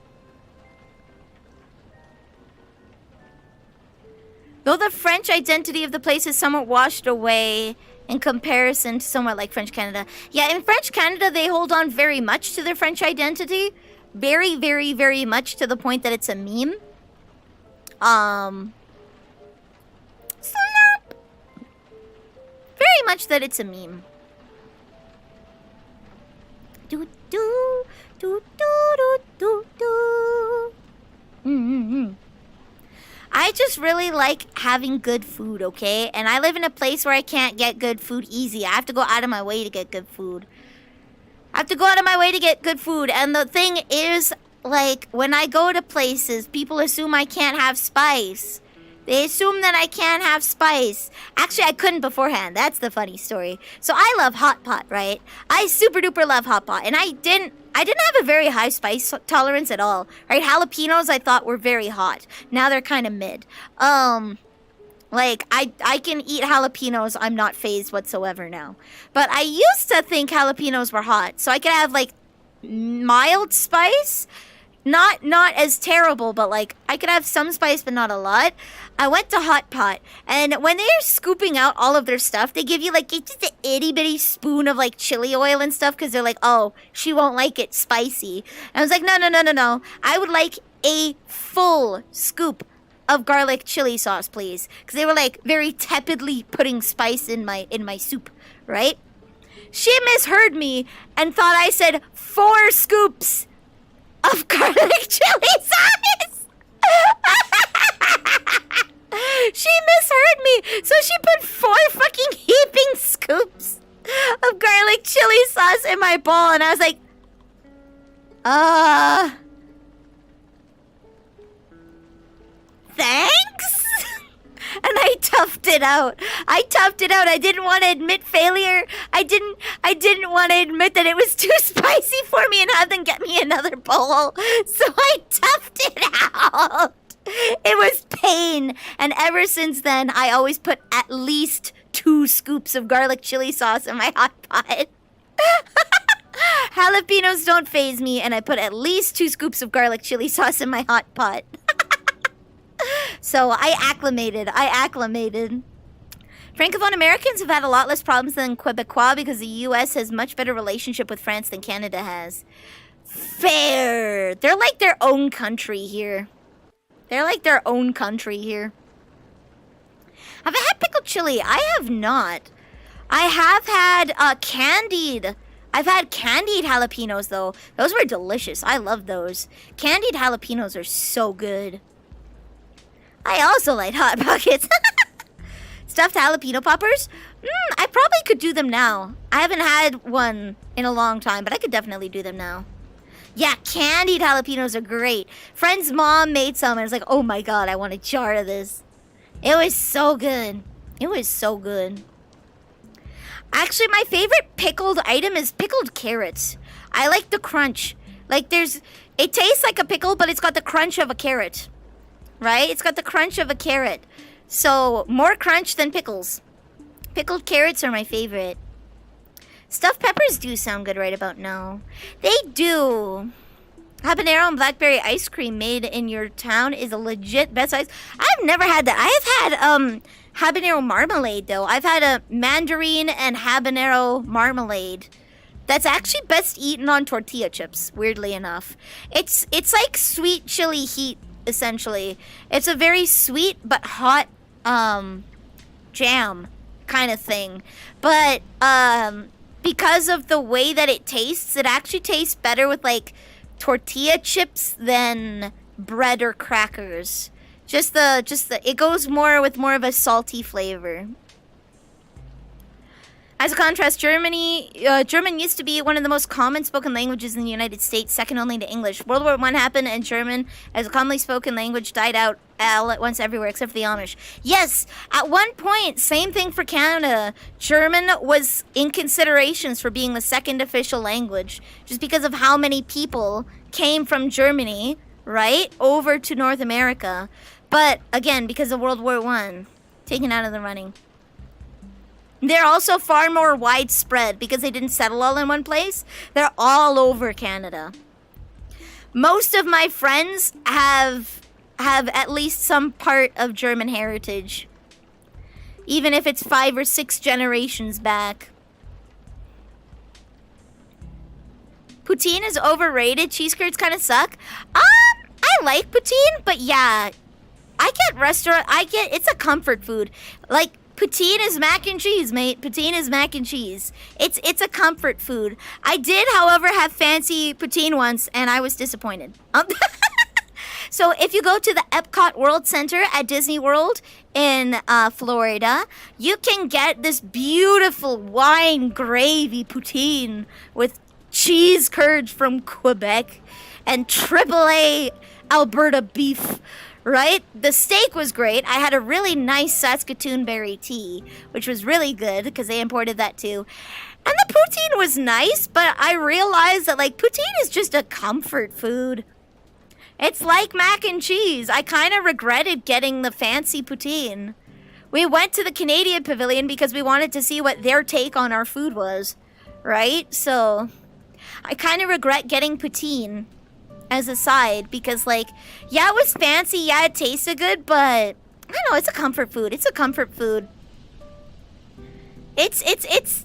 Though the French identity of the place is somewhat washed away in comparison to somewhat like French Canada. Yeah, in French Canada, they hold on very much to their French identity. Very, very, very much to the point that it's a meme. Slurp. Very much that it's a meme. Do do do do do do do. I I just really like having good food, okay? And I live in a place where I can't get good food easy. I have to go out of my way to get good food. And the thing is, like, when I go to places, people assume I can't have spice. They assume that I can't have spice. Actually, I couldn't beforehand. That's the funny story. So I love hot pot, right? I super duper love hot pot. And I didn't have a very high spice tolerance at all. Right? Jalapenos I thought were very hot. Now they're kind of mid. Like, I can eat jalapenos. I'm not phased whatsoever now. But I used to think jalapenos were hot. So I could have, like, mild spice. Not as terrible, but, like, I could have some spice, but not a lot. I went to Hot Pot, and when they're scooping out all of their stuff, they give you, like, just an itty-bitty spoon of, like, chili oil and stuff, because they're like, oh, she won't like it spicy. And I was like, no. I would like a full scoop of garlic chili sauce, please. Because they were, like, very tepidly putting spice in my soup, right? She misheard me and thought I said 4 scoops of garlic chili sauce. She misheard me, so she put 4 fucking heaping scoops of garlic chili sauce in my bowl, and I was like, thanks? And I toughed it out. I didn't want to admit failure. I didn't want to admit that it was too spicy for me and have them get me another bowl. So I toughed it out. It was pain. And ever since then, I always put at least 2 scoops of garlic chili sauce in my hot pot. Jalapenos don't faze me, and I put at least 2 scoops of garlic chili sauce in my hot pot. So I acclimated. Francophone Americans have had a lot less problems than Quebecois because the U.S. has much better relationship with France than Canada has. Fair. They're like their own country here. Have I had pickled chili? I have not. I have had candied. I've had candied jalapenos, though. Those were delicious. I love those. Candied jalapenos are so good. I also like Hot Pockets. Stuffed jalapeno poppers? I probably could do them now. I haven't had one in a long time, but I could definitely do them now. Yeah, candied jalapenos are great. Friend's mom made some, and I was like, oh my god, I want a jar of this. It was so good. Actually, my favorite pickled item is pickled carrots. I like the crunch. Like, it tastes like a pickle, but it's got the crunch of a carrot. Right? It's got the crunch of a carrot. So, more crunch than pickles. Pickled carrots are my favorite. Stuffed peppers do sound good right about now. They do. Habanero and blackberry ice cream made in your town is a legit best ice. I've never had that. I have had habanero marmalade, though. I've had a mandarin and habanero marmalade. That's actually best eaten on tortilla chips, weirdly enough. It's like sweet chili heat. Essentially, it's a very sweet but hot jam kind of thing, but because of the way that it tastes, it actually tastes better with like tortilla chips than bread or crackers. It goes more with more of a salty flavor. As a contrast, German used to be one of the most common spoken languages in the United States, second only to English. World War I happened, and German, as a commonly spoken language, died out all at once everywhere, except for the Amish. Yes, at one point, same thing for Canada. German was in considerations for being the second official language, just because of how many people came from Germany, right, over to North America. But, again, because of World War I, taken out of the running. They're also far more widespread because they didn't settle all in one place. They're all over Canada. Most of my friends have at least some part of German heritage. Even if it's 5 or 6 generations back. Poutine is overrated. Cheese curds kind of suck. I like poutine, but yeah. It's a comfort food. Like, poutine is mac and cheese, mate. Poutine is mac and cheese. It's a comfort food. I did, however, have fancy poutine once, and I was disappointed. So if you go to the Epcot World Center at Disney World in Florida, you can get this beautiful wine gravy poutine with cheese curds from Quebec and AAA Alberta beef, right? The steak was great. I had a really nice Saskatoon berry tea, which was really good because they imported that too. And the poutine was nice, but I realized that, like, poutine is just a comfort food. It's like mac and cheese. I kind of regretted getting the fancy poutine. We went to the Canadian Pavilion because we wanted to see what their take on our food was, right? So I kind of regret getting poutine as a side because, like, yeah, it was fancy. Yeah, it tasted good, but I don't know. It's a comfort food. It's a comfort food.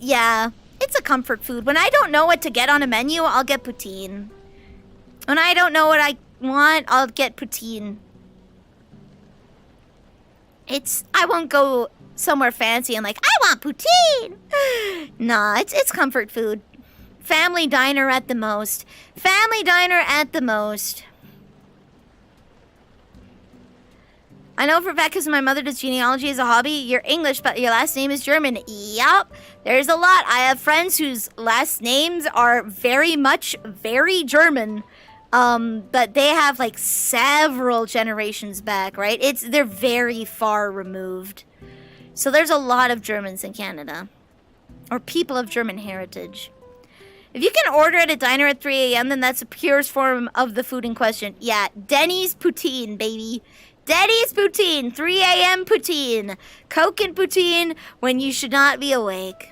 Yeah, it's a comfort food. When I don't know what to get on a menu, I'll get poutine. When I don't know what I want, I'll get poutine. I won't go somewhere fancy and like, I want poutine. Nah, it's comfort food. Family diner at the most. Family diner at the most. I know for a fact because my mother does genealogy as a hobby. You're English, but your last name is German. Yup. There's a lot. I have friends whose last names are very German. But they have like several generations back, right? They're very far removed. So there's a lot of Germans in Canada. Or people of German heritage. If you can order at a diner at 3 a.m., then that's the purest form of the food in question. Yeah, Denny's poutine, baby. Denny's poutine, 3 a.m. poutine. Coke and poutine when you should not be awake.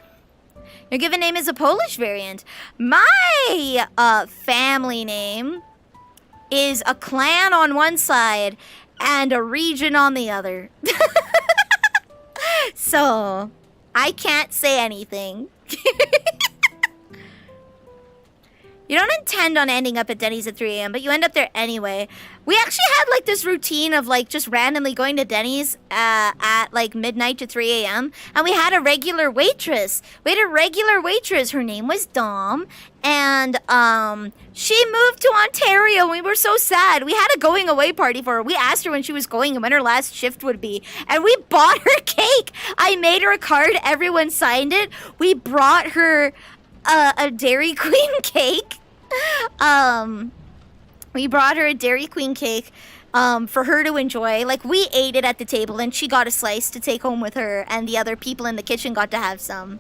Your given name is a Polish variant. My family name is a clan on one side and a region on the other. So, I can't say anything. You don't intend on ending up at Denny's at 3 a.m., but you end up there anyway. We actually had like this routine of like just randomly going to Denny's at like midnight to 3 a.m. And we had a regular waitress. Her name was Dom. And she moved to Ontario and we were so sad. We had a going away party for her. We asked her when she was going and when her last shift would be. And we bought her cake. I made her a card. Everyone signed it. We brought her a Dairy Queen cake. We brought her a Dairy Queen cake for her to enjoy. Like, we ate it at the table and she got a slice to take home with her and the other people in the kitchen got to have some.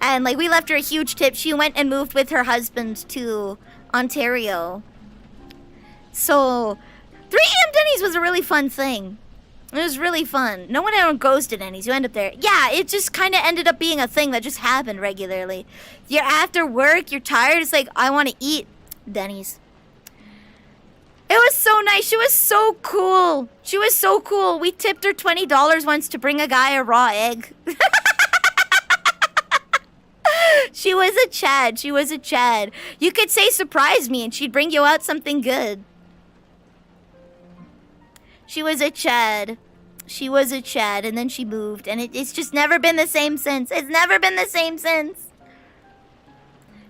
And like, we left her a huge tip. She went and moved with her husband to Ontario. So 3 a.m. Denny's was a really fun thing. It was really fun. No one ever goes to Denny's. You end up there. Yeah, it just kind of ended up being a thing that just happened regularly. You're after work, you're tired. It's like, I want to eat Denny's. It was so nice. She was so cool. We tipped her $20 once to bring a guy a raw egg. She was a Chad. You could say surprise me and she'd bring you out something good. She was a Chad, and then she moved, and it's just never been the same since.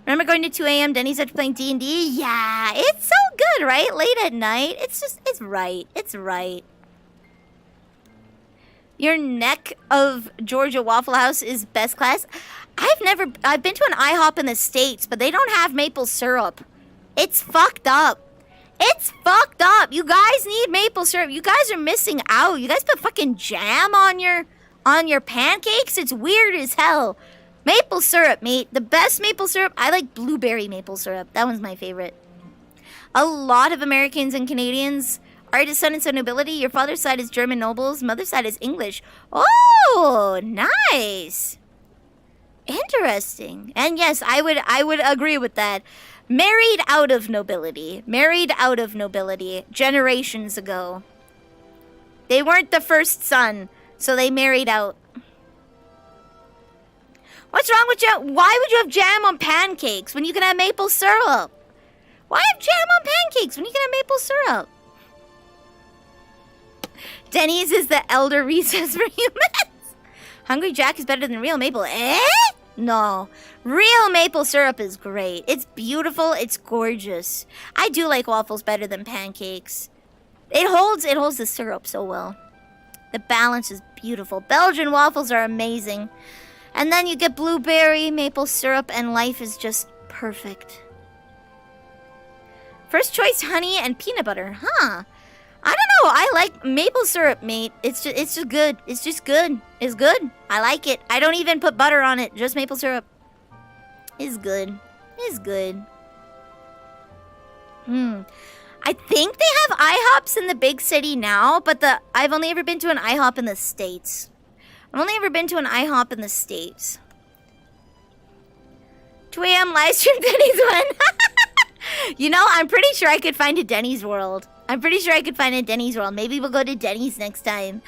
Remember going to 2 a.m. Denny's after playing D&D? Yeah, it's so good, right? Late at night. It's right. Your neck of Georgia Waffle House is best class. I've been to an IHOP in the States, but they don't have maple syrup. It's fucked up. You guys need maple syrup. You guys are missing out. You guys put fucking jam on your pancakes? It's weird as hell. Maple syrup, mate. The best maple syrup. I like blueberry maple syrup. That one's my favorite. A lot of Americans and Canadians are descendants of nobility. Your father's side is German nobles. Mother's side is English. Oh, nice. Interesting. And yes, I would agree with that. Married out of nobility generations ago. They weren't the first son, so they married out. What's wrong with jam? Why would you have jam on pancakes when you can have maple syrup? Why have jam on pancakes when you can have maple syrup? Denny's is the elder recess for humans. Hungry Jack is better than real maple. No. Real maple syrup is great. It's beautiful. It's gorgeous. I do like waffles better than pancakes. It holds the syrup so well. The balance is beautiful. Belgian waffles are amazing. And then you get blueberry, maple syrup, and life is just perfect. First choice honey and peanut butter. Huh. I don't know. I like maple syrup, mate. It's just good. It's just good. It's good. I like it. I don't even put butter on it. Just maple syrup. It's good. It's good. I think they have IHOPs in the big city now, but I've only ever been to an IHOP in the States. I've only ever been to an IHOP in the States. 2 a.m. live stream Denny's one. You know, I'm pretty sure I could find a Denny's World. I'm pretty sure I could find a Denny's World. Maybe we'll go to Denny's next time.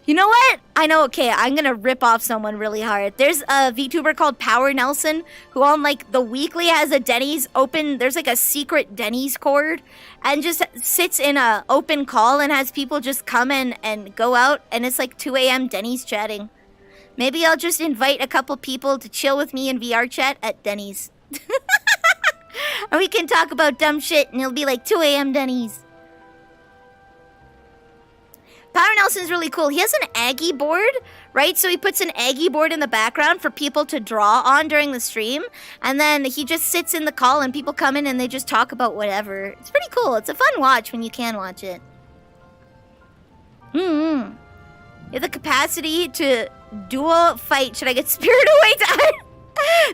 You know what? I know, okay, I'm gonna rip off someone really hard. There's a VTuber called Power Nelson who on like the weekly has a Denny's open. There's like a secret Denny's cord and just sits in a open call and has people just come in and go out and it's like 2 a.m. Denny's chatting. Maybe I'll just invite a couple people to chill with me in VR chat at Denny's. And we can talk about dumb shit and it'll be like 2 a.m. Denny's. Power Nelson's really cool. He has an Aggie board, right? So he puts an Aggie board in the background for people to draw on during the stream. And then he just sits in the call and people come in and they just talk about whatever. It's pretty cool. It's a fun watch when you can watch it. You have the capacity to dual fight. Should I get Spirit Away to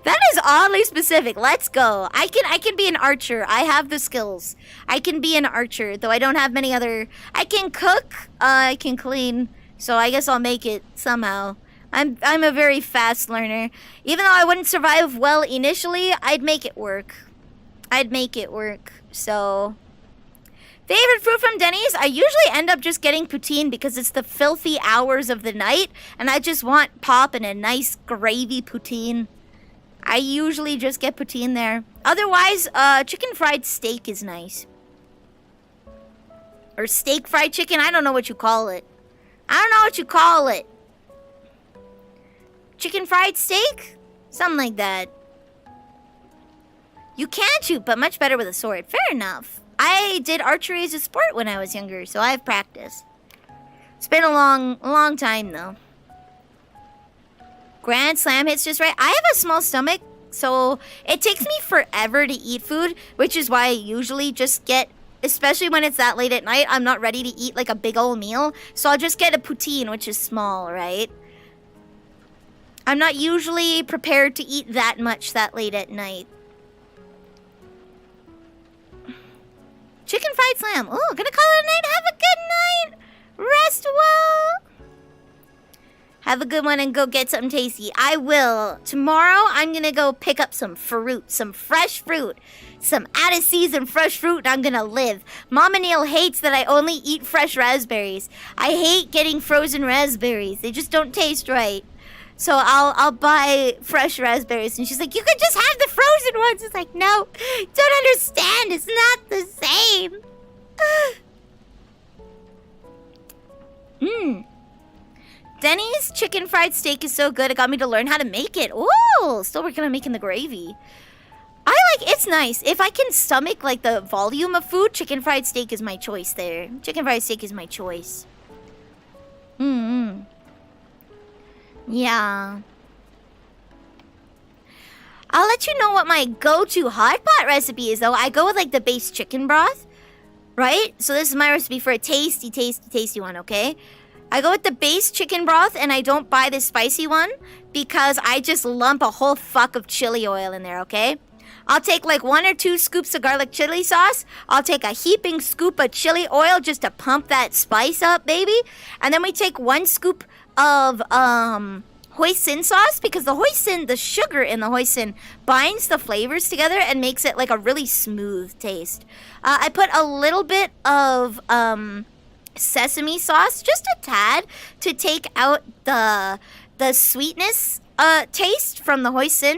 That is oddly specific. Let's go. I can be an archer. I have the skills. I can be an archer, though I don't have many other. I can cook. I can clean. So I guess I'll make it somehow. I'm a very fast learner. Even though I wouldn't survive well initially, I'd make it work. I'd make it work. So favorite food from Denny's? I usually end up just getting poutine because it's the filthy hours of the night, and I just want pop and a nice gravy poutine. I usually just get poutine there. Otherwise, chicken fried steak is nice. Or steak fried chicken. I don't know what you call it. I don't know what you call it. Chicken fried steak? Something like that. You can shoot, but much better with a sword. Fair enough. I did archery as a sport when I was younger, so I have practice. It's been a long time, though. Grand Slam hits just right. I have a small stomach, so it takes me forever to eat food, which is why I usually just get, especially when it's that late at night, I'm not ready to eat like a big old meal, so I'll just get a poutine, which is small, right? I'm not usually prepared to eat that much that late at night. Chicken fried slam. Oh, gonna call it a night. Have a good night. Rest well. Have a good one and go get something tasty. I will. Tomorrow, I'm going to go pick up some fruit, some fresh fruit, some out-of-season fresh fruit, and I'm going to live. Mama Neil hates that I only eat fresh raspberries. I hate getting frozen raspberries. They just don't taste right. So I'll buy fresh raspberries. And she's like, you could just have the frozen ones. It's like, no, don't understand. It's not the same. Denny's chicken fried steak is so good, it got me to learn how to make it. Ooh, still working on making the gravy. It's nice. If I can stomach, like, the volume of food, chicken fried steak is my choice there. Chicken fried steak is my choice. Yeah. I'll let you know what my go-to hot pot recipe is, though. I go with, like, the base chicken broth, right? So this is my recipe for a tasty, tasty, tasty one, okay? I go with the base chicken broth, and I don't buy the spicy one because I just lump a whole fuck of chili oil in there, okay? I'll take like 1 or 2 scoops of garlic chili sauce. I'll take a heaping scoop of chili oil just to pump that spice up, baby. And then we take 1 scoop of hoisin sauce because the sugar in the hoisin binds the flavors together and makes it like a really smooth taste. I put a little bit of sesame sauce, just a tad, to take out the sweetness taste from the hoisin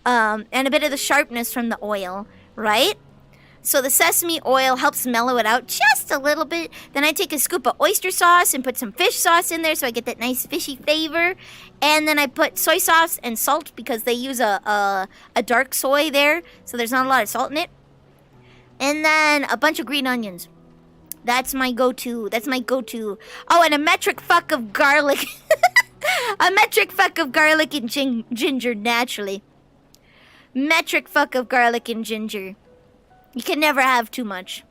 and a bit of the sharpness from the oil, right? So the sesame oil helps mellow it out just a little bit. Then I take a scoop of oyster sauce and put some fish sauce in there so I get that nice fishy flavor. And then I put soy sauce and salt because they use a dark soy there, so there's not a lot of salt in it. And then a bunch of green onions. That's my go-to. That's my go-to. Oh, and a metric fuck of garlic. A metric fuck of garlic and ginger, naturally. Metric fuck of garlic and ginger. You can never have too much.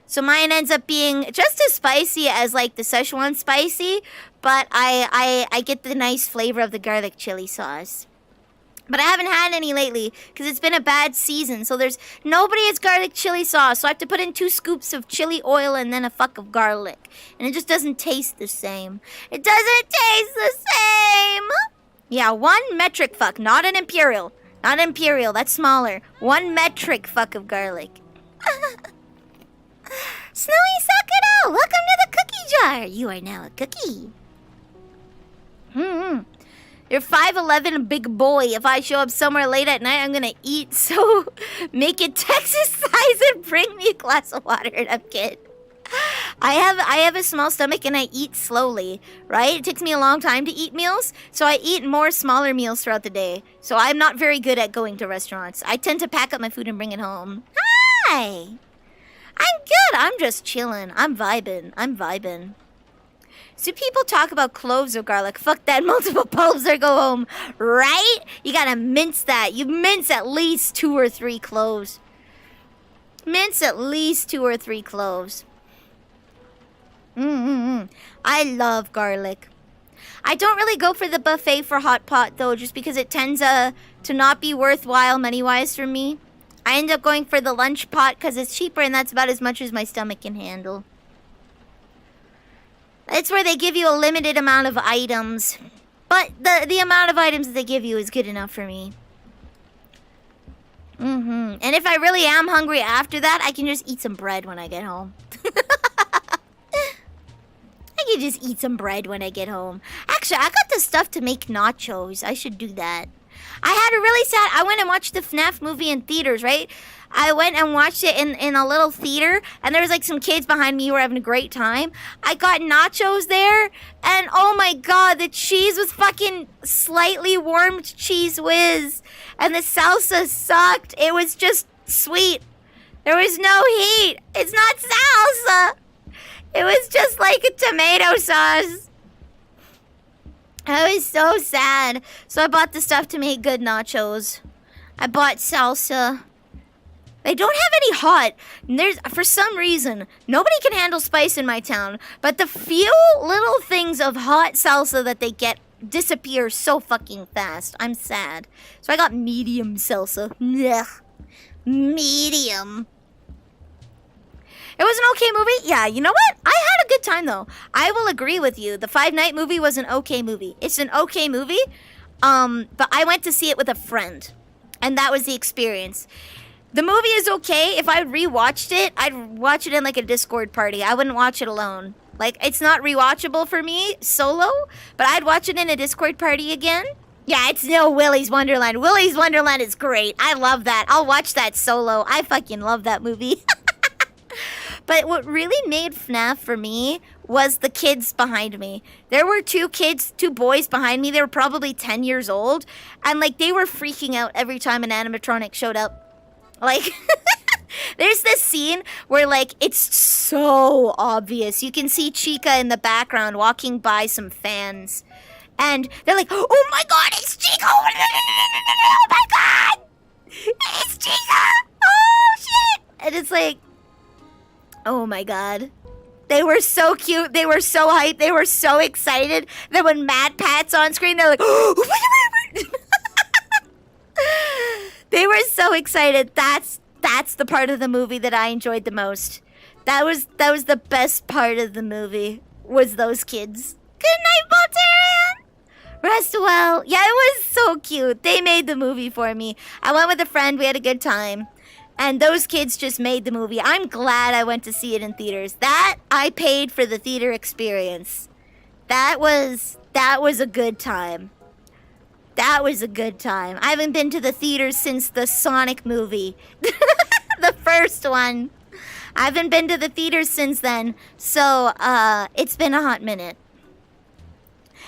So mine ends up being just as spicy as like the Szechuan spicy, but I get the nice flavor of the garlic chili sauce. But I haven't had any lately because it's been a bad season. So there's nobody has garlic chili sauce. So I have to put in 2 scoops of chili oil and then a fuck of garlic. And it just doesn't taste the same. It doesn't taste the same. Yeah, 1 metric fuck, not an imperial. Not imperial, that's smaller. 1 metric fuck of garlic. Snowy Sakura, welcome to the cookie jar. You are now a cookie. You're 5'11", a big boy. If I show up somewhere late at night, I'm gonna eat. So make it Texas size and bring me a glass of water. And I'm kidding. I have a small stomach and I eat slowly, right? It takes me a long time to eat meals, so I eat more smaller meals throughout the day. So I'm not very good at going to restaurants. I tend to pack up my food and bring it home. Hi! I'm good. I'm just chilling. I'm vibing. So people talk about cloves of garlic. Fuck that, multiple bulbs or go home, right? You gotta mince that. You mince at least 2 or 3 cloves. Mince at least 2 or 3 cloves. I love garlic. I don't really go for the buffet for hot pot though, just because it tends to not be worthwhile money-wise for me. I end up going for the lunch pot because it's cheaper and that's about as much as my stomach can handle. It's where they give you a limited amount of items. But the amount of items that they give you is good enough for me. And if I really am hungry after that, I can just eat some bread when I get home. I can just eat some bread when I get home. Actually, I got the stuff to make nachos. I should do that. I had a really sad... I went and watched the FNAF movie in theaters, right? I went and watched it in a little theater, and there was like some kids behind me who were having a great time. I got nachos there, and oh my god, the cheese was fucking slightly warmed cheese whiz. And the salsa sucked. It was just sweet. There was no heat. It's not salsa. It was just like a tomato sauce. I was so sad. So I bought the stuff to make good nachos. I bought salsa. They don't have any hot. There's, for some reason, nobody can handle spice in my town. But the few little things of hot salsa that they get disappear so fucking fast. I'm sad. So I got medium salsa. Ugh. Medium. It was an okay movie. Yeah, you know what? I had a good time, though. I will agree with you. The Five Night movie was an okay movie. It's an okay movie, but I went to see it with a friend, and that was the experience. The movie is okay. If I rewatched it, I'd watch it in, like, a Discord party. I wouldn't watch it alone. Like, it's not rewatchable for me solo, but I'd watch it in a Discord party again. Yeah, it's no Willy's Wonderland. Willy's Wonderland is great. I love that. I'll watch that solo. I fucking love that movie. But what really made FNAF for me was the kids behind me. There were 2 boys behind me. They were probably 10 years old. And, like, they were freaking out every time an animatronic showed up. Like, there's this scene where, like, it's so obvious. You can see Chica in the background walking by some fans. And they're like, oh my god, it's Chica! Oh my god! It's Chica! Oh, shit! And it's like, oh my god. They were so cute. They were so hyped. They were so excited. Then when Mad Pat's on screen, they're like, oh, they were so excited. That's the part of the movie that I enjoyed the most. That was the best part of the movie, was those kids. Good night, Voltarian! Rest well. Yeah, it was so cute. They made the movie for me. I went with a friend. We had a good time. And those kids just made the movie. I'm glad I went to see it in theaters. That, I paid for the theater experience. That was a good time. That was a good time. I haven't been to the theaters since the Sonic movie. The first one. I haven't been to the theaters since then. So, it's been a hot minute.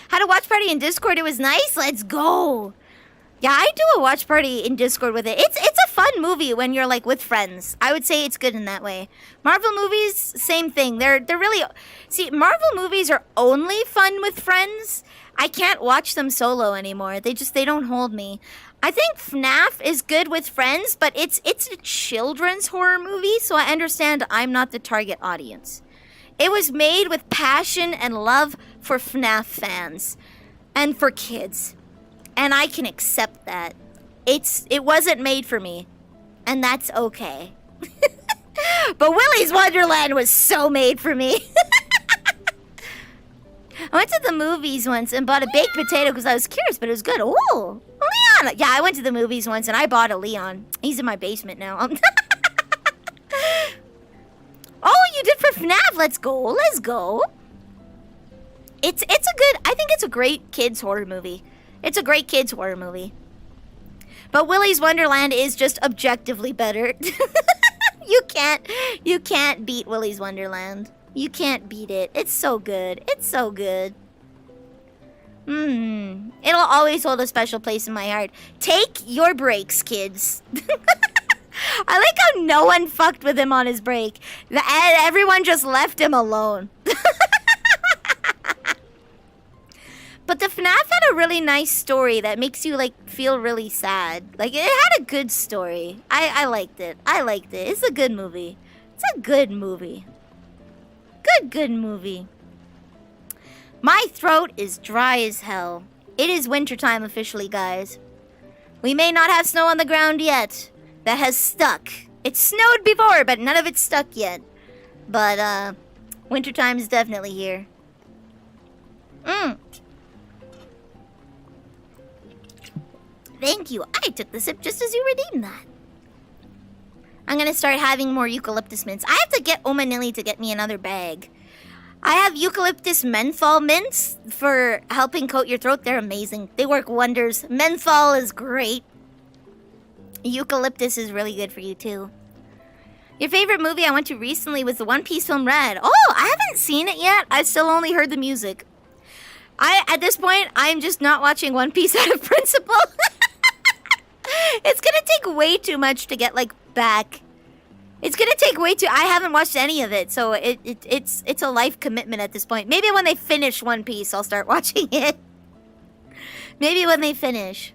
Had a watch party in Discord. It was nice. Let's go. Yeah, I do a watch party in Discord with it. It's a fun movie when you're like with friends. I would say it's good in that way. Marvel movies, same thing. They're really see, Marvel movies are only fun with friends. I can't watch them solo anymore. They don't hold me. I think FNAF is good with friends, but it's a children's horror movie, so I understand I'm not the target audience. It was made with passion and love for FNAF fans and for kids. And I can accept that. It wasn't made for me. And that's okay. But Willy's Wonderland was so made for me. I went to the movies once and bought a baked potato because I was curious, but it was good. Oh, Leon! Yeah, I went to the movies once and I bought a Leon. He's in my basement now. Oh, you did for FNAF. Let's go. Let's go. It's a good, I think it's a great kids horror movie. It's a great kids horror movie. But Willy's Wonderland is just objectively better. You can't beat Willy's Wonderland. You can't beat it. It's so good. It's so good. It'll always hold a special place in my heart. Take your breaks, kids. I like how no one fucked with him on his break. Everyone just left him alone. But the FNAF had a really nice story that makes you, like, feel really sad. Like, it had a good story. I liked it. I liked it. It's a good movie. It's a good movie. Good movie. My throat is dry as hell. It is wintertime officially, guys. We may not have snow on the ground yet. That has stuck. It snowed before, but none of it's stuck yet. But, wintertime is definitely here. Thank you. I took the sip just as you redeemed that. I'm gonna start having more eucalyptus mints. I have to get Oma Nilly to get me another bag. I have eucalyptus menthol mints for helping coat your throat. They're amazing. They work wonders. Menthol is great. Eucalyptus is really good for you too. Your favorite movie I went to recently was the One Piece film Red. Oh, I haven't seen it yet. I've still only heard the music. At this point, I'm just not watching One Piece out of principle. It's gonna take way too much to get, like, back. It's gonna take way too... I haven't watched any of it, so it's a life commitment at this point. Maybe when they finish One Piece, I'll start watching it. Maybe when they finish.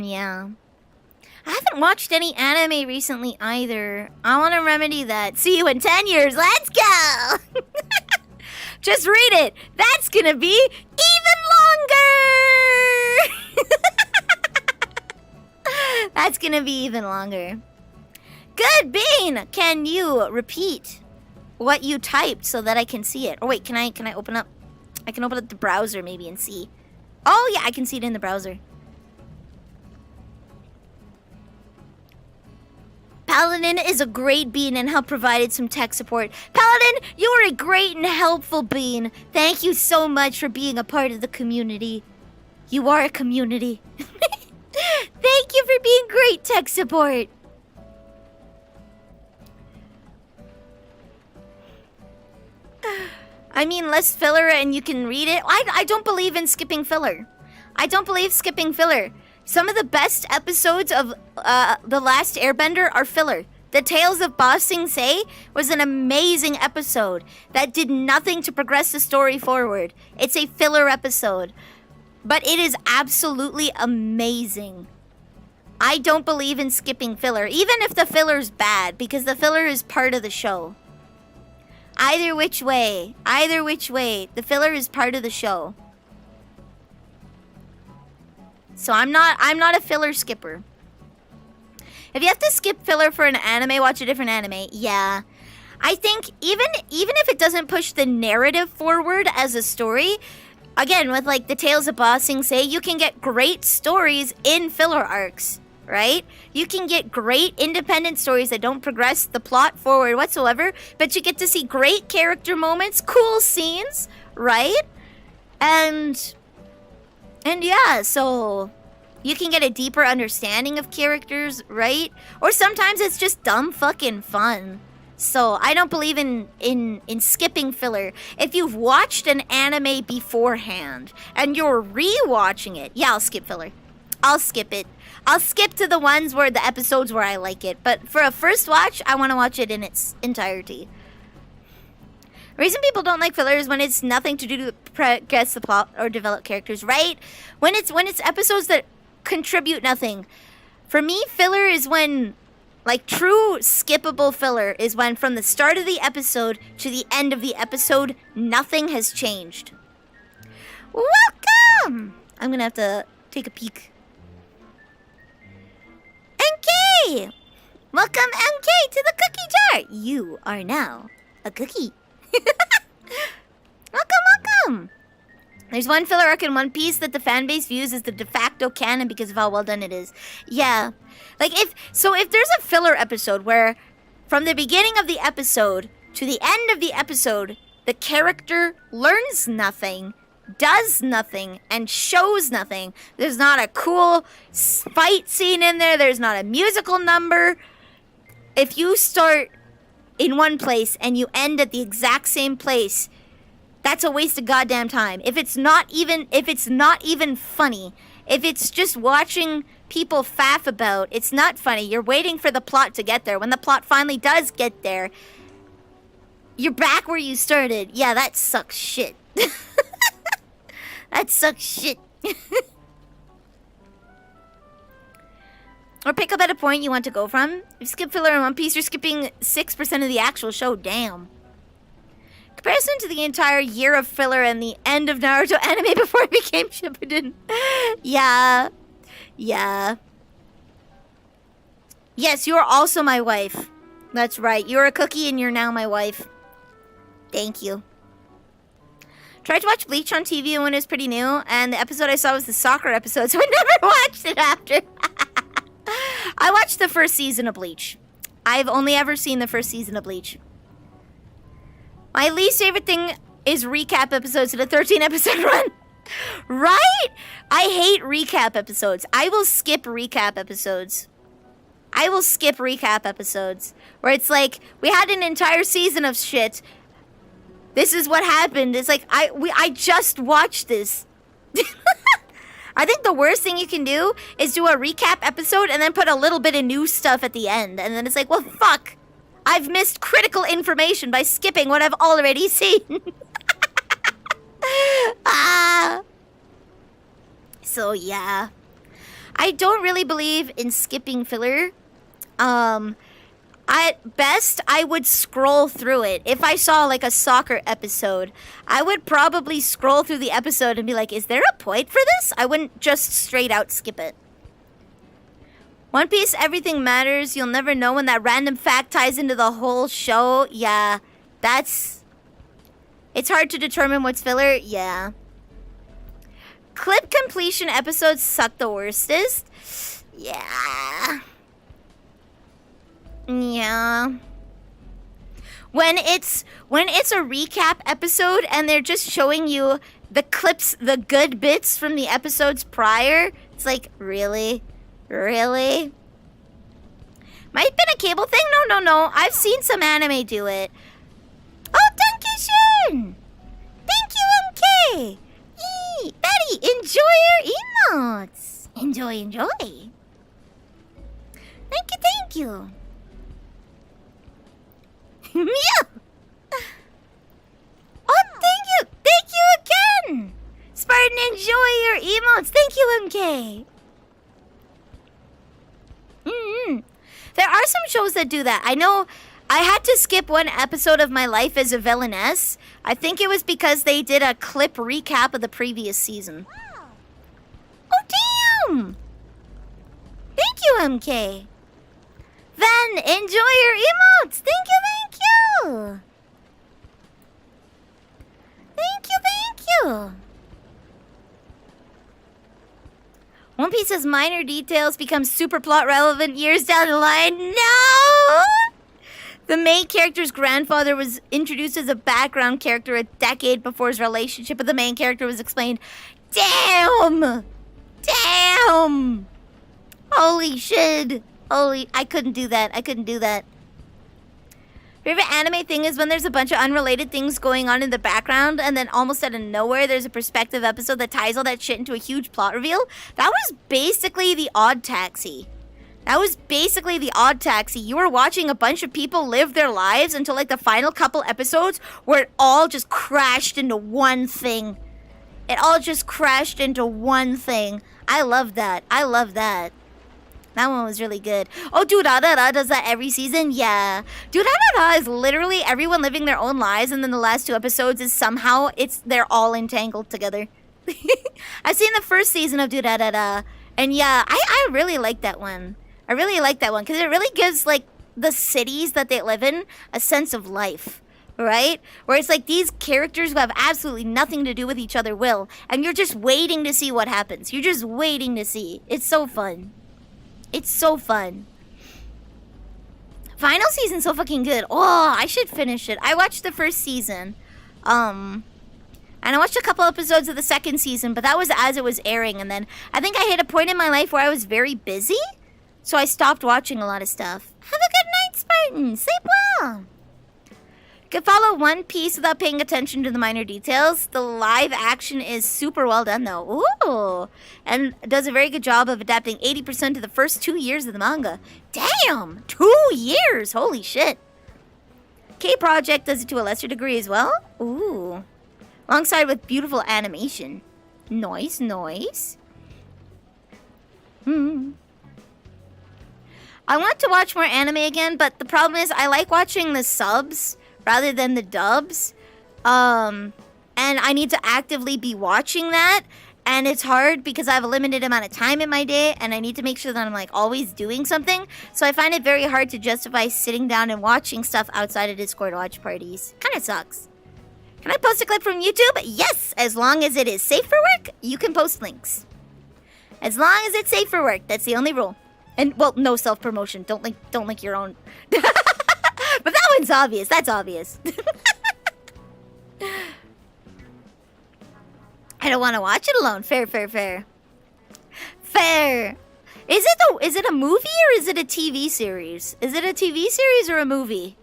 Yeah. I haven't watched any anime recently either. I want to remedy that. See you in 10 years. Let's go! Just read it. That's gonna be even longer! That's gonna be even longer. Good, Bean! Can you repeat what you typed so that I can see it? Oh, wait, can I open up? I can open up the browser maybe and see. Oh, yeah, I can see it in the browser. Paladin is a great bean and helped provided some tech support. Paladin, you are a great and helpful bean. Thank you so much for being a part of the community. You are a community. Thank you for being great tech support. I mean, less filler and you can read it. I don't believe in skipping filler. I don't believe skipping filler. Some of the best episodes of The Last Airbender are filler. The Tales of Ba Sing Se was an amazing episode that did nothing to progress the story forward. It's a filler episode, but it is absolutely amazing. I don't believe in skipping filler, even if the filler's bad, because the filler is part of the show. Either which way, the filler is part of the show. So I'm not a filler skipper. If you have to skip filler for an anime, watch a different anime. Yeah. I think even if it doesn't push the narrative forward as a story, again, with like the Tales of Ba Sing Se, you can get great stories in filler arcs, right? You can get great independent stories that don't progress the plot forward whatsoever, but you get to see great character moments, cool scenes, right? And yeah, so you can get a deeper understanding of characters, right? Or sometimes it's just dumb fucking fun. So I don't believe in skipping filler. If you've watched an anime beforehand and you're rewatching it, yeah, I'll skip filler. I'll skip it. I'll skip to the ones where the episodes where I like it. But for a first watch, I want to watch it in its entirety. The reason people don't like filler is when it's nothing to do to progress the plot or develop characters, right? When it's episodes that contribute nothing. For me, filler is when, like, true skippable filler is when from the start of the episode to the end of the episode, nothing has changed. Welcome! I'm gonna have to take a peek. MK! Welcome, MK, to the cookie jar! You are now a cookie. Welcome! There's one filler arc in One Piece that the fanbase views as the de facto canon because of how well done it is. Yeah. Like, if there's a filler episode where from the beginning of the episode to the end of the episode, the character learns nothing, does nothing, and shows nothing. There's not a cool fight scene in there. There's not a musical number. If you start in one place and you end at the exact same place, that's a waste of goddamn time. If it's not even funny, if it's just watching people faff about, it's not funny. You're waiting for the plot to get there. When the plot finally does get there, you're back where you started. Yeah, that sucks shit. That sucks shit. Or pick up at a point you want to go from. If you skip filler in One Piece, you're skipping 6% of the actual show. Damn. Comparison to the entire year of filler and the end of Naruto anime before it became Shippuden. Yeah. Yes, you are also my wife. That's right. You're a cookie and you're now my wife. Thank you. Tried to watch Bleach on TV when it was pretty new, and the episode I saw was the soccer episode, so I never watched it after. I watched the first season of Bleach. I've only ever seen the first season of Bleach. My least favorite thing is recap episodes in a 13-episode run. Right? I hate recap episodes. I will skip recap episodes. Where it's like, we had an entire season of shit. This is what happened. It's like, I just watched this. I think the worst thing you can do is do a recap episode and then put a little bit of new stuff at the end. And then it's like, well, fuck. I've missed critical information by skipping what I've already seen. So, yeah. I don't really believe in skipping filler. At best, I would scroll through it. If I saw, like, a soccer episode, I would probably scroll through the episode and be like, is there a point for this? I wouldn't just straight out skip it. One Piece, everything matters. You'll never know when that random fact ties into the whole show. Yeah, it's hard to determine what's filler. Yeah. Clip completion episodes suck the worstest. Yeah. When it's a recap episode and they're just showing you the clips, the good bits from the episodes prior, it's like, really? Really? Might have been a cable thing? No. I've seen some anime do it. Oh, thank you, Shun! Thank you, MK! Yee! Betty, enjoy your emotes! Enjoy. Thank you. Meow! Oh, thank you again! Spartan, enjoy your emotes! Thank you, MK! There are some shows that do that. I know I had to skip one episode of my life as a villainess. I think it was because they did a clip recap of the previous season. Wow. Oh, damn! Thank you, MK. Then, enjoy your emotes! Thank you! Thank you! One Piece's minor details become super plot relevant years down the line. No! The main character's grandfather was introduced as a background character a decade before his relationship with the main character was explained. Damn! Holy shit. I couldn't do that. Favorite anime thing is when there's a bunch of unrelated things going on in the background, and then almost out of nowhere, there's a perspective episode that ties all that shit into a huge plot reveal. That was basically the Odd Taxi. You were watching a bunch of people live their lives until like the final couple episodes where it all just crashed into one thing. I love that. That one was really good. Oh, Durarara does that every season? Yeah. Durarara is literally everyone living their own lives, and then the last 2 episodes is somehow they're all entangled together. I've seen the first season of Durarara, and yeah, I really like that one. Because it really gives like the cities that they live in a sense of life. Right? Where it's like these characters who have absolutely nothing to do with each other will, and you're just waiting to see what happens. It's so fun. Final season's so fucking good. Oh, I should finish it. I watched the first season. And I watched a couple episodes of the second season, but that was as it was airing. And then I think I hit a point in my life where I was very busy, so I stopped watching a lot of stuff. Have a good night, Spartan. Sleep well. Could follow One Piece without paying attention to the minor details. The live action is super well done, though. Ooh. And does a very good job of adapting 80% of the first 2 years of the manga. Damn! 2 years! Holy shit. K-Project does it to a lesser degree as well. Ooh. Alongside with beautiful animation. Nice. I want to watch more anime again, but the problem is I like watching the subs rather than the dubs, and I need to actively be watching that, and it's hard because I have a limited amount of time in my day, and I need to make sure that I'm like always doing something, so I find it very hard to justify sitting down and watching stuff outside of Discord watch parties. Kinda sucks. Can I post a clip from YouTube? Yes, as long as it is safe for work, you can post links. As long as it's safe for work, that's the only rule. And, well, no self-promotion. Don't link your own. But that one's obvious. That's obvious. I don't want to watch it alone. Fair. Is it a movie or is it a TV series? Is it a TV series or a movie?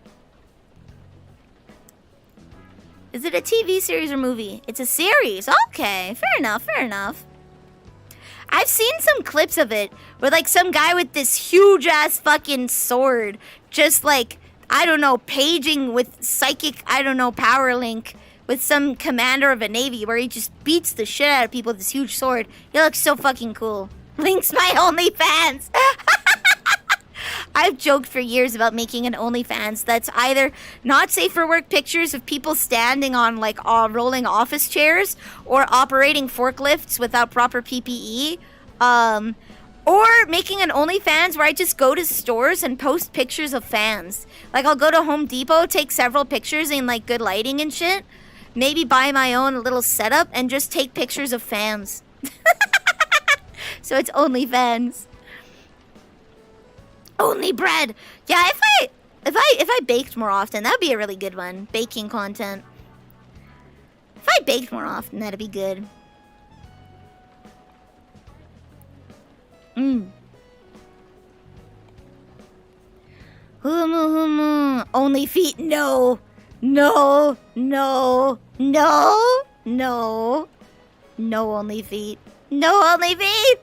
Is it a TV series or movie? It's a series. Okay, fair enough. I've seen some clips of it where like some guy with this huge ass fucking sword just like, I don't know, paging with psychic, power link with some commander of a navy where he just beats the shit out of people with this huge sword. He looks so fucking cool. Link's my OnlyFans. I've joked for years about making an OnlyFans that's either not safe for work pictures of people standing on like rolling office chairs or operating forklifts without proper PPE, or making an OnlyFans where I just go to stores and post pictures of fans. Like I'll go to Home Depot, take several pictures in like good lighting and shit, maybe buy my own little setup and just take pictures of fans. So it's OnlyFans. Only bread. Yeah, if I baked more often, that'd be a really good one. Baking content. If I baked more often, that'd be good. Humu. Only feet. No. No only feet. No only feet.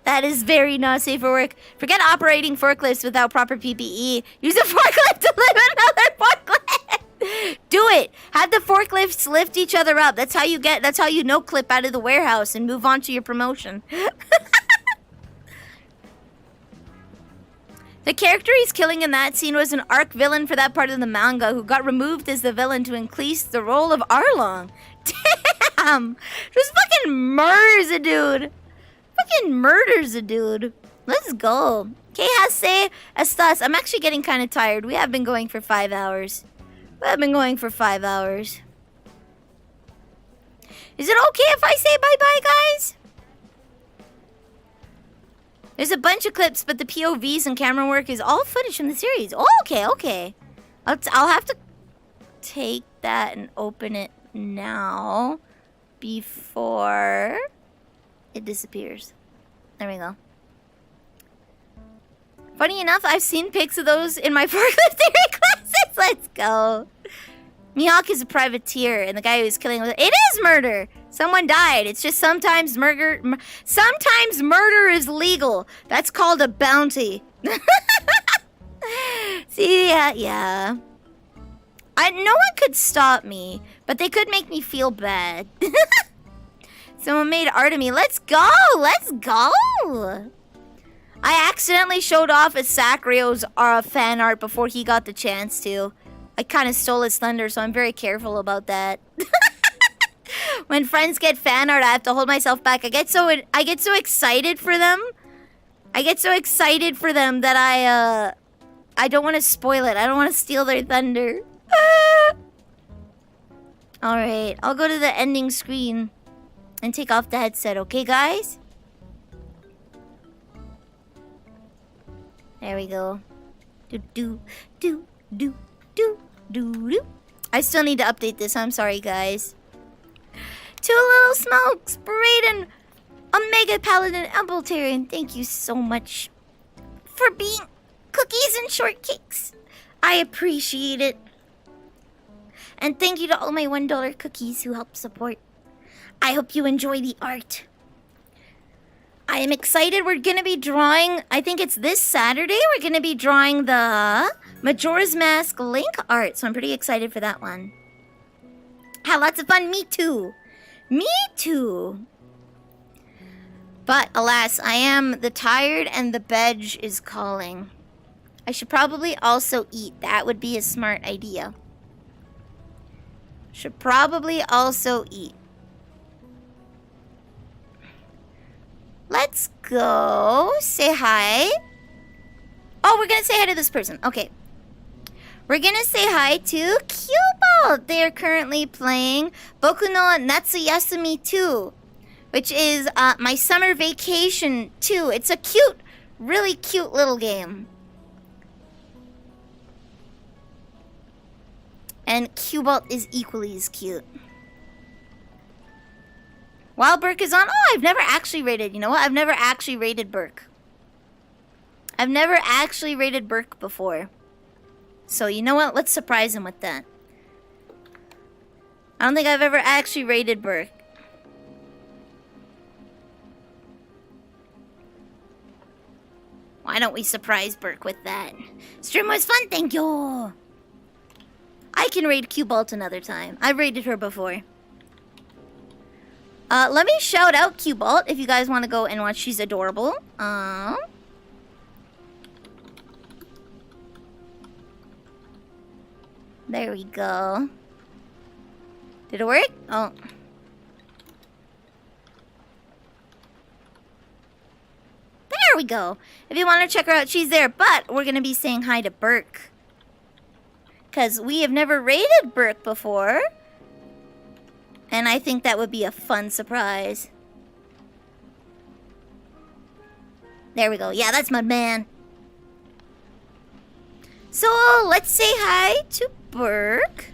That is very not safe for work. Forget operating forklifts without proper PPE. Use a forklift to lift another forklift. Do it. Have the forklifts lift each other up. That's how you no clip out of the warehouse and move on to your promotion. The character he's killing in that scene was an arc villain for that part of the manga who got removed as the villain to increase the role of Arlong. Damn. Just fucking murders a dude. Let's go. ¿Qué hace estás? I'm actually getting kind of tired. We have been going for 5 hours. Is it okay if I say bye-bye, guys? There's a bunch of clips, but the POVs and camera work is all footage from the series. Oh, okay. I'll have to take that and open it now before it disappears. There we go. Funny enough, I've seen pics of those in my forklift theory classes. Let's go. Mihawk is a privateer, and the guy who's killing it is murder. Someone died. It's just sometimes murder. Sometimes murder is legal. That's called a bounty. See, yeah. No one could stop me, but they could make me feel bad. Someone made art of me. Let's go. Let's go. I accidentally showed off a Sakurio's fan art before he got the chance to. I kind of stole his thunder, so I'm very careful about that. When friends get fan art, I have to hold myself back. I get so excited for them. I get so excited for them that I don't want to spoil it. I don't want to steal their thunder. All right, I'll go to the ending screen and take off the headset. Okay, guys? There we go. Do. I still need to update this. I'm sorry, guys. Two Little Smokes, Braden, Omega Paladin, Abletarian. Thank you so much for being cookies and shortcakes. I appreciate it. And thank you to all my $1 cookies who help support. I hope you enjoy the art. I am excited. We're going to be drawing, I think it's this Saturday, we're going to be drawing the Majora's Mask Link art. So I'm pretty excited for that one. Had lots of fun. Me too. Me too. But alas, I am tired and the bed is calling. I should probably also eat. That would be a smart idea. Should probably also eat. Let's go say hi. Oh, we're gonna say hi to this person. Okay. We're gonna say hi to Cubalt. They are currently playing Boku no Natsuyasumi 2, which is my summer vacation 2. It's a cute, really cute little game. And Cubalt is equally as cute. While Burke is on... Oh, I've never actually rated... You know what? I've never actually rated Burke. I've never actually rated Burke before. So, you know what? Let's surprise him with that. I don't think I've ever actually rated Burke. Why don't we surprise Burke with that? Stream was fun, thank you! I can raid Cubalt another time. I've raided her before. Let me shout out Cubalt if you guys want to go and watch. She's adorable. There we go. Did it work? Oh. There we go. If you want to check her out, she's there. But we're going to be saying hi to Burke. Because we have never raided Burke before. And I think that would be a fun surprise. There we go. Yeah, that's my man. So, let's say hi to Burke.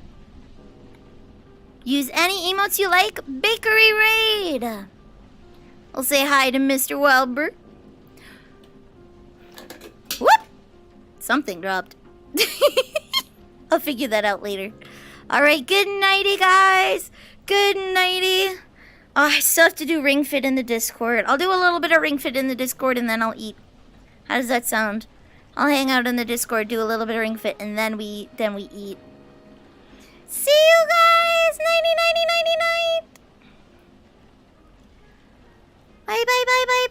Use any emotes you like. Bakery Raid. I'll say hi to Mr. Wildberg. Whoop! Something dropped. I'll figure that out later. Alright, good nighty, guys. Good nighty. Oh, I still have to do Ring Fit in the Discord. I'll do a little bit of Ring Fit in the Discord and then I'll eat. How does that sound? I'll hang out in the Discord, do a little bit of Ring Fit, and then we eat. See you guys! Nighty, nighty, nighty, night! Bye, bye, bye, bye.